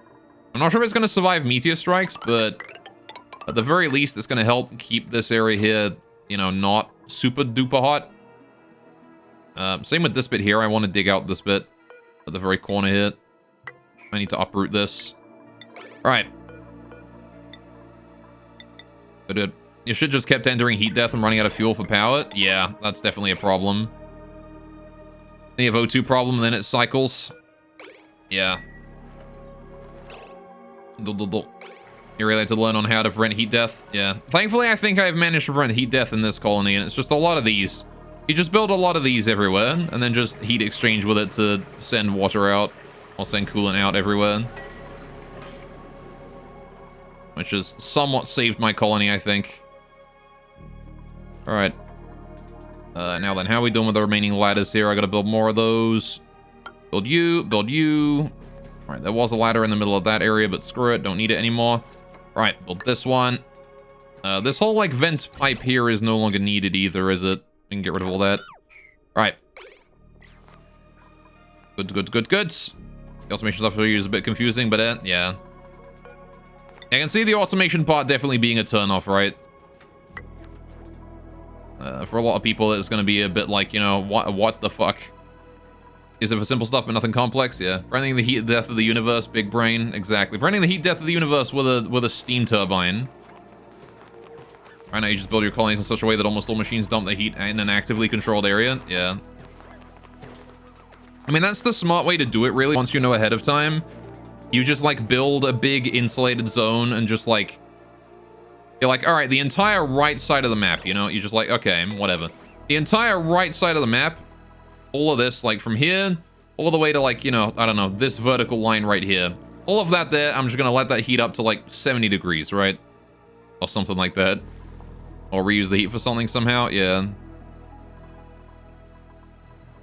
I'm not sure if it's going to survive meteor strikes, but at the very least, it's going to help keep this area here, you know, not super duper hot. Same with this bit here. I want to dig out this bit. At the very corner here. I need to uproot this. Alright. Good. Your shit just kept entering heat death and running out of fuel for power? Yeah, that's definitely a problem. Then you have O2 problem, then it cycles. Yeah. You really had to learn on how to prevent heat death? Yeah. Thankfully, I think I've managed to prevent heat death in this colony, and it's just a lot of these. You just build a lot of these everywhere, and then just heat exchange with it to send water out, or send coolant out everywhere. Which has somewhat saved my colony, I think. Alright. Now then, how are we doing with the remaining ladders here? I gotta build more of those. Build you, build you. Alright, there was a ladder in the middle of that area, but screw it, don't need it anymore. Alright, build this one. This whole, like, vent pipe here is no longer needed either, is it? We can get rid of all that. Alright. Good. The automation stuff here is a bit confusing, but yeah. I can see the automation part definitely being a turn-off, right? For a lot of people, it's going to be a bit like, you know, what the fuck? Is it for simple stuff but nothing complex? Yeah. For ending the heat death of the universe, big brain. Exactly. For ending the heat death of the universe with a steam turbine. Right now, you just build your colonies in such a way that almost all machines dump the heat in an actively controlled area. Yeah. I mean, that's the smart way to do it, really. Once you know ahead of time, you just, like, build a big insulated zone and just, like... You're like, all right, the entire right side of the map, you know? You're just like, okay, whatever. The entire right side of the map, all of this, like, from here, all the way to, like, you know, I don't know, this vertical line right here. All of that there, I'm just gonna let that heat up to, like, 70 degrees, right? Or something like that. Or reuse the heat for something somehow, yeah.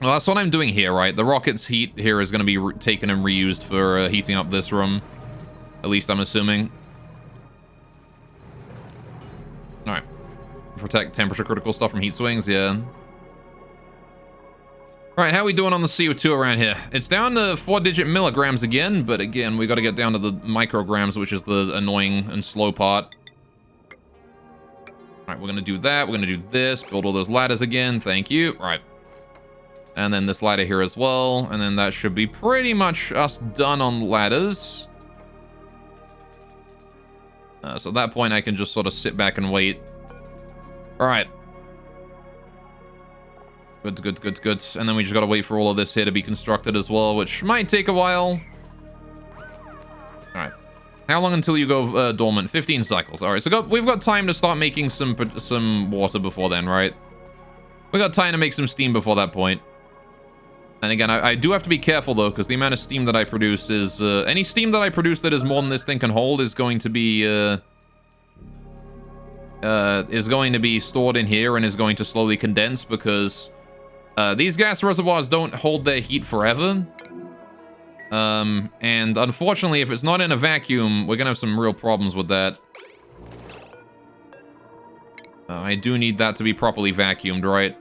Well, that's what I'm doing here, right? The rocket's heat here is going to be taken and reused for heating up this room. At least I'm assuming. Alright. Protect temperature critical stuff from heat swings, yeah. Alright, how are we doing on the CO2 around here? It's down to 4-digit milligrams again, but again, we got to get down to the micrograms, which is the annoying and slow part. Alright, we're going to do that. We're going to do this. Build all those ladders again. Thank you. Alright. And then this ladder here as well. And then that should be pretty much us done on ladders. So at that point, I can just sort of sit back and wait. Alright. Good. And then we just gotta wait for all of this here to be constructed as well, which might take a while. Alright. How long until you go dormant? 15 cycles. Alright, so we've got time to start making some water before then, right? We got time to make some steam before that point. And again, I do have to be careful, though, because the amount of steam that I produce is... any steam that I produce that is more than this thing can hold is going to be... stored in here and is going to slowly condense, because these gas reservoirs don't hold their heat forever. And unfortunately, if it's not in a vacuum, we're going to have some real problems with that. I do need that to be properly vacuumed, right?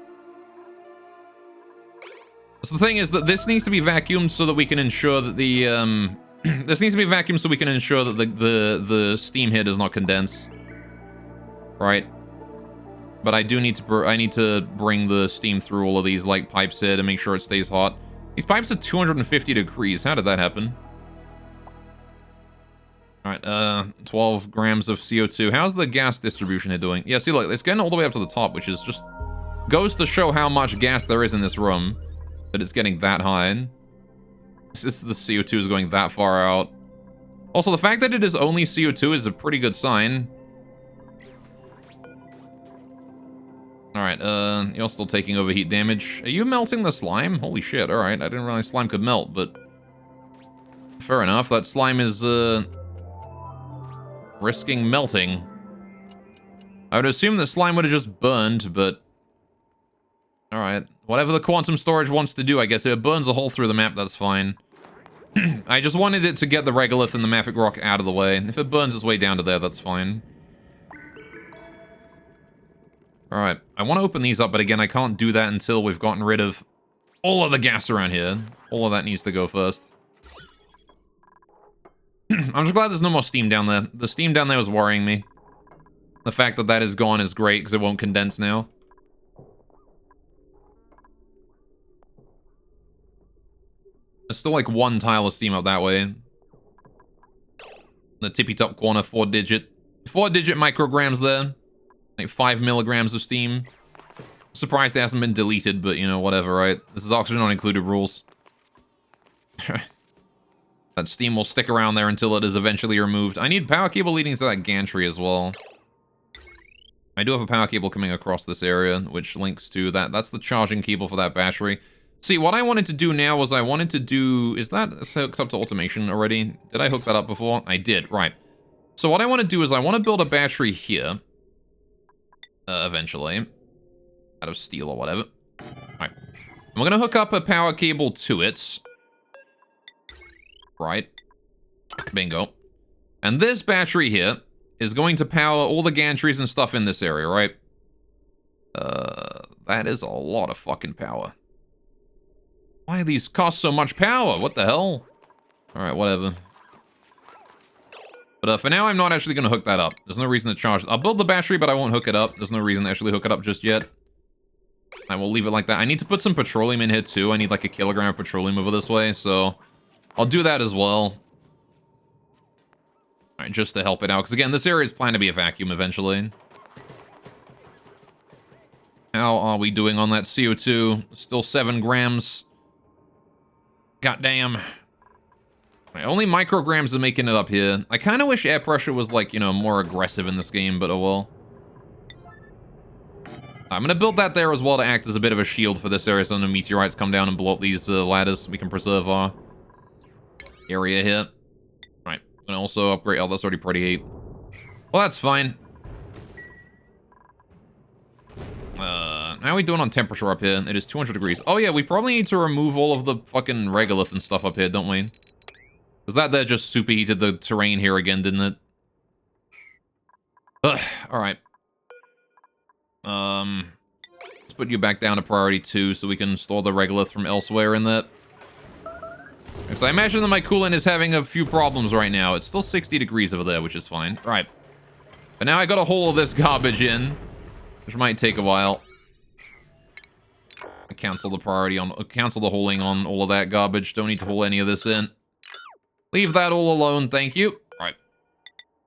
So the thing is that this needs to be vacuumed so that we can ensure that the this needs to be vacuumed so we can ensure that the steam here does not condense. Right. But I do need to bring the steam through all of these like pipes here to make sure it stays hot. These pipes are 250 degrees. How did that happen? All right, 12 grams of CO2. How's the gas distribution here doing? Yeah, see, look, it's getting all the way up to the top, which is just goes to show how much gas there is in this room. That it's getting that high. This the CO2 is going that far out. Also, the fact that it is only CO2 is a pretty good sign. Alright, you're still taking overheat damage. Are you melting the slime? Holy shit, alright. I didn't realize slime could melt, but... Fair enough, that slime is, risking melting. I would assume the slime would have just burned, but... Alright. Whatever the quantum storage wants to do, I guess. If it burns a hole through the map, that's fine. I just wanted it to get the regolith and the mafic rock out of the way. If it burns its way down to there, that's fine. Alright. I want to open these up, but again, I can't do that until we've gotten rid of all of the gas around here. All of that needs to go first. I'm just glad there's no more steam down there. The steam down there was worrying me. The fact that that is gone is great, because it won't condense now. There's still like one tile of steam up that way. The tippy top corner, 4-digit micrograms there. Like 5 milligrams of steam. Surprised it hasn't been deleted, but you know, whatever, right? This is oxygen not included rules. That steam will stick around there until it is eventually removed. I need power cable leading to that gantry as well. I do have a power cable coming across this area, which links to that. That's the charging cable for that battery. See, what I wanted to do now was I wanted to do... Is that hooked up to automation already? Did I hook that up before? I did, right. So what I want to do is I want to build a battery here. Eventually. Out of steel or whatever. Alright. I'm going to hook up a power cable to it. Right. Bingo. And this battery here is going to power all the gantries and stuff in this area, right? That is a lot of fucking power. Why do these cost so much power? What the hell? Alright, whatever. But for now, I'm not actually going to hook that up. There's no reason to charge. I'll build the battery, but I won't hook it up. There's no reason to actually hook it up just yet. I will leave it like that. I need to put some petroleum in here, too. I need like a kilogram of petroleum over this way, so I'll do that as well. Alright, just to help it out. Because again, this area is planned to be a vacuum eventually. How are we doing on that CO2? Still 7 grams. Goddamn. Right, only micrograms are making it up here. I kind of wish air pressure was, like, you know, more aggressive in this game, but oh well. I'm going to build that there as well to act as a bit of a shield for this area so no meteorites come down and blow up these ladders. We can preserve our area here. Right. And also upgrade... Oh, that's already pretty 8. Well, that's fine. How are we doing on temperature up here? It is 200 degrees. Oh, yeah, we probably need to remove all of the fucking regolith and stuff up here, don't we? Because that there just superheated the terrain here again, didn't it? Ugh, alright. Let's put you back down to priority 2 so we can store the regolith from elsewhere in that. Because I imagine that my coolant is having a few problems right now. It's still 60 degrees over there, which is fine. Right. But now I gotta haul this garbage in, which might take a while. I cancel the priority on... Cancel the hauling on all of that garbage. Don't need to haul any of this in. Leave that all alone, thank you. Right.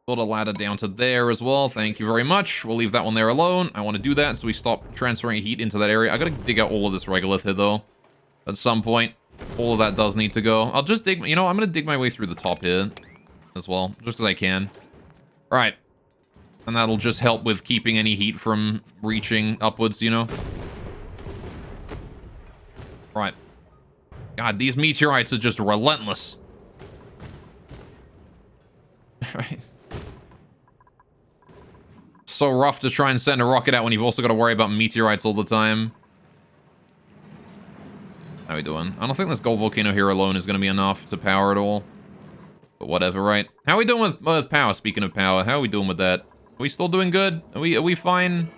Build a ladder down to there as well. Thank you very much. We'll leave that one there alone. I want to do that so we stop transferring heat into that area. I gotta dig out all of this regolith here, though. At some point. All of that does need to go. I'll just dig... You know, I'm gonna dig my way through the top here as well. Just because I can. Alright. And that'll just help with keeping any heat from reaching upwards, you know? Right. God, these meteorites are just relentless. Right. So rough to try and send a rocket out when you've also got to worry about meteorites all the time. How we doing? I don't think this gold volcano here alone is going to be enough to power it all. But whatever, right? How are we doing with power? Speaking of power, how are we doing with that? Are we still doing good? Are we fine?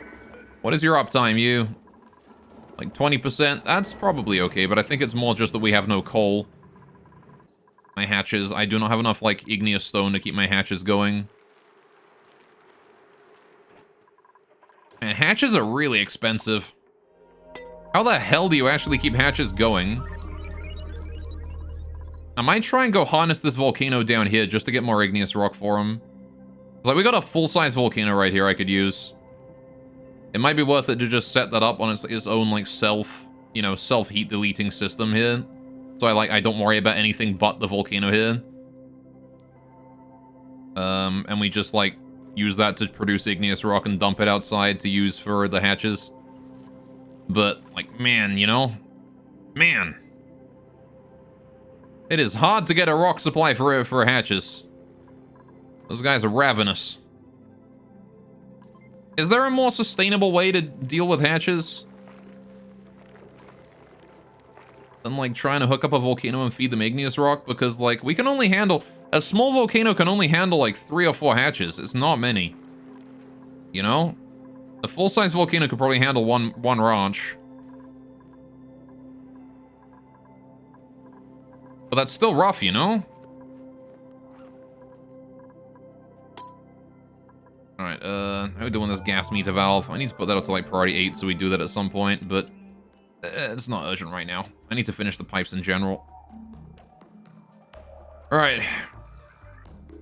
What is your uptime, you? Like 20%? That's probably okay, but I think it's more just that we have no coal. My hatches, I do not have enough, like, igneous stone to keep my hatches going. And hatches are really expensive. How the hell do you actually keep hatches going? I might try and go harness this volcano down here just to get more igneous rock for him. Like, we got a full-size volcano right here I could use. It might be worth it to just set that up on its own, like, self-heat deleting system here. So I don't worry about anything but the volcano here. And we just, like, use that to produce igneous rock and dump it outside to use for the hatches. But, like, man, you know? Man. It is hard to get a rock supply for hatches. Those guys are ravenous. Is there a more sustainable way to deal with hatches than, like, trying to hook up a volcano and feed them igneous rock? Because, like, we can only handle... A small volcano can only handle, like, 3 or 4 hatches. It's not many. You know? A full-size volcano could probably handle one ranch. But that's still rough, you know? Alright, how are we doing this gas meter valve? I need to put that up to, like, priority 8 so we do that at some point, but... it's not urgent right now. I need to finish the pipes in general. All right.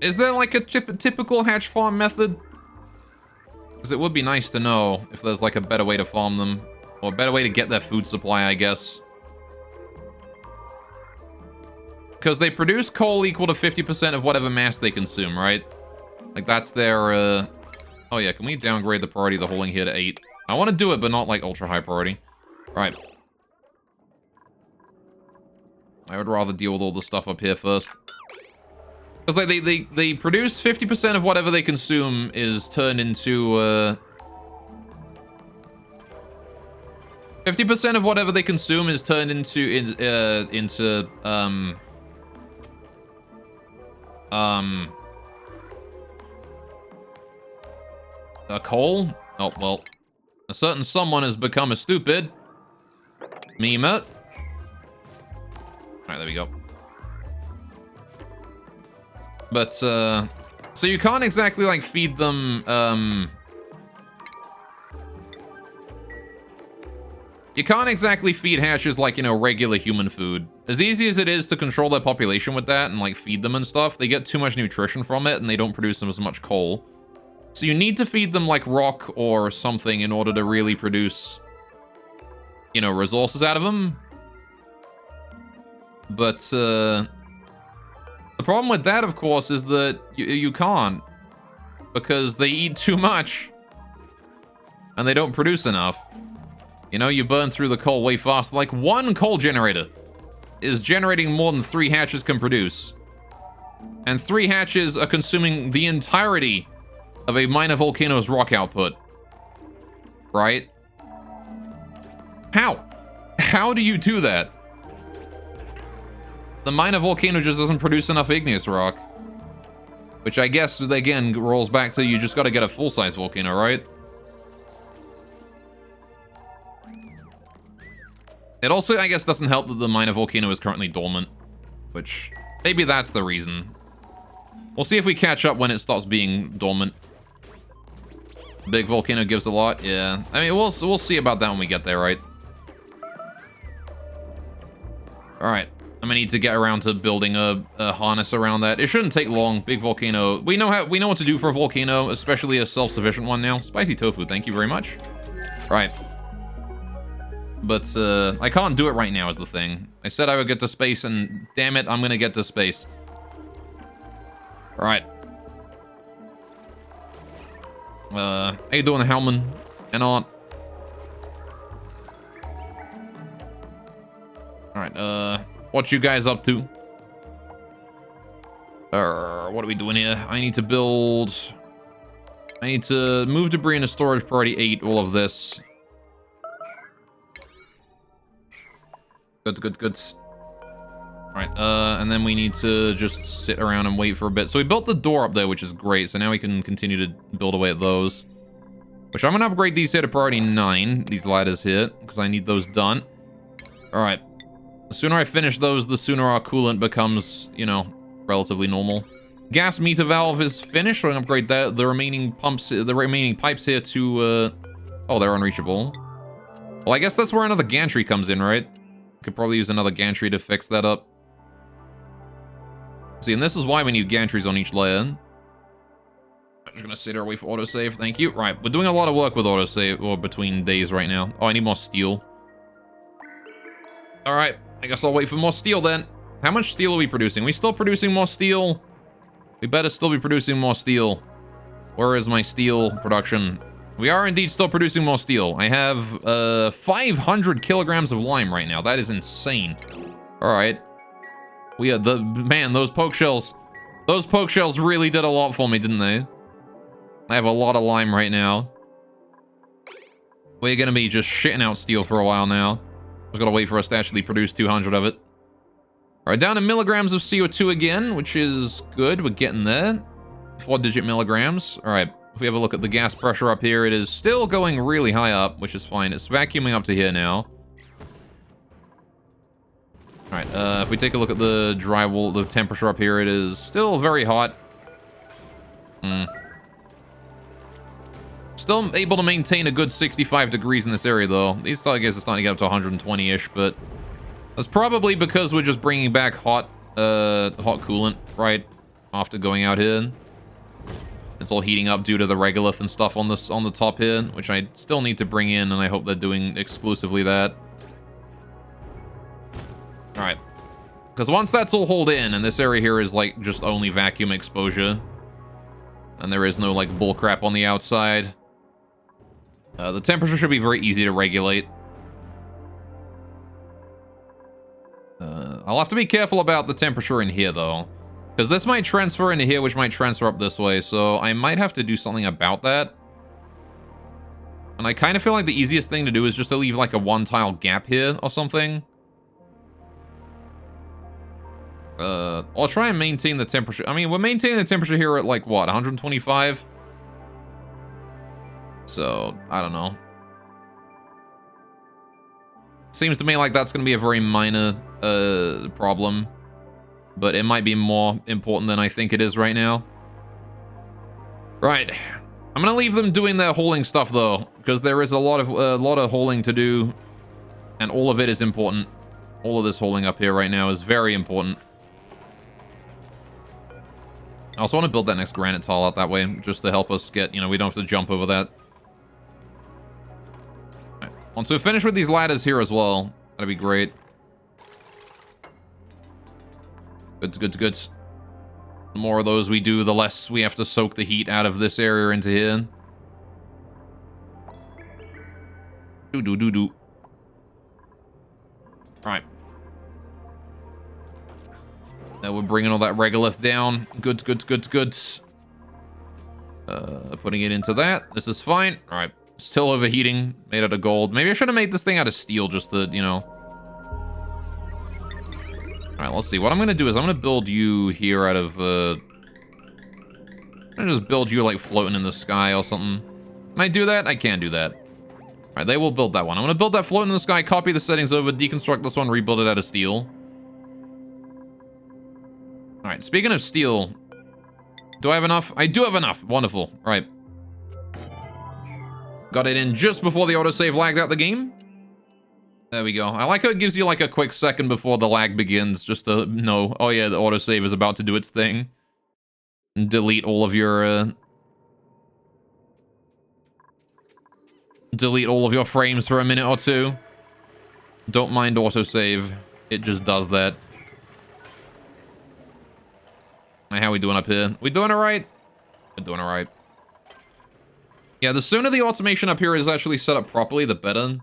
Is there like a typical hatch farm method? Because it would be nice to know if there's like a better way to farm them. Or a better way to get their food supply, I guess. Because they produce coal equal to 50% of whatever mass they consume, right? Like that's their, Oh yeah, can we downgrade the priority of the holding here to 8? I want to do it, but not like ultra high priority. Alright. I would rather deal with all the stuff up here first. Because like they produce 50% of whatever they consume is turned into 50% of whatever they consume is turned into coal? Oh, well. A certain someone has become a stupid. Meme it. Alright, there we go. But, so you can't exactly, like, feed them, you can't exactly feed hatches like, you know, regular human food. As easy as it is to control their population with that and, like, feed them and stuff, they get too much nutrition from it and they don't produce them as much coal. So you need to feed them, like, rock or something in order to really produce, you know, resources out of them. But, the problem with that, of course, is that you can't. Because they eat too much. And they don't produce enough. You know, you burn through the coal way faster. Like, one coal generator is generating more than 3 hatches can produce. And 3 hatches are consuming the entirety of a minor volcano's rock output. Right? How? How do you do that? The minor volcano just doesn't produce enough igneous rock. Which I guess, again, rolls back to you just gotta get a full-size volcano, right? It also, I guess, doesn't help that the minor volcano is currently dormant. Which, maybe that's the reason. We'll see if we catch up when it stops being dormant. Big volcano gives a lot, yeah. I mean, we'll see about that when we get there, right? Alright. I'm gonna need to get around to building a harness around that. It shouldn't take long. Big volcano. We know what to do for a volcano, especially a self-sufficient one now. Spicy tofu, thank you very much. Right. But I can't do it right now is the thing. I said I would get to space and damn it, I'm gonna get to space. Alright. How you doing, Hellman? And on. Alright, what you guys up to? What are we doing here? I need to build... I need to move debris into storage priority 8, all of this. Good. Alright, and then we need to just sit around and wait for a bit. So we built the door up there, which is great. So now we can continue to build away at those. Which I'm going to upgrade these here to priority 9, these ladders here, because I need those done. Alright. The sooner I finish those, the sooner our coolant becomes, you know, relatively normal. Gas meter valve is finished, so I'm going to upgrade that. The remaining pumps, the remaining pipes here to, oh, they're unreachable. Well, I guess that's where another gantry comes in, right? Could probably use another gantry to fix that up. See, and this is why we need gantries on each layer. I'm just gonna sit here, wait for autosave. Thank you. Right, we're doing a lot of work with autosave, or between days right now. Oh, I need more steel. Alright, I guess I'll wait for more steel then. How much steel are we producing? We still producing more steel? We better still be producing more steel. Where is my steel production? We are indeed still producing more steel. I have 500 kilograms of lime right now. That is insane. Alright. We are man, those poke shells. Those poke shells really did a lot for me, didn't they? I have a lot of lime right now. We're gonna be just shitting out steel for a while now. Just gotta wait for us to actually produce 200 of it. Alright, down to milligrams of CO2 again, which is good. We're getting there. 4-digit milligrams. Alright, if we have a look at the gas pressure up here, it is still going really high up, which is fine. It's vacuuming up to here now. Alright, if we take a look at the drywall, the temperature up here, it is still very hot. Still able to maintain a good 65 degrees in this area, though. I guess it's starting to get up to 120-ish, but that's probably because we're just bringing back hot hot coolant right after going out here. It's all heating up due to the regolith and stuff on the top here, which I still need to bring in, and I hope they're doing exclusively that. All right. Because once that's all hauled in, and this area here is, like, just only vacuum exposure, and there is no, like, bullcrap on the outside, the temperature should be very easy to regulate. I'll have to be careful about the temperature in here, though, because this might transfer into here, which might transfer up this way, so I might have to do something about that. And I kind of feel like the easiest thing to do is just to leave, like, a one-tile gap here or something. I'll try and maintain the temperature. I mean, we're maintaining the temperature here at, like, what, 125? So, I don't know. Seems to me like that's going to be a very minor problem. But it might be more important than I think it is right now. Right. I'm going to leave them doing their hauling stuff, though. Because there is a lot of hauling to do. And all of it is important. All of this hauling up here right now is very important. I also want to build that next granite tile out that way. Just to help us get, you know, we don't have to jump over that. Once we're finished with these ladders here as well, that'd be great. Good. The more of those we do, the less we have to soak the heat out of this area into here. Do. Alright. Now we're bringing all that regolith down. Good. Putting it into that. This is fine. Alright. Still overheating. Made out of gold. Maybe I should have made this thing out of steel just to, you know. Alright, let's see. What I'm going to do is I'm going to build you here out of, I'm going to just build you, like, floating in the sky or something. Can I do that? I can do that. Alright, they will build that one. I'm going to build that floating in the sky, copy the settings over, deconstruct this one, rebuild it out of steel. Alright, speaking of steel, do I have enough? I do have enough. Wonderful. Alright. Got it in just before the autosave lagged out the game. There we go. I like how it gives you like a quick second before the lag begins, just to know, oh yeah, the autosave is about to do its thing. And delete all of your, delete all of your frames for a minute or two. Don't mind autosave. It just does that. How are we doing up here? We doing alright? We're doing alright. Yeah, the sooner the automation up here is actually set up properly, the better.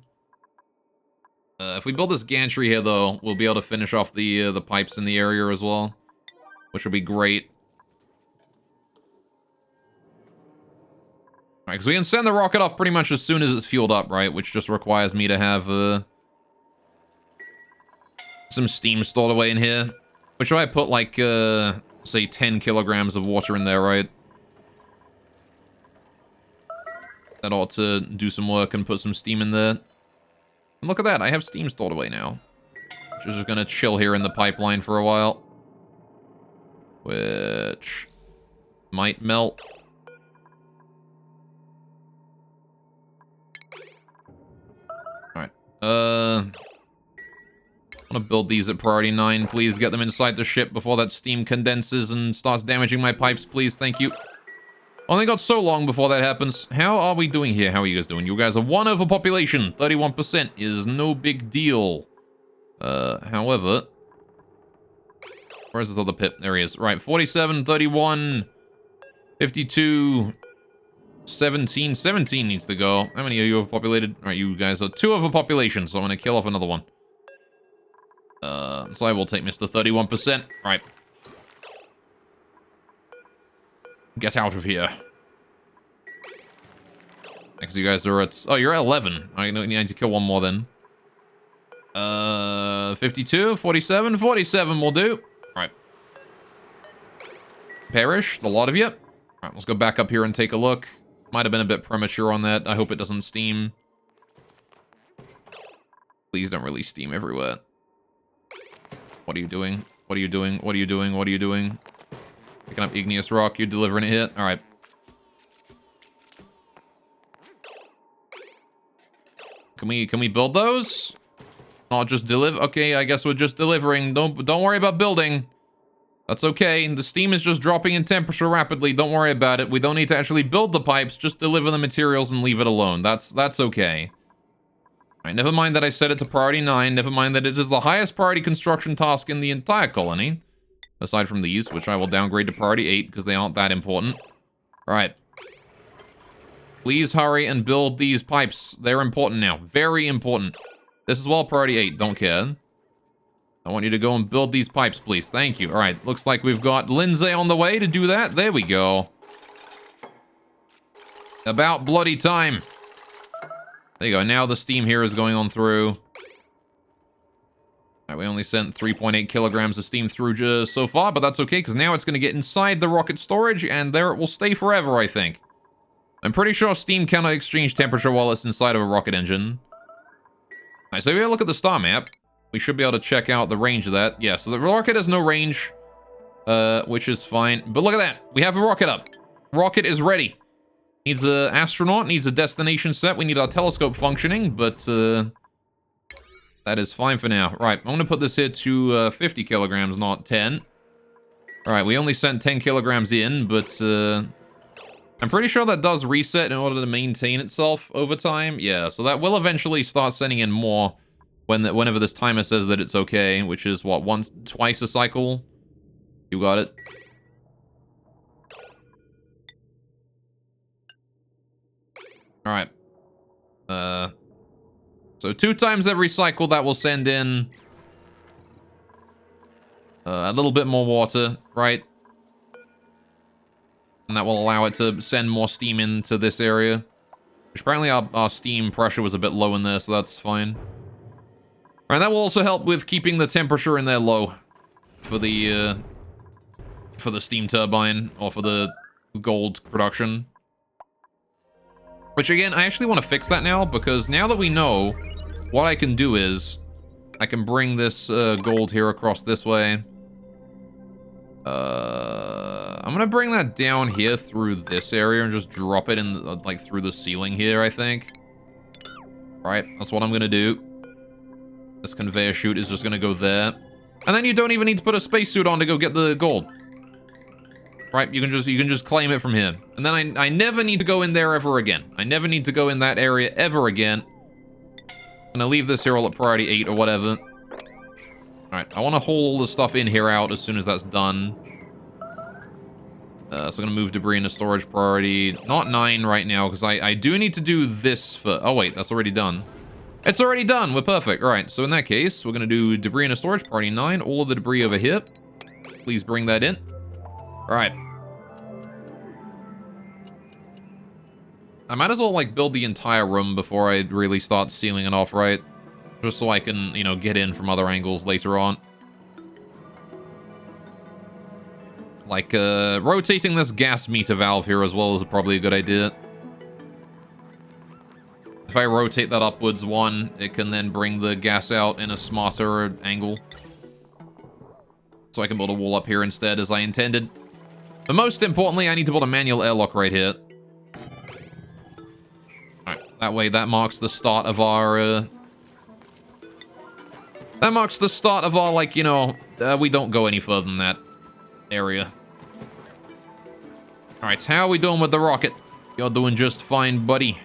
If we build this gantry here, though, we'll be able to finish off the pipes in the area as well, which will be great. Alright, because we can send the rocket off pretty much as soon as it's fueled up, right? Which just requires me to have some steam stored away in here. Which if I put, like, say 10 kilograms of water in there, right? That ought to do some work and put some steam in there. And look at that, I have steam stored away now. Which is just gonna chill here in the pipeline for a while. Which might melt. Alright. I want to build these at priority 9. Please get them inside the ship before that steam condenses and starts damaging my pipes, please. Thank you. Only got so long before that happens. How are we doing here? How are you guys doing? You guys are 1 overpopulation. 31% is no big deal. However... Where's this other pit? There he is. Right, 47, 31, 52, 17. 17 needs to go. How many are you overpopulated? Alright, you guys are 2 overpopulation, so I'm going to kill off another one. So I will take Mr. 31%. Alright. Get out of here. Because you guys are at... Oh, you're at 11. I need to kill one more then. 52, 47, 47 will do. Alright. Perish, the lot of you. Alright, let's go back up here and take a look. Might have been a bit premature on that. I hope it doesn't steam. Please don't release steam everywhere. What are you doing? What are you doing? What are you doing? What are you doing? Picking up igneous rock. You're delivering it here. Alright. Can we build those? Not just deliver. Okay, I guess we're just delivering. Don't worry about building. That's okay. The steam is just dropping in temperature rapidly. Don't worry about it. We don't need to actually build the pipes. Just deliver the materials and leave it alone. That's okay. Alright, never mind that I set it to priority 9. Never mind that it is the highest priority construction task in the entire colony. Aside from these, which I will downgrade to priority 8 because they aren't that important. Alright. Please hurry and build these pipes. They're important now. Very important. This is well priority 8. Don't care. I want you to go and build these pipes, please. Thank you. Alright, looks like we've got Lindsay on the way to do that. There we go. About bloody time. There you go. Now the steam here is going on through. Alright, we only sent 3.8 kilograms of steam through just so far, but that's okay, because now it's going to get inside the rocket storage, and there it will stay forever, I think. I'm pretty sure steam cannot exchange temperature while it's inside of a rocket engine. Alright, so if we look at the star map, we should be able to check out the range of that. Yeah, so the rocket has no range, which is fine. But look at that. We have a rocket up. Rocket is ready. Needs an astronaut, needs a destination set. We need our telescope functioning, but that is fine for now. Right, I'm going to put this here to 50 kilograms, not 10. Alright, we only sent 10 kilograms in, but I'm pretty sure that does reset in order to maintain itself over time. Yeah, so that will eventually start sending in more whenever this timer says that it's okay, which is, what, twice a cycle? You got it. Alright. So 2 times every cycle that will send in a little bit more water, right? And that will allow it to send more steam into this area. Which apparently our steam pressure was a bit low in there, so that's fine. Alright, that will also help with keeping the temperature in there low for the steam turbine, or for the gold production. Which again, I actually want to fix that now, because now that we know, what I can do is, I can bring this gold here across this way. I'm gonna bring that down here through this area and just drop it in, like, through the ceiling here, I think. Alright, that's what I'm gonna do. This conveyor chute is just gonna go there. And then you don't even need to put a spacesuit on to go get the gold. Right, you can just claim it from here. And then I never need to go in there ever again. I never need to go in that area ever again. I'm gonna leave this here all at priority 8 or whatever. Alright, I want to haul all the stuff in here out as soon as that's done. So I'm gonna move debris into storage priority. Not 9 right now, because I do need to do this for... Oh wait, that's already done. It's already done! We're perfect. Alright, so in that case, we're gonna do debris into storage priority 9. All of the debris over here. Please bring that in. Alright. I might as well, like, build the entire room before I really start sealing it off, right? Just so I can, you know, get in from other angles later on. Like, rotating this gas meter valve here as well is probably a good idea. If I rotate that upwards 1, it can then bring the gas out in a smarter angle. So I can build a wall up here instead, as I intended. But most importantly, I need to build a manual airlock right here. Alright, that way that marks the start of our, that marks the start of our, like, you know, we don't go any further than that area. Alright, how are we doing with the rocket? You're doing just fine, buddy.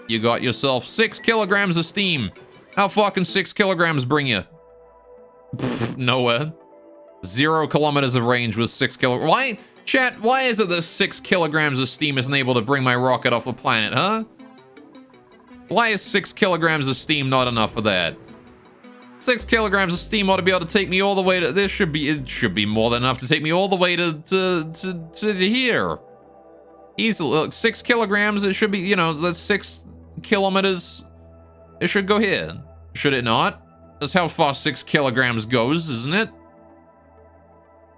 You got yourself 6 kilograms of steam. How far can 6 kilograms bring you? Pfft, nowhere. 0 kilometers of range with 6 kilograms. Why? Chat, why is it that 6 kilograms of steam isn't able to bring my rocket off the planet, huh? Why is 6 kilograms of steam not enough for that? 6 kilograms of steam ought to be able to take me all the way to... It should be more than enough to take me all the way to here. Easily. Look, 6 kilograms, it should be, you know, that's 6 kilometers. It should go here. Should it not? That's how far 6 kilograms goes, isn't it?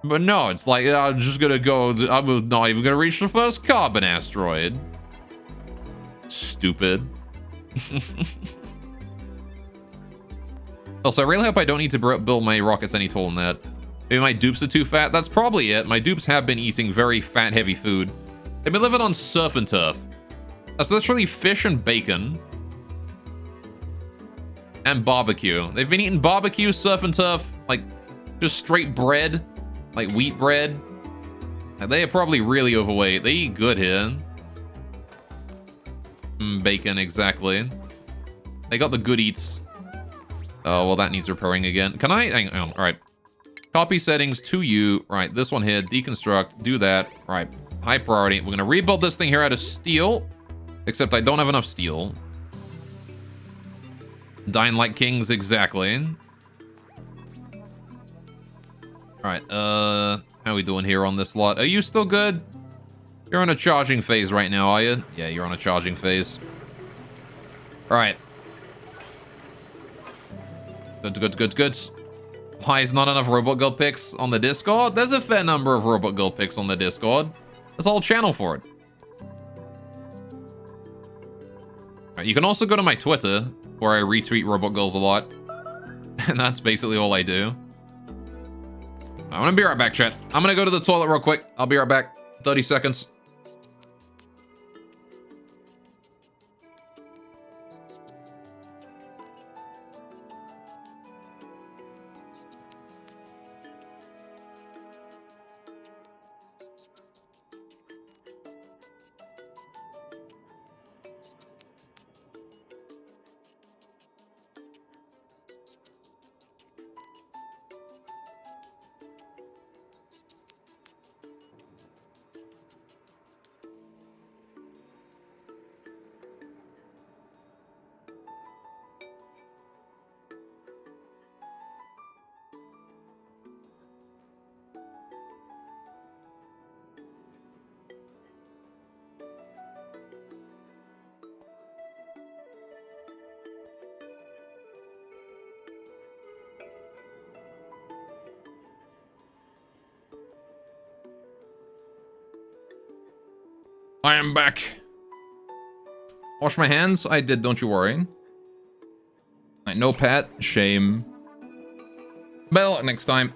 But no, it's like, I'm just gonna go... I'm not even gonna reach the first carbon asteroid. Stupid. Also, I really hope I don't need to build my rockets any taller than that. Maybe my dupes are too fat? That's probably it. My dupes have been eating very fat, heavy food. They've been living on surf and turf. That's literally fish and bacon. And barbecue. They've been eating barbecue, surf and turf, like, just straight bread, like wheat bread. They are probably really overweight. They eat good here. Bacon, exactly. They got the good eats. Oh, well, that needs repairing again. Can I? Hang on. All right. Copy settings to you. Right, this one here. Deconstruct. Do that. All right. High priority. We're going to rebuild this thing here out of steel. Except I don't have enough steel. Dying like kings, exactly. All right. How are we doing here on this lot? Are you still good? You're on a charging phase right now, are you? Yeah, you're on a charging phase. All right. Good. Why is not enough Robot Girl pics on the Discord? There's a fair number of Robot Girl pics on the Discord. There's a whole channel for it. All right, you can also go to my Twitter, where I retweet Robot Girls a lot. And that's basically all I do. I'm gonna be right back, chat. I'm gonna go to the toilet real quick. I'll be right back. 30 seconds. I am back. Wash my hands? I did, don't you worry. Right, no pat. Shame. Better luck next time.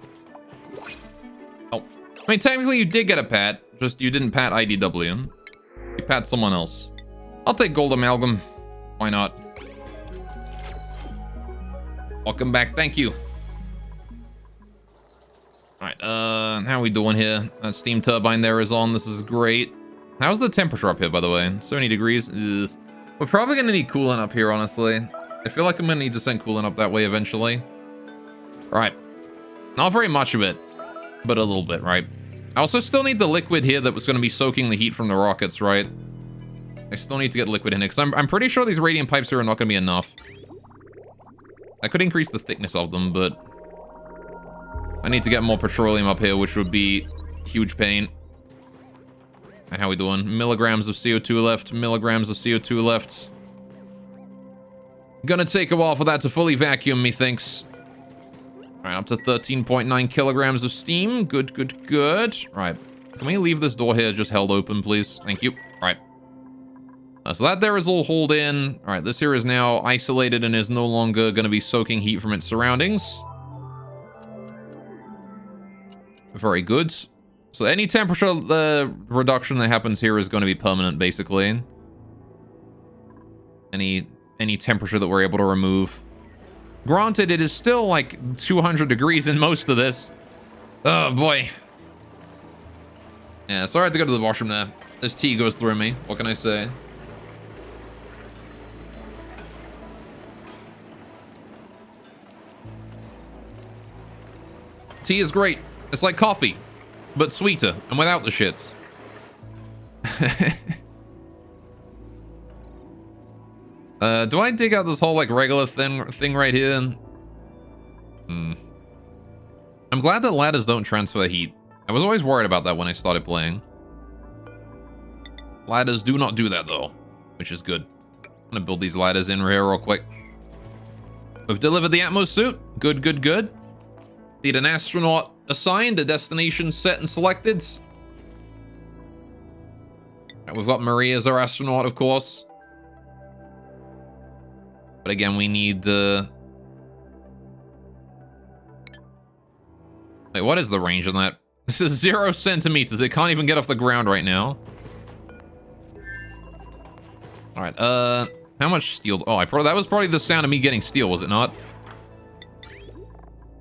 Oh. I mean, technically you did get a pat. Just you didn't pat IDW. You pat someone else. I'll take gold amalgam. Why not? Welcome back. Thank you. Alright, how are we doing here? That steam turbine there is on. This is great. How's the temperature up here, by the way? 70 degrees? Ugh. We're probably gonna need coolant up here, honestly. I feel like I'm gonna need to send coolant up that way eventually. Alright. Not very much of it, but a little bit, right? I also still need the liquid here that was gonna be soaking the heat from the rockets, right? I still need to get liquid in it, because I'm pretty sure these radiant pipes here are not gonna be enough. I could increase the thickness of them, but I need to get more petroleum up here, which would be huge pain. And how we doing? Milligrams of CO2 left. Milligrams of CO2 left. Gonna take a while for that to fully vacuum, methinks. Alright, up to 13.9 kilograms of steam. Good. Alright. Can we leave this door here just held open, please? Thank you. Alright. So that there is all hauled in. Alright, this here is now isolated and is no longer gonna be soaking heat from its surroundings. Very good. So any temperature reduction that happens here is going to be permanent, basically. Any temperature that we're able to remove. Granted, it is still like 200 degrees in most of this. Oh, boy. Yeah, sorry I had to go to the washroom there. This tea goes through me. What can I say? Tea is great. It's like coffee, but sweeter and without the shits. Do I dig out this whole like regular thing right here? I'm glad that ladders don't transfer heat. I was always worried about that when I started playing. Ladders do not do that though, which is good. I'm gonna build these ladders in here real quick. We've delivered the Atmos suit. Good. Need an astronaut assigned, a destination set and selected. Right, we've got Marie as our astronaut, of course. But again, we need... Wait, what is the range on that? This is 0 centimeters. It can't even get off the ground right now. Alright, how much steel? Oh, that was probably the sound of me getting steel, was it not?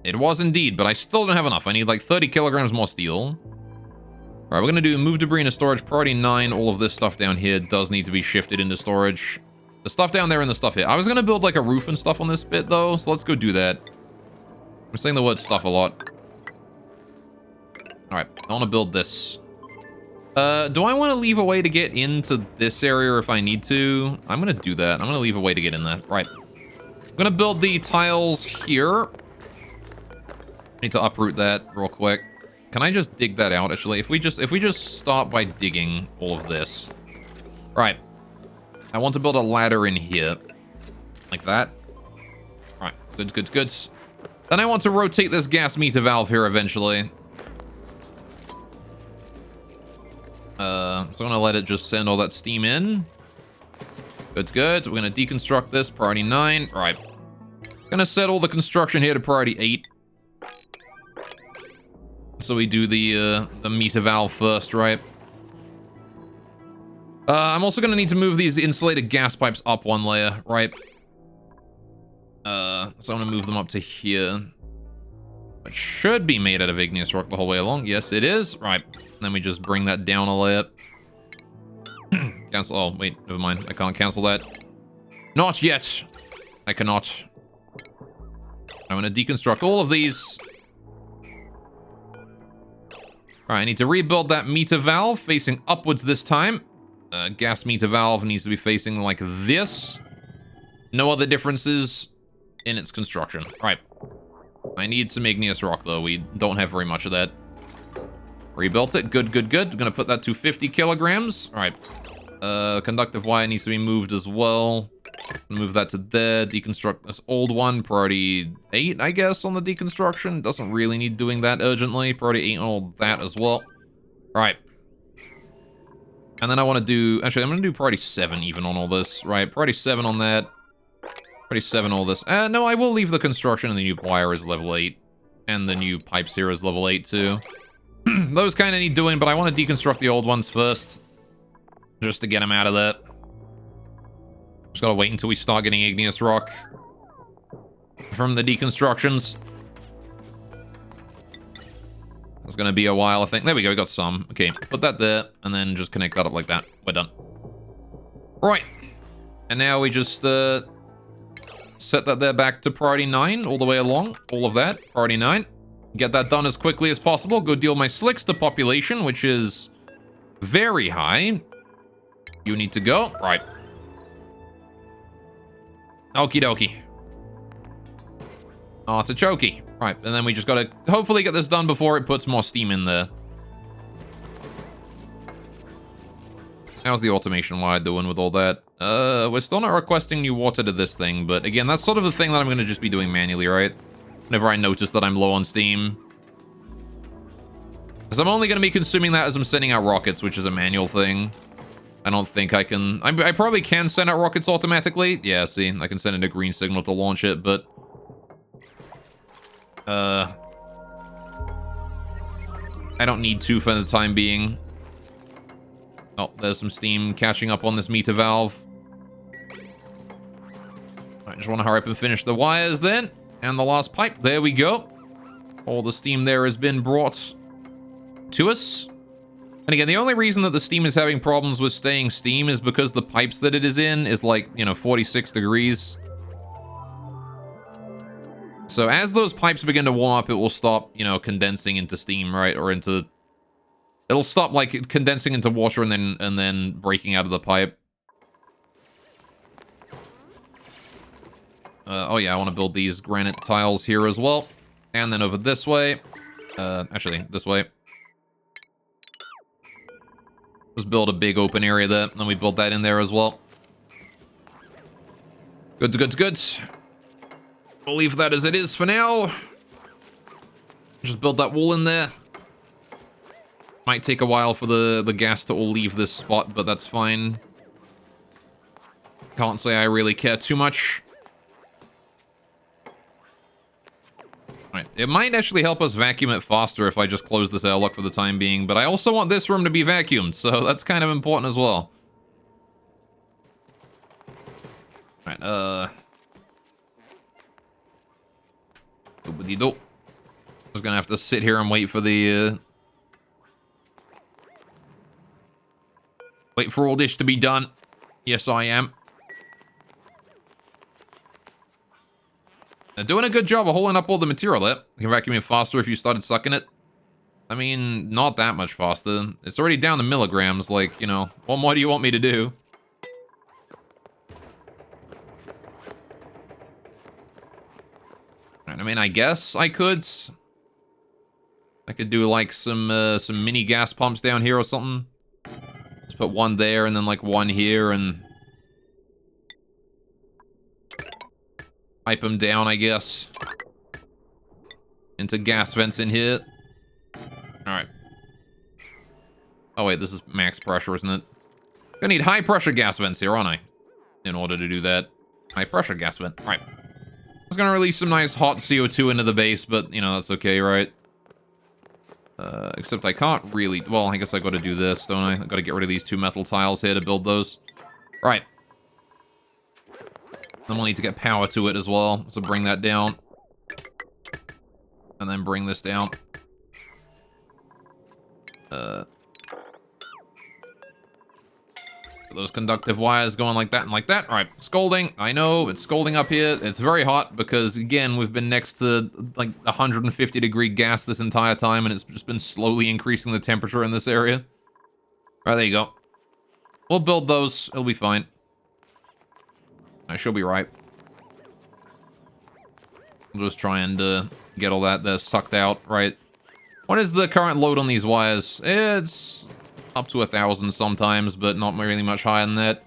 It was indeed, but I still don't have enough. I need like 30 kilograms more steel. All right, we're going to do move debris into storage. Priority 9. All of this stuff down here does need to be shifted into storage. The stuff down there and the stuff here. I was going to build like a roof and stuff on this bit, though, so let's go do that. I'm saying the word stuff a lot. All right, I want to build this. Do I want to leave a way to get into this area if I need to? I'm going to do that. I'm going to leave a way to get in there. Right. I'm going to build the tiles here. I need to uproot that real quick. Can I just dig that out, actually? If we just start by digging all of this. Right. I want to build a ladder in here. Like that. Right. Good, good, good. Then I want to rotate this gas meter valve here eventually. So I'm gonna let it just send all that steam in. Good, good. We're gonna deconstruct this. Priority 9. Right. Gonna set all the construction here to priority 8. So we do the meter valve first, right? I'm also gonna need to move these insulated gas pipes up one layer, right? So I'm gonna move them up to here. It should be made out of igneous rock the whole way along. Yes, it is. Right. Then we just bring that down a layer. Cancel. Oh, wait. Never mind. I can't cancel that. Not yet. I cannot. I'm going to deconstruct all of these. Alright, I need to rebuild that meter valve facing upwards this time. Gas meter valve needs to be facing like this. No other differences in its construction. Alright. I need some igneous rock, though. We don't have very much of that. Rebuilt it. Good, good, good. I'm going to put that to 50 kilograms. All right. Conductive wire needs to be moved as well. Move that to there. Deconstruct this old one. Priority 8, I guess, on the deconstruction. Doesn't really need doing that urgently. Priority 8 on all that as well. All right. And then I want to do... Actually, I'm going to do priority 7 even on all this. Right. Priority 7 on that. Priority 7 all this. No, I will leave the construction and the new wire as level 8. And the new pipes here as level 8 too. Those kind of need doing, but I want to deconstruct the old ones first. Just to get them out of that. Just gotta wait until we start getting igneous rock from the deconstructions. It's gonna be a while, I think. There we go, we got some. Okay, put that there, and then just connect that up like that. We're done. Right. And now we just set that there back to priority 9 all the way along. All of that, priority 9. Get that done as quickly as possible. Go deal my slickster population, which is very high. You need to go. Right. Okie dokie. Oh, it's a chokey. Right, and then we just gotta hopefully get this done before it puts more steam in there. How's the automation wire doing with all that? We're still not requesting new water to this thing, but again, that's sort of the thing that I'm gonna just be doing manually, right? Whenever I notice that I'm low on steam. Because I'm only going to be consuming that as I'm sending out rockets, which is a manual thing. I don't think I can... I probably can send out rockets automatically. Yeah, see, I can send in a green signal to launch it, but... I don't need to for the time being. Oh, there's some steam catching up on this meter valve. I just want to hurry up and finish the wires then. And the last pipe. There we go. All the steam there has been brought to us. And again, the only reason that the steam is having problems with staying steam is because the pipes that it is in is like, 46 degrees. So as those pipes begin to warm up, it will stop, condensing into steam, right? Or into... It'll stop, like, condensing into water and then breaking out of the pipe. Oh yeah, I want to build these granite tiles here as well. And then over this way. Actually, this way. Just build a big open area there. And then we build that in there as well. Good, good, good. We'll leave that as it is for now. Just build that wall in there. Might take a while for the gas to all leave this spot, but that's fine. Can't say I really care too much. Right. It might actually help us vacuum it faster if I just close this airlock for the time being, but I also want this room to be vacuumed, so that's kind of important as well. Alright, doobity-doo. Just gonna have to sit here and wait for the, wait for all this to be done. Yes, I am. They're doing a good job of holding up all the material there. You can vacuum it faster if you started sucking it. I mean, not that much faster. It's already down to milligrams, like, you know, what more do you want me to do? I mean, I guess I could do like some mini gas pumps down here or something. Let's put one there and then like one here and pipe them down, I guess, into gas vents in here. All right. Oh wait, this is max pressure, isn't it? Gonna need high pressure gas vents here, aren't I? In order to do that, high pressure gas vent. All right. I was gonna release some nice hot CO2 into the base, but you know that's okay, right? Except I can't really. Well, I guess I got to do this, don't I? I got to get rid of these 2 metal tiles here to build those. All right. Then we'll need to get power to it as well, so bring that down, and then bring this down. Those conductive wires going like that and like that. All right, scalding. I know, it's scalding up here. It's very hot because, again, we've been next to, like, 150-degree gas this entire time, and it's just been slowly increasing the temperature in this area. All right, there you go. We'll build those. It'll be fine. I should be right. I'll just try and get all that there sucked out, right? What is the current load on these wires? It's up to 1,000 sometimes, but not really much higher than that.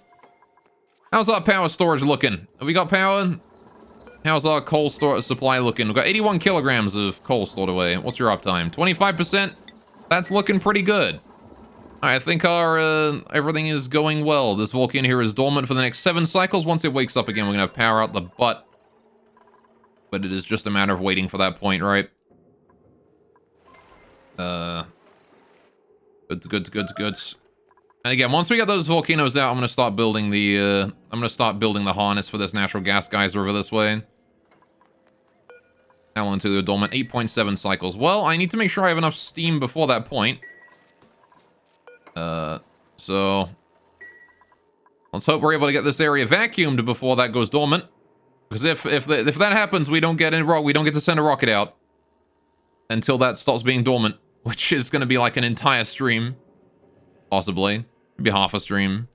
How's our power storage looking? Have we got power? How's our coal supply looking? We've got 81 kilograms of coal stored away. What's your uptime? 25%? That's looking pretty good. All right, I think our everything is going well. This volcano here is dormant for the next 7 cycles. Once it wakes up again, we're gonna have power out the butt. But it is just a matter of waiting for that point, right? Good. And again, once we get those volcanoes out, I'm gonna start building the harness for this natural gas geyser over this way. Now into the dormant, 8.7 cycles. Well, I need to make sure I have enough steam before that point. So let's hope we're able to get this area vacuumed before that goes dormant. Because if that happens, we don't get to send a rocket out until that stops being dormant, which is going to be like an entire stream, possibly, maybe half a stream.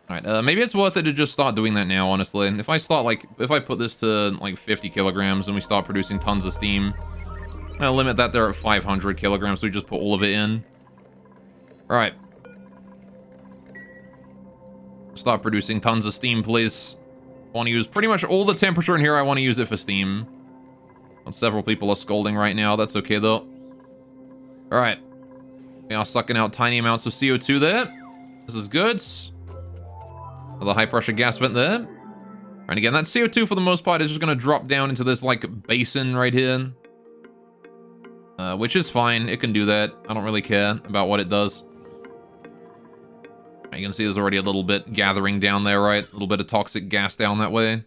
All right, maybe it's worth it to just start doing that now. Honestly, if I put this to like 50 kilograms and we start producing tons of steam, I'll limit that there at 500 kilograms. So we just put all of it in. All right. Start producing tons of steam, please. I want to use pretty much all the temperature in here. I want to use it for steam. Well, several people are scolding right now. That's okay, though. All right. We are sucking out tiny amounts of CO2 there. This is good. Another high-pressure gas vent there. And again, that CO2, for the most part, is just going to drop down into this, like, basin right here. Which is fine. It can do that. I don't really care about what it does. You can see there's already a little bit gathering down there, right? A little bit of toxic gas down that way.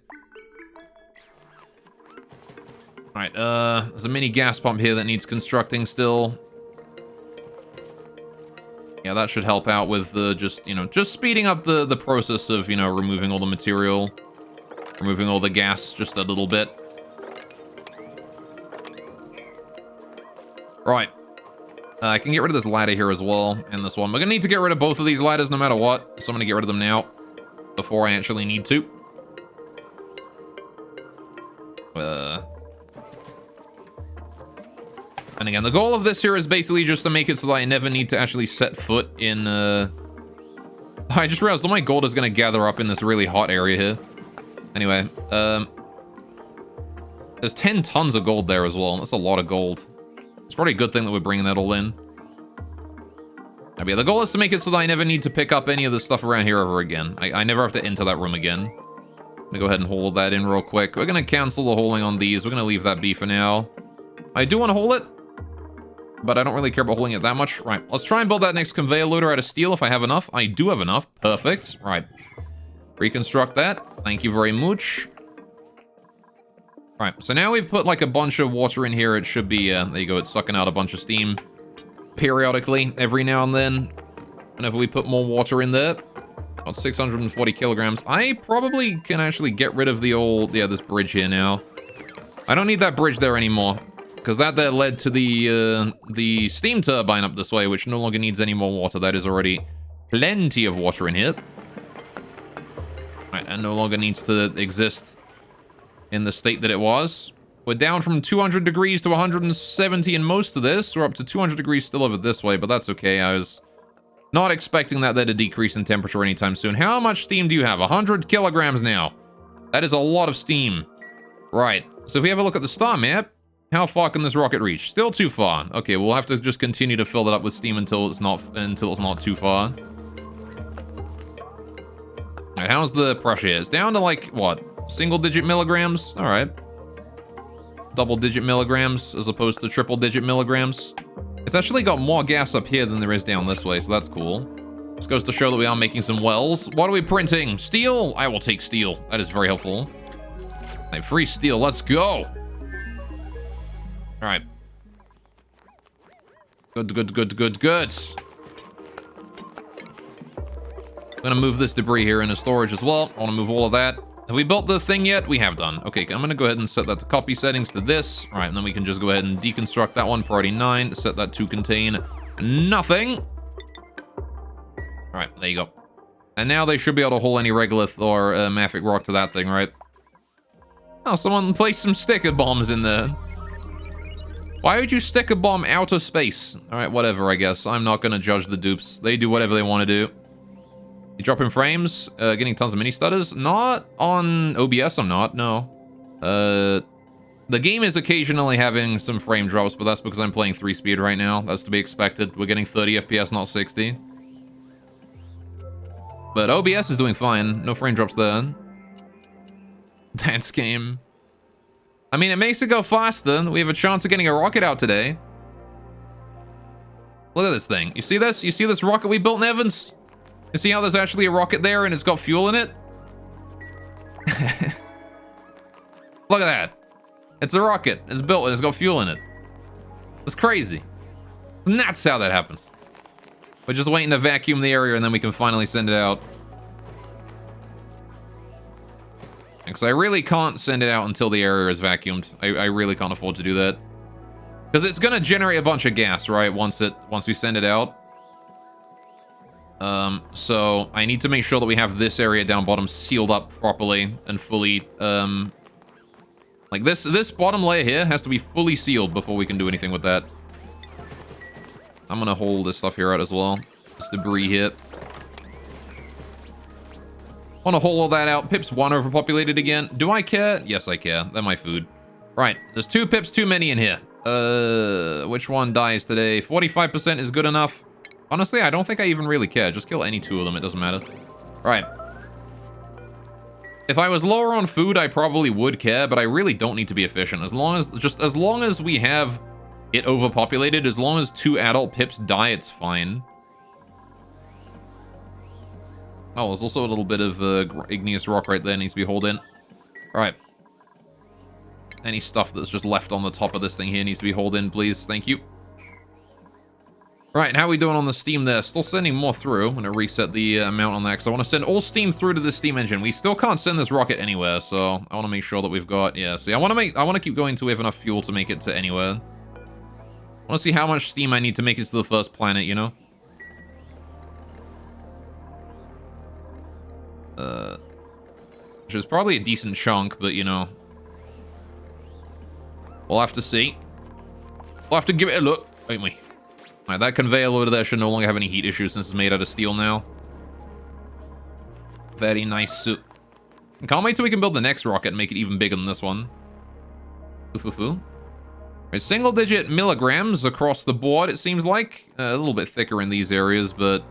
Alright, there's a mini gas pump here that needs constructing still. Yeah, that should help out with just speeding up the process of, removing all the material. Removing all the gas just a little bit. Right. I can get rid of this ladder here as well, and this one. We're gonna need to get rid of both of these ladders no matter what, so I'm gonna get rid of them now, before I actually need to. And again, the goal of this here is basically just to make it so that I never need to actually set foot in, I just realized all my gold is gonna gather up in this really hot area here. Anyway, there's 10 tons of gold there as well, and that's a lot of gold. It's probably a good thing that we're bringing that all in. But yeah, the goal is to make it so that I never need to pick up any of the stuff around here ever again. I never have to enter that room again. I'm gonna go ahead and hold that in real quick. We're gonna cancel the holding on these. We're gonna leave that be for now. I do want to hold it, but I don't really care about holding it that much. Right, let's try and build that next conveyor loader out of steel if I have enough. I do have enough. Perfect. Right. Reconstruct that. Thank you very much. Right, so now we've put like a bunch of water in here. It should be, there you go, it's sucking out a bunch of steam periodically, every now and then. Whenever we put more water in there. About 640 kilograms. I probably can actually get rid of the old, yeah, this bridge here now. I don't need that bridge there anymore. Because that there led to the steam turbine up this way, which no longer needs any more water. That is already plenty of water in here. Right, and no longer needs to exist in the state that it was. We're down from 200 degrees to 170 in most of this. We're up to 200 degrees still over this way, but that's okay. I was not expecting that there to decrease in temperature anytime soon. How much steam do you have? 100 kilograms now. That is a lot of steam. Right, so if we have a look at the star map, how far can this rocket reach? Still too far. Okay, we'll have to just continue to fill that up with steam until it's not too far. Alright, how's the pressure here? It's down to like, what? Single-digit milligrams? Alright. Double-digit milligrams as opposed to triple-digit milligrams. It's actually got more gas up here than there is down this way, so that's cool. This goes to show that we are making some wells. What are we printing? Steel? I will take steel. That is very helpful. Alright, free steel. Let's go! Alright. Good. I'm gonna move this debris here into storage as well. I want to move all of that. Have we built the thing yet? We have done. Okay, I'm gonna go ahead and set that to copy settings to this. All right, and then we can just go ahead and deconstruct that one. Priority 9. Set that to contain nothing. All right, there you go. And now they should be able to haul any regolith or mafic rock to that thing, right? Oh, someone placed some sticker bombs in there. Why would you stick a bomb out of space? All right, whatever, I guess. I'm not gonna judge the dupes. They do whatever they want to do. You dropping frames? Getting tons of mini stutters? Not on OBS, I'm not, no. The game is occasionally having some frame drops, but that's because I'm playing 3-speed right now. That's to be expected. We're getting 30 FPS, not 60. But OBS is doing fine. No frame drops there. Dance game. I mean, it makes it go faster. We have a chance of getting a rocket out today. Look at this thing. You see this? You see this rocket we built in Evans? You see how there's actually a rocket there and it's got fuel in it? Look at that. It's a rocket. It's built and it's got fuel in it. It's crazy. And that's how that happens. We're just waiting to vacuum the area and then we can finally send it out. Because I really can't send it out until the area is vacuumed. I really can't afford to do that. Because it's going to generate a bunch of gas, right? Once we send it out. So I need to make sure that we have this area down bottom sealed up properly and fully, like this bottom layer here has to be fully sealed before we can do anything with that. I'm gonna hold this stuff here out as well. This debris here. Want to haul all that out. Pips 1 overpopulated again. Do I care? Yes, I care. They're my food. Right, there's 2 pips too many in here. Which one dies today? 45% is good enough. Honestly, I don't think I even really care. Just kill any 2 of them. It doesn't matter. Right. If I was lower on food, I probably would care, but I really don't need to be efficient. As long as we have it overpopulated, as long as 2 adult pips die, it's fine. Oh, there's also a little bit of igneous rock right there needs to be hauled in. Alright. Any stuff that's just left on the top of this thing here needs to be hauled in, please. Thank you. Right, how are we doing on the steam there? Still sending more through. I'm going to reset the amount on that because I want to send all steam through to the steam engine. We still can't send this rocket anywhere, so I want to make sure that we've got... Yeah, see, I want to keep going till we have enough fuel to make it to anywhere. I want to see how much steam I need to make it to the first planet, you know? Which is probably a decent chunk, but, you know... We'll have to see. We'll have to give it a look, won't we? Alright, that conveyor loader there should no longer have any heat issues since it's made out of steel now. Very nice. Can't wait till we can build the next rocket and make it even bigger than this one. Right, single-digit milligrams across the board, it seems like. A little bit thicker in these areas, but...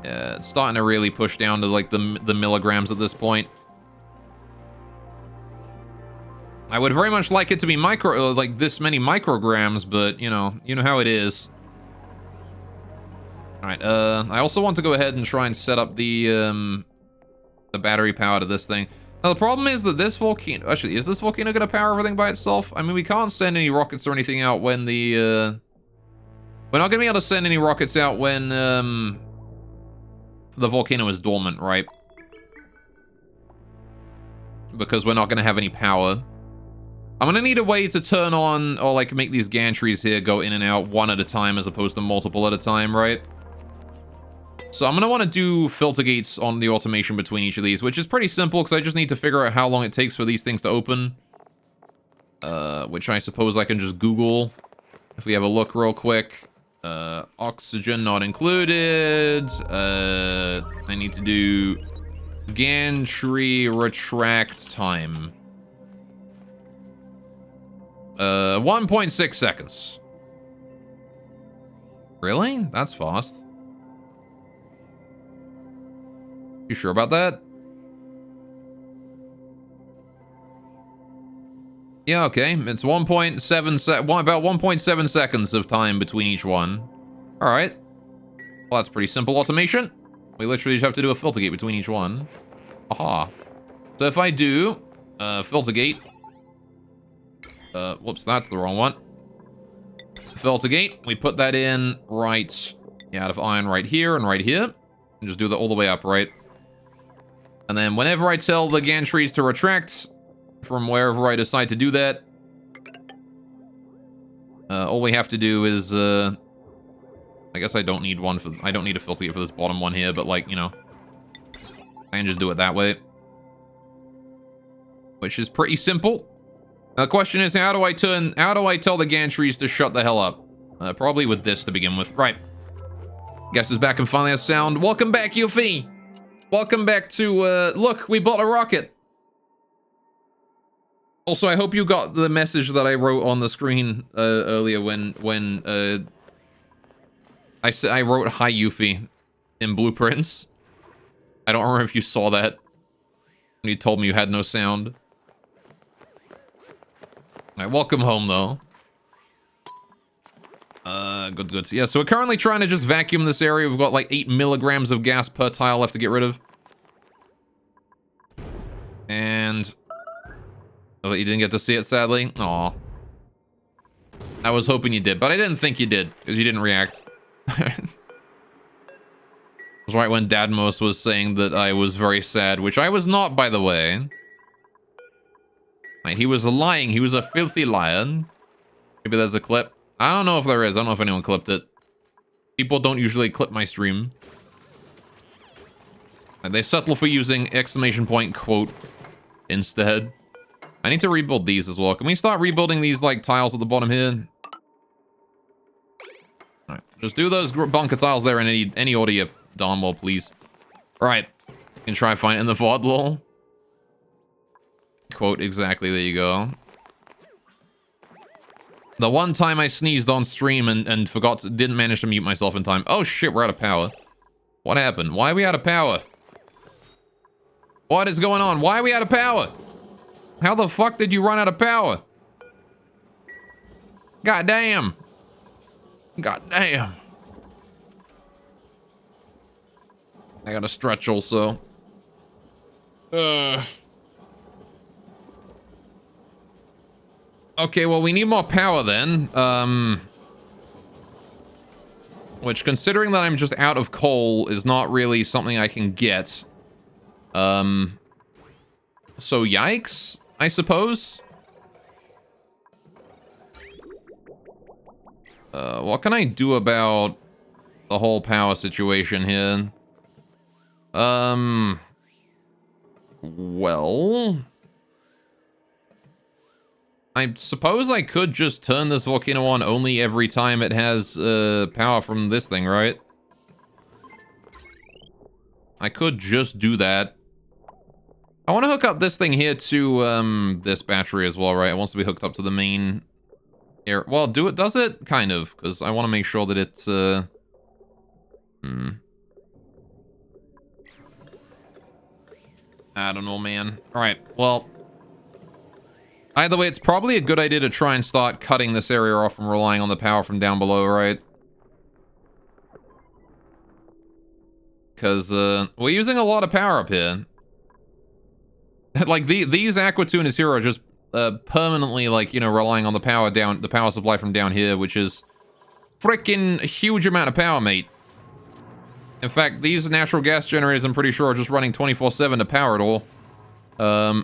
Yeah, it's starting to really push down to, like, the milligrams at this point. I would very much like it to be like this many micrograms, but you know how it is. All right. I also want to go ahead and try and set up the battery power to this thing. Now, the problem is that this volcano... Actually, is this volcano going to power everything by itself? I mean, we can't send any rockets or anything out when the... We're not going to be able to send any rockets out when the volcano is dormant, right? Because we're not going to have any power. I'm going to need a way to turn on, or like make these gantries here go in and out one at a time as opposed to multiple at a time, right? So I'm going to want to do filter gates on the automation between each of these, which is pretty simple because I just need to figure out how long it takes for these things to open. Which I suppose I can just Google if we have a look real quick. Oxygen not included. I need to do gantry retract time. 1.6 seconds. Really? That's fast. You sure about that? Yeah, okay. It's about 1.7 seconds of time between each one. All right. Well, that's pretty simple automation. We literally just have to do a filter gate between each one. Aha. So if I do filter gate. Whoops, that's the wrong one. Filter gate. We put that in right out of iron right here and right here. And just do that all the way up, right? And then whenever I tell the gantries to retract from wherever I decide to do that, all we have to do is, I guess I don't need one for, I don't need a filter gate for this bottom one here, but like, you know, I can just do it that way. Which is pretty simple. Now the question is, how do I tell the gantries to shut the hell up? Probably with this to begin with. Right. Guess is back and finally has sound. Welcome back, Yuffie! Welcome back to, look, we bought a rocket. Also, I hope you got the message that I wrote on the screen earlier when I wrote "Hi Yuffie" in blueprints. I don't remember if you saw that. When you told me you had no sound. Alright, welcome home though. Good. Yeah, so we're currently trying to just vacuum this area. We've got like 8 milligrams of gas per tile left to get rid of. And... oh, that you didn't get to see it, sadly? Aw. I was hoping you did, but I didn't think you did, because you didn't react. It was right when Dadmos was saying that I was very sad, which I was not, by the way. He was lying. He was a filthy liar. Maybe there's a clip. I don't know if there is. I don't know if anyone clipped it. People don't usually clip my stream. And they settle for using exclamation point quote instead. I need to rebuild these as well. Can we start rebuilding these like tiles at the bottom here? Alright, just do those bunker tiles there in any order you darn well, please. Alright, you can try find it in the VOD, lol. Quote exactly, there you go. The one time I sneezed on stream and didn't manage to mute myself in time. Oh shit, we're out of power. What happened? Why are we out of power? What is going on? Why are we out of power? How the fuck did you run out of power? God damn. God damn. I gotta stretch also. Okay, well, we need more power then. Which, considering that I'm just out of coal, is not really something I can get. So yikes, I suppose. What can I do about the whole power situation here? Well... I suppose I could just turn this volcano on only every time it has power from this thing, right? I could just do that. I want to hook up this thing here to this battery as well, right? It wants to be hooked up to the main air. Well, does it? Kind of, because I want to make sure that it's I don't know, man. All right, well, either way, it's probably a good idea to try and start cutting this area off and relying on the power from down below, right? Because we're using a lot of power up here. Like, these Aqua Tunas here are just permanently, like, you know, relying on the power supply from down here, which is freaking a huge amount of power, mate. In fact, these natural gas generators, I'm pretty sure, are just running 24/7 to power it all. So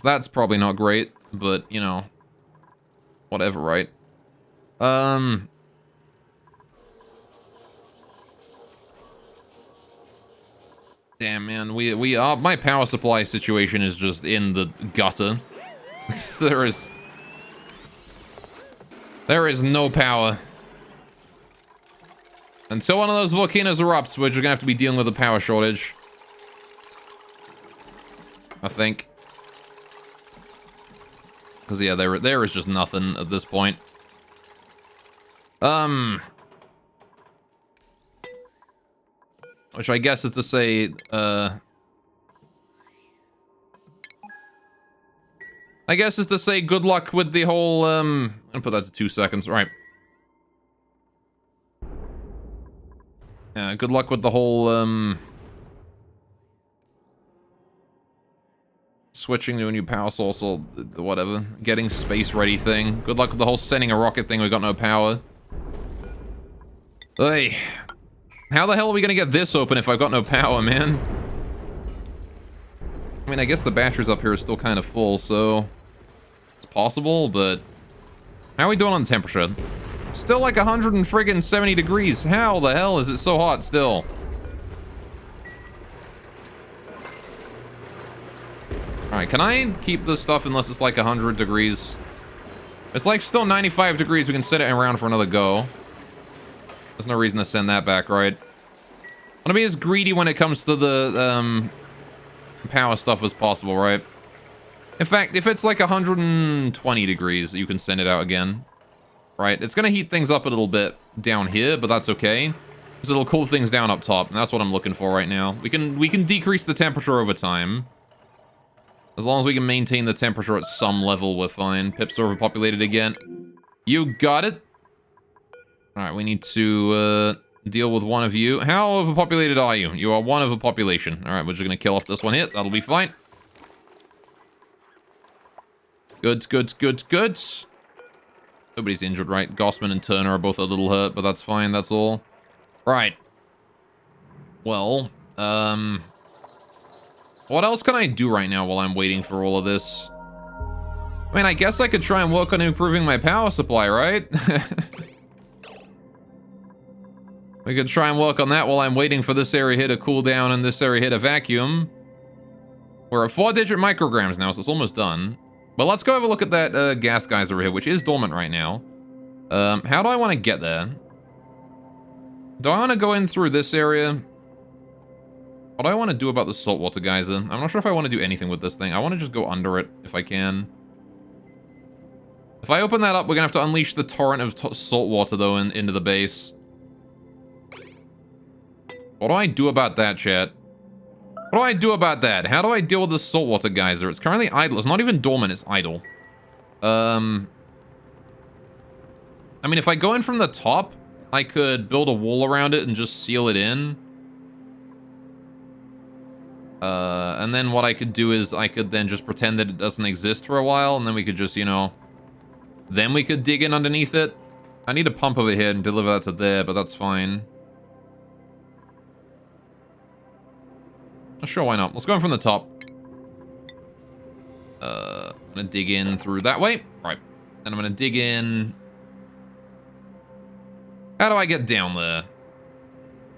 that's probably not great, but, you know, whatever, right? Damn, man, my power supply situation is just in the gutter. There is no power. Until one of those volcanoes erupts, we're just gonna have to be dealing with a power shortage. I think. Because, yeah, there is just nothing at this point. Which I guess is to say, I guess is to say good luck with the whole, I'm gonna put that to 2 seconds, right. Yeah, good luck with the whole, switching to a new power source or whatever, getting space ready thing. Good luck with the whole sending a rocket thing, we got no power. Hey, how the hell are we gonna get this open if I've got no power, man? I mean, I guess the batteries up here are still kind of full, so it's possible, but how are we doing on temperature? Still like 170 degrees. How the hell is it so hot still? Alright, can I keep this stuff unless it's like 100 degrees? It's like still 95 degrees. We can set it around for another go. There's no reason to send that back, right? I want to be as greedy when it comes to the power stuff as possible, right? In fact, if it's like 120 degrees, you can send it out again. Right? It's going to heat things up a little bit down here, but that's okay. Because it'll cool things down up top, and that's what I'm looking for right now. We can decrease the temperature over time. As long as we can maintain the temperature at some level, we're fine. Pips are overpopulated again. You got it. Alright, we need to deal with one of you. How overpopulated are you? You are one of a population. Alright, we're just going to kill off this one here. That'll be fine. Good, good, good, good. Nobody's injured, right? Gossman and Turner are both a little hurt, but that's fine, that's all. Right. Well, what else can I do right now while I'm waiting for all of this? I mean, I guess I could try and work on improving my power supply, right? We could try and work on that while I'm waiting for this area here to cool down and this area here to vacuum. We're at 4-digit micrograms now, so it's almost done. But let's go have a look at that gas geyser over here, which is dormant right now. How do I want to get there? Do I want to go in through this area? What do I want to do about the saltwater geyser? I'm not sure if I want to do anything with this thing. I want to just go under it, if I can. If I open that up, we're going to have to unleash the torrent of saltwater, though, into the base. What do I do about that, chat? What do I do about that? How do I deal with the saltwater geyser? It's currently idle. It's not even dormant, it's idle. I mean, if I go in from the top, I could build a wall around it and just seal it in. And then what I could do is I could then just pretend that it doesn't exist for a while, and then we could just, you know, then we could dig in underneath it. I need a pump over here and deliver that to there, but that's fine. Sure, why not? Let's go in from the top. I'm gonna dig in through that way. Right. And I'm gonna dig in. How do I get down there?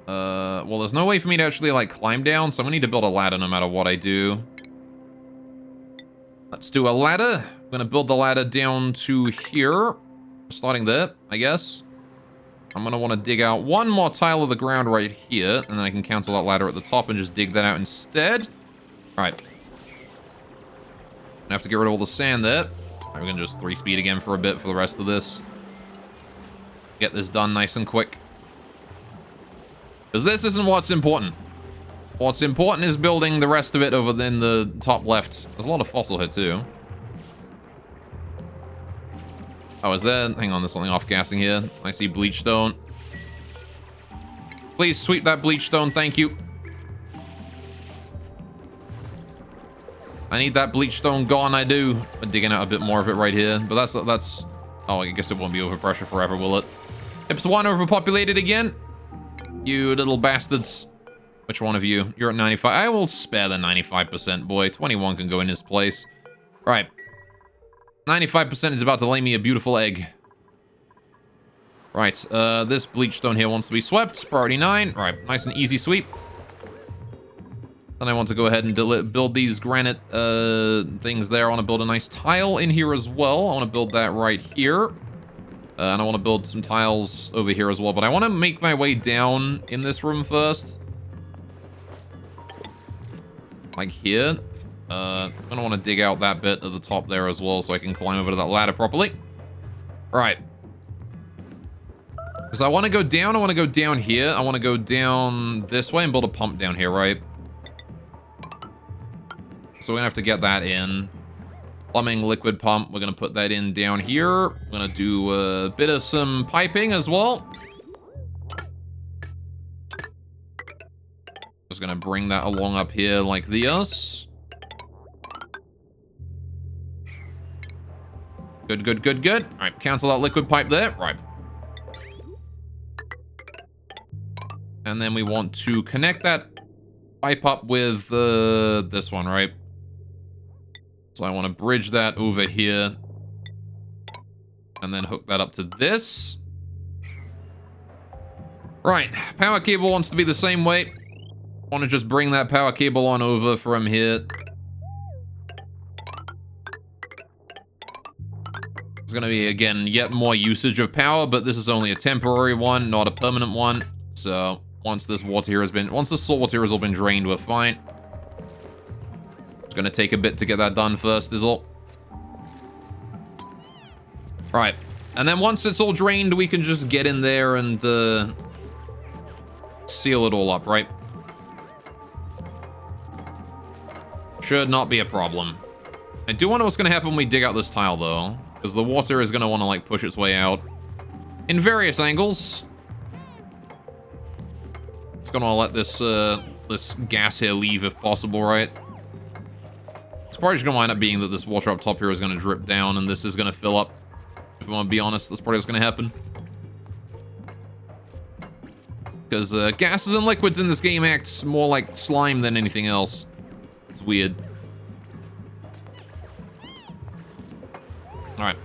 Well, there's no way for me to actually, like, climb down, so I'm gonna need to build a ladder no matter what I do. Let's do a ladder. I'm gonna build the ladder down to here. Starting there, I guess. I'm gonna want to dig out one more tile of the ground right here, and then I can cancel that ladder at the top and just dig that out instead. Alright. Gonna have to get rid of all the sand there. Alright, we're gonna just 3-speed again for a bit for the rest of this. Get this done nice and quick. Because this isn't what's important. What's important is building the rest of it over in the top left. There's a lot of fossil here too. Oh, is there? Hang on, there's something off-gassing here. I see bleach stone. Please sweep that bleach stone, thank you. I need that bleach stone gone, I do. I'm digging out a bit more of it right here. But that's... Oh, I guess it won't be overpressure forever, will it? Ips 1 overpopulated again. You little bastards. Which one of you? You're at 95. I will spare the 95%, boy. 21 can go in his place. Right. 95% is about to lay me a beautiful egg. Right, this bleach stone here wants to be swept. Priority 9. Right, nice and easy sweep. Then I want to go ahead and build these granite things there. I want to build a nice tile in here as well. I want to build that right here. And I want to build some tiles over here as well. But I want to make my way down in this room first. Like here. I'm going to want to dig out that bit at the top there as well so I can climb over to that ladder properly. Right. Because I want to go down. I want to go down here. I want to go down this way and build a pump down here, right? So we're going to have to get that in. Plumbing, liquid pump. We're going to put that in down here. We're going to do a bit of some piping as well. Just going to bring that along up here like this. Good, good, good, good. All right, cancel that liquid pipe there. Right. And then we want to connect that pipe up with this one, right? So I want to bridge that over here. And then hook that up to this. Right, power cable wants to be the same way. I want to just bring that power cable on over from here. It's going to be, again, yet more usage of power, but this is only a temporary one, not a permanent one. So once this water here has been, once the salt water has all been drained, we're fine. It's going to take a bit to get that done first, is all. Right. And then once it's all drained, we can just get in there and seal it all up, right? Should not be a problem. I do wonder what's going to happen when we dig out this tile, though. Because the water is going to want to, like, push its way out. In various angles. It's going to let this, this gas here leave if possible, right? It's probably just going to wind up being that this water up top here is going to drip down and this is going to fill up. If I want to be honest, that's probably what's going to happen. Because gases and liquids in this game act more like slime than anything else. It's weird. Alright,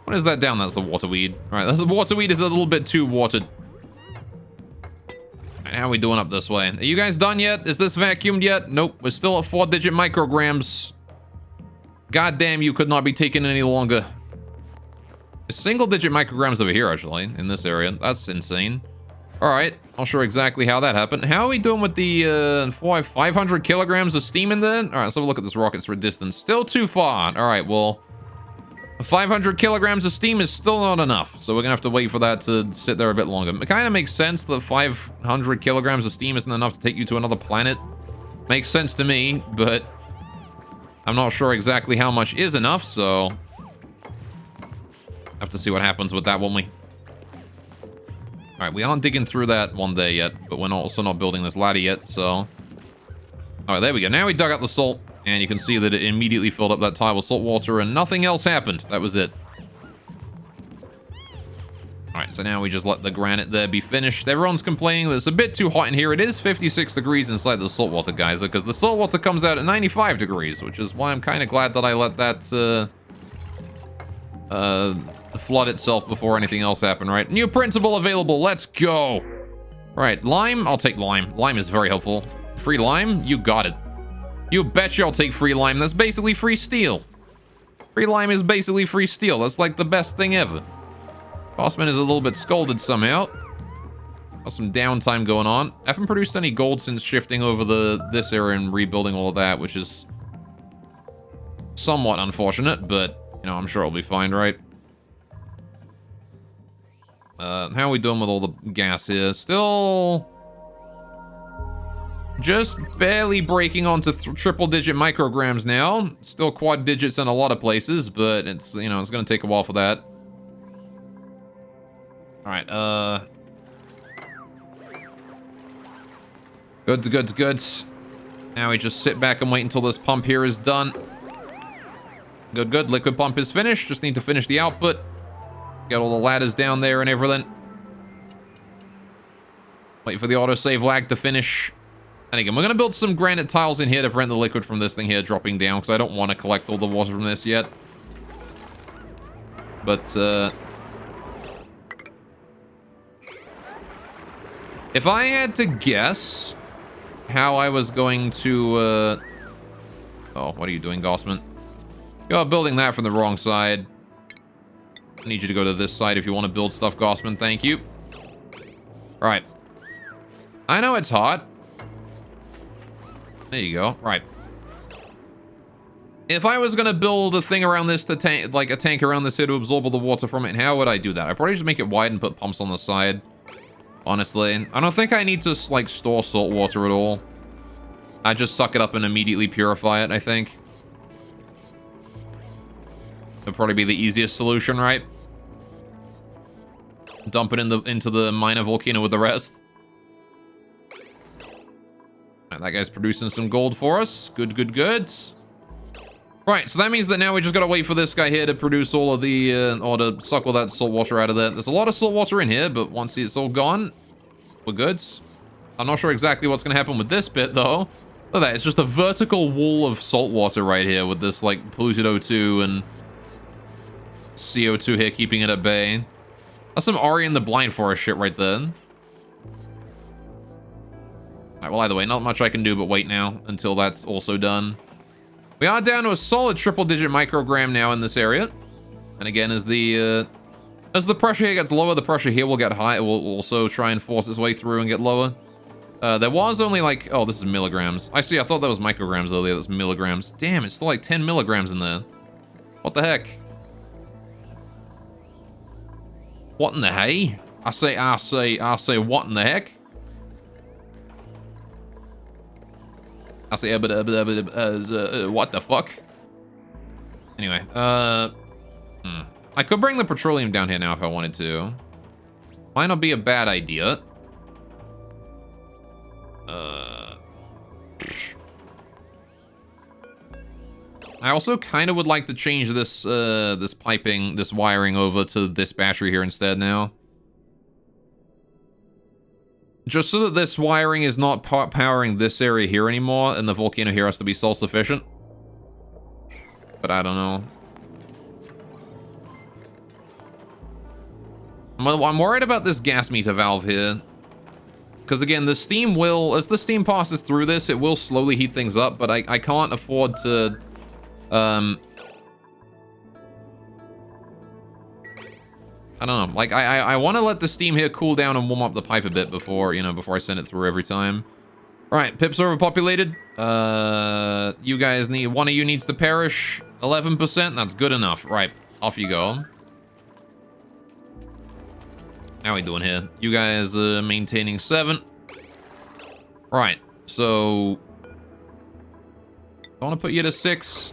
what is that down? That's the water weed. Alright, that's the water weed is a little bit too watered. Alright, how are we doing up this way? Are you guys done yet? Is this vacuumed yet? Nope, we're still at 4-digit micrograms. God damn, you could not be taken any longer. Single-digit micrograms over here, actually, in this area. That's insane. Alright, not sure exactly how that happened. How are we doing with the 500 kilograms of steam in there? Alright, let's have a look at this rocket's distance. Still too far. Alright, well, 500 kilograms of steam is still not enough. So we're gonna have to wait for that to sit there a bit longer. It kind of makes sense that 500 kilograms of steam isn't enough to take you to another planet. Makes sense to me, but I'm not sure exactly how much is enough, so have to see what happens with that, won't we? Alright, we aren't digging through that one there yet, but we're also not building this ladder yet, so... Alright, there we go. Now we dug out the salt, and you can see that it immediately filled up that tile with salt water, and nothing else happened. That was it. Alright, so now we just let the granite there be finished. Everyone's complaining that it's a bit too hot in here. It is 56 degrees inside the saltwater geyser, because the saltwater comes out at 95 degrees, which is why I'm kind of glad that I let that, flood itself before anything else happened, right? New printable available. Let's go. Right, lime. I'll take lime. Lime is very helpful. Free lime? You got it. You betcha I'll take free lime. That's basically free steel. Free lime is basically free steel. That's like the best thing ever. Bossman is a little bit scolded somehow. Got some downtime going on. I haven't produced any gold since shifting over this area and rebuilding all of that, which is somewhat unfortunate, but, you know, I'm sure it'll be fine, right? How are we doing with all the gas here? Still just barely breaking onto triple-digit micrograms now. Still quad digits in a lot of places, but it's, you know, it's gonna take a while for that. Alright, good. Now we just sit back and wait until this pump here is done. Good, good. Liquid pump is finished. Just need to finish the output. Get all the ladders down there and everything. Wait for the autosave lag to finish. And again, we're going to build some granite tiles in here to prevent the liquid from this thing here dropping down, because I don't want to collect all the water from this yet. But, if I had to guess how I was going to, oh, what are you doing, Gossman? You're building that from the wrong side. I need you to go to this side if you want to build stuff, Gossman. Thank you. Right. I know it's hot. There you go. Right. If I was going to build a thing around this to tank, like a tank around this here to absorb all the water from it, how would I do that? I'd probably just make it wide and put pumps on the side. Honestly. I don't think I need to, like, store salt water at all. I just suck it up and immediately purify it, I think. That'd probably be the easiest solution, right? Dump it into the minor volcano with the rest. Right, that guy's producing some gold for us. Good, good, good. Right, so that means that now we just gotta wait for this guy here to produce all of the, or to suck all that salt water out of there. There's a lot of salt water in here, but once it's all gone, we're good. I'm not sure exactly what's gonna happen with this bit, though. Look at that, it's just a vertical wall of salt water right here with this, like, polluted O2 and CO2 here keeping it at bay. That's some Ori in the Blind Forest shit right there. Alright, well, either way, not much I can do but wait now until that's also done. We are down to a solid triple-digit microgram now in this area. And again, as the pressure here gets lower, the pressure here will get high. It will also try and force its way through and get lower. There was only like... Oh, this is milligrams. I see, I thought that was micrograms earlier. That's milligrams. Damn, it's still like 10 milligrams in there. What the heck? What in the hey? I say, what in the heck? I say, what the fuck? Anyway, I could bring the petroleum down here now if I wanted to. Might not be a bad idea. I also kind of would like to change this, this piping, this wiring over to this battery here instead now. Just so that this wiring is not powering this area here anymore, and the volcano here has to be self-sufficient. But I don't know. I'm worried about this gas meter valve here. Because again, the steam will, as the steam passes through this, it will slowly heat things up, but I can't afford to... I don't know. Like, I want to let the steam here cool down and warm up the pipe a bit before, you know, before I send it through every time. All right, Pip's overpopulated. You guys need... One of you needs to perish. 11%. That's good enough. Right, off you go. How are we doing here? You guys maintaining 7. Right, so... I want to put you to 6.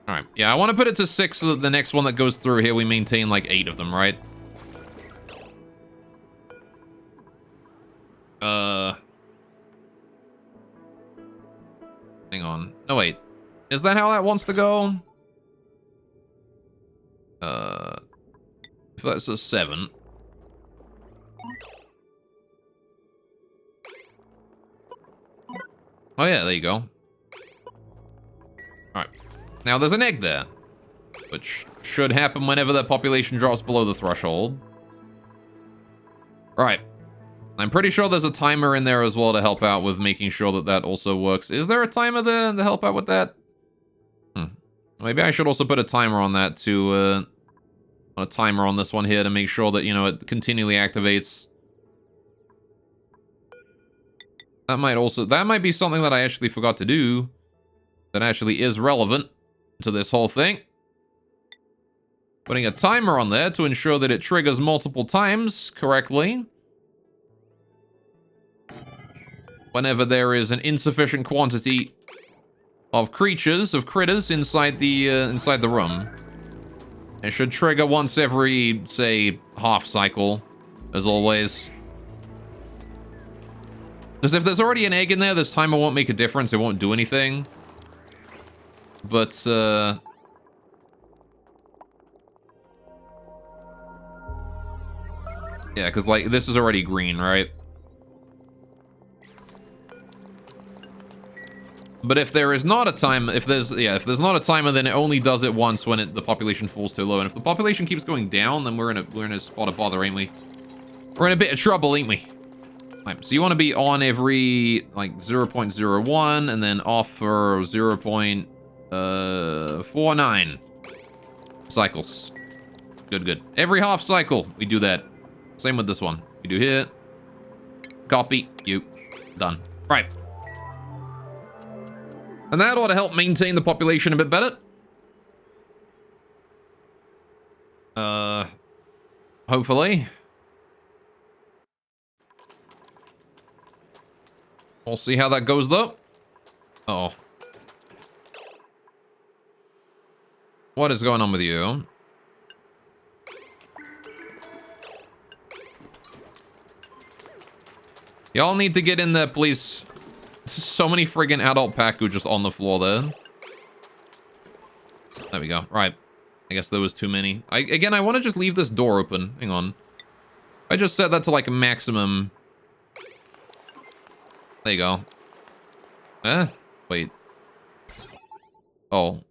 Alright, yeah, I want to put it to 6 so that the next one that goes through here, we maintain like 8 of them, right? Hang on. No, wait. Is that how that wants to go? If that's a 7. Oh yeah, there you go. Alright. Now there's an egg there, which should happen whenever the population drops below the threshold. Right. I'm pretty sure there's a timer in there as well to help out with making sure that that also works. Is there a timer there to help out with that? Maybe I should also put a timer on that to, a timer on this one here to make sure that, you know, it continually activates. That might be something that I actually forgot to do that actually is relevant to this whole thing. Putting a timer on there to ensure that it triggers multiple times correctly whenever there is an insufficient quantity of critters inside the room. It should trigger once every, say, half cycle, as always. Because if there's already an egg in there, this timer won't make a difference. It won't do anything. But, yeah, because, like, this is already green, right? But if there is not a time, if there's not a timer, then it only does it once when the population falls too low. And if the population keeps going down, then we're in a spot of bother, ain't we? We're in a bit of trouble, ain't we? Right, so you want to be on every, like, 0.01 and then off for 0.49 cycles. Good. Every half cycle, we do that. Same with this one. We do here. Copy. You. Done. Right. And that ought to help maintain the population a bit better. Hopefully. We'll see how that goes, though. Uh-oh. What is going on with you? Y'all need to get in there, please. So many friggin' adult Paku just on the floor there. There we go. Right. I guess there was too many. Again, I want to just leave this door open. Hang on. I just set that to, like, a maximum. There you go. Wait. Oh.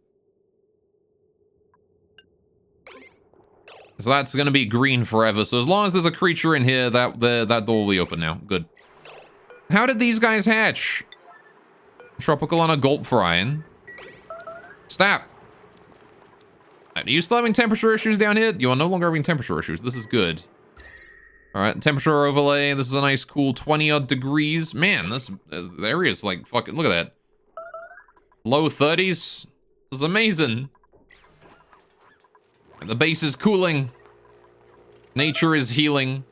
So that's gonna be green forever. So as long as there's a creature in here, that door will be open now. Good. How did these guys hatch? Tropical on a gulp frying. Stop. Are you still having temperature issues down here? You are no longer having temperature issues. This is good. All right, temperature overlay. This is a nice, cool 20-odd degrees. Man, the area is like fucking. Look at that. Low 30s. This is amazing. The base is cooling. Nature is healing.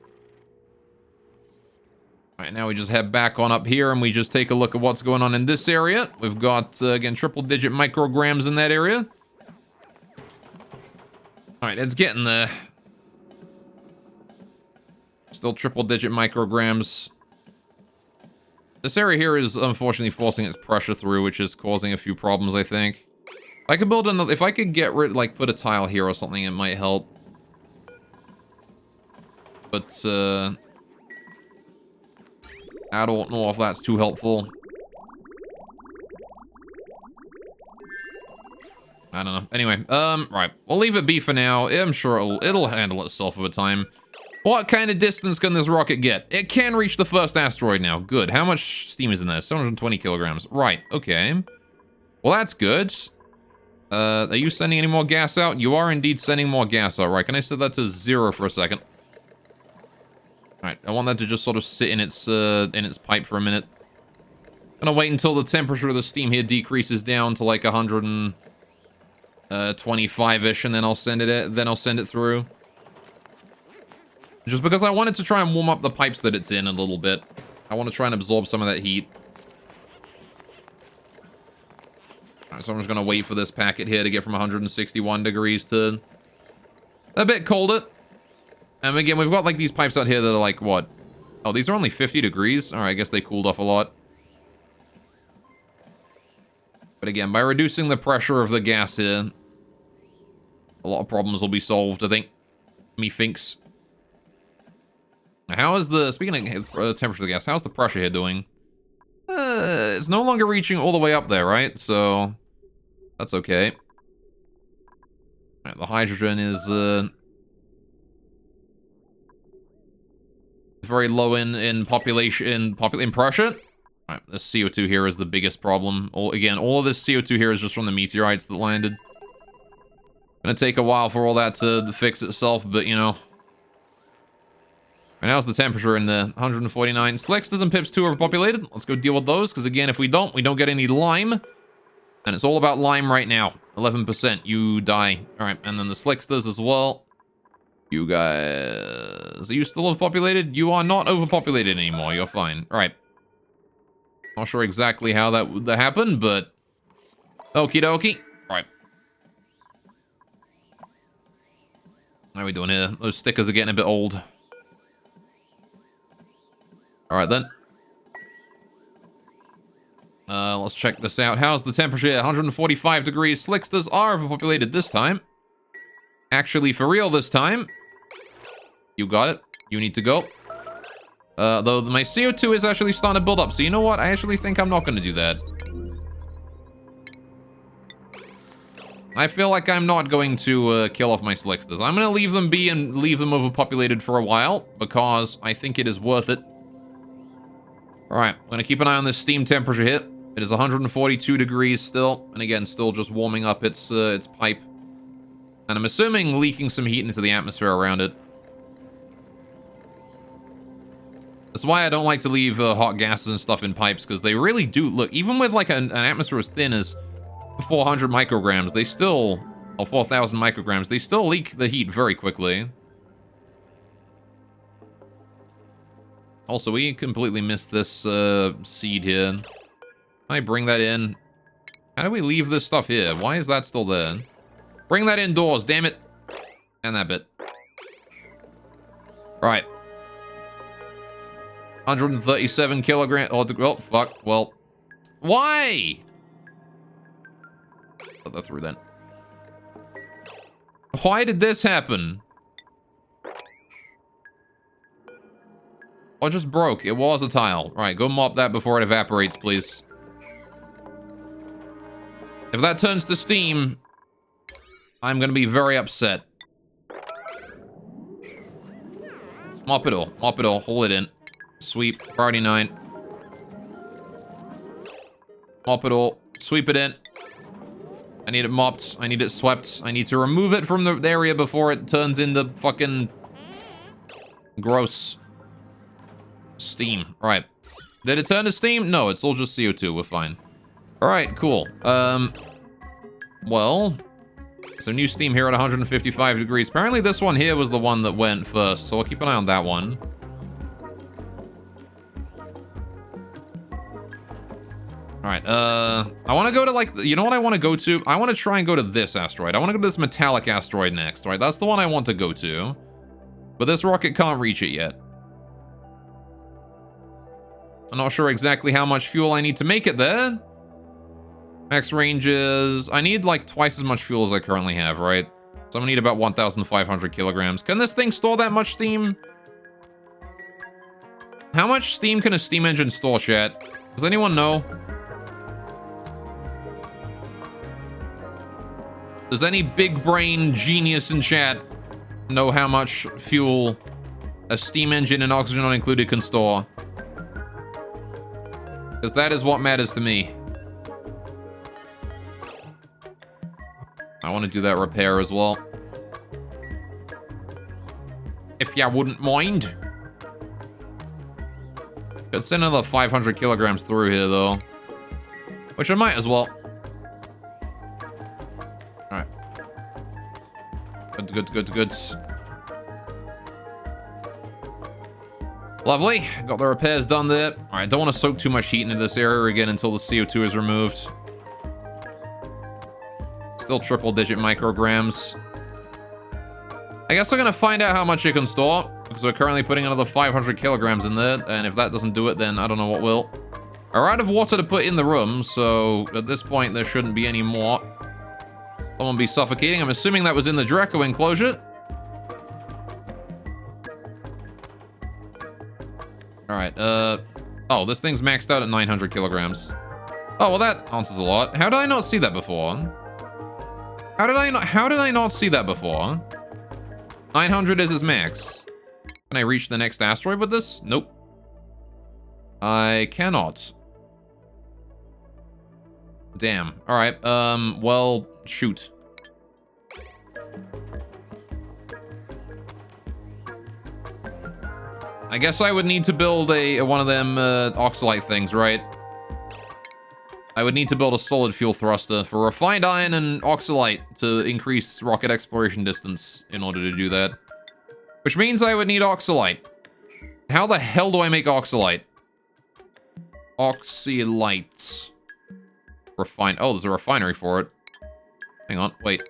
All right, now we just head back on up here and we just take a look at what's going on in this area. We've got, again, triple-digit micrograms in that area. All right, it's getting there. Still triple-digit micrograms. This area here is unfortunately forcing its pressure through, which is causing a few problems, I think. I could build another... If I could get rid... Like, put a tile here or something, it might help. But, I don't know if that's too helpful. I don't know. Anyway, right. We'll leave it be for now. I'm sure it'll handle itself over time. What kind of distance can this rocket get? It can reach the first asteroid now. Good. How much steam is in there? 720 kilograms. Right. Okay. Well, that's good. Are you sending any more gas out? You are indeed sending more gas out, right? Can I set that to 0 for a second? Alright, I want that to just sort of sit in its pipe for a minute. Gonna wait until the temperature of the steam here decreases down to like 125-ish, and then I'll send it through. Just because I wanted to try and warm up the pipes that it's in a little bit. I want to try and absorb some of that heat. Alright, so I'm just gonna wait for this packet here to get from 161 degrees to a bit colder. And again, we've got like these pipes out here that are like, what? Oh, these are only 50 degrees? Alright, I guess they cooled off a lot. But again, by reducing the pressure of the gas here, a lot of problems will be solved, I think. Methinks. How is the... Speaking of temperature of the gas, how's the pressure here doing? It's no longer reaching all the way up there, right? So, that's okay. Alright, the hydrogen is... very low in population, in pressure. Alright, this CO2 here is the biggest problem. All of this CO2 here is just from the meteorites that landed. Gonna take a while for all that to fix itself, but you know. And how's the temperature in the 149? Slexters and Pips 2 are overpopulated. Let's go deal with those, because again, if we don't get any lime. And it's all about lime right now. 11%, you die. Alright, and then the Slexters as well. You guys... Are you still overpopulated? You are not overpopulated anymore. You're fine. Alright. Not sure exactly how that happened, but... Okie dokie. Alright. How are we doing here? Those stickers are getting a bit old. Alright then. Let's check this out. How's the temperature? 145 degrees. Slicksters are overpopulated this time. Actually, for real this time. You got it. You need to go. Though my CO2 is actually starting to build up. So you know what? I actually think I'm not going to do that. I feel like I'm not going to kill off my Slicksters. I'm going to leave them be and leave them overpopulated for a while. Because I think it is worth it. Alright, I'm going to keep an eye on this steam temperature hit. It is 142 degrees still. And again, still just warming up its pipe. And I'm assuming leaking some heat into the atmosphere around it. That's why I don't like to leave hot gases and stuff in pipes, because they really do look, even with like an atmosphere as thin as 400 micrograms, they still, or 4,000 micrograms, they still leak the heat very quickly. Also, we completely missed this seed here. Can I bring that in? How do we leave this stuff here? Why is that still there? Bring that indoors, damn it. And that bit. Right. 137 kilograms. Oh, well, fuck. Well, why? Put that through then. Why did this happen? Oh, it just broke. It was a tile. All right, go mop that before it evaporates, please. If that turns to steam, I'm gonna be very upset. Mop it all. Mop it all. Hold it in. Sweep. Priority 9. Mop it all. Sweep it in. I need it mopped. I need it swept. I need to remove it from the area before it turns into fucking gross steam. All right. Did it turn to steam? No, it's all just CO2. We're fine. All right, cool. Well, so new steam here at 155 degrees. Apparently this one here was the one that went first, so I'll keep an eye on that one. All right, I want to go to, like, you know what I want to go to? I want to try and go to this asteroid. I want to go to this metallic asteroid next, right? That's the one I want to go to. But this rocket can't reach it yet. I'm not sure exactly how much fuel I need to make it there. Max range is... I need, like, twice as much fuel as I currently have, right? So I'm gonna need about 1,500 kilograms. Can this thing store that much steam? How much steam can a steam engine store, chat? Does anyone know? Does any big brain genius in chat know how much fuel a steam engine and oxygen not included can store? Because that is what matters to me. I want to do that repair as well. If ya wouldn't mind. Could send another 500 kilograms through here, though. Which I might as well. Alright. Good. Lovely. Got the repairs done there. Alright, don't want to soak too much heat into this area again until the CO2 is removed. Still triple-digit micrograms. I guess we're going to find out how much it can store, because we're currently putting another 500 kilograms in there, and if that doesn't do it, then I don't know what will. We're out of water to put in the room, so at this point, there shouldn't be any more. Someone be suffocating. I'm assuming that was in the Draco enclosure. Alright, oh, this thing's maxed out at 900 kilograms. Oh, well, that answers a lot. How did I not see that before? How did I not see that before? 900 is his max. Can I reach the next asteroid with this? Nope. I cannot. Damn. All right. Well, shoot. I guess I would need to build one of them oxalite things, right? I would need to build a solid fuel thruster for refined iron and oxalite to increase rocket exploration distance in order to do that. Which means I would need oxalite. How the hell do I make oxalite? Oxalite. Refine. Oh, there's a refinery for it. Hang on, wait.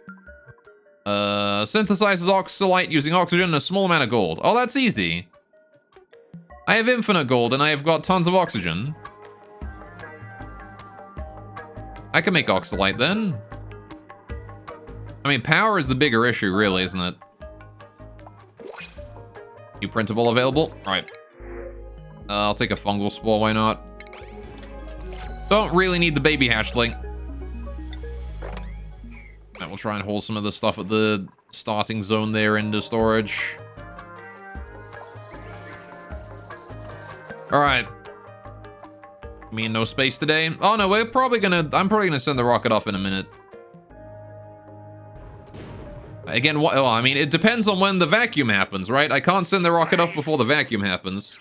Synthesizes oxalite using oxygen and a small amount of gold. Oh, that's easy. I have infinite gold and I have got tons of oxygen. I can make oxalite then. I mean, power is the bigger issue, really, isn't it? New printable available? Alright. I'll take a fungal spore, why not? Don't really need the baby hatchling. Alright, we'll try and haul some of the stuff at the starting zone there into storage. Alright. Me and no space today? Oh no, I'm probably gonna send the rocket off in a minute. Again, well, I mean, it depends on when the vacuum happens, right? I can't send the rocket off before the vacuum happens.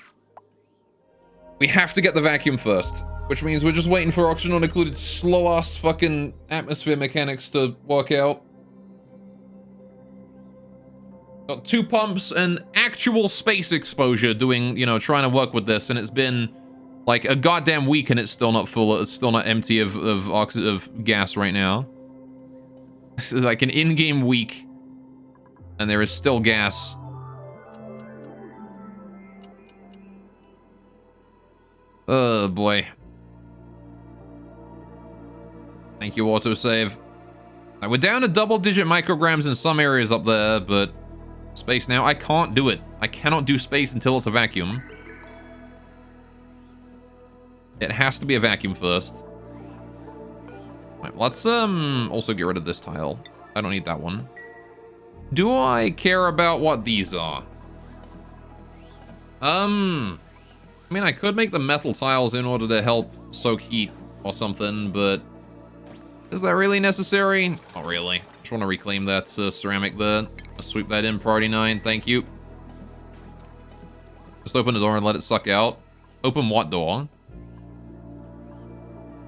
We have to get the vacuum first, which means we're just waiting for oxygen unincluded slow-ass fucking atmosphere mechanics to work out. Got 2 pumps and actual space exposure doing, you know, trying to work with this, and it's been like a goddamn week and it's still not full, it's still not empty of gas right now. This is like an in-game week. And there is still gas. Oh boy. Thank you, autosave. Right, we're down to double-digit micrograms in some areas up there, but space now. I can't do it. I cannot do space until it's a vacuum. It has to be a vacuum first. Right, let's also get rid of this tile. I don't need that one. Do I care about what these are? I mean, I could make the metal tiles in order to help soak heat or something, but is that really necessary? Not really. Just want to reclaim that ceramic there. I'll sweep that in, priority 9, thank you. Just open the door and let it suck out. Open what door?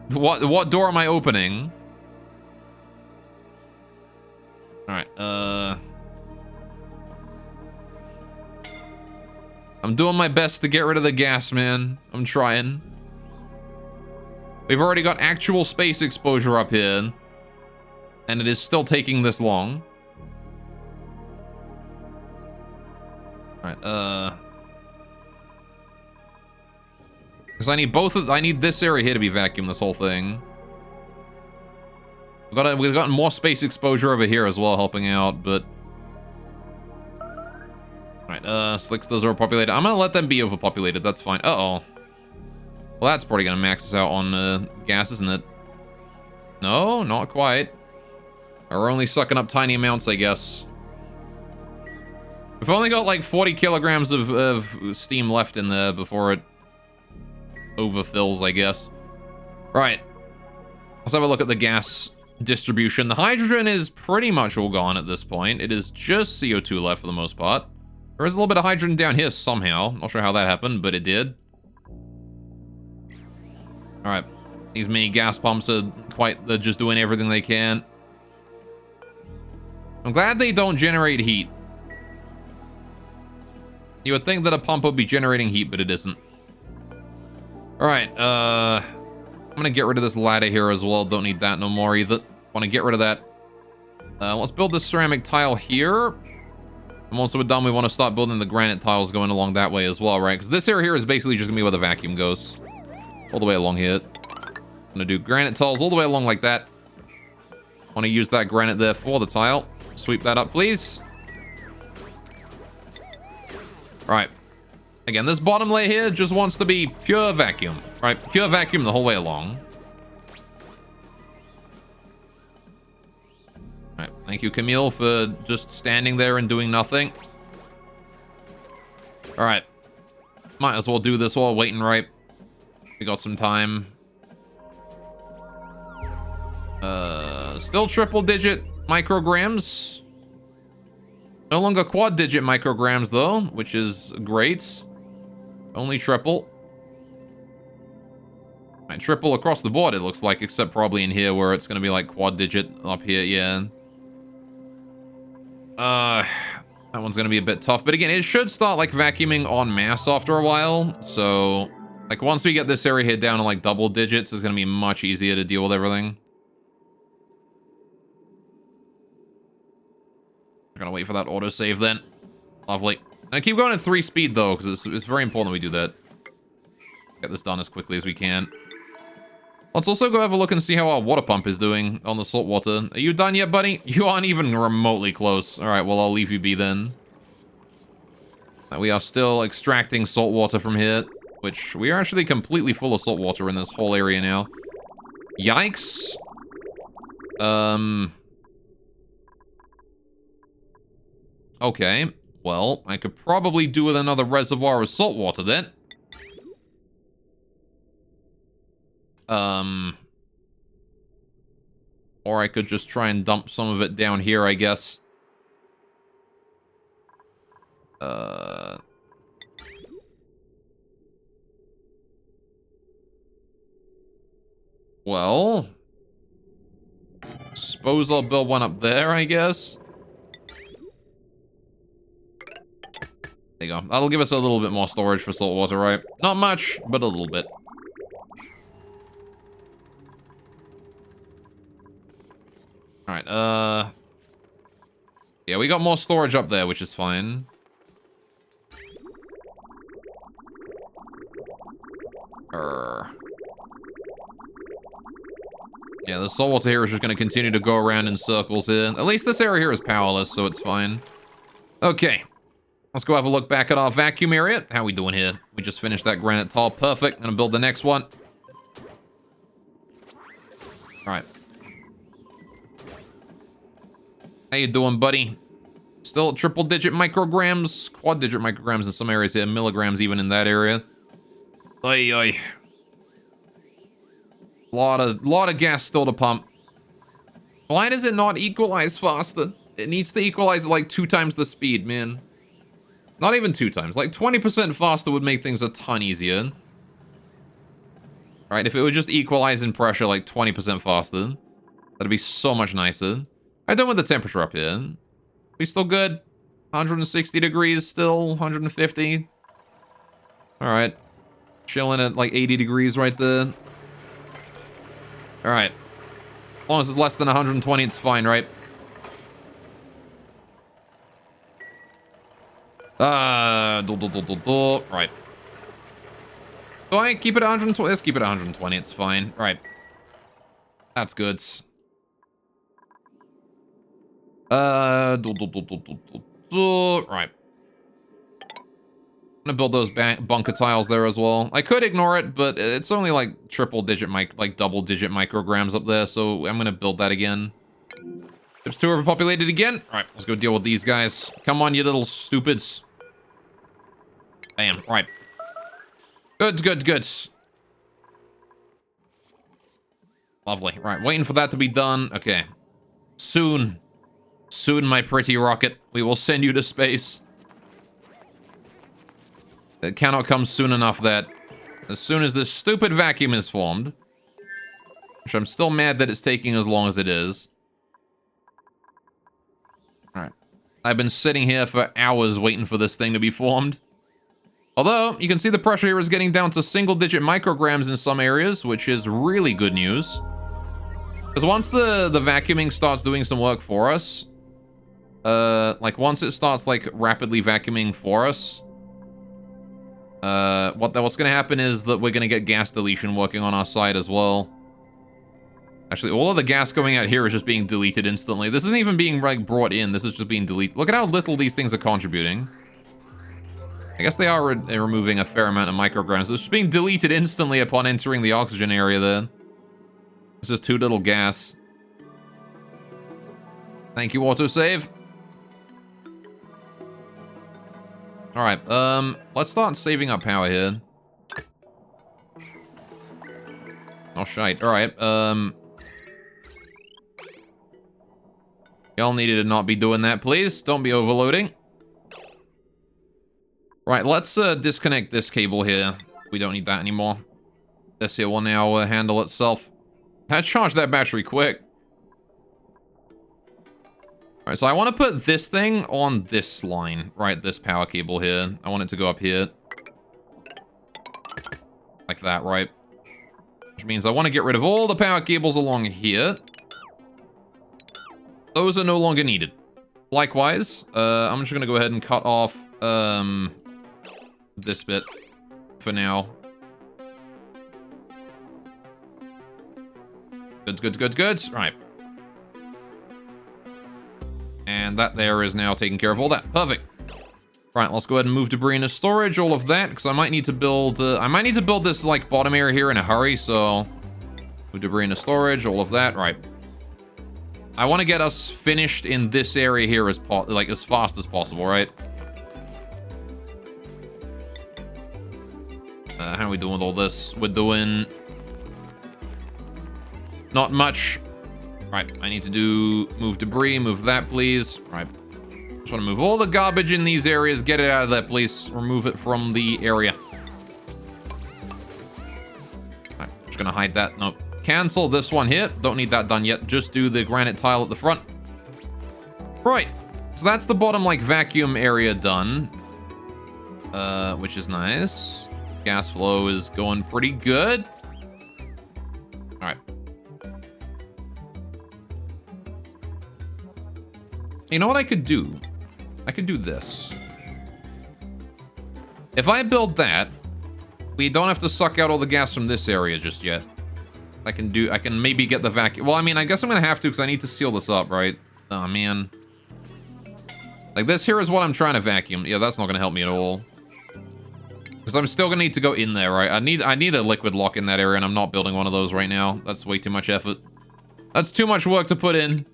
What door am I opening? Alright, I'm doing my best to get rid of the gas, man. I'm trying. We've already got actual space exposure up here. And it is still taking this long. Alright, because I need I need this area here to be vacuumed, this whole thing. We've gotten more space exposure over here as well, helping out, but... Alright, slicks, those are overpopulated. I'm gonna let them be overpopulated, that's fine. Uh-oh. Well, that's probably gonna max us out on gas, isn't it? No, not quite. We're only sucking up tiny amounts, I guess. We've only got like 40 kilograms of steam left in there before it overfills, I guess. Right. Let's have a look at the gas distribution. The hydrogen is pretty much all gone at this point. It is just CO2 left for the most part. There is a little bit of hydrogen down here somehow. Not sure how that happened, but it did. Alright. These mini gas pumps are they're just doing everything they can. I'm glad they don't generate heat. You would think that a pump would be generating heat, but it isn't. Alright, I'm gonna get rid of this ladder here as well. Don't need that no more either. Want to get rid of that. Let's build this ceramic tile here. And once we're done, we want to start building the granite tiles going along that way as well, right? Because this area here is basically just gonna be where the vacuum goes. All the way along here. I'm gonna do granite tiles all the way along like that. Want to use that granite there for the tile. Sweep that up, please. Alright. Again, this bottom layer here just wants to be pure vacuum, right? Pure vacuum the whole way along. Alright, thank you, Camille, for just standing there and doing nothing. Alright. Might as well do this while waiting, right? We got some time. Still triple-digit micrograms. No longer quad-digit micrograms, though, which is great. Only triple. Right, triple across the board, it looks like, except probably in here where it's going to be like quad-digit up here, yeah. That one's going to be a bit tough. But again, it should start, like, vacuuming en masse after a while. So, like, once we get this area here down to, like, double digits, it's going to be much easier to deal with everything. I'm gonna wait for that autosave then. Lovely. And I keep going at 3 speed though, because it's very important that we do that. Get this done as quickly as we can. Let's also go have a look and see how our water pump is doing on the salt water. Are you done yet, buddy? You aren't even remotely close. All right, well, I'll leave you be then. We are still extracting salt water from here, which we are actually completely full of salt water in this whole area now. Yikes. Okay, well, I could probably do with another reservoir of salt water then. Or I could just try and dump some of it down here, I guess. Well, suppose I'll build one up there, I guess. There you go. That'll give us a little bit more storage for salt water, right? Not much, but a little bit. Alright, yeah, we got more storage up there, which is fine. Yeah, the salt water here is just going to continue to go around in circles here. At least this area here is powerless, so it's fine. Okay. Let's go have a look back at our vacuum area. How we doing here? We just finished that granite tile. Perfect. Gonna build the next one. Alright. How you doing, buddy? Still triple-digit micrograms, quad-digit micrograms in some areas here, milligrams even in that area. Oy, oy. Lot of gas still to pump. Why does it not equalize faster? It needs to equalize at like 2 times the speed, man. Not even 2 times. Like 20% faster would make things a ton easier. Right, if it would just equalize in pressure like 20% faster, that'd be so much nicer. I done with the temperature up here. We still good? 160 degrees still, 150. Alright. Chilling at like 80 degrees right there. Alright. As long as it's less than 120, it's fine, right? Right. Do I keep it at 120? Let's keep it at 120, it's fine. Right. That's good. Right. I'm gonna build those bunker tiles there as well. I could ignore it, but it's only like triple-digit like double-digit micrograms up there, so I'm gonna build that again. Ships 2 overpopulated again. All right, let's go deal with these guys. Come on, you little stupids. Bam. Right. Good, good, good. Lovely. Right, waiting for that to be done. Okay. Soon. Soon, my pretty rocket. We will send you to space. It cannot come soon enough that as soon as this stupid vacuum is formed, which I'm still mad that it's taking as long as it is. Alright. I've been sitting here for hours waiting for this thing to be formed. Although, you can see the pressure here is getting down to single-digit micrograms in some areas, which is really good news. Because once the vacuuming starts doing some work for us, like once it starts like rapidly vacuuming for us, what's gonna happen is that we're gonna get gas deletion working on our side as well. Actually, all of the gas going out here is just being deleted instantly. This isn't even being like brought in. This is just being deleted. Look at how little these things are contributing. I guess they are removing a fair amount of micrograms. It's just being deleted instantly upon entering the oxygen area there. It's just too little gas. Thank you, autosave. Alright, let's start saving up power here. Oh, shite. Alright, y'all needed to not be doing that, please. Don't be overloading. Right, let's disconnect this cable here. We don't need that anymore. This here will now handle itself. Let's charge that battery quick. Alright, so I want to put this thing on this line. Right, this power cable here. I want it to go up here. Like that, right? Which means I want to get rid of all the power cables along here. Those are no longer needed. Likewise, I'm just going to go ahead and cut off this bit for now. Good, good, good, good. Right. And that there is now taking care of all that. Perfect. Right, let's go ahead and move debris into storage, all of that, because I might need to build, this, like, bottom area here in a hurry, so... Move debris into storage, all of that, right. I want to get us finished in this area here as fast as possible, right? How are we doing with all this? We're doing... Not much. Right, I need to move debris, move that, please. Right. Just want to move all the garbage in these areas, get it out of there, please. Remove it from the area. Right, just gonna hide that. Nope. Cancel this one here. Don't need that done yet. Just do the granite tile at the front. Right. So that's the bottom, like, vacuum area done. Which is nice. Gas flow is going pretty good. Alright. You know what I could do? I could do this. If I build that, we don't have to suck out all the gas from this area just yet. I can maybe get the vacuum. Well, I mean, I guess I'm gonna have to because I need to seal this up, right? Oh, man. Like, this here is what I'm trying to vacuum. Yeah, that's not gonna help me at all. Because I'm still gonna need to go in there, right? I need a liquid lock in that area, and I'm not building one of those right now. That's way too much effort. That's too much work to put in.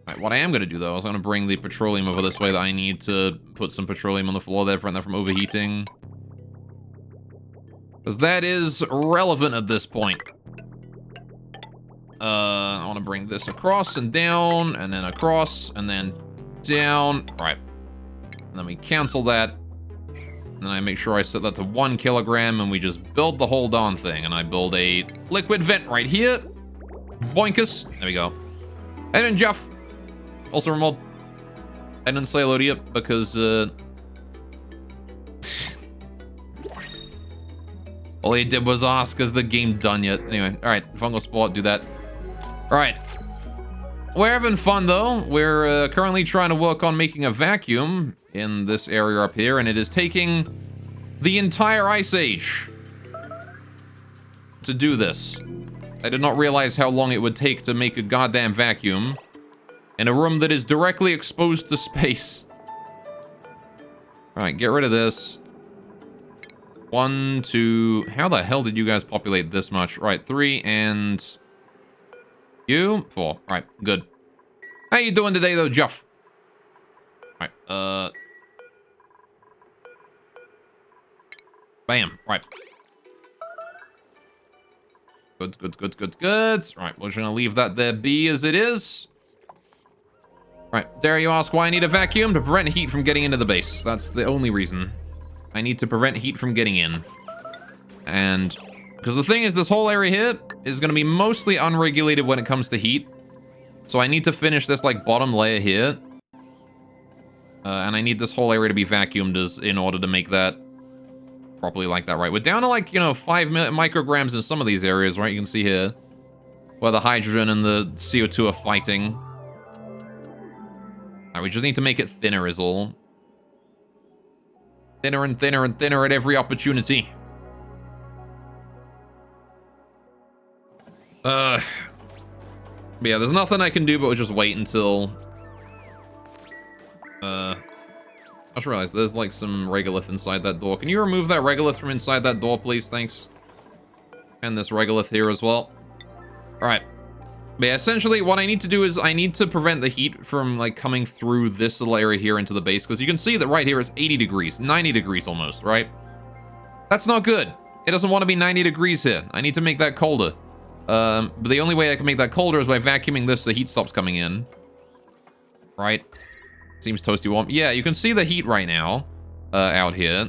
Right, what I am gonna do, though, is I'm gonna bring the petroleum over this way that I need to put some petroleum on the floor there, prevent that from overheating. Because that is relevant at this point. I want to bring this across and down, and then across, and then down. All right. And then we cancel that. And then I make sure I set that to 1 kilogram, and we just build the whole darn thing. And I build a liquid vent right here. Boinkus. There we go. Hey, then, Jeff. Also remote. I didn't say hello to you because, all he did was ask, is the game done yet? Anyway, alright, fungal sport, do that. Alright. We're having fun, though. We're currently trying to work on making a vacuum in this area up here, and it is taking the entire Ice Age to do this. I did not realize how long it would take to make a goddamn vacuum in a room that is directly exposed to space. Alright, get rid of this. 1, 2... How the hell did you guys populate this much? Right, 3 and... You? 4. Right, good. How you doing today, though, Jeff? Right, Bam. Right. Good, good, good, good, good. Right, we're just gonna leave that there be as it is. Right, dare you ask why I need a vacuum? To prevent heat from getting into the base. That's the only reason. I need to prevent heat from getting in. And because the thing is, this whole area here is going to be mostly unregulated when it comes to heat. So I need to finish this, like, bottom layer here. And I need this whole area to be vacuumed in order to make that properly like that, right? We're down to, like, 5 micrograms in some of these areas, right? You can see here where the hydrogen and the CO2 are fighting. Alright, we just need to make it thinner is all. Thinner and thinner and thinner at every opportunity. But yeah, there's nothing I can do but just wait until... I just realized there's, like, some regolith inside that door. Can you remove that regolith from inside that door, please? Thanks. And this regolith here as well. Alright. But yeah, essentially, what I need to do is I need to prevent the heat from, like, coming through this little area here into the base. Because you can see that right here is 80 degrees. 90 degrees almost, right? That's not good. It doesn't want to be 90 degrees here. I need to make that colder. But the only way I can make that colder is by vacuuming this so the heat stops coming in. Right? Seems toasty warm. Yeah, you can see the heat right now out here.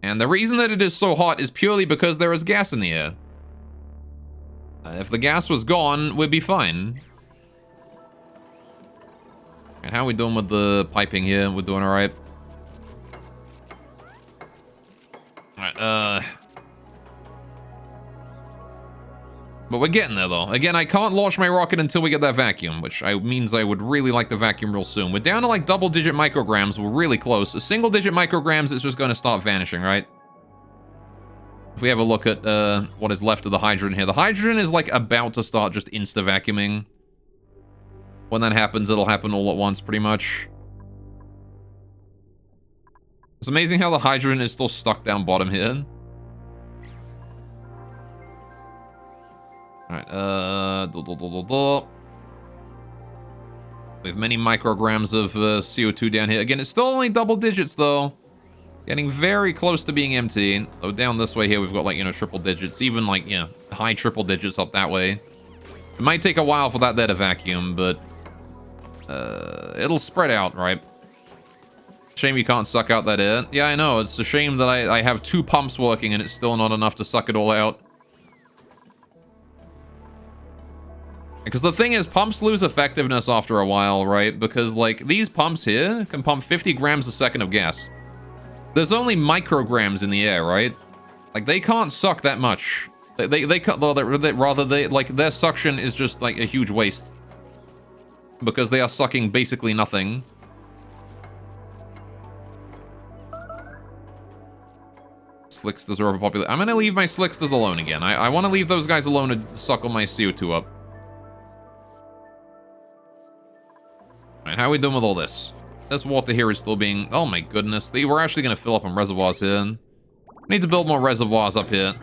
And the reason that it is so hot is purely because there is gas in the air. If the gas was gone, we'd be fine. And how are we doing with the piping here? We're doing alright. Alright, but we're getting there, though. Again, I can't launch my rocket until we get that vacuum, which means I would really like the vacuum real soon. We're down to, like, double-digit micrograms. We're really close. A single-digit micrograms is just going to start vanishing, right? If we have a look at what is left of the hydrogen here, the hydrogen is like about to start just insta-vacuuming. When that happens, it'll happen all at once, pretty much. It's amazing how the hydrogen is still stuck down bottom here. Alright, we have many micrograms of CO2 down here. Again, it's still only double digits, though. Getting very close to being empty. So down this way here, we've got, like, you know, triple digits. Even, like, you know, high triple digits up that way. It might take a while for that there to vacuum, but it'll spread out, right? Shame you can't suck out that air. Yeah, I know. It's a shame that I have 2 pumps working and it's still not enough to suck it all out. Because the thing is, pumps lose effectiveness after a while, right? Because, like, these pumps here can pump 50 grams a second of gas. There's only micrograms in the air, right? Like, they can't suck that much. Their suction is just, like, a huge waste. Because they are sucking basically nothing. Slicksters are overpopulated. I'm gonna leave my Slicksters alone again. I want to leave those guys alone to suck all my CO2 up. Alright, how are we doing with all this? This water here is still being... Oh my goodness. We're actually going to fill up on reservoirs here. We need to build more reservoirs up here.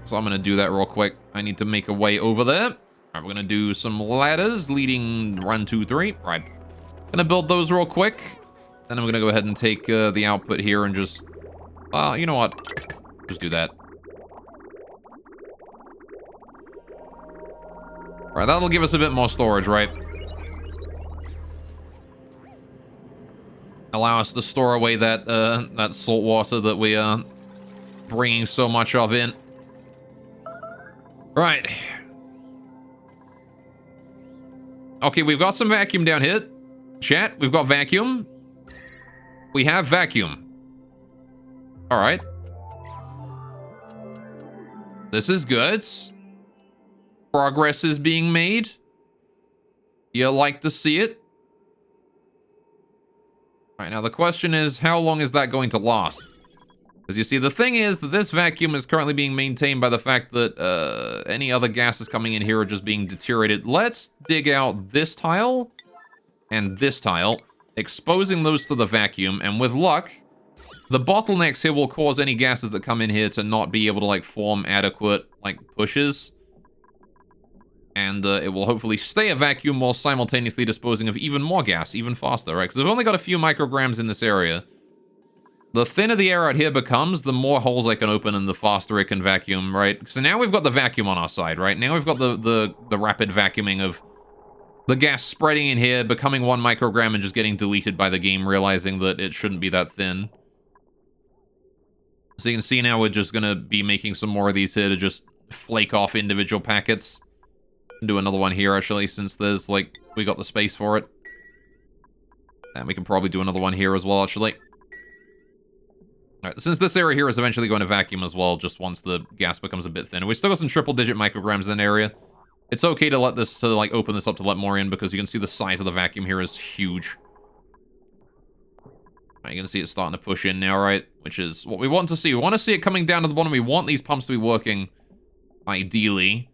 So I'm going to do that real quick. I need to make a way over there. Alright, we're going to do some ladders leading 1, 2, 3. Right. Going to build those real quick. Then I'm going to go ahead and take the output here and just... you know what? Just do that. Alright, that'll give us a bit more storage, right? Allow us to store away that that salt water that we are bringing so much of in. Right. Okay, we've got some vacuum down here. Chat, we've got vacuum. We have vacuum. All right. This is good. Progress is being made. You like to see it. All right, now the question is, how long is that going to last? Because you see, the thing is that this vacuum is currently being maintained by the fact that any other gases coming in here are just being deteriorated. Let's dig out this tile and this tile, exposing those to the vacuum, and with luck, the bottlenecks here will cause any gases that come in here to not be able to, like, form adequate, like, pushes. And it will hopefully stay a vacuum while simultaneously disposing of even more gas, even faster, right? Because we've only got a few micrograms in this area. The thinner the air out here becomes, the more holes I can open and the faster it can vacuum, right? So now we've got the vacuum on our side, right? Now we've got the rapid vacuuming of the gas spreading in here, becoming 1 microgram and just getting deleted by the game, realizing that it shouldn't be that thin. So you can see now we're just going to be making some more of these here to just flake off individual packets. Do another one here, actually, since there's, like, we got the space for it. And we can probably do another one here as well, actually. Alright, since this area here is eventually going to vacuum as well, just once the gas becomes a bit thinner. We've still got some triple-digit micrograms in the area. It's okay to let this, like, open this up to let more in, because you can see the size of the vacuum here is huge. Right, you can see it starting to push in now, right? Which is what we want to see. We want to see it coming down to the bottom. We want these pumps to be working, ideally.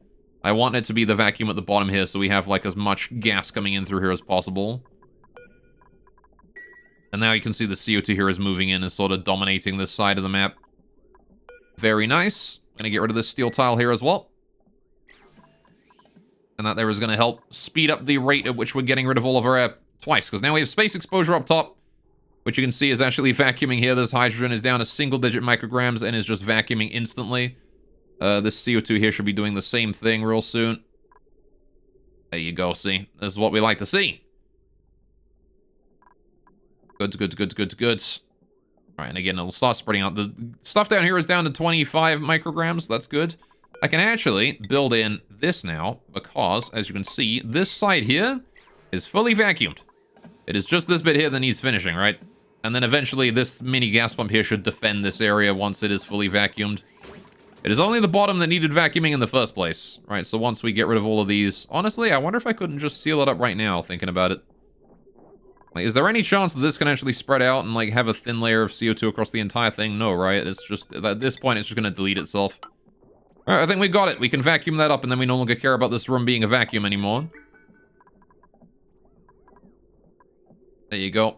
I want it to be the vacuum at the bottom here, so we have, like, as much gas coming in through here as possible. And now you can see the CO2 here is moving in and sort of dominating this side of the map. Very nice. I'm gonna get rid of this steel tile here as well. And that there is gonna help speed up the rate at which we're getting rid of all of our air twice, because now we have space exposure up top, which you can see is actually vacuuming here. This hydrogen is down to single-digit micrograms and is just vacuuming instantly. This CO2 here should be doing the same thing real soon. There you go, see? This is what we like to see. Good. Alright, and again, it'll start spreading out. The stuff down here is down to 25 micrograms. That's good. I can actually build in this now, because, as you can see, this side here is fully vacuumed. It is just this bit here that needs finishing, right? And then eventually this mini gas pump here should defend this area once it is fully vacuumed. It is only the bottom that needed vacuuming in the first place, right? So once we get rid of all of these... Honestly, I wonder if I couldn't just seal it up right now, thinking about it. Like, is there any chance that this can actually spread out and, like, have a thin layer of CO2 across the entire thing? No, right? It's just, at this point, it's just gonna delete itself. Alright, I think we got it. We can vacuum that up, and then we no longer care about this room being a vacuum anymore. There you go.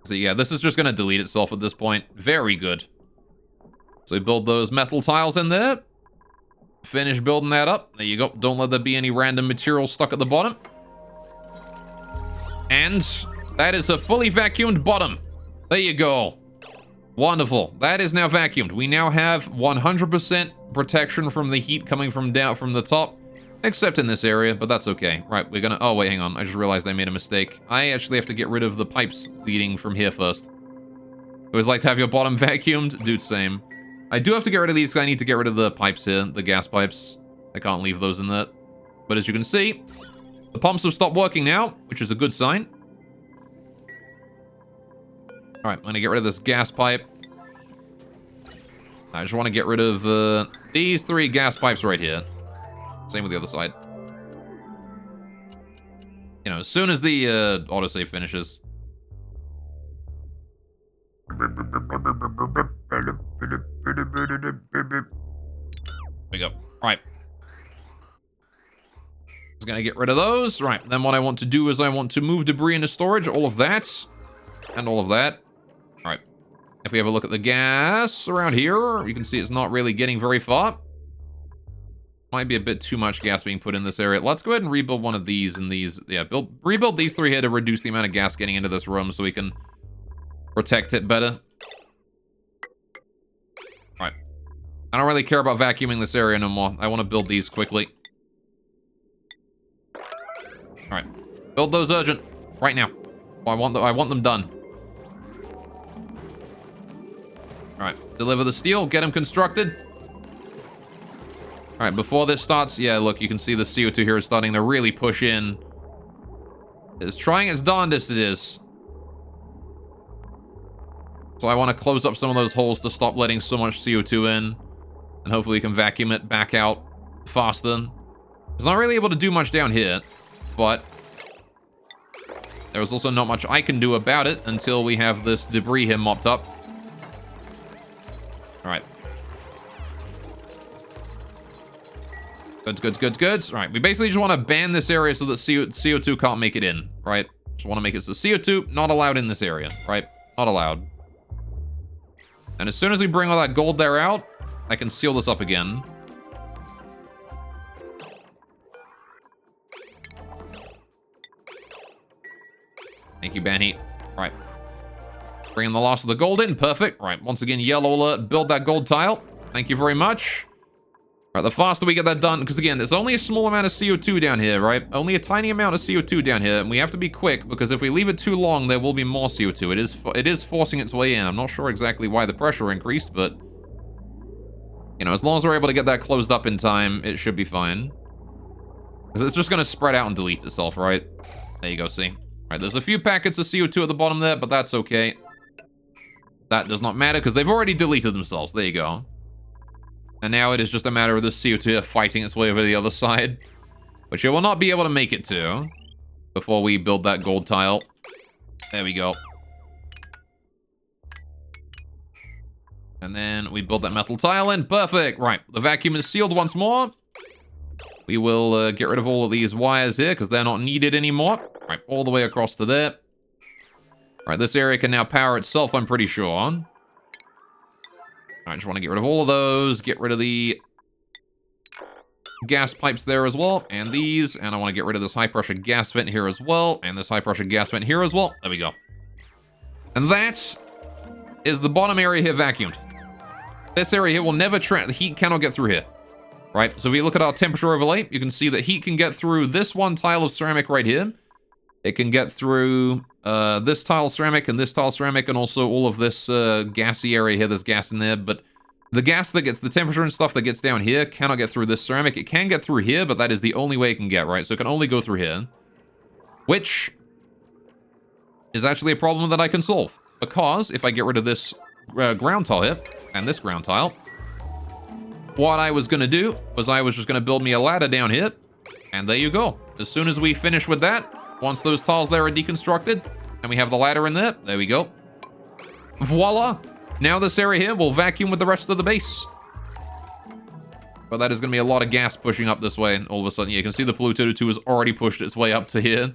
So yeah, this is just gonna delete itself at this point. Very good. So we build those metal tiles in there. Finish building that up. There you go. Don't let there be any random material stuck at the bottom. And that is a fully vacuumed bottom. There you go. Wonderful. That is now vacuumed. We now have 100% protection from the heat coming from down from the top. Except in this area, but that's okay. Right, we're gonna... Oh, wait, hang on. I just realized I made a mistake. I actually have to get rid of the pipes leading from here first. You always like to have your bottom vacuumed? Dude, same. I do have to get rid of these, because I need to get rid of the pipes here, the gas pipes. I can't leave those in there. But as you can see, the pumps have stopped working now, which is a good sign. Alright, I'm gonna get rid of this gas pipe. I just want to get rid of these 3 gas pipes right here. Same with the other side. You know, as soon as the autosave finishes. There we go. Right. Just gonna get rid of those. Right, then what I want to do is I want to move debris into storage. All of that. And all of that. Alright. If we have a look at the gas around here, you can see it's not really getting very far. Might be a bit too much gas being put in this area. Let's go ahead and rebuild one of these and these. Yeah, rebuild these 3 here to reduce the amount of gas getting into this room so we can protect it better. Right. I don't really care about vacuuming this area no more. I want to build these quickly. Alright. Build those urgent. Right now. I want them done. Alright. Deliver the steel. Get them constructed. Alright, before this starts, yeah, look, you can see the CO2 here is starting to really push in. It's trying its darndest, it is. So I want to close up some of those holes to stop letting so much CO2 in. And hopefully we can vacuum it back out faster. It's not really able to do much down here, but there's also not much I can do about it until we have this debris here mopped up. Alright. Good. Right, we basically just want to ban this area so that CO2 can't make it in, right? Just want to make it so CO2 not allowed in this area, right? Not allowed. And as soon as we bring all that gold there out, I can seal this up again. Thank you, Banheat. Right. Bringing the last of the gold in. Perfect. Right, once again, yellow alert. Build that gold tile. Thank you very much. Right, the faster we get that done, because again, there's only a small amount of CO2 down here, right? Only a tiny amount of CO2 down here, and we have to be quick, because if we leave it too long, there will be more CO2. It is forcing its way in. I'm not sure exactly why the pressure increased, but you know, as long as we're able to get that closed up in time, it should be fine. Because it's just going to spread out and delete itself, right? There you go, see? Right, there's a few packets of CO2 at the bottom there, but that's okay. That does not matter, because they've already deleted themselves. There you go. And now it is just a matter of the CO2 fighting its way over to the other side, which it will not be able to make it to before we build that gold tile. There we go. And then we build that metal tile in. Perfect. Right, the vacuum is sealed once more. We will get rid of all of these wires here because they're not needed anymore. Right, all the way across to there. Right, this area can now power itself, I'm pretty sure. I just want to get rid of all of those, get rid of the gas pipes there as well, and these, and I want to get rid of this high-pressure gas vent here as well, and this high-pressure gas vent here as well. There we go. And that is the bottom area here vacuumed. This area here will never the heat cannot get through here, right? So if you look at our temperature overlay, you can see that heat can get through this one tile of ceramic right here. It can get through this tile ceramic and this tile ceramic and also all of this gassy area here. There's gas in there, but the gas that gets the temperature and stuff that gets down here cannot get through this ceramic. It can get through here, but that is the only way it can get, right? So it can only go through here, which is actually a problem that I can solve. Because if I get rid of this ground tile here and this ground tile, what I was going to do was I was just going to build me a ladder down here, and there you go. As soon as we finish with that, Once those tiles there are deconstructed, and we have the ladder in there, there we go. Voila! Now this area here will vacuum with the rest of the base. But that is going to be a lot of gas pushing up this way. And all of a sudden, yeah, you can see the Polluted 2 has already pushed its way up to here.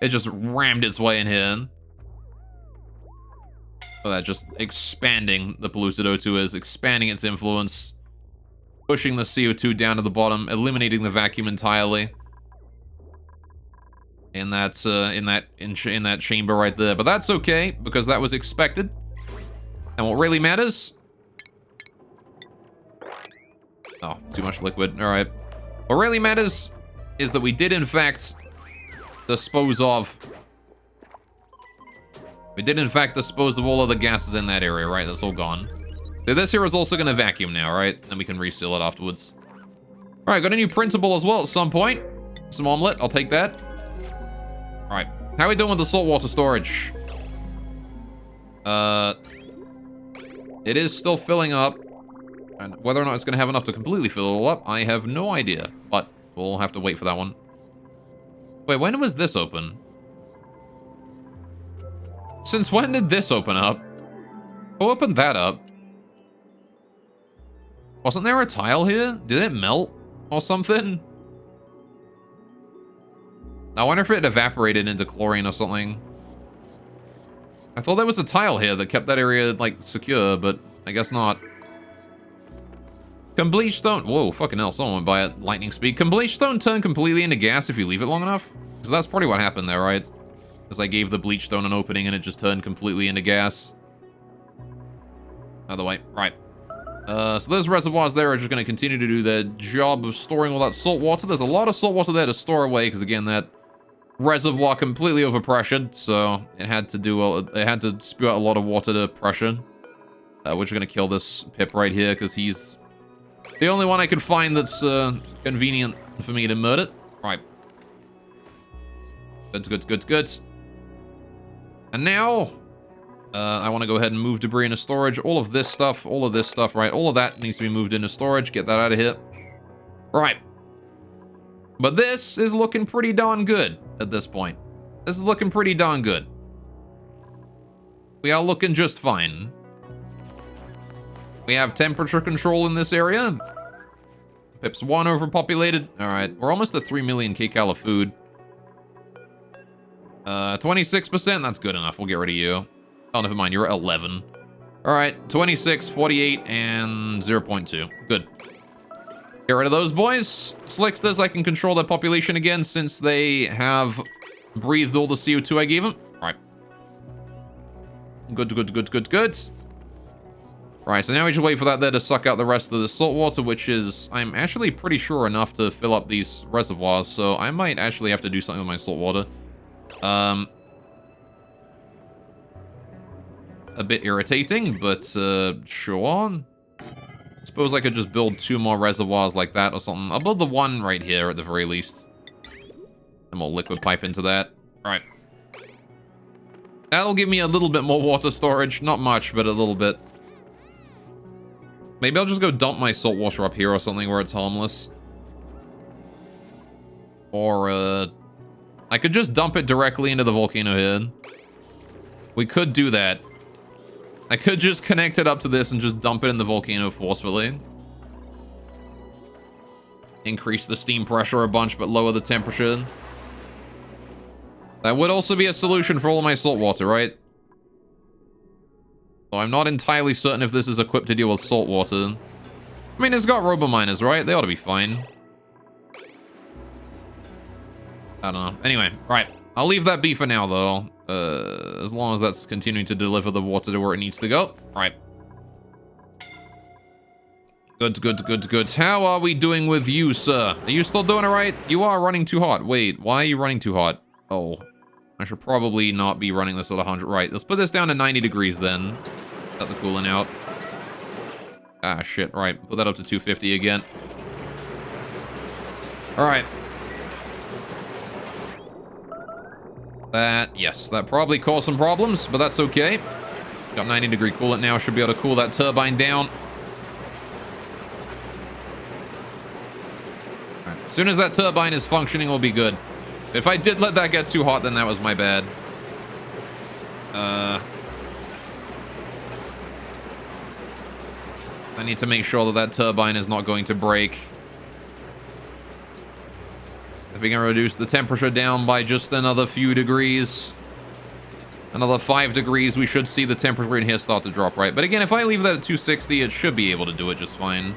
It just rammed its way in here. So that just expanding the Polluted O2 is, expanding its influence. Pushing the CO2 down to the bottom, eliminating the vacuum entirely. In that chamber right there. But that's okay, because that was expected. And what really matters... Oh, too much liquid. Alright. What really matters is that we did, in fact, dispose of... We did, in fact, dispose of all of the gases in that area, right? That's all gone. So this here is also going to vacuum now, right? Then we can reseal it afterwards. Alright, got a new printable as well at some point. Some omelet, I'll take that. Alright, how are we doing with the saltwater storage? It is still filling up. And whether or not it's going to have enough to completely fill it all up, I have no idea. But we'll have to wait for that one. Wait, when was this open? Since when did this open up? Who opened that up? Wasn't there a tile here? Did it melt or something? I wonder if it evaporated into chlorine or something. I thought there was a tile here that kept that area, like, secure, but I guess not. Can bleach stone... Whoa, fucking hell, someone went by at lightning speed. Can bleach stone turn completely into gas if you leave it long enough? Because that's probably what happened there, right? Because I gave the bleach stone an opening and it just turned completely into gas. Other way, right. So those reservoirs there are just going to continue to do their job of storing all that salt water. There's a lot of salt water there to store away, because again, that reservoir completely overpressured, so it had to spew out a lot of water to pressure. We're just going to kill this Pip right here, because he's the only one I could find that's convenient for me to murder. Right. Good. And now, I want to go ahead and move debris into storage. All of this stuff, right? All of that needs to be moved into storage. Get that out of here. Right. But this is looking pretty darn good at this point. This is looking pretty darn good. We are looking just fine. We have temperature control in this area. Pip's 1 overpopulated. Alright, we're almost at 3 million kcal of food. 26%, that's good enough. We'll get rid of you. Oh, never mind, you're at 11. Alright, 26, 48, and 0.2. Good. Get rid of those boys. Slicksters, I can control their population again since they have breathed all the CO2 I gave them. Alright. Good. Right, so now we just wait for that there to suck out the rest of the salt water, which is, I'm actually pretty sure, enough to fill up these reservoirs, so I might actually have to do something with my salt water. A bit irritating, but sure. Suppose I could just build 2 more reservoirs like that or something. I'll build the one right here at the very least. And we'll liquid pipe into that. Alright. That'll give me a little bit more water storage. Not much, but a little bit. Maybe I'll just go dump my salt water up here or something where it's harmless. Or, I could just dump it directly into the volcano head. We could do that. I could just connect it up to this and just dump it in the volcano forcefully. Increase the steam pressure a bunch, but lower the temperature. That would also be a solution for all of my salt water, right? So I'm not entirely certain if this is equipped to deal with salt water. I mean, it's got robo-miners, right? They ought to be fine. I don't know. Anyway, right. I'll leave that be for now, though. As long as that's continuing to deliver the water to where it needs to go. Right. Good. How are we doing with you, sir? Are you still doing it right? You are running too hot. Wait, why are you running too hot? Oh, I should probably not be running this at 100. Right, let's put this down to 90 degrees then. Let the cooling out. Ah, shit. Right, put that up to 250 again. All right. Yes, that probably caused some problems, but that's okay. Got 90-degree coolant now. Should be able to cool that turbine down. Right. As soon as that turbine is functioning, we'll be good. If I did let that get too hot, then that was my bad. I need to make sure that that turbine is not going to break. If we can reduce the temperature down by just another few degrees, another 5 degrees, we should see the temperature in here start to drop, right? But again, if I leave that at 260, it should be able to do it just fine.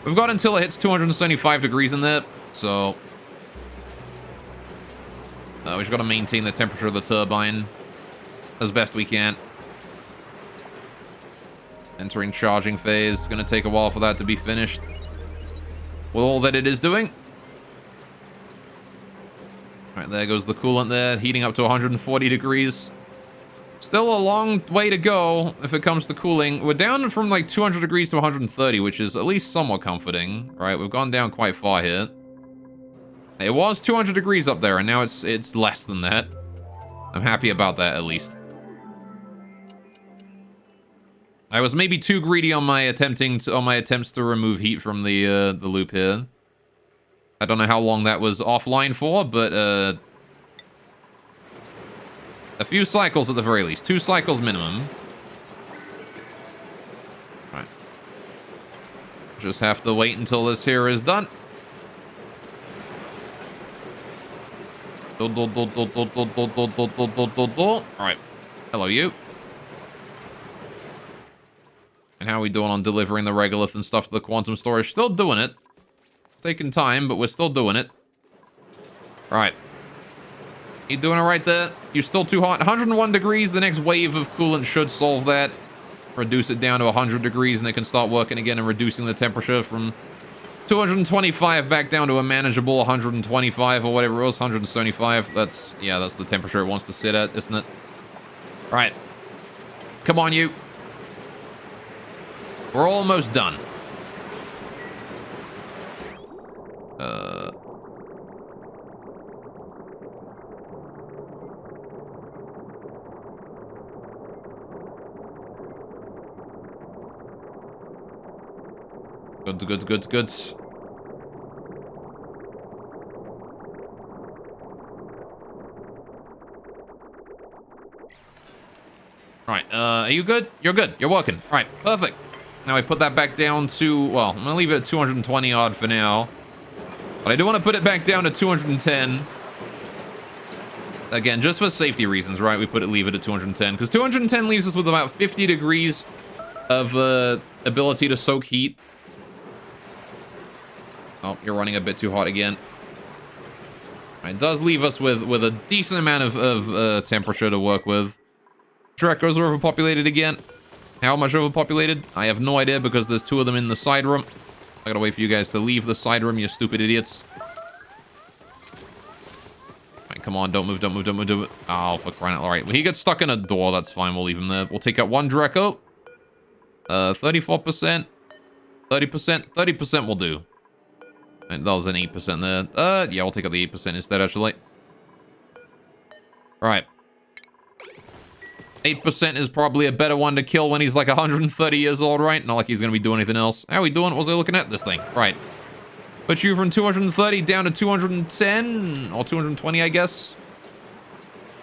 We've got until it hits 275 degrees in there, so... we just got to maintain the temperature of the turbine as best we can. Entering charging phase. Going to take a while for that to be finished. With all that it is doing. Alright, there goes the coolant there. Heating up to 140 degrees. Still a long way to go if it comes to cooling. We're down from like 200 degrees to 130, which is at least somewhat comforting. Right, we've gone down quite far here. It was 200 degrees up there, and now it's less than that. I'm happy about that, at least. I was maybe too greedy on my attempts to remove heat from the loop here. I don't know how long that was offline for, but a few cycles at the very least. 2 cycles minimum. Right. Just have to wait until this here is done. Alright. Hello, you. And how are we doing on delivering the regolith and stuff to the quantum storage? Still doing it. It's taking time, but we're still doing it. Alright. You doing it right there? You're still too hot. 101 degrees. The next wave of coolant should solve that. Reduce it down to 100 degrees, and it can start working again and reducing the temperature from 225 back down to a manageable 125 or whatever it was. 175. That's the temperature it wants to sit at, isn't it? Right. Come on, you. We're almost done. Good. Alright, are you good? You're good. You're working. Alright, perfect. Now I put that back down to, well, I'm gonna leave it at 220 odd for now. But I do want to put it back down to 210. Again, just for safety reasons, right? We leave it at 210. Because 210 leaves us with about 50 degrees of ability to soak heat. Oh, you're running a bit too hot again. It does leave us with a decent amount of temperature to work with. Dreckos are overpopulated again. How much overpopulated? I have no idea because there's 2 of them in the side room. I gotta wait for you guys to leave the side room, you stupid idiots. Alright, come on, don't move. Oh, for crying out loud. Alright, well, he gets stuck in a door, that's fine, we'll leave him there. We'll take out 1 Drecko. 34%. 30%. 30% will do. And that was an 8% there. Yeah, we'll take out the 8% instead, actually. Alright. 8% is probably a better one to kill when he's like 130 years old, right? Not like he's going to be doing anything else. How are we doing? What was I looking at? This thing. Right. Put you from 230 down to 210. Or 220, I guess.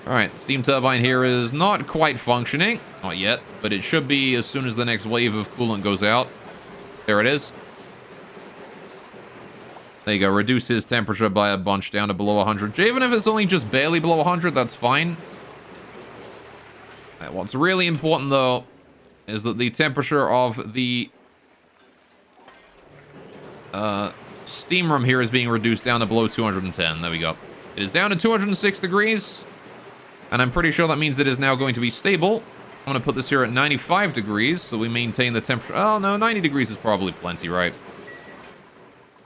Alright, steam turbine here is not quite functioning. Not yet. But it should be as soon as the next wave of coolant goes out. There it is. There you go. Reduce his temperature by a bunch down to below 100. Even if it's only just barely below 100, that's fine. What's really important, though, is that the temperature of the steam room here is being reduced down to below 210. There we go. It is down to 206 degrees, and I'm pretty sure that means it is now going to be stable. I'm going to put this here at 95 degrees, so we maintain the temperature. Oh, no, 90 degrees is probably plenty, right?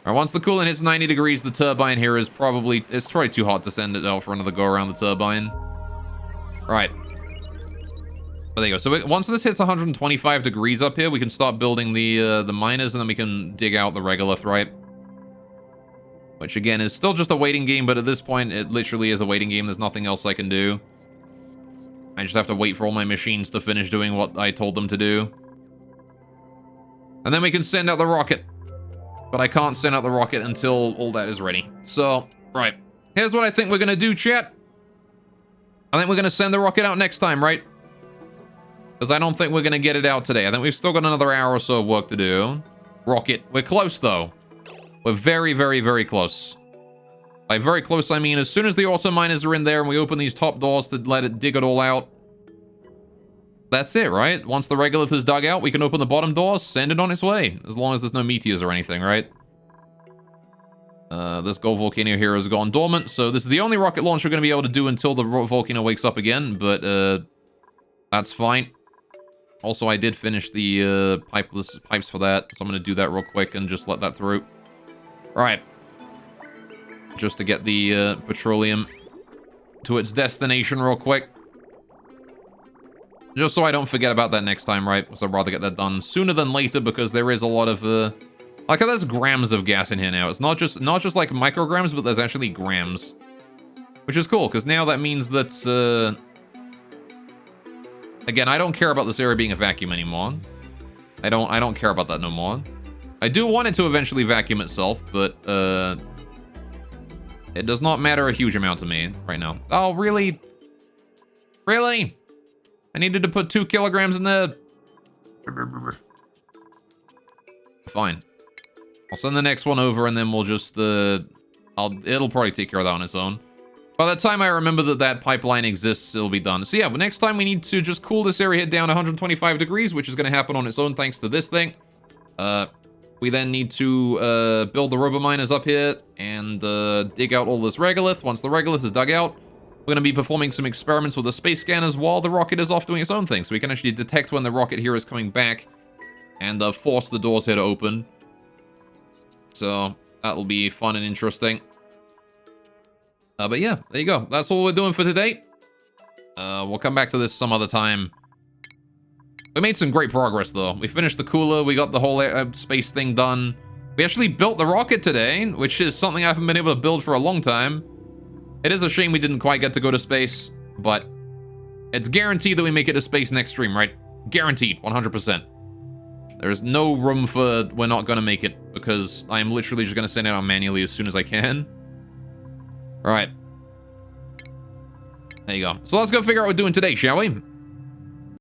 All right, once the coolant hits 90 degrees, the turbine here is probably too hot to send it out for another go around the turbine. All right. There you go. So once this hits 125 degrees up here, we can start building the miners, and then we can dig out the regolith, right? Which, again, is still just a waiting game, but at this point, it literally is a waiting game. There's nothing else I can do. I just have to wait for all my machines to finish doing what I told them to do. And then we can send out the rocket. But I can't send out the rocket until all that is ready. So, right. Here's what I think we're gonna do, chat. I think we're gonna send the rocket out next time, right? Because I don't think we're gonna get it out today. I think we've still got another hour or so of work to do. Rocket. We're close, though. We're very, very, very close. By very close, I mean as soon as the auto miners are in there and we open these top doors to let it dig it all out, that's it, right? Once the regolith is dug out, we can open the bottom doors, send it on its way. As long as there's no meteors or anything, right? This gold volcano here has gone dormant, so this is the only rocket launch we're going to be able to do until the volcano wakes up again, but that's fine. Also, I did finish the pipes for that, so I'm going to do that real quick and just let that through. Alright. Just to get the petroleum to its destination real quick. Just so I don't forget about that next time, right? So I'd rather get that done sooner than later because there is a lot of... like, there's grams of gas in here now. It's not just like micrograms, but there's actually grams. Which is cool, because now that means that... again, I don't care about this area being a vacuum anymore. I don't care about that no more. I do want it to eventually vacuum itself, but it does not matter a huge amount to me right now. Oh, really? Really? I needed to put 2 kilograms in there. Fine. I'll send the next one over, and then we'll just it'll probably take care of that on its own. By the time I remember that pipeline exists, it'll be done. So yeah, but next time we need to just cool this area down 125 degrees, which is going to happen on its own thanks to this thing. We then need to build the robo-miners up here and dig out all this regolith. Once the regolith is dug out, we're going to be performing some experiments with the space scanners while the rocket is off doing its own thing. So we can actually detect when the rocket here is coming back and force the doors here to open. So that'll be fun and interesting. But yeah, there you go. That's all we're doing for today. We'll come back to this some other time. We made some great progress, though. We finished the cooler. We got the whole space thing done. We actually built the rocket today, which is something I haven't been able to build for a long time. It is a shame we didn't quite get to go to space, but it's guaranteed that we make it to space next stream, right? Guaranteed, 100%. There's no room for we're not going to make it, because I am literally just going to send it out manually as soon as I can. All right. There you go. So let's go figure out what we're doing today, shall we?